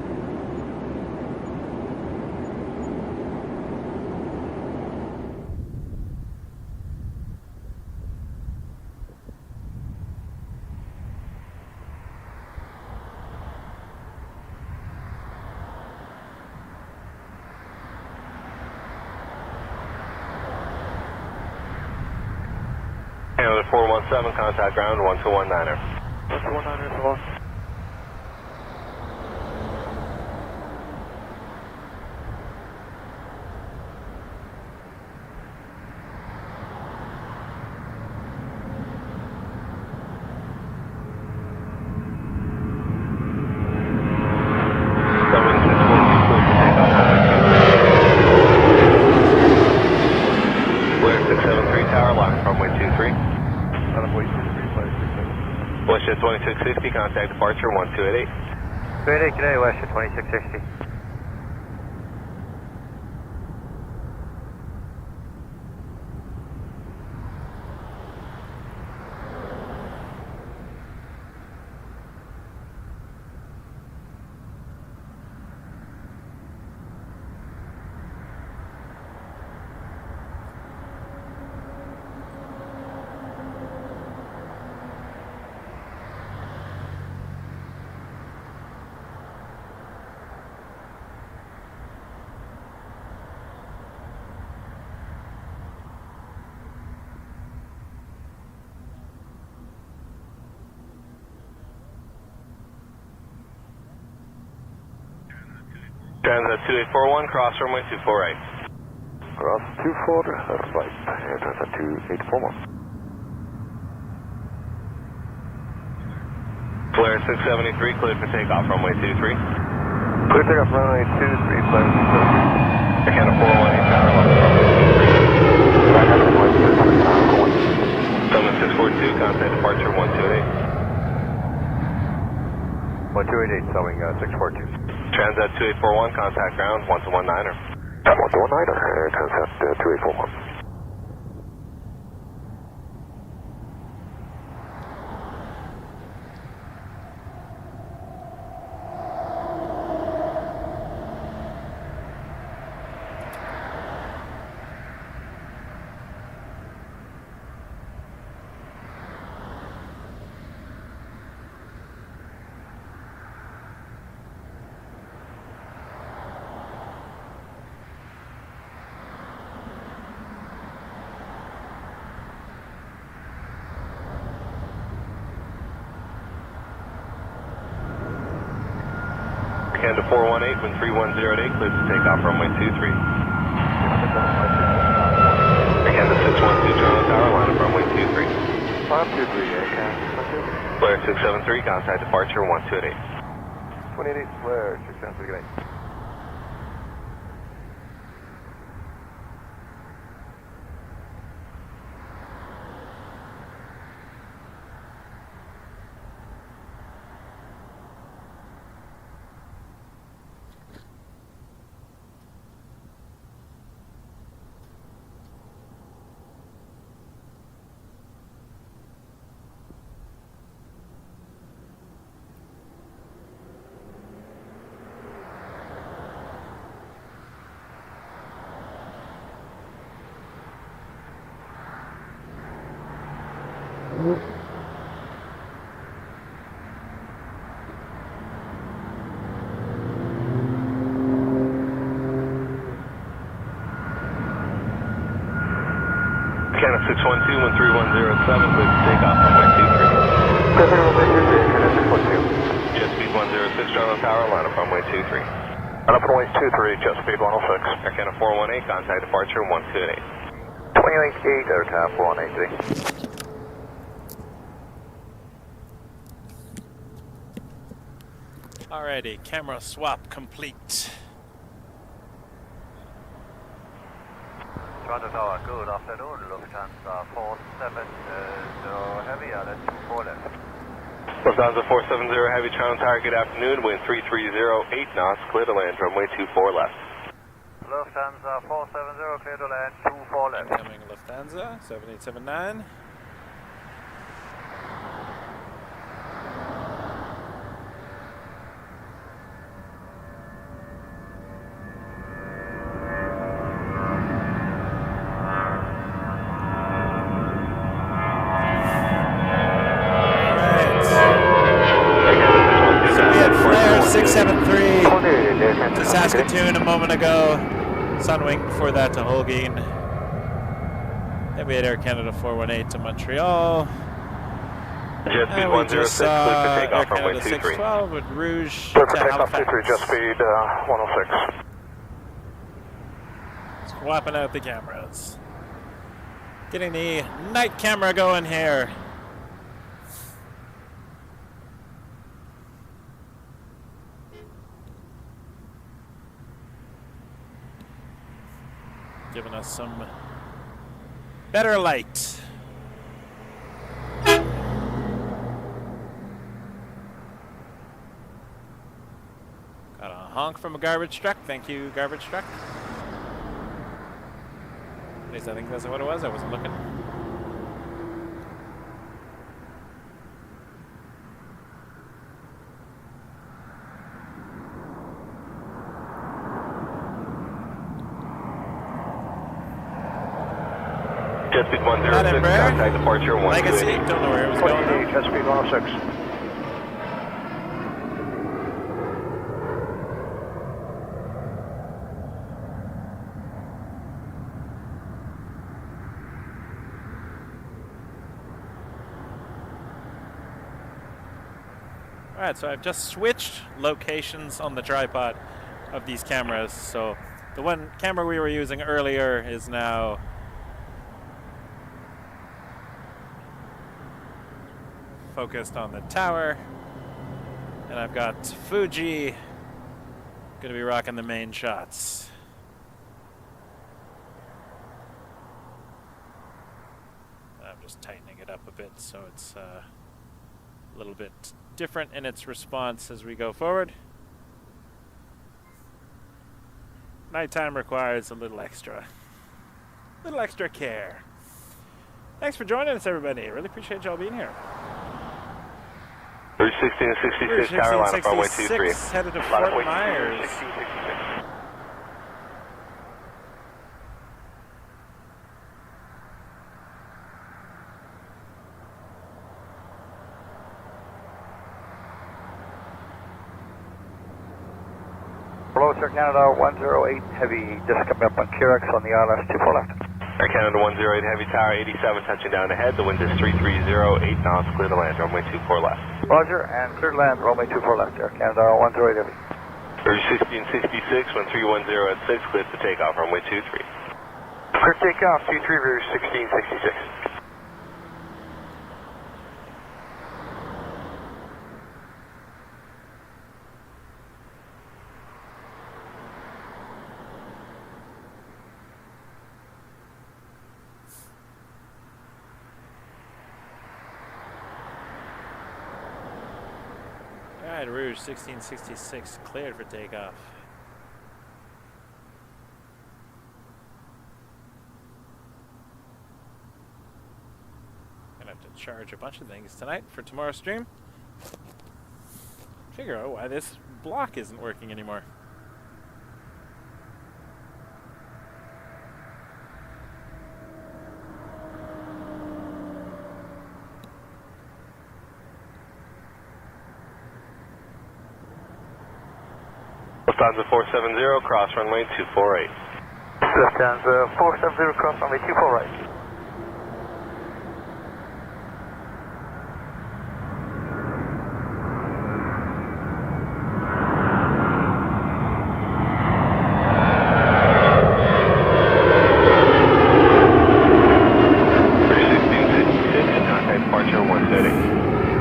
Canada 417, contact ground 1219er. 1219er, so long. Westjet 2660, contact departure 1288. 288, good day, Westjet 2660. Transat 2841, cross runway 24 right. Cross 24 right, Transat 2841. Flare 673, cleared for takeoff, runway 23. Clear takeoff, runway 23, Flare 673. Canada 418, tower left, runway 23. Summit 642, contact departure 1288. 1288, Summing 642. Transat 2841, contact ground 1219er. 1219er, Transat 2841. Canada 418, wind 3108, cleared to take off, runway 23. Canada 612, Toronto Tower, line up runway 23. 523, Flare 673, contact departure 1288. 28, Flare 673, good day. Canada 612, wind 3107, cleared to take off, runway 23. Jet speed 106, Toronto Tower, line up runway 23. Line up runway 23, jet speed 106. Air Canada 418, contact departure 1288. 288, Air Canada 418. Alrighty, camera swap complete. Toronto Tower, good afternoon, Lufthansa 470 Heavy, that's 24 left. Lufthansa 470 Heavy, Toronto Tower, good afternoon, wind 3308 knots, clear to land, runway 24 left. Lufthansa 470, clear to land, 24 left. Incoming Lufthansa, 7879. To Saskatoon a moment ago, Sunwing before that to Holguin. Aviate Air Canada 418 to Montreal. Jet speed And we just 106, saw clear for Air takeoff, runway Canada 23. 612 with Rouge Clear to for takeoff, Halifax. 23, jet speed 106. Swapping out the cameras. Getting the night camera going here. Giving us some better light. Got a honk from a garbage truck. Thank you, garbage truck. At least I think that's what it was. I wasn't looking. Jet speed 106, contact departure 128. Legacy, don't know where it was going. Jet speed 106. Alright, so I've just switched locations on the tripod of these cameras. So the one camera we were using earlier is now focused on the tower. And I've got Fuji gonna be rocking the main shots. I'm just tightening it up a bit so it's a little bit different in its response as we go forward. Nighttime requires a little extra care. Thanks for joining us, everybody. Really appreciate y'all being here. 1666, Carolina, runway 23. Headed to Fort Myers. Below Air Canada 108 Heavy, just coming up on Kyrix on the ILS 24 left. Air Canada 108 Heavy, Tower 87, touching down ahead. The wind is 330, 8 knots, clear to land, runway 24 left. Roger, and clear to land, runway 24 left, Air Canada 108 Heavy. 1666, 1310 at 6, clear to takeoff, runway 23. Clear takeoff, 23 Rouge 1666. Alright, Rouge 1666 cleared for takeoff. Gonna have to charge a bunch of things tonight for tomorrow's stream. Figure out why this block isn't working anymore. Lufthansa 470, cross runway 248. Lufthansa 470, cross runway 24 right.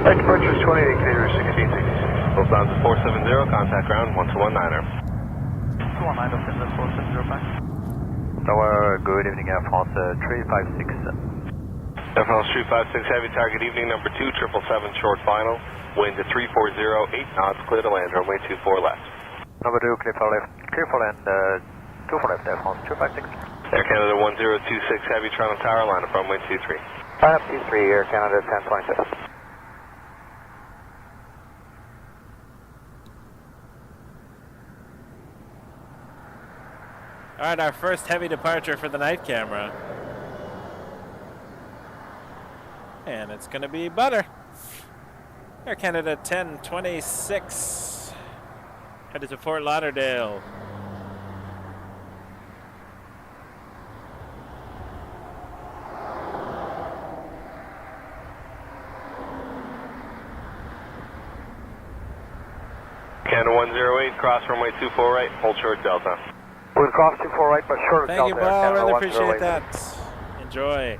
Departure is 28 clear 1666. Lufthansa 470, contact ground 1219er. 219 Lufthansa 470 back. Tower, good evening, Air France 356. Air France 356, heavy target evening number 2, 777 short final. Wind to 340, 8 knots, clear to land, runway 24 left. Number 2, clear for land, 24 left, Air France 256. Air Canada 1026, heavy Toronto Tower, line up runway 23. Line up 23, Air Canada 1026. Alright, our first heavy departure for the night camera. And it's gonna be butter. Air Canada 1026. Headed to Fort Lauderdale. Canada 108, cross runway 24 right, hold short Delta. We'll cross 24 right, but short Thank Delta. you, Paul. Really 108. appreciate that. Enjoy.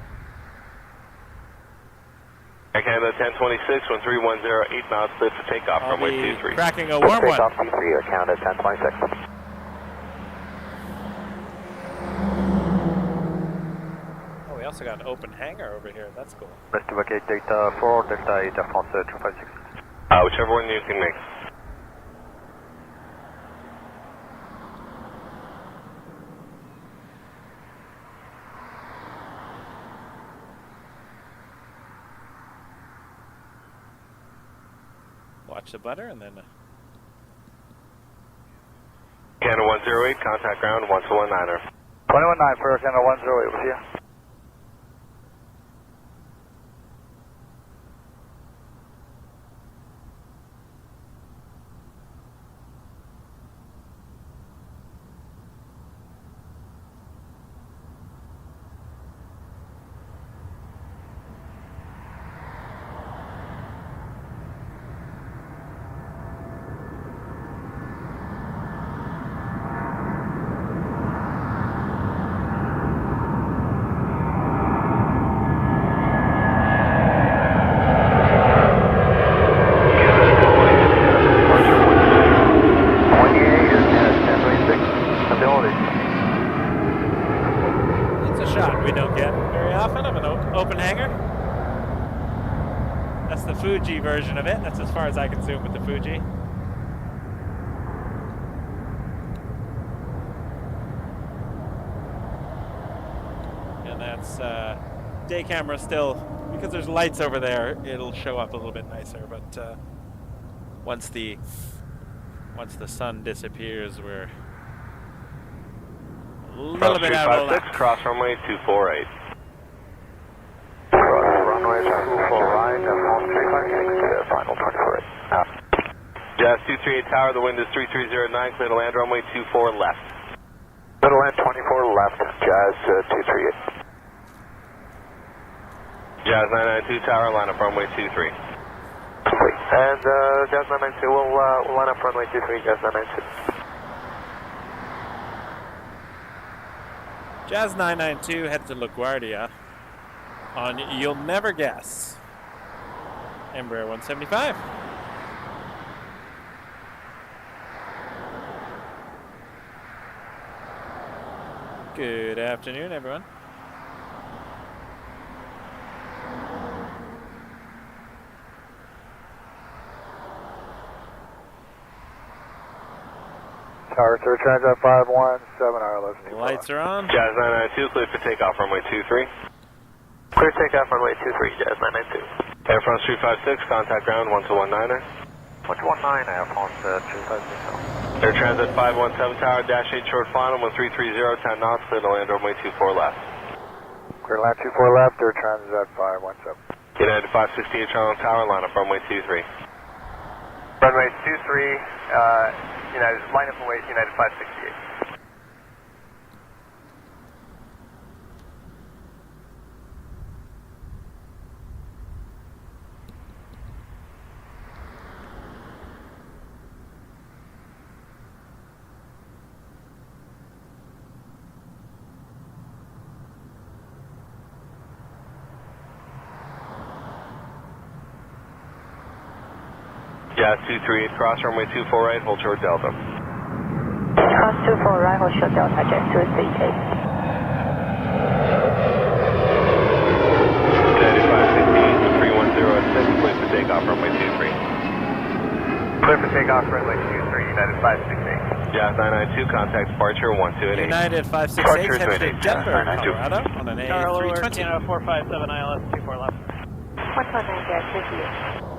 Air Canada 1026, 1310, 8 knots, cleared for takeoff, I'll runway be 23. cracking a warm one. Takeoff T3, Air Canada 1026. Oh, we also got an open hangar over here. That's cool. Rest to vacate Delta 4, Delta 8, Air France 256. Whichever one you can make. Watch the butter and then... Canada 108, contact ground 1219er. 219 for Air Canada 108, with you. It's a shot we don't get very often of an open hangar. That's the Fuji version of it. That's as far as I can zoom with the Fuji. And that's day camera still, because there's lights over there, it'll show up a little bit nicer, but once the sun disappears, we're a little bit out of luck. Cross runway 248. Runway 24 right, France 356, final 24 right. Jazz 238 tower, the wind is 3309, clear to land runway 24 left. Middle land 24 left, Jazz 238. Jazz 992 tower, line up runway 23. And Jazz 992, we'll line up runway 23, Jazz 992. Jazz 992 head to LaGuardia on You'll Never Guess. Embraer 175. Good afternoon, everyone. Tower, sir, transat 517, ILS. Lights are on. Jazz 992, cleared for takeoff runway 23. Clear takeoff runway 23, Jazz 992. Air France 356, contact ground 1219er. 119, Air France 256. Air Transit 517 tower, dash 8 short final, 1330, 10 knots, clear to land runway 24 left. Clear land 24 left, Air Transat 517. United 568 Toronto tower, line up runway 23. Runway 23, United, line up and wait, United 568. Jazz 238, cross runway 24 right, hold short Delta. Cross 24 right, hold short Delta, Jazz 238. United 568, 310 at 6, clear for takeoff runway 23. Clear for takeoff runway 23, United 568. Jazz 992, contact departure 1288. United 568 headed to Denver, Colorado on an A320. Canada 457 ILS 24 left. 119, Jazz 238.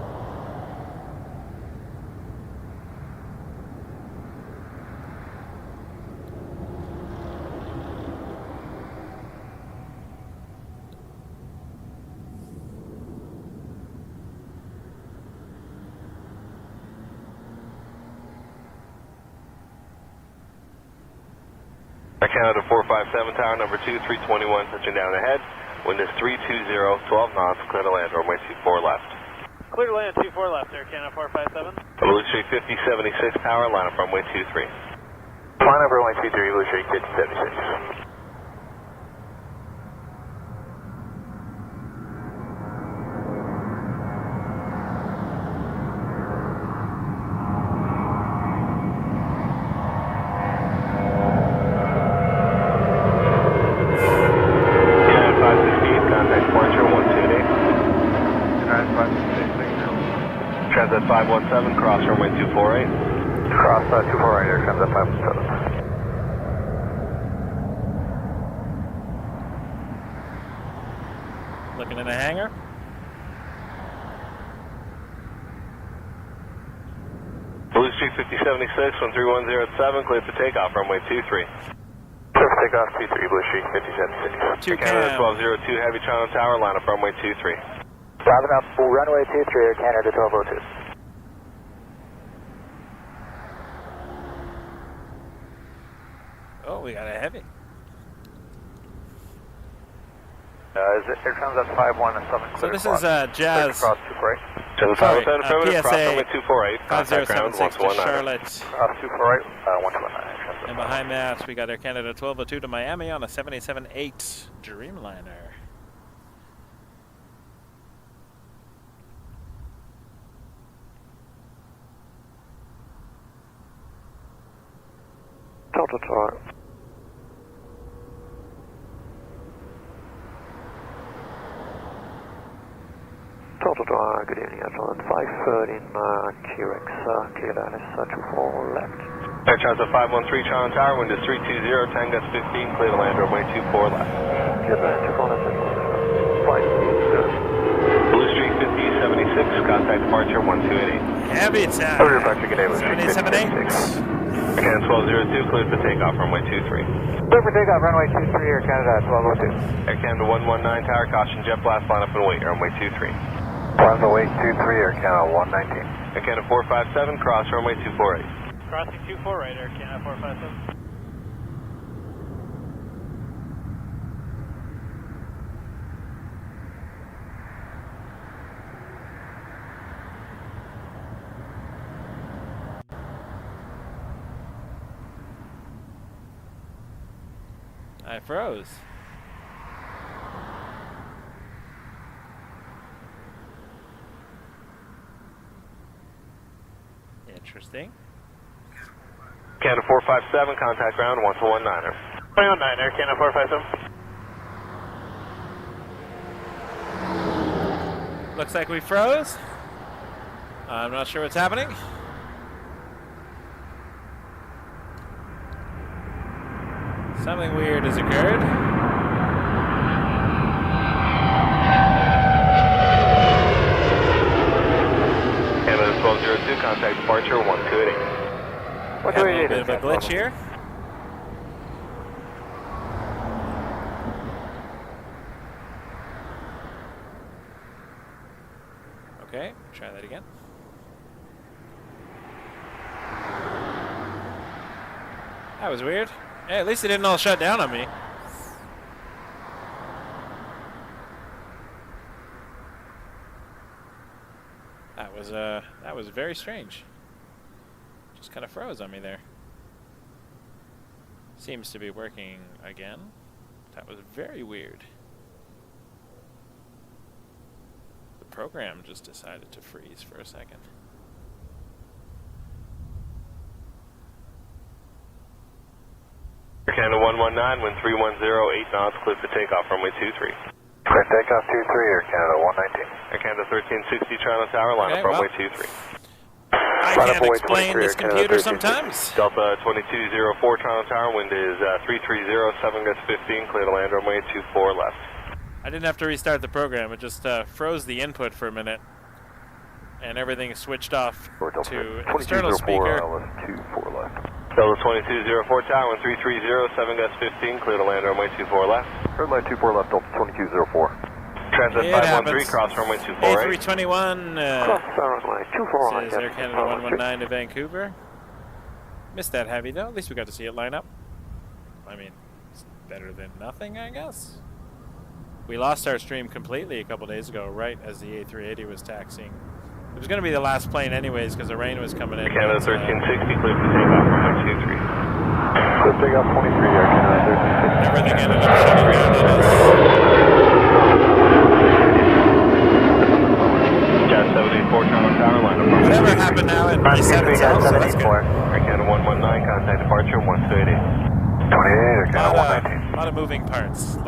Air Canada 457 tower, number 2, 321, touching down ahead. Wind is 320, 12 knots, clear to land, runway 24 left. Clear to land 24 left, Air Canada 457. Blue Street 5076 tower, line up runway 23. Line up runway 23, Blue Street 5076. Transat 517, cross runway 248. Cross 248, Air Transat 517. Looking in the hangar. Blue Street 5076, 13107, cleared for takeoff, runway 23. Clear for takeoff, 23, Blue Street 5076. Canada 1202, Heavy Toronto Tower, line up runway 23. Driving up runway 23, Air Canada 1202. Oh, we got a heavy. Is it Air Transat 517 So this is Jazz. Cross 248. Sorry, PSA PSA 248, contact ground 5076 to 119. Charlotte. Cross 248, 119. And behind that, we got Air Canada 1202 to Miami on a 787-8 Dreamliner. Delta Tower. Delta Tower, good evening, Airline 513 T-Rex, clear line is 24 left. Air Transat 513, Toronto Tower, wind is 320, Tangas 15, clear to land runway 24 left. Clear line 24 left, 5 Blue Street 5076, contact departure 1288. Heavy time. 787-8. Canada 1202, cleared for takeoff, runway 23. Clear for takeoff, runway 23, Air Canada 1202. Air Canada 119 tower, caution jet blast, line up and wait, runway 23. Line up wait 23, Air Canada 119. Air Canada 457, cross runway 248. Crossing 24 right, Air Canada 457. I froze. Interesting. Canada 457, contact ground 119er. 119, Air Canada 457. Looks like we froze. I'm not sure what's happening. Something weird has occurred. Canada 1202, contact departure 1288. Got a little bit of a glitch here. Okay, try that again. That was weird. Hey, at least it didn't all shut down on me. That was very strange. Just kind of froze on me there. Seems to be working again. That was very weird. The program just decided to freeze for a second. Canada 119, wind 310, 8 knots, cleared for takeoff, runway 23. Clear takeoff 23, Air Canada 119. Air Canada 1360, Toronto Tower, line up runway 23. I can't explain this computer sometimes. Delta 2204, Toronto Tower, wind is 330, 7 gust 15, clear to land runway 24 left. I didn't have to restart the program, it just froze the input for a minute. And everything switched off to external speaker. Delta 2204 Tower, 1330, 7 gust 15, clear to land runway 24 left. Clear line 24 left, Delta 2204. Transat 513, cross runway 248. A321. Cross runway 248. This is Air Canada 119 to Vancouver. Missed that heavy though, at least we got to see it line up. I mean, it's better than nothing, I guess. We lost our stream completely a couple days ago, right as the A380 was taxiing It was going to be the last plane anyways because the rain was coming in. Canada 1360, clear for takeoff, runway 23. Clear takeoff 23, Canada 1360. Everything ended up shutting down on us. Jazz 784, Toronto Tower, line up. Whatever happened now, it reset itself, so that's good. Air Canada 119, contact departure 1288. 28, Air Canada 119. A lot of moving parts.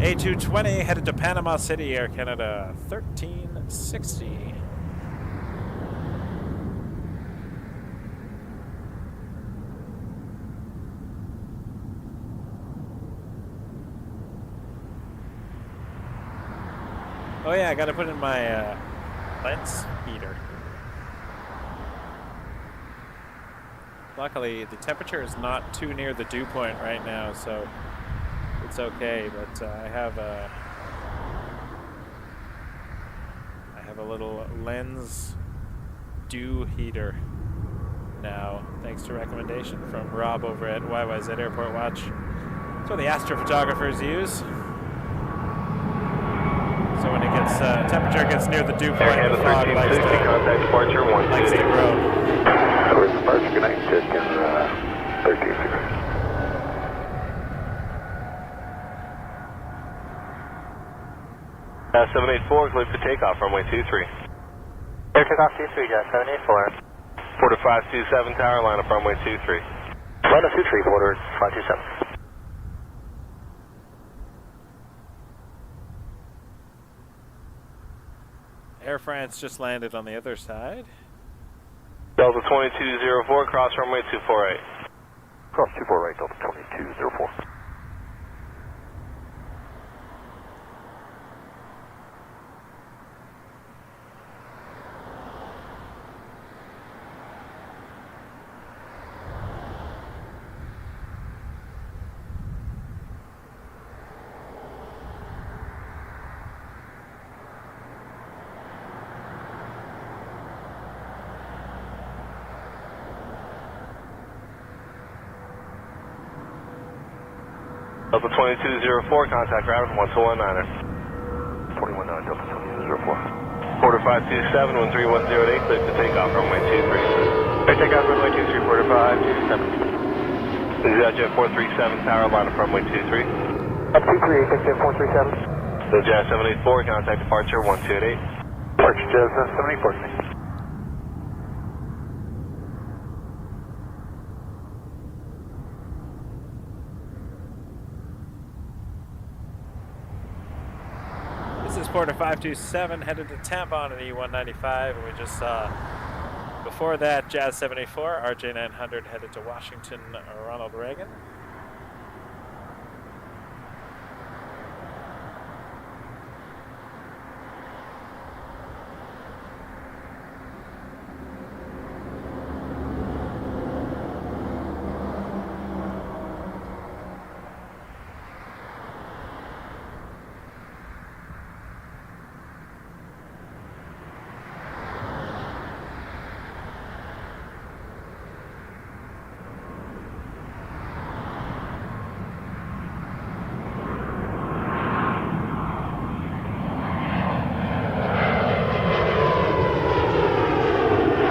A220 headed to Panama City, Air Canada 1360. Oh yeah, I gotta put in my lens heater. Luckily, the temperature is not too near the dew point right now, so it's okay. But I have a little lens dew heater now, thanks to recommendation from Rob over at CYYZ Airport Watch. That's what the astrophotographers use. So when it gets temperature gets near the dew point, the fog likes to grow. Towards departure, good night, Justin 1360. Jazz 784, clear for takeoff, runway 23. Air takeoff 23, Jazz 784. Porter 527, tower, line up runway 23. Line up 23, Porter 527. Air France just landed on the other side. Delta 2204, cross runway 248. Cross 24 right, Delta 2204. Delta 2204, contact Rapid 1219er. 219, Delta 2204. Porter 527, 13108, clear to takeoff, runway 23. Air takeoff, runway 23, Porter 527. This is Jet 437, tower, line up runway 23. Up 23, Jet 437. This is Jazz 784, contact departure 1288. Departure Jazz 784. This is Porter 527 headed to Tampon at E195, and we just saw before that Jazz 784, RJ 900 headed to Washington, Ronald Reagan.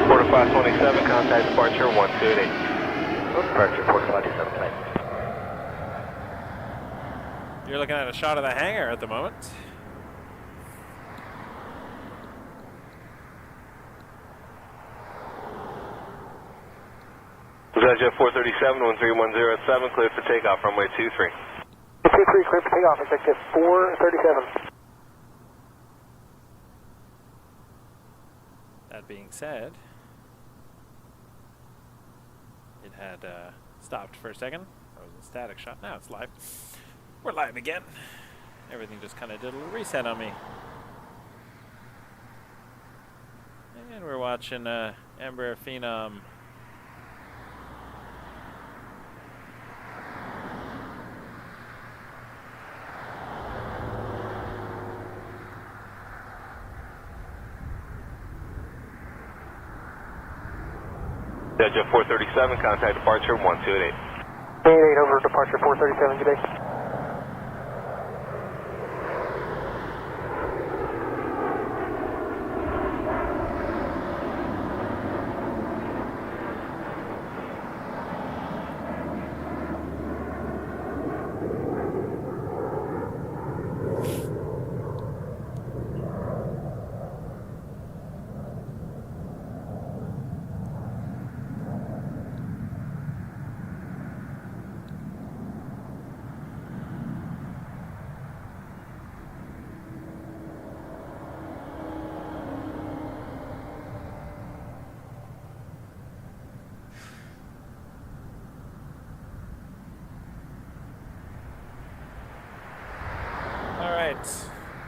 Porter 527, contact departure 1288. Departure, Porter 527 tonight. You're looking at a shot of the hangar at the moment. This is Jet 437, 13107, cleared for takeoff, runway 23. 23, clear for takeoff, executive 437. That being said, it had stopped for a second. That was a static shot. Now it's live. We're live again. Everything just kind of did a little reset on me. And we're watching Embraer Phenom. Jet 437, contact departure 1288. 88 over departure 437, good day.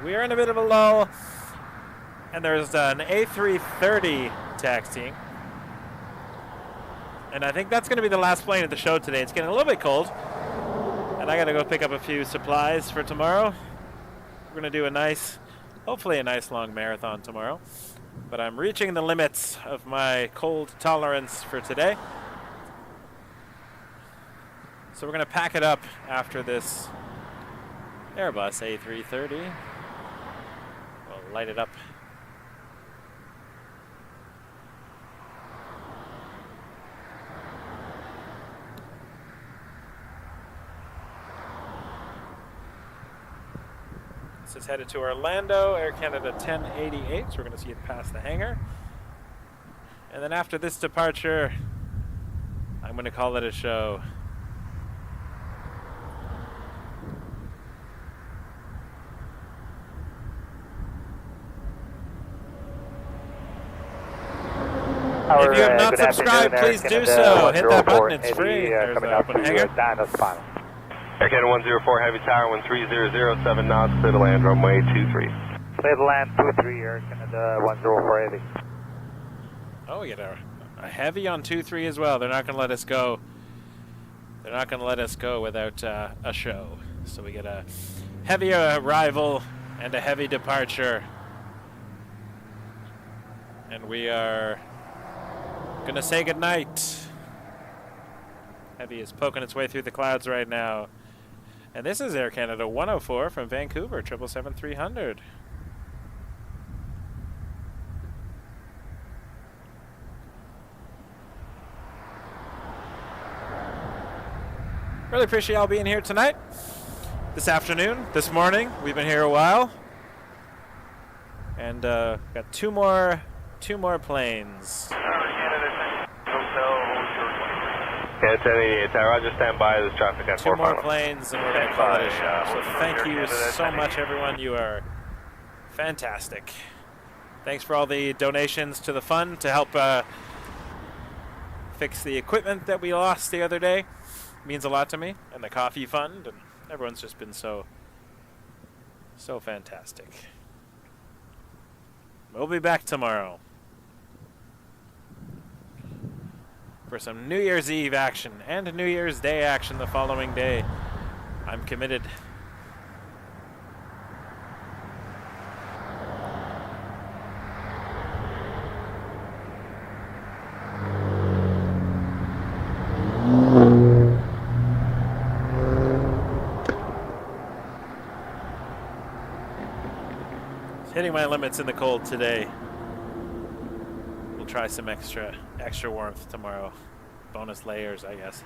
we are in a bit of a lull, and there's an A330 taxiing. And I think that's going to be the last plane of the show today. It's getting a little bit cold, and I got to go pick up a few supplies for tomorrow. We're going to do hopefully a nice long marathon tomorrow. But I'm reaching the limits of my cold tolerance for today. So we're going to pack it up after this Airbus A330. We'll light it up. This is headed to Orlando, Air Canada 1088, so we're going to see it pass the hangar. And then after this departure, I'm going to call it a show. If you have not subscribed, please do so. Hit that button, it's free. There's the open hangar. Air Canada 104 Heavy Tower, 13007 knots, clear to land, runway 23. Clear to land 23, Air Canada 104 Heavy. Oh, we get a Heavy on 23 as well. They're not going to let us go. They're not going to let us go without a show. So we get a Heavy arrival and a Heavy departure. And we are going to say goodnight. Heavy is poking its way through the clouds right now. And this is Air Canada 104 from Vancouver, 777-300. Really appreciate y'all being here tonight, this afternoon, this morning. We've been here a while. And got two more planes. Yeah, 1088 Tower, Roger, stand by. There's traffic at 4 Two more final. planes, and we're going to call it a show. So thank you so much, everyone. You are fantastic. Thanks for all the donations to the fund to help fix the equipment that we lost the other day. It means a lot to me. And the coffee fund, and everyone's just been so fantastic. We'll be back tomorrow for some New Year's Eve action and New Year's Day action the following day. I'm committed. Hitting my limits in the cold today. We'll try some extra warmth tomorrow. Bonus layers, I guess.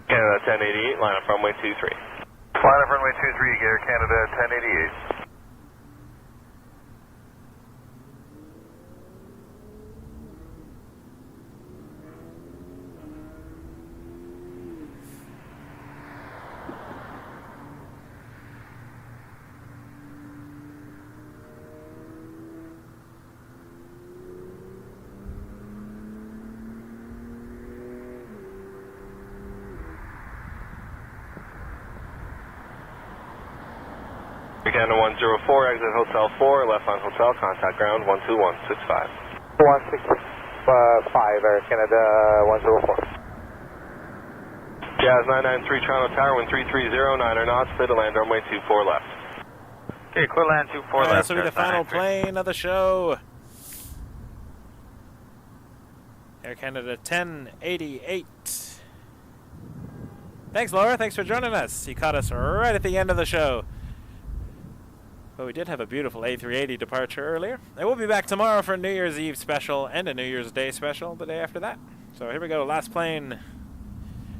Canada 1088, line up runway 23. Line up runway 23, Air Canada 1088. Canada 104, exit Hotel 4, left on Hotel, contact ground 12165. 165, Air Canada 104. Jazz 993 Toronto Tower, 1330, 9 knots, clear to land, runway 24 left. Okay, clear land 24 left. This will be the final plane of the show. Air Canada 1088. Thanks, Laura. Thanks for joining us. You caught us right at the end of the show. But we did have a beautiful A380 departure earlier. And we'll be back tomorrow for a New Year's Eve special and a New Year's Day special the day after that. So here we go. Last plane.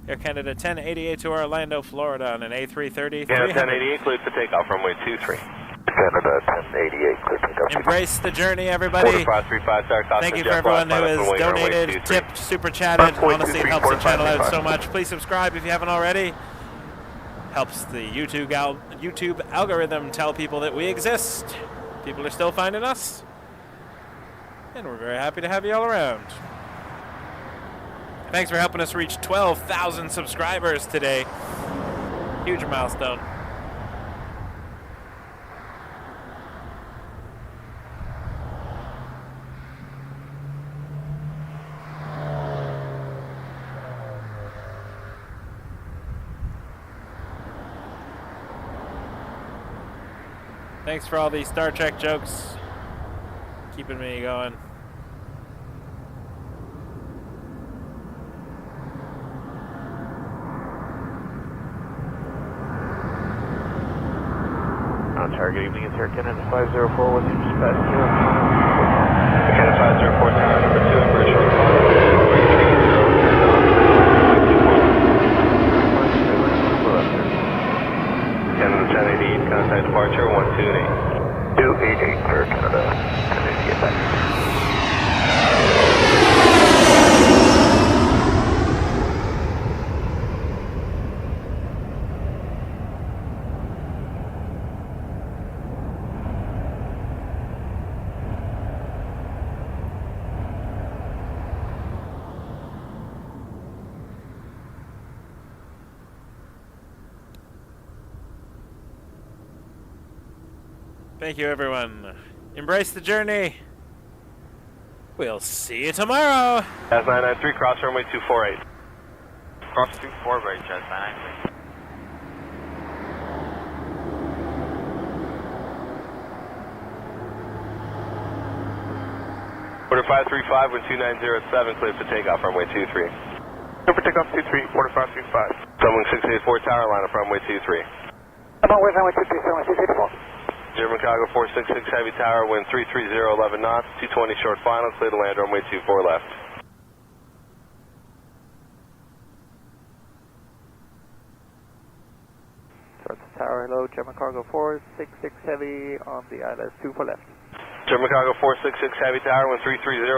Air Canada 1088 to Orlando, Florida on an A330. Yeah, 1088, cleared for takeoff, runway 23. Canada 1088, clear takeoff. Embrace the journey, everybody. 4535, Sarah. Thank you for everyone who has donated, tipped, super chatted. Honestly, it helps the channel out so much. Please subscribe if you haven't already. Helps the YouTube algorithm tell people that we exist. People are still finding us. And we're very happy to have you all around. Thanks for helping us reach 12,000 subscribers today. Huge milestone. Thanks for all these Star Trek jokes. Keeping me going. Target evening, it's Air Canada 504 with you, just past you. Canada 504, tower number 2, and British short call. Canada 1088, contact departure 128. 288 for Canada 1088 back. Thank you, everyone. Embrace the journey. We'll see you tomorrow. Jazz 993, cross runway 248. Cross 24, right, Jazz 993. 4535, wind 2907, cleared for takeoff, runway 23. Clear for takeoff 23, 4535. Sunwing 684, tower line up runway 23. I'm on runway 23, runway 684. German Cargo 466, heavy tower, wind 330, 11 knots, 220 short final, clear to land runway 24 left. Toronto Tower, hello, German Cargo 466 heavy on the ILS 24 left. German Cargo 466, heavy tower, wind 330.